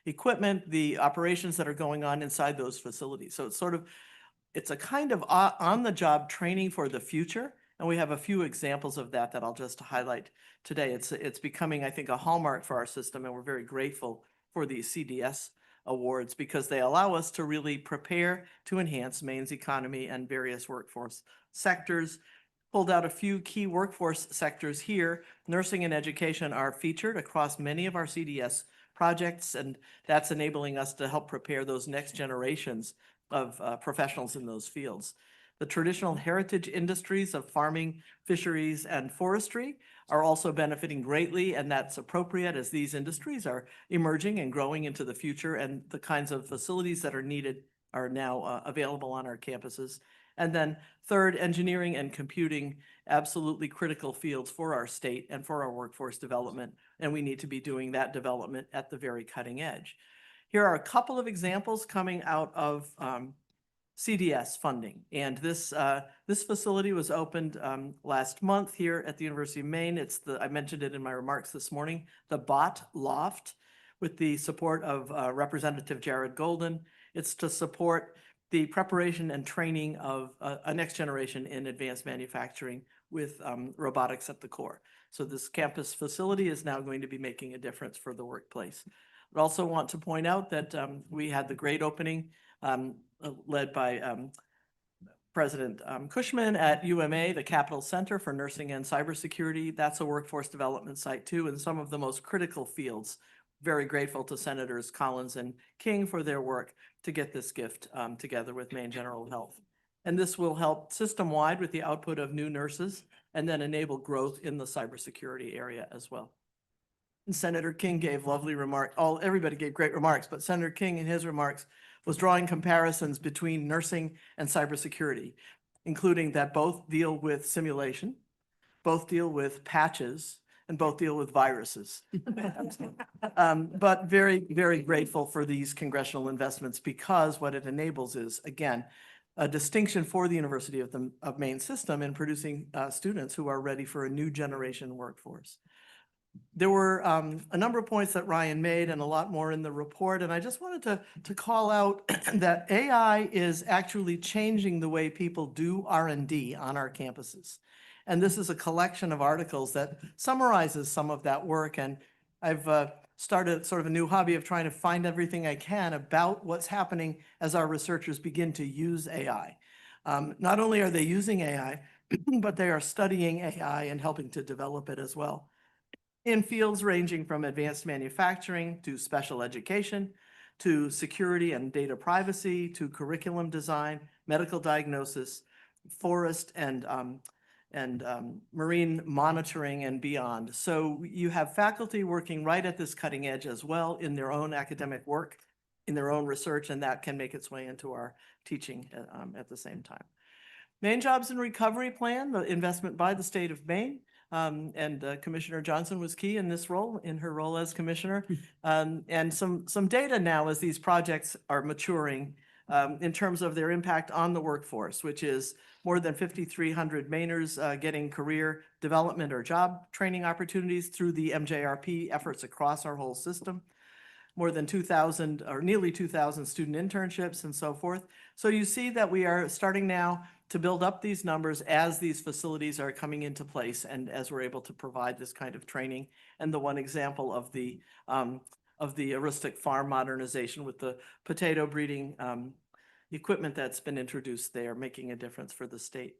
equipment, the operations that are going on inside those facilities. So it's a kind of on-the-job training for the future. And we have a few examples of that I'll just highlight today. It's becoming, I think, a hallmark for our system, and we're very grateful for these CDS awards because they allow us to really prepare to enhance Maine's economy and various workforce sectors. Pulled out a few key workforce sectors here. Nursing and education are featured across many of our CDS projects, and that's enabling us to help prepare those next generations of professionals in those fields. The traditional heritage industries of farming, fisheries, and forestry are also benefiting greatly, and that's appropriate as these industries are emerging and growing into the future, and the kinds of facilities that are needed are now available on our campuses. And then third, engineering and computing, absolutely critical fields for our state and for our workforce development, and we need to be doing that development at the very cutting edge. Here are a couple of examples coming out of CDS funding. And this facility was opened last month here at the University of Maine. I mentioned it in my remarks this morning, the Bott Loft, with the support of Representative Jared Golden. It's to support the preparation and training of a next generation in advanced manufacturing with robotics at the core. So this campus facility is now going to be making a difference for the workplace. I also want to point out that we had the great opening led by President Cushman at UMA, the Capital Center for Nursing and Cybersecurity. That's a workforce development site too, in some of the most critical fields. Very grateful to Senators Collins and King for their work to get this gift together with Maine General Health. And this will help system-wide with the output of new nurses and then enable growth in the cybersecurity area as well. And Senator King gave lovely remarks. Everybody gave great remarks, but Senator King in his remarks was drawing comparisons between nursing and cybersecurity, including that both deal with simulation, both deal with patches, and both deal with viruses. But very, very grateful for these congressional investments because what it enables is, again, a distinction for the University of Maine system in producing students who are ready for a new generation workforce. There were a number of points that Ryan made and a lot more in the report, and I just wanted to call out that AI is actually changing the way people do R&D on our campuses. And this is a collection of articles that summarizes some of that work. And I've started sort of a new hobby of trying to find everything I can about what's happening as our researchers begin to use AI. Not only are they using AI, but they are studying AI and helping to develop it as well. In fields ranging from advanced manufacturing to special education, to security and data privacy, to curriculum design, medical diagnosis, forest and marine monitoring and beyond. So you have faculty working right at this cutting edge as well in their own academic work, in their own research, and that can make its way into our teaching at the same time. Maine Jobs and Recovery Plan, the investment by the state of Maine, and Commissioner Johnson was key in this role, in her role as commissioner. And some data now as these projects are maturing in terms of their impact on the workforce, which is more than 5,300 Mainers getting career development or job training opportunities through the MJRP efforts across our whole system. More than 2,000 or nearly 2,000 student internships and so forth. So you see that we are starting now to build up these numbers as these facilities are coming into place and as we're able to provide this kind of training. And the one example of the Aristic farm modernization with the potato breeding equipment that's been introduced there, making a difference for the state.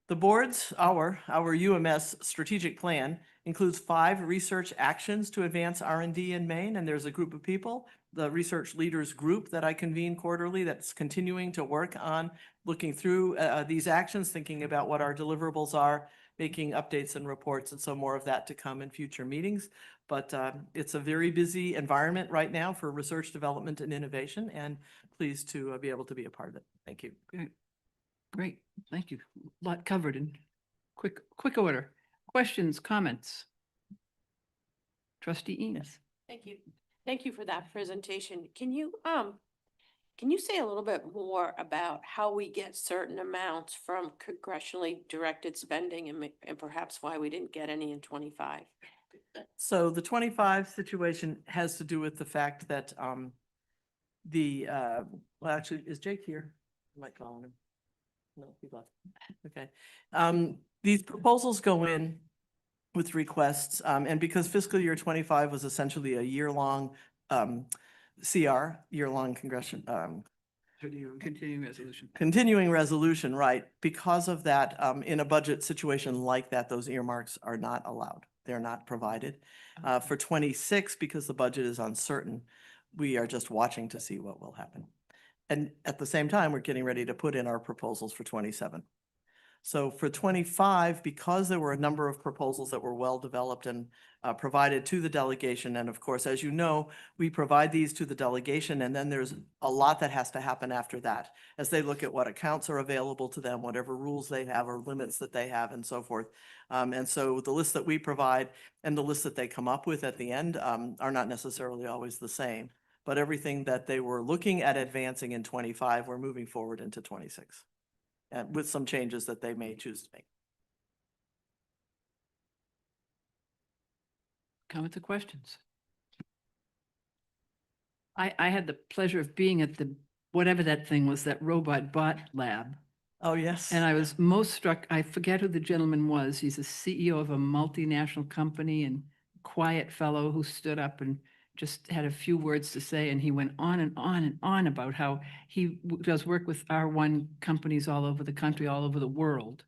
The board's, our UMS strategic plan includes 5 research actions to advance R&D in Maine, and there's a group of people, the research leaders group that I convene quarterly, that's continuing to work on looking through these actions, thinking about what our deliverables are, making updates and reports, and so more of that to come in future meetings. But it's a very busy environment right now for research, development, and innovation, and pleased to be able to be a part of it. Thank you. Great, thank you. Lot covered in quick order. Questions, comments? Trustee Eames. Thank you. Thank you for that presentation. Can you say a little bit more about how we get certain amounts from congressionally directed spending and perhaps why we didn't get any in 25? So the 25 situation has to do with the fact that well, actually, is Jake here? I might call him. No, he left. Okay. These proposals go in with requests, and because fiscal year 25 was essentially a year-long CR, year-long Continuing resolution. continuing resolution, right? Because of that, in a budget situation like that, those earmarks are not allowed. They're not provided. For 26, because the budget is uncertain, we are just watching to see what will happen. And at the same time, we're getting ready to put in our proposals for 27. So for 25, because there were a number of proposals that were well-developed and provided to the delegation, and of course, as you know, we provide these to the delegation, and then there's a lot that has to happen after that, as they look at what accounts are available to them, whatever rules they have or limits that they have, and so forth. And so the list that we provide and the list that they come up with at the end are not necessarily always the same. But everything that they were looking at advancing in 25, we're moving forward into 26. And with some changes that they may choose to make. Comments or questions? I had the pleasure of being at the, whatever that thing was, that robot bot lab. Oh, yes. And I was most struck, I forget who the gentleman was. He's a CEO of a multinational company and quiet fellow who stood up and just had a few words to say, and he went on and on and on about how he does work with R1 companies all over the country, all over the world.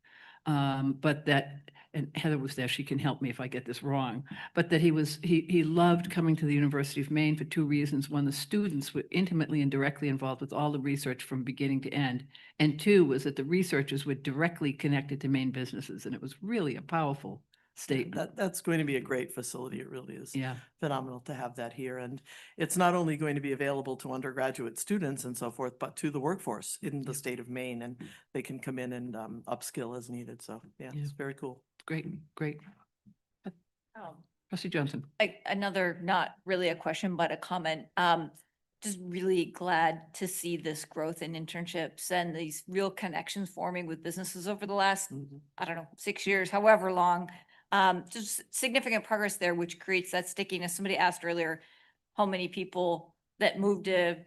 And Heather was there, she can help me if I get this wrong, but that he loved coming to the University of Maine for 2 reasons. One, the students were intimately and directly involved with all the research from beginning to end. And 2 was that the researchers were directly connected to Maine businesses, and it was really a powerful statement. That's going to be a great facility. It really is Yeah. phenomenal to have that here. And it's not only going to be available to undergraduate students and so forth, but to the workforce in the state of Maine, and they can come in and upskill as needed. So yeah, it's very cool. Great. Trustee Johnson. Another, not really a question, but a comment. Just really glad to see this growth in internships and these real connections forming with businesses over the last, I don't know, 6 years, however long. Just significant progress there, which creates that stickiness. Somebody asked earlier how many people that moved to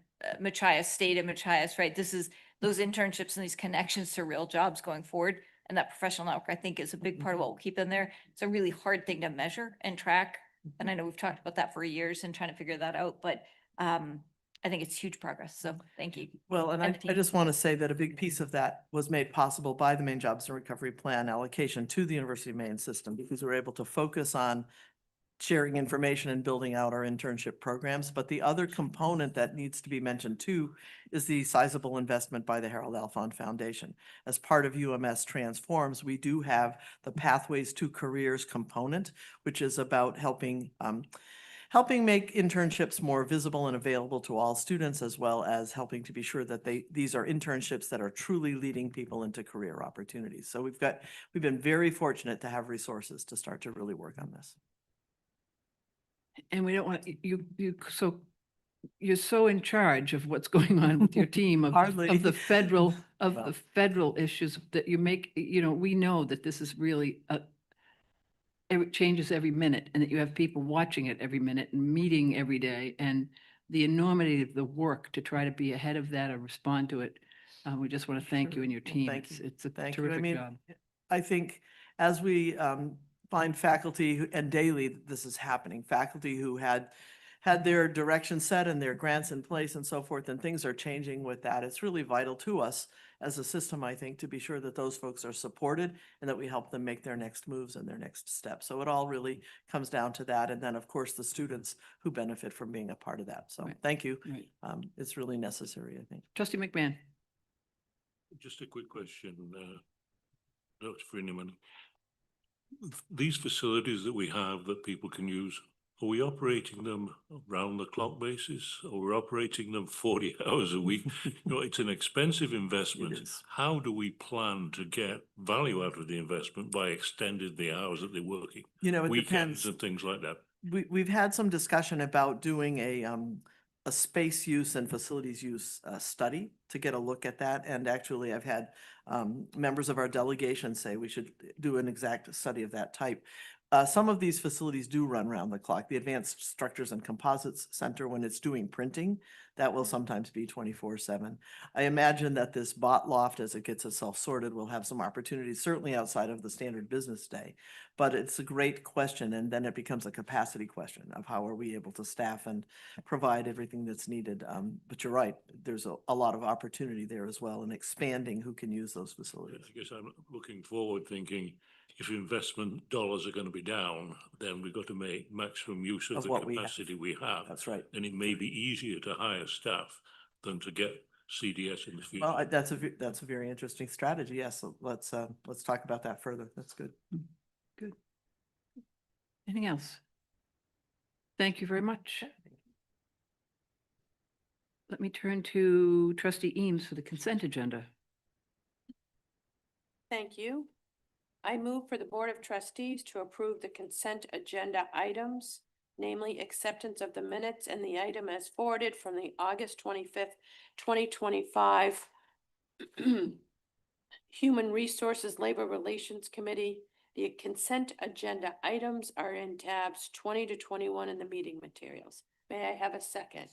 Machias stayed in Machias, right? This is those internships and these connections to real jobs going forward. And that professional network, I think, is a big part of what we'll keep in there. It's a really hard thing to measure and track. And I know we've talked about that for years and trying to figure that out, but I think it's huge progress. So thank you. Well, and I just want to say that a big piece of that was made possible by the Maine Jobs and Recovery Plan allocation to the University of Maine system, because we're able to focus on sharing information and building out our internship programs. But the other component that needs to be mentioned too is the sizable investment by the Harold Alfond Foundation. As part of UMS Transforms, we do have the Pathways to Careers component, which is about helping make internships more visible and available to all students, as well as helping to be sure that these are internships that are truly leading people into career opportunities. So we've been very fortunate to have resources to start to really work on this. And we don't want, you're so in charge of what's going on with your team of the federal issues that you make, we know that this is really it changes every minute, and that you have people watching it every minute and meeting every day, and the enormity of the work to try to be ahead of that or respond to it. We just want to thank you and your Well, team. thank you. It's a Thank you. I terrific mean, job. I think as we find faculty and daily, this is happening, faculty who had their direction set and their grants in place and so forth, and things are changing with that. It's really vital to us as a system, I think, to be sure that those folks are supported and that we help them make their next moves and their next steps. So it all really comes down to that. And then, of course, the students who benefit from being a part of that. So Right. thank you. Right. It's really necessary, I think. Trustee McMahon. Just a quick question, Dr. Freeman. These facilities that we have that people can use, are we operating them round the clock basis, or we're operating them 40 hours a week? You know, it's an expensive investment. How do we plan to get value out of the investment by extending the hours that they're working? You know, it Weekends depends. and things like that. We've had some discussion about doing a space use and facilities use study to get a look at that. And actually, I've had members of our delegation say we should do an exact study of that type. Some of these facilities do run around the clock. The Advanced Structures and Composites Center, when it's doing printing, that will sometimes be 24/7. I imagine that this bot loft, as it gets itself sorted, will have some opportunities, certainly outside of the standard business day. But it's a great question, and then it becomes a capacity question of how are we able to staff and provide everything that's needed. But you're right, there's a lot of opportunity there as well in expanding who can use those facilities. I guess I'm looking forward thinking if investment dollars are going to be down, then we've got to make maximum use of the what we have. capacity we have. That's right. And it may be easier to hire staff than to get CDS in the future. Well, that's a very interesting strategy. Yes, so let's talk about that further. That's good. Good. Anything else? Thank you very much. Let me turn to Trustee Eames for the consent agenda. Thank you. I move for the Board of Trustees to approve the consent agenda items, namely acceptance of the minutes and the item as forwarded from the August 25th, 2025 Human Resources Labor Relations Committee. The consent agenda items are in tabs 20 to 21 in the meeting materials. May I have a second?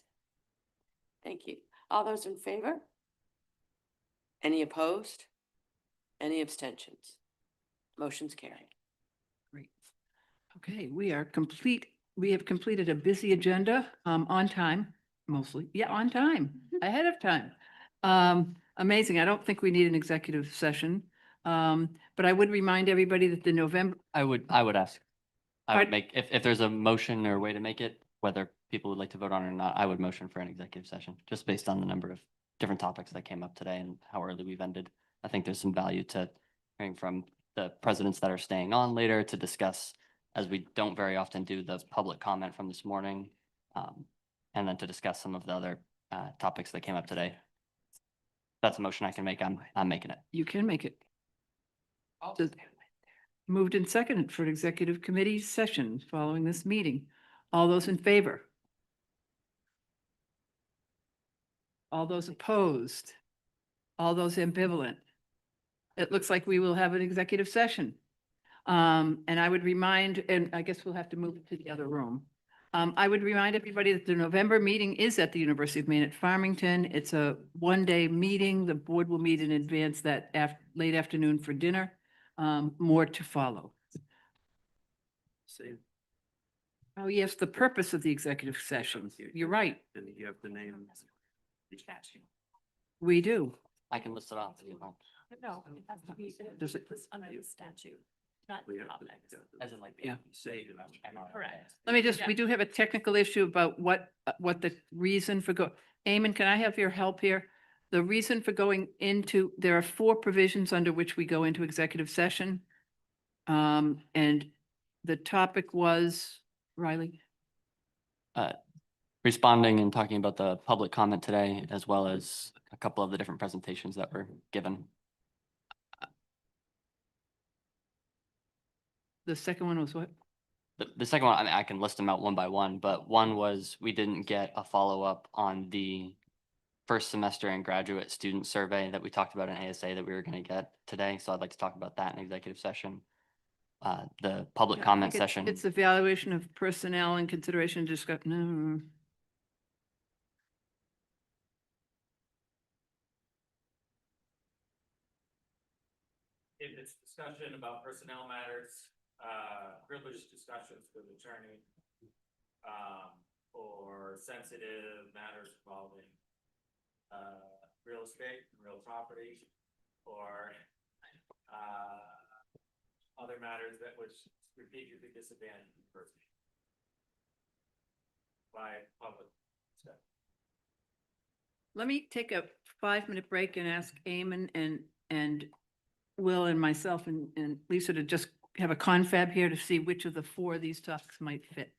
Thank you. All those in favor? Any opposed? Any abstentions? Motion's carried. Great. Okay, we are complete. We have completed a busy agenda, on time, mostly. Yeah, on time, ahead of time. Amazing. I don't think we need an executive session. But I would remind everybody that the November, I would ask. I would Pardon? make, if there's a motion or way to make it, whether people would like to vote on it or not, I would motion for an executive session, just based on the number of different topics that came up today and how early we've ended. I think there's some value to hearing from the presidents that are staying on later to discuss, as we don't very often do, the public comment from this morning. And then to discuss some of the other topics that came up today. That's a motion I can make. I'm making it. you can make it. Does- Moved and seconded for an executive committee session following this meeting. All those in favor? All those opposed? All those ambivalent? It looks like we will have an executive session. And I would remind, and I guess we'll have to move to the other room. I would remind everybody that the November meeting is at the University of Maine at Farmington. It's a one-day meeting. The board will meet in advance that late afternoon for dinner. More to follow. See, Oh, yes, the purpose of the executive session. You're right. and you have the name. We do. I can list it off if you want. No, it has to be Does it- under the statute, not topics. As in like. Yeah. Say. Correct. Let me just, we do have a technical issue about what the reason for Eamon, can I have your help here? The reason for going into, there are 4 provisions under which we go into executive session. And the topic was, Riley? Responding and talking about the public comment today, as well as a couple of the different presentations that were given. The second one was what? The second one, I mean, I can list them out one by one, but one was we didn't get a follow-up on the first semester and graduate student survey that we talked about in ASA that we were going to get today. So I'd like to talk about that in executive session. The public Yeah, I comment think session. It's evaluation of personnel and consideration discuss, no. if it's discussion about personnel matters, privileged discussions with attorney, or sensitive matters involving, real estate, real property, or, other matters that would strategically disadvantage the person by public discussion. Let me take a 5-minute break and ask Eamon and Will and myself and Lisa to just have a confab here to see which of the 4 of these topics might fit.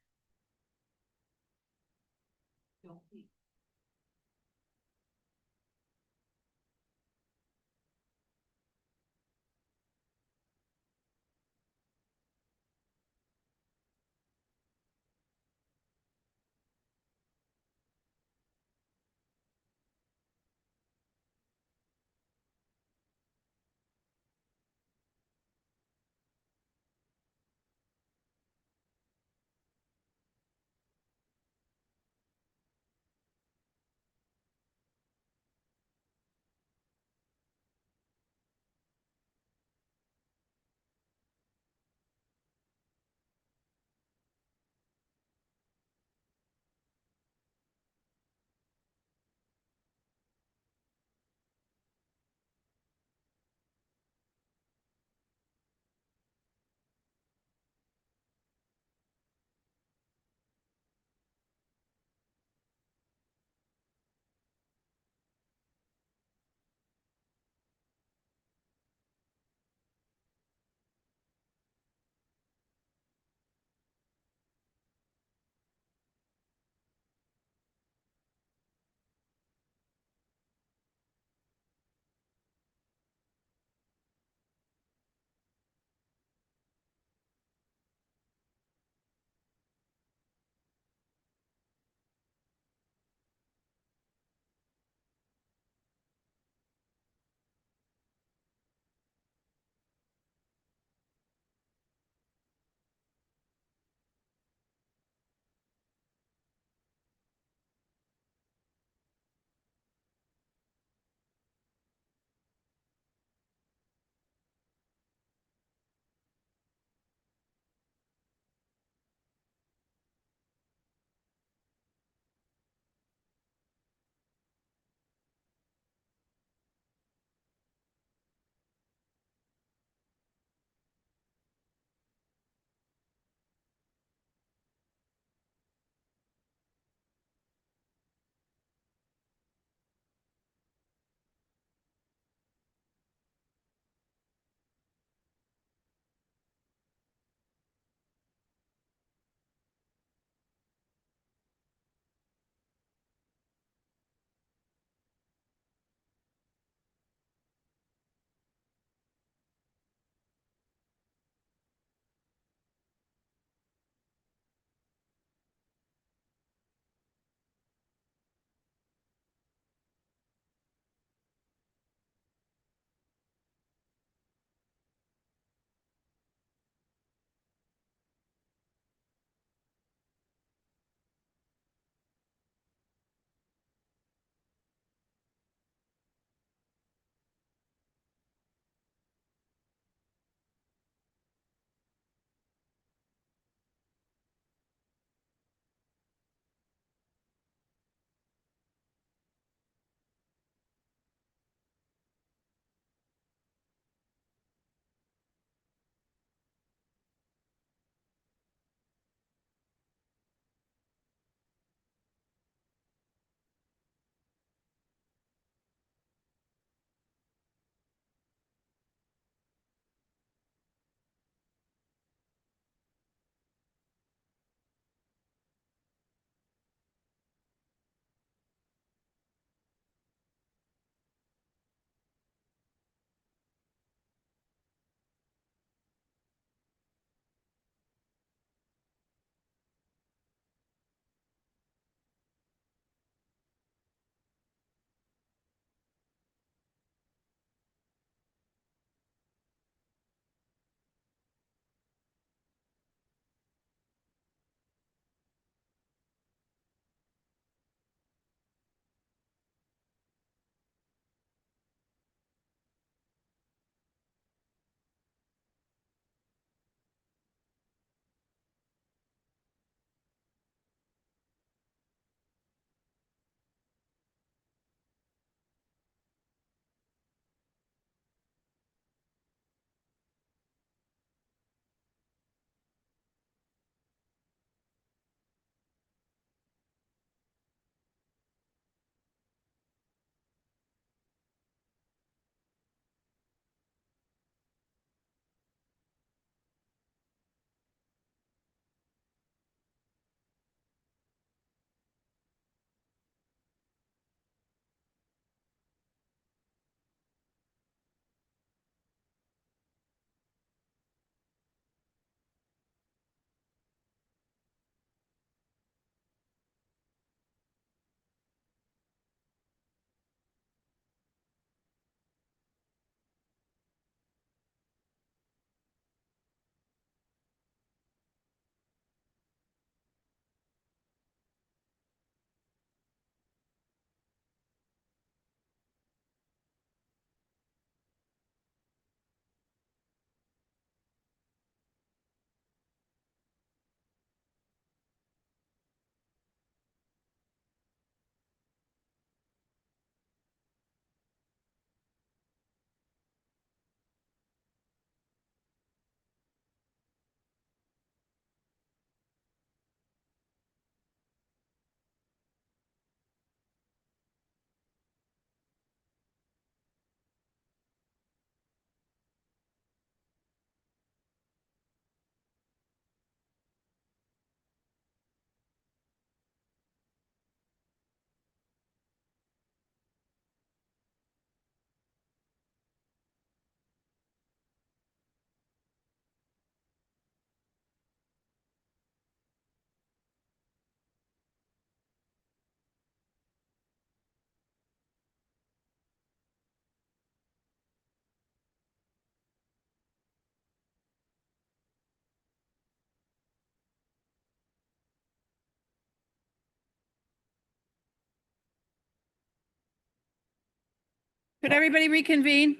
Could everybody reconvene?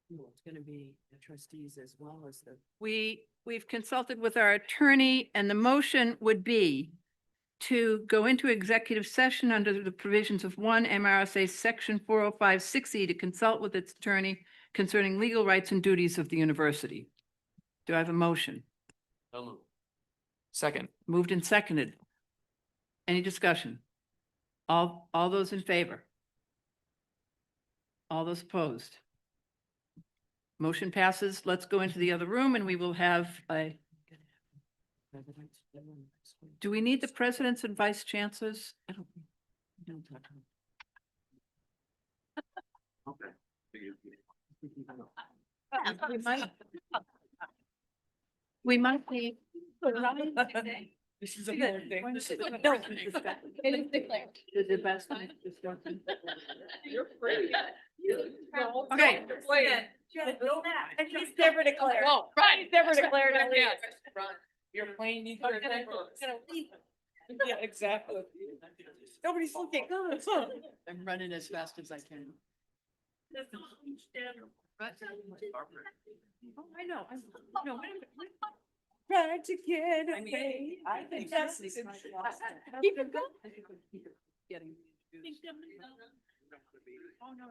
It's gonna be the trustees as well as the. We've consulted with our attorney and the motion would be to go into executive session under the provisions of 1 MRSA Section 405-6E to consult with its attorney concerning legal rights and duties of the university. Do I have a motion? Second. Moved and seconded. Any discussion? All those in favor? All those opposed? Motion passes. Let's go into the other room and we will have a, do we need the presidents and vice chancellors? I don't. We might be. This is a good thing. It is declared. Is it best time? You're free. Okay. He's never declared. Oh, right. He's never declared. Your plane needs I'm gonna leave him. Yeah, exactly. Nobody's looking. I'm running as fast as I can. Oh, I know. No, Trying to get I mean, away. I think that's. that's- keep it going. Getting. Oh, no.